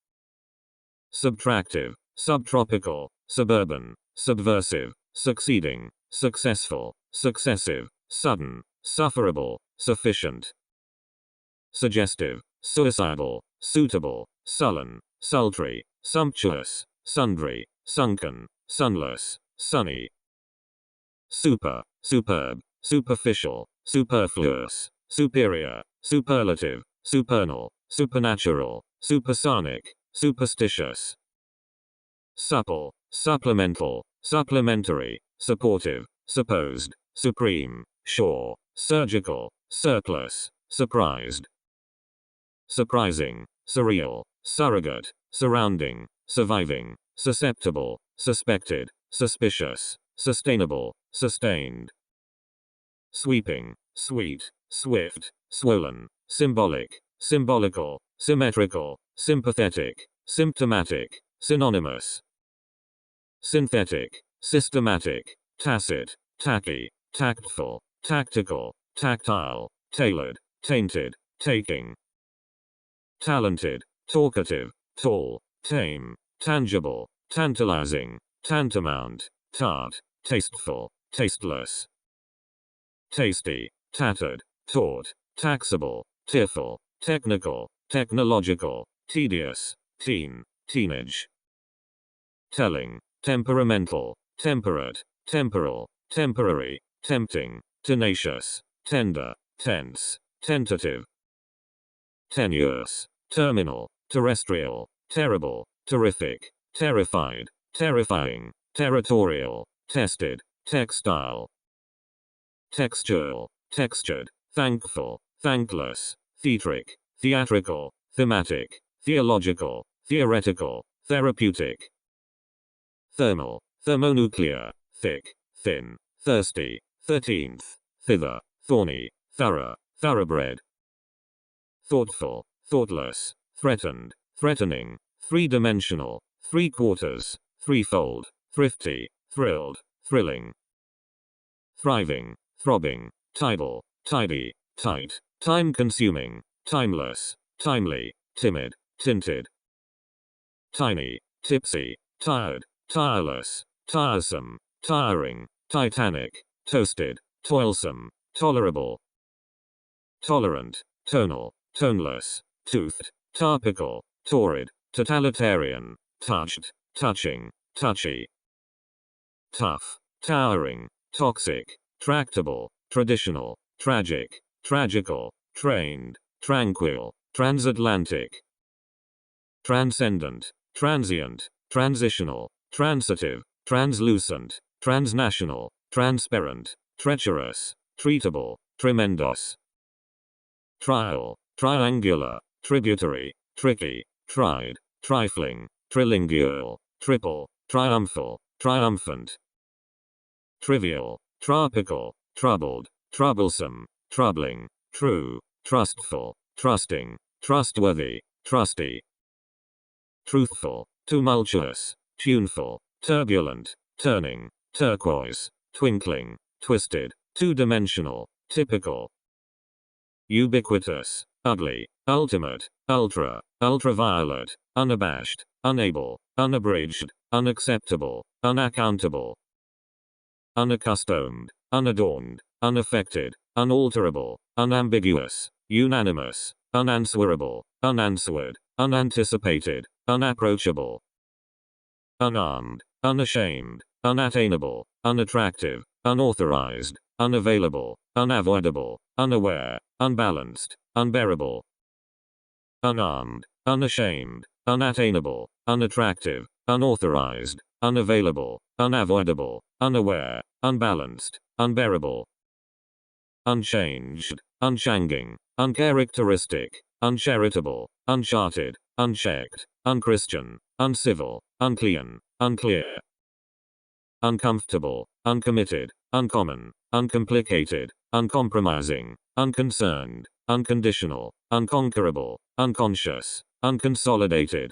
subtractive, subtropical, suburban, subversive, succeeding, successful, successive, sudden, sufferable, sufficient, suggestive, suicidal, suitable, sullen, sultry, sumptuous, sundry, sunken, sunless, sunny, super, superb, superficial, superfluous, superior, superlative, supernal, supernatural, supersonic, superstitious, supple, supplemental, supplementary, supportive, supposed, supreme, sure, surgical, surplus, surprised, surprising, surreal, surrogate, surrounding, surviving, susceptible, suspected, suspicious, sustainable, sustained. Sweeping, sweet, swift, swollen, symbolic, symbolical, symmetrical, sympathetic, symptomatic, synonymous. Synthetic, systematic, tacit, tacky, tactful, tactical, tactile, tailored, tainted, taking. Talented, talkative, tall, tame, tangible, tantalizing, tantamount, tart, tasteful, tasteless. Tasty, tattered, taut, taxable, tiffle, technical, technological, tedious, teen, teenage. Telling, temperamental, temperate, temporal, temporary, tempting, tenacious, tender, tense, tentative. Tenuous, terminal, terrestrial, terrible, terrific, terrified, terrifying, territorial, tested, textile. Textual, textured, thankful, thankless, theatric, theatrical, thematic, theological, theoretical, therapeutic. Thermal, thermonuclear, thick, thin, thirsty, 13th, thither, thorny, thorough, thoroughbred. Thoughtful, thoughtless, threatened, threatening, three-dimensional, three-quarters, threefold, thrifty, thrilled, thrilling. Thriving, throbbing, tidal, tidy, tight, time-consuming, timeless, timely, timid, tinted. Tiny, tipsy, tired, tireless, tiresome, tiring, titanic, toasted, toilsome, tolerable. Tolerant, tonal, toneless, toothed, topical, torrid, totalitarian, touched, touching, touchy. Tough, towering, toxic, tractable, traditional, tragic, tragical, trained, tranquil, transatlantic. Transcendent, transient, transitional, transitive, translucent, transnational, transparent, treacherous, treatable, tremendous. Trial, triangular, tributary, tricky, tried, trifling, trilingual, triple, triumphal, triumphant. Trivial, tropical, troubled, troublesome, troubling, true, trustful, trusting, trustworthy, trusty. Truthful, tumultuous, tuneful, turbulent, turning, turquoise, twinkling, twisted, two-dimensional, typical. Ubiquitous, ugly, ultimate, ultra, ultraviolet, unabashed, unable, unabridged, unacceptable, unaccountable. Unaccustomed, unadorned, unaffected, unalterable, unambiguous, unanimous, unanswerable, unanswered, unanticipated, unapproachable. Unarmed, unashamed, unattainable, unattractive, unauthorized, unavailable, unavoidable, unaware, unbalanced, unbearable. Unarmed, unashamed, unattainable, unattractive, unauthorized, unavailable, unavoidable, unaware, unbalanced, unbearable. Unchanged, unchanging, uncharacteristic, uncharitable, uncharted, unchecked, unchristian, uncivil, unclean, unclear. Uncomfortable, uncommitted, uncommon, uncomplicated, uncompromising, unconcerned, unconditional, unconquerable, unconscious, unconsolidated.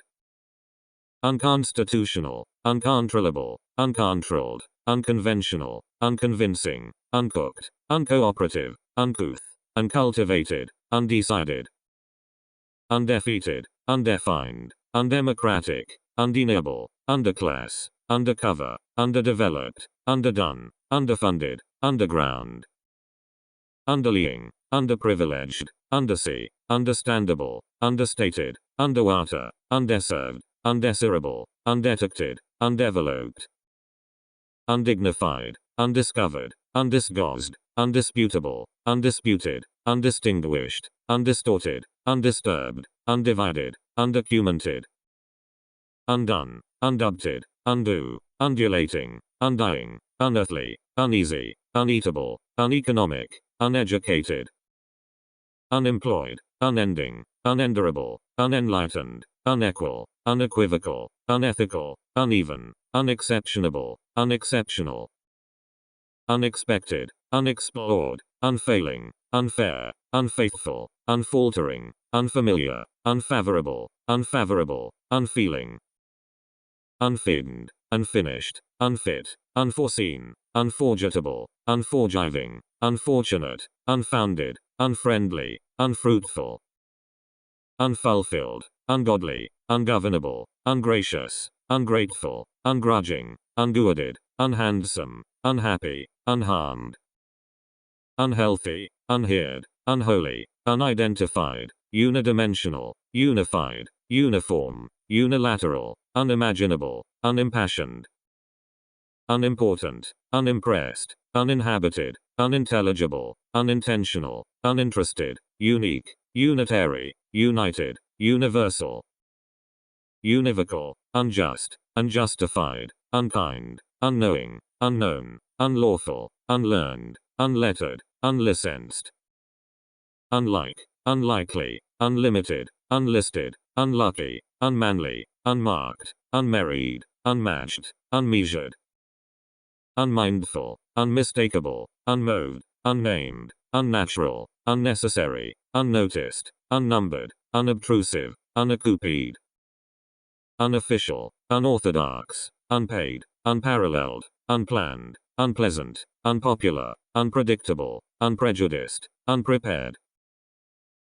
Unconstitutional, uncontrollable, uncontrolled, unconventional, unconvincing, uncooked, uncooperative, uncouth, uncultivated, undecided. Undefeated, undefined, undemocratic, undeniable, underclass, undercover, underdeveloped, underdone, underfunded, underground. Underlying, underprivileged, undersea, understandable, understated, underwater, undeserved, undesirable, undetected, undeveloped. Undignified, undiscovered, undisguised, undisputable, undisputed, undistinguished, undistorted, undisturbed, undivided, undocumented. Undone, undubbed, undo, undulating, undying, unearthly, uneasy, uneatable, uneconomic, uneducated. Unemployed, unending, unenderable, unenlightened, unequal, unequivocal, unethical, uneven, unexceptionable, unexceptional. unexpected, unexplored, unfailing, unfair, unfaithful, unfaltering, unfamiliar, unfavorable, unfavorable, unfeeling, unfitted, unfinished, unfit, unforeseen, unforgettable, unforgiving, unfortunate, unfounded, unfriendly, unfruitful, unfulfilled, ungodly, ungovernable, ungracious, ungrateful, ungrudging, ungooded, unhandsome, unhappy, unharmed, unhealthy, unheard, unholy, unidentified, unidimensional, unified, uniform, unilateral, unimaginable, unimpassioned, unimportant, unimpressed, uninhabited, unintelligible, unintentional, uninterested, unique, unitary, united, universal, univocal, unjust, unjustified, unkind, unknowing, unknown, unlawful, unlearned, unlettered, unlicensed, unlike, unlikely, unlimited, unlisted, unlucky, unmanly, unmarked, unmarried, unmatched, unmeasured, unmindful, unmistakable, unmoved, unnamed, unnatural, unnecessary, unnoticed, unnumbered, unobtrusive, unaccompanied, unofficial, unorthodox, unpaid, unparalleled, unplanned, unpleasant, unpopular, unpredictable, unprejudiced, unprepared,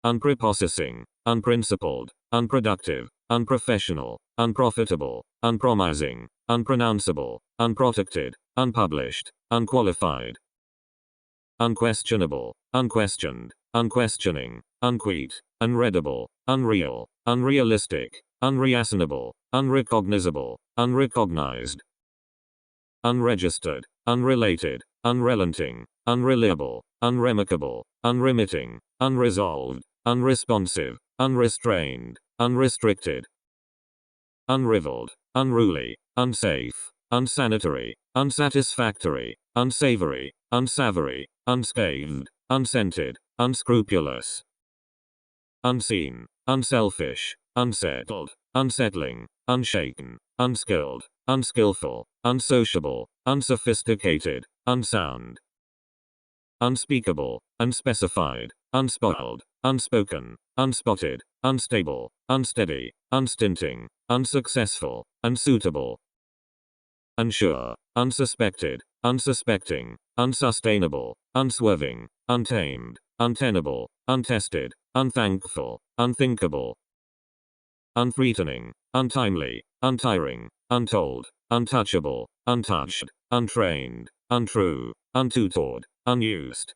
unprepossessing, unprincipled, unproductive, unprofessional, unprofitable, unpromising, unpronounceable, unprotected, unpublished, unqualified, unquestionable, unquestioned, unquestioning, unquete, unreadable, unreal, unrealistic, unreasonable, unrecognizable, unrecognized, unregistered, unrelated, unrelenting, unreliable, unremarkable, unremitting, unresolved, unresponsive, unrestrained, unrestricted, unrivaled, unruly, unsafe, unsanitary, unsatisfactory, unsavory, unsavory, unscathed, unscented, unscrupulous, unseen, unselfish, unsettled, unsettling, unshaken, unskilled, unskillful, unsociable, unsophisticated, unsound, unspeakable, unspecified, unspoiled, unspoken, unspotted, unstable, unsteady, unstinting, unsuccessful, unsuitable, unsure, unsuspected, unsuspecting, unsustainable, unswerving, untamed, untenable, untested, unthankful, unthinkable, unthreatening, untimely, untiring, untold, untouchable, untouched, untrained, untrue, untutored, unused,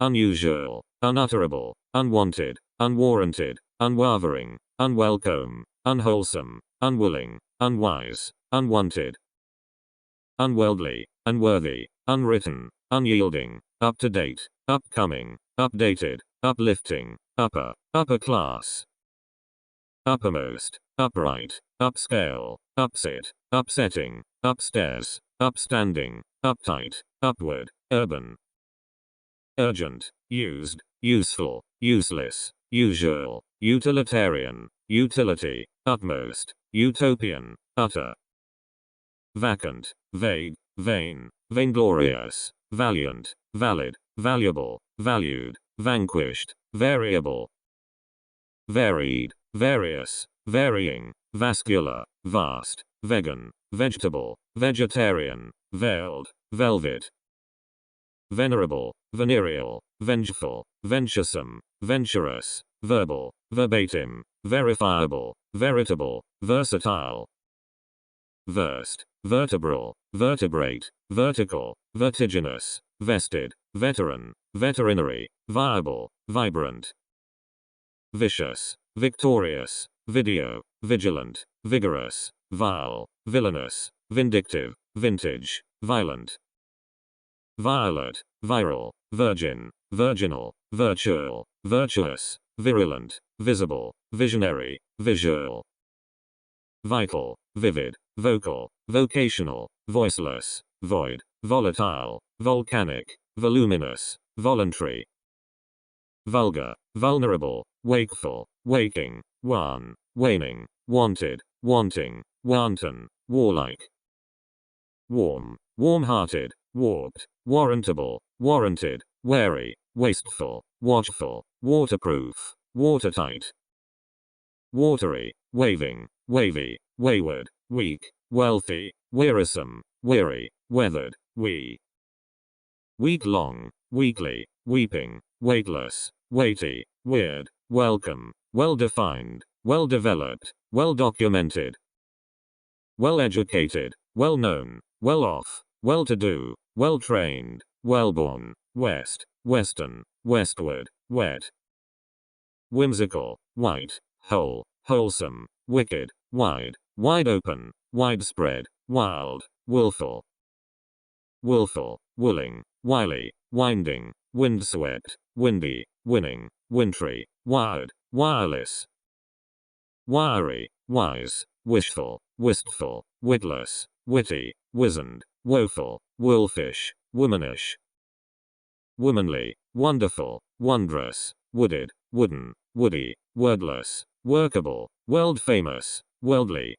unusual, unutterable, unwanted, unwarranted, unwavering, unwelcome, unwholesome, unwilling, unwise, unwanted, unworldly, unworthy, unwritten, unyielding, up-to-date, upcoming, updated, uplifting, upper, upper class, uppermost, upright, upscale, upset, upsetting, upstairs, upstanding, uptight, upward, urban, urgent, used, useful, useless, usual, utilitarian, utility, utmost, utopian, utter, vacant, vague, vain, vainglorious, valiant, valid, valuable, valued, vanquished, variable, varied, various, varying, vascular, vast, vegan, vegetable, vegetarian, veiled, velvet, venerable, venereal, vengeful, venturesome, venturous, verbal, verbatim, verifiable, veritable, versatile, versed, vertebral, vertebrate, vertical, vertiginous, vested, veteran, veterinary, viable, vibrant, vicious, victorious, video, vigilant, vigorous, vile, villainous, vindictive, vintage, violent, violet, viral, virgin, virginal, virtual, virtuous, virulent, visible, visionary, visual, vital, vivid, vocal, vocational, voiceless, void, volatile, volcanic, voluminous, voluntary, vulgar, vulnerable, wakeful, waking, wan, waning, wanted, wanting, wanton, warlike, warm, warm-hearted, warped, warrantable, warranted, wary, wasteful, watchful, waterproof, watertight, watery, waving, wavy, wayward, weak, wealthy, wearisome, weary, weathered, week-long, weekly, weeping, weightless, weighty, weird, welcome, well-defined, well-developed, well-documented, well-educated, well-known, well-off, well-to-do, well-trained, well-born, west, western, westward, wet, whimsical, white, whole, wholesome, wicked, wide, wide open, widespread, wild, willful, willing, wily, winding, windswept, windy, winning, wintry, wired, wireless, wiry, wise, wishful, wistful, witless, witty, wizened, woeful, wolfish, womanish, womanly, wonderful, wondrous, wooded, wooden, woody, wordless, workable, world-famous, worldly,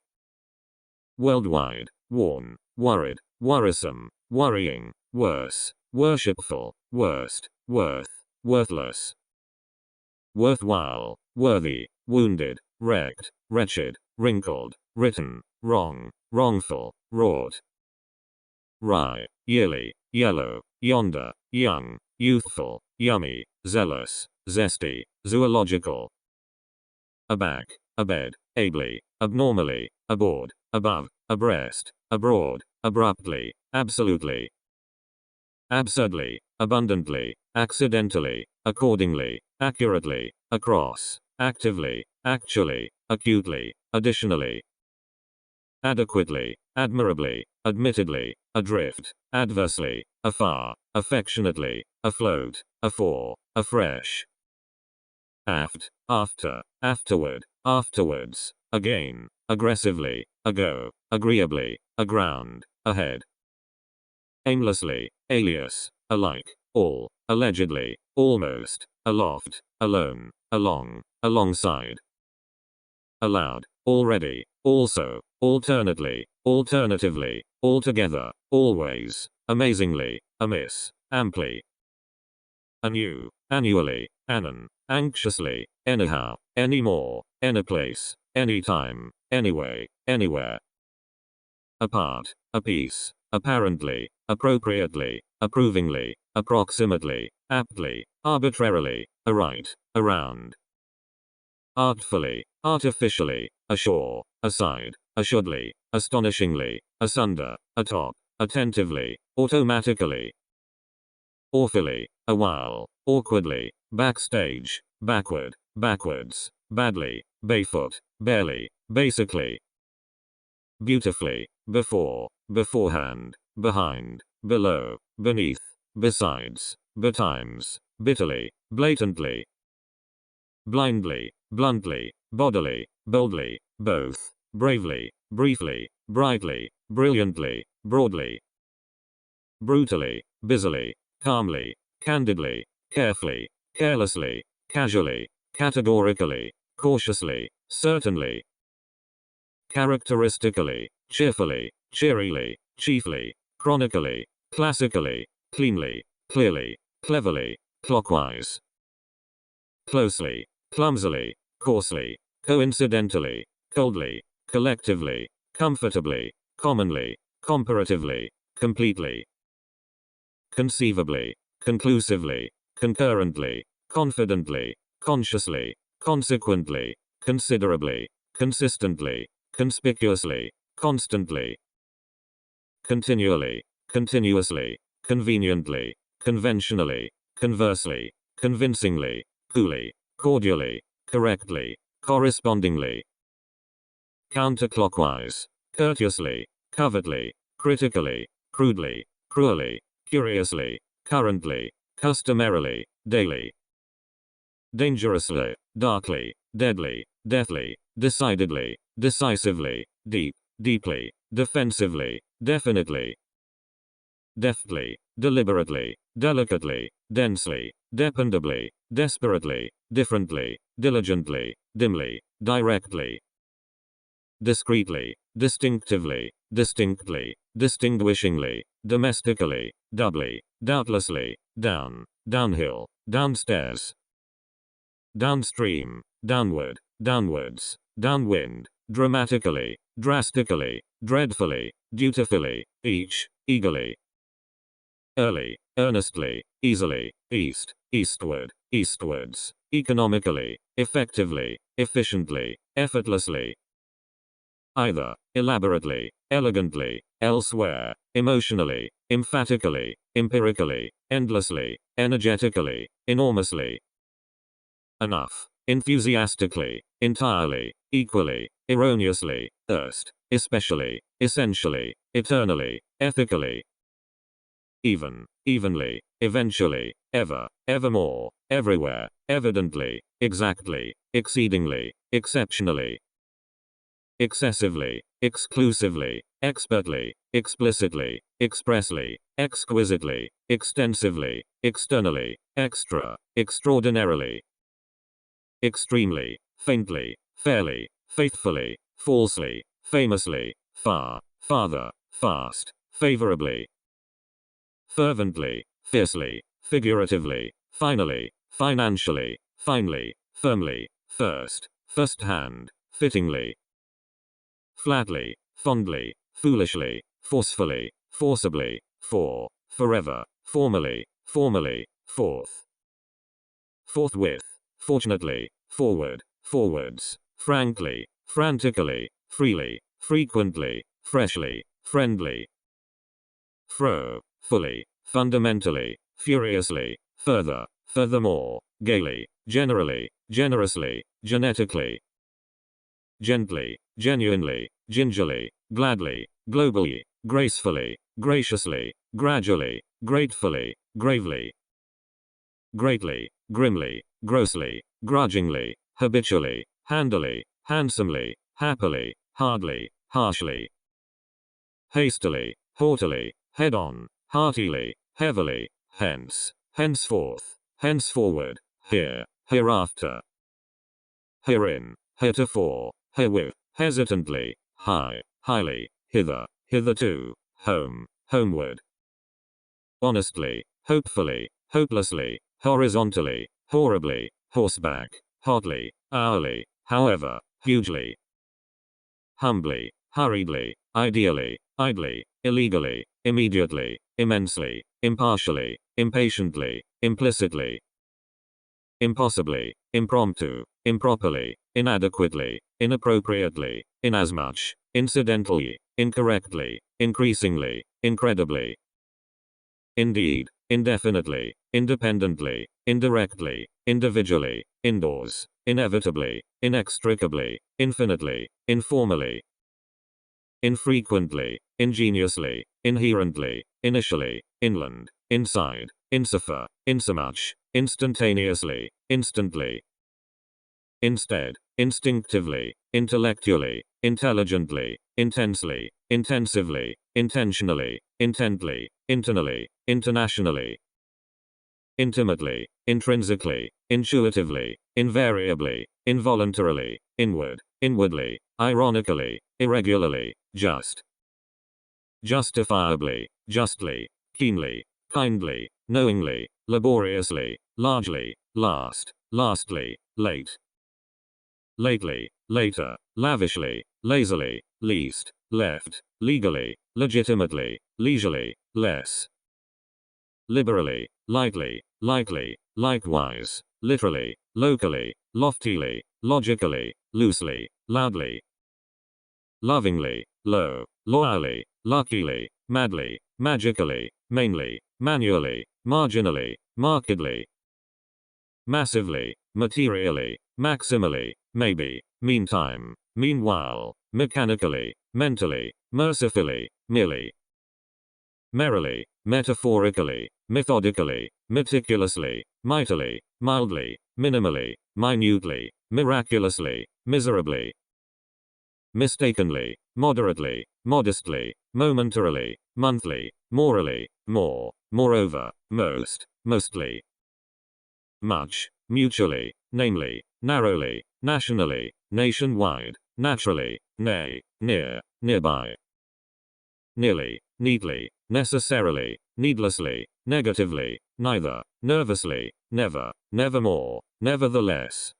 worldwide, worn, worried, worrisome, worrying, worse, worshipful, worst, worth, worthless, worthwhile, worthy, wounded, wrecked, wretched, wrinkled, written, wrong, wrongful, wrought, wry, yearly, yellow, yonder, young, youthful, yummy, zealous, zesty, zoological, aback, abed, ably, abnormally, aboard, above, abreast, abroad, abruptly, absolutely, absurdly, abundantly, accidentally, accordingly, accurately, across, actively, actually, acutely, additionally, adequately, admirably, admittedly, adrift, adversely, afar, affectionately, afloat, afore, afresh, aft, after, afterward, afterwards, again, aggressively, ago, agreeably, aground, ahead, aimlessly, alias, alike, all, allegedly, almost, aloft, alone, along, alongside, allowed, already, also, alternately, alternatively, altogether, always, amazingly, amiss, amply, anew, annually, anon, anxiously, anyhow, anymore, anyplace, anytime, anyway, anywhere, apart, apiece, apparently, appropriately, approvingly, approximately, aptly, arbitrarily, aright, around, artfully, artificially, ashore, aside, assuredly, astonishingly, asunder, atop, attentively, automatically, awfully, awhile, awkwardly, backstage, backward, backwards, badly, barefoot, barely, basically, beautifully, before, beforehand, behind, below, beneath, besides, betimes, bitterly, blatantly, blindly, bluntly, bodily, boldly, both, bravely, briefly, brightly, brilliantly, broadly, brutally, busily, calmly, candidly, carefully, carelessly, casually, categorically, cautiously, certainly, characteristically, cheerfully, cheerily, chiefly, chronically, classically, cleanly, clearly, cleverly, clockwise, closely, clumsily, coarsely, coincidentally, coldly, collectively, comfortably, commonly, comparatively, completely, conceivably, conclusively, concurrently, confidently, consciously, consequently, considerably, consistently, conspicuously, constantly, continually, continuously, conveniently, conventionally, conversely, convincingly, coolly, cordially, correctly, correspondingly, counterclockwise, courteously, covertly, critically, crudely, cruelly, curiously, currently, customarily, daily, dangerously, darkly, deadly, deathly, decidedly, decisively, deep, deeply, defensively, definitely, deftly, deliberately, delicately, densely, dependably, desperately, differently, diligently, dimly, directly, discreetly, distinctively, distinctly, distinguishingly, domestically, doubly, doubtlessly, down, downhill, downstairs, downstream, downward, downwards, downwind, dramatically, drastically, dreadfully, dutifully, each, eagerly, early, earnestly, easily, east, eastward, eastwards, economically, effectively, efficiently, effortlessly, either, elaborately, elegantly, elsewhere, emotionally, emphatically, empirically, endlessly, energetically, enormously, enough, enthusiastically, entirely, equally, erroneously, erst, especially, essentially, eternally, ethically, even, evenly, eventually, ever, evermore, everywhere, evidently, exactly, exceedingly, exceptionally, excessively, exclusively, expertly, explicitly, expressly, exquisitely, extensively, externally, extra, extraordinarily, extremely, faintly, fairly, faithfully, falsely, famously, far, farther, fast, favorably, fervently, fiercely, figuratively, finally, financially, finely, firmly, first, first-hand, fittingly, flatly, fondly, foolishly, forcefully, forcibly, for, forever, formally, formally, forth, forthwith, fortunately, forward, forwards, frankly, frantically, freely, frequently, freshly, friendly, fro, fully, fundamentally, furiously, further, furthermore, gaily, generally, generously, genetically, gently, genuinely, gingerly, gladly, globally, gracefully, graciously, gradually, gratefully, gravely, greatly, grimly, grossly, grudgingly, habitually, handily, handsomely, happily, hardly, harshly, hastily, haughtily, head-on, heartily, heavily, hence, henceforth, henceforward, here, hereafter, herein, heretofore, herewith, hesitantly, high, highly, hither, hitherto, home, homeward, honestly, hopefully, hopelessly, horizontally, horribly, horseback, hotly, hourly, however, hugely, humbly, hurriedly, ideally, idly, illegally, immediately, immensely, impartially, impatiently, implicitly, impossibly, impromptu, improperly, inadequately, inappropriately, inasmuch, incidentally, incorrectly, increasingly, incredibly, indeed, indefinitely, independently, indirectly, individually, indoors, inevitably, inextricably, infinitely, informally, infrequently, ingeniously, inherently, initially, inland, inside, insofar, insomuch, instantaneously, instantly, instead, instinctively, intellectually, intelligently, intensely, intensively, intentionally, intently, internally, internationally, intimately, intrinsically, intuitively, invariably, involuntarily, inward, inwardly, ironically, irregularly, just, justifiably, justly, keenly, kindly, knowingly, laboriously, largely, last, lastly, late, lately, later, lavishly, lazily, least, left, legally, legitimately, leisurely, less, liberally, lightly, likely, likewise, literally, locally, loftily, logically, loosely, loudly, lovingly, low, loyally, luckily, madly, magically, mainly, manually, marginally, markedly, massively, materially, maximally, maybe, meantime, meanwhile, mechanically, mentally, mercifully, merely, merrily, metaphorically, methodically, meticulously, mightily, mildly, minimally, minutely, miraculously, miserably, mistakenly, moderately, modestly, momentarily, monthly, morally, more, moreover, most, mostly, much, mutually, namely, narrowly, nationally, nationwide, naturally, nay, near, nearby. Nearly, neatly, necessarily, needlessly, negatively, neither, nervously, never, nevermore, nevertheless.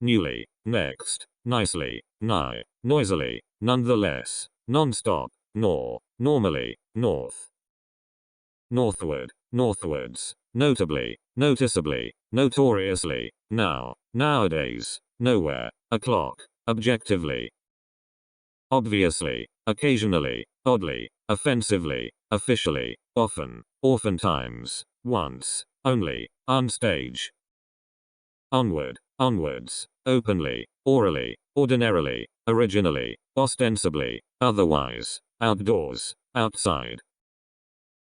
Newly, next, nicely, nigh, noisily, nonetheless, non-stop, nor, normally, north. Northward, northwards, notably, noticeably, notoriously, now, nowadays, nowhere, o'clock, objectively. Obviously, occasionally, oddly, offensively, officially, often, oftentimes, once, only, unstage. Onward, onwards, openly, orally, ordinarily, originally, ostensibly, otherwise, outdoors, outside.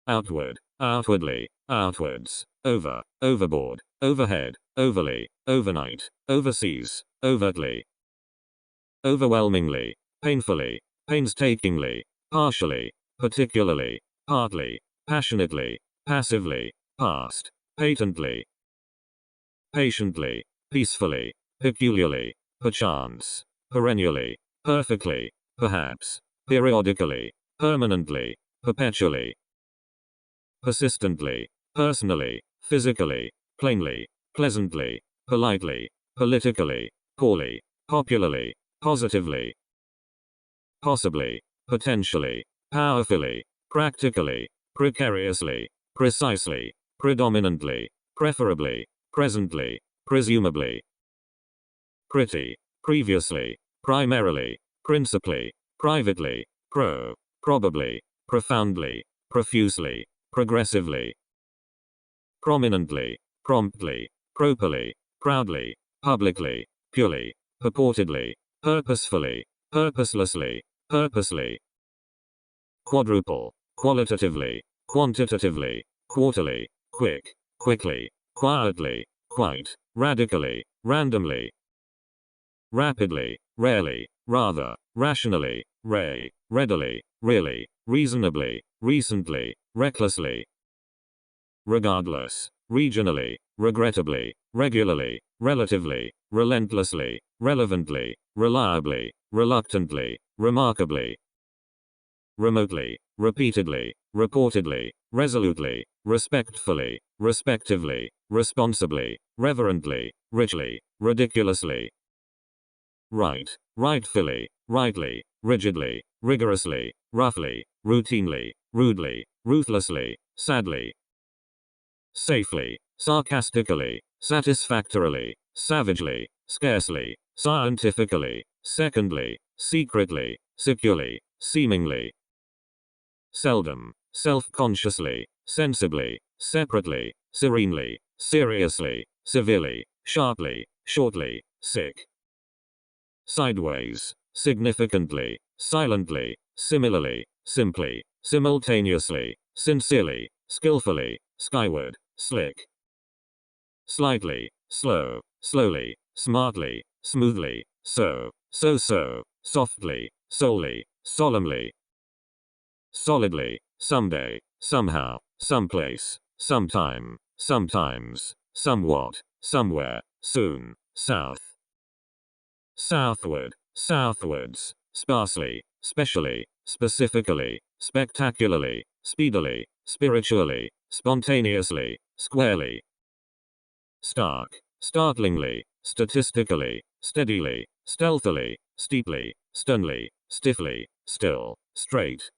Outward, outwardly, outwards, over, overboard, overhead, overly, overnight, overseas, overtly. Overwhelmingly, painfully, painstakingly, partially, particularly, partly, passionately, passively, past, patently. Patiently, peacefully, peculiarly, perchance, perennially, perfectly, perhaps, periodically, permanently, perpetually. Persistently, personally, physically, plainly, pleasantly, politely, politically, poorly, popularly, positively. Possibly, potentially, powerfully, practically, precariously, precisely, predominantly, preferably, presently, presumably. Pretty, previously, primarily, principally, privately, probably, profoundly, profusely, progressively. Prominently, promptly, properly, proudly, publicly, purely, purportedly, purposefully, purposelessly, purposely. Quadruple, qualitatively, quantitatively, quarterly, quick, quickly, quietly, quite, radically, randomly. Rapidly, rarely, rather, rationally, readily, really, reasonably, recently, recklessly. Regardless, regionally, regrettably, regularly, relatively, relentlessly, relevantly, reliably, reluctantly, remarkably. Remotely, repeatedly, reportedly, resolutely, respectfully, respectively, responsibly, reverently, richly, ridiculously. Right, rightfully, rightly, rigidly, rigorously, roughly, routinely, rudely, ruthlessly, sadly. Safely, sarcastically, satisfactorily, savagely, scarcely, scientifically, secondly, secretly, securely, seemingly. Seldom, self-consciously, sensibly, separately, serenely, seriously, severely, sharply, shortly, sick. Sideways, significantly, silently, similarly, simply, simultaneously, sincerely, skillfully, skyward, slick. Slightly, slow, slowly, smartly, smoothly, so, softly, solely, solemnly. Solidly, someday, somehow, someplace, sometime, sometimes, somewhat, somewhere, soon, south. Southward, southwards, sparsely, specially, specifically, spectacularly, speedily, spiritually, spontaneously, squarely. Stark, startlingly, statistically, steadily, stealthily, steeply, sternly, stiffly, still, straight.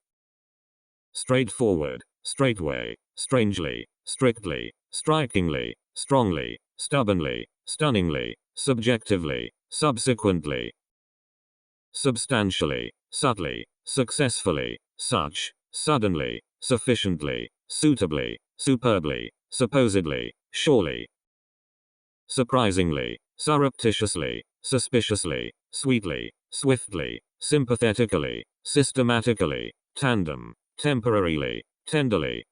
Straightforward, straightway, strangely, strictly, strikingly, strongly, stubbornly, stunningly, subjectively, subsequently. Substantially, subtly, successfully, such, suddenly, sufficiently, suitably, superbly, supposedly, surely. Surprisingly, surreptitiously, suspiciously, sweetly, swiftly, sympathetically, systematically, tandem, temporarily, tenderly.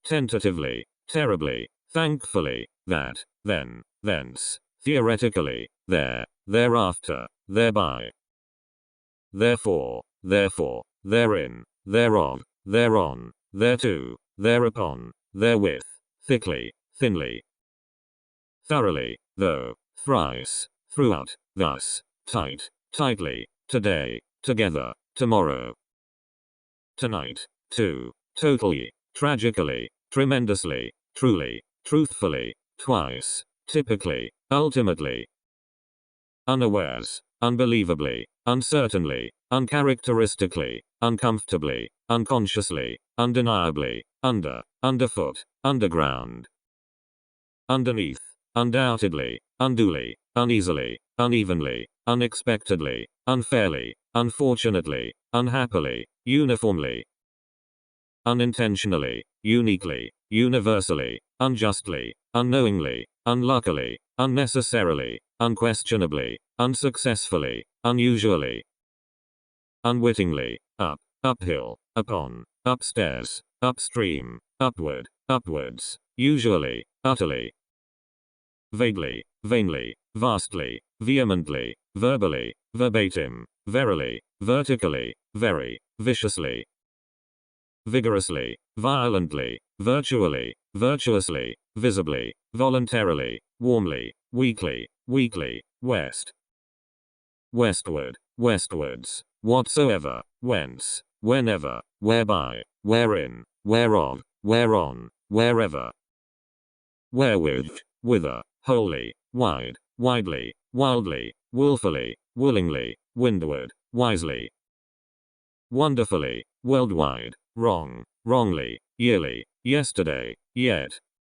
Tentatively, terribly, thankfully, that, then, thence, theoretically, there, thereafter, thereby. Therefore, therein, thereof, thereon, thereto, thereupon, therewith, thickly, thinly. Thoroughly, though, thrice, throughout, thus, tight, tightly, today, together, tomorrow. Tonight, too, totally, tragically, tremendously, truly, truthfully, twice, typically, ultimately. Unawares, unbelievably, uncertainly, uncharacteristically, uncomfortably, unconsciously, undeniably, underfoot, underground. Underneath, undoubtedly, unduly, uneasily, unevenly, unexpectedly, unfairly, unfortunately, unhappily, uniformly. Unintentionally, uniquely, universally, unjustly, unknowingly, unluckily, unnecessarily, unquestionably, unsuccessfully, unusually. Unwittingly, uphill, upon, upstairs, upstream, upward, upwards, usually, utterly. Vaguely, vainly, vastly, vehemently, verbally, verbatim, verily, vertically, very, viciously. Vigorously, violently, virtually, virtuously, visibly, voluntarily, warmly, weakly, weakly, west. Westward, westwards, whatsoever, whence, whenever, whereby, wherein, whereof, whereon, wherever. Wherewith, whither, wholly, wide, widely, wildly, wilfully, willingly, windward, wisely. Wonderfully, worldwide, wrong, wrongly, yearly, yesterday, yet,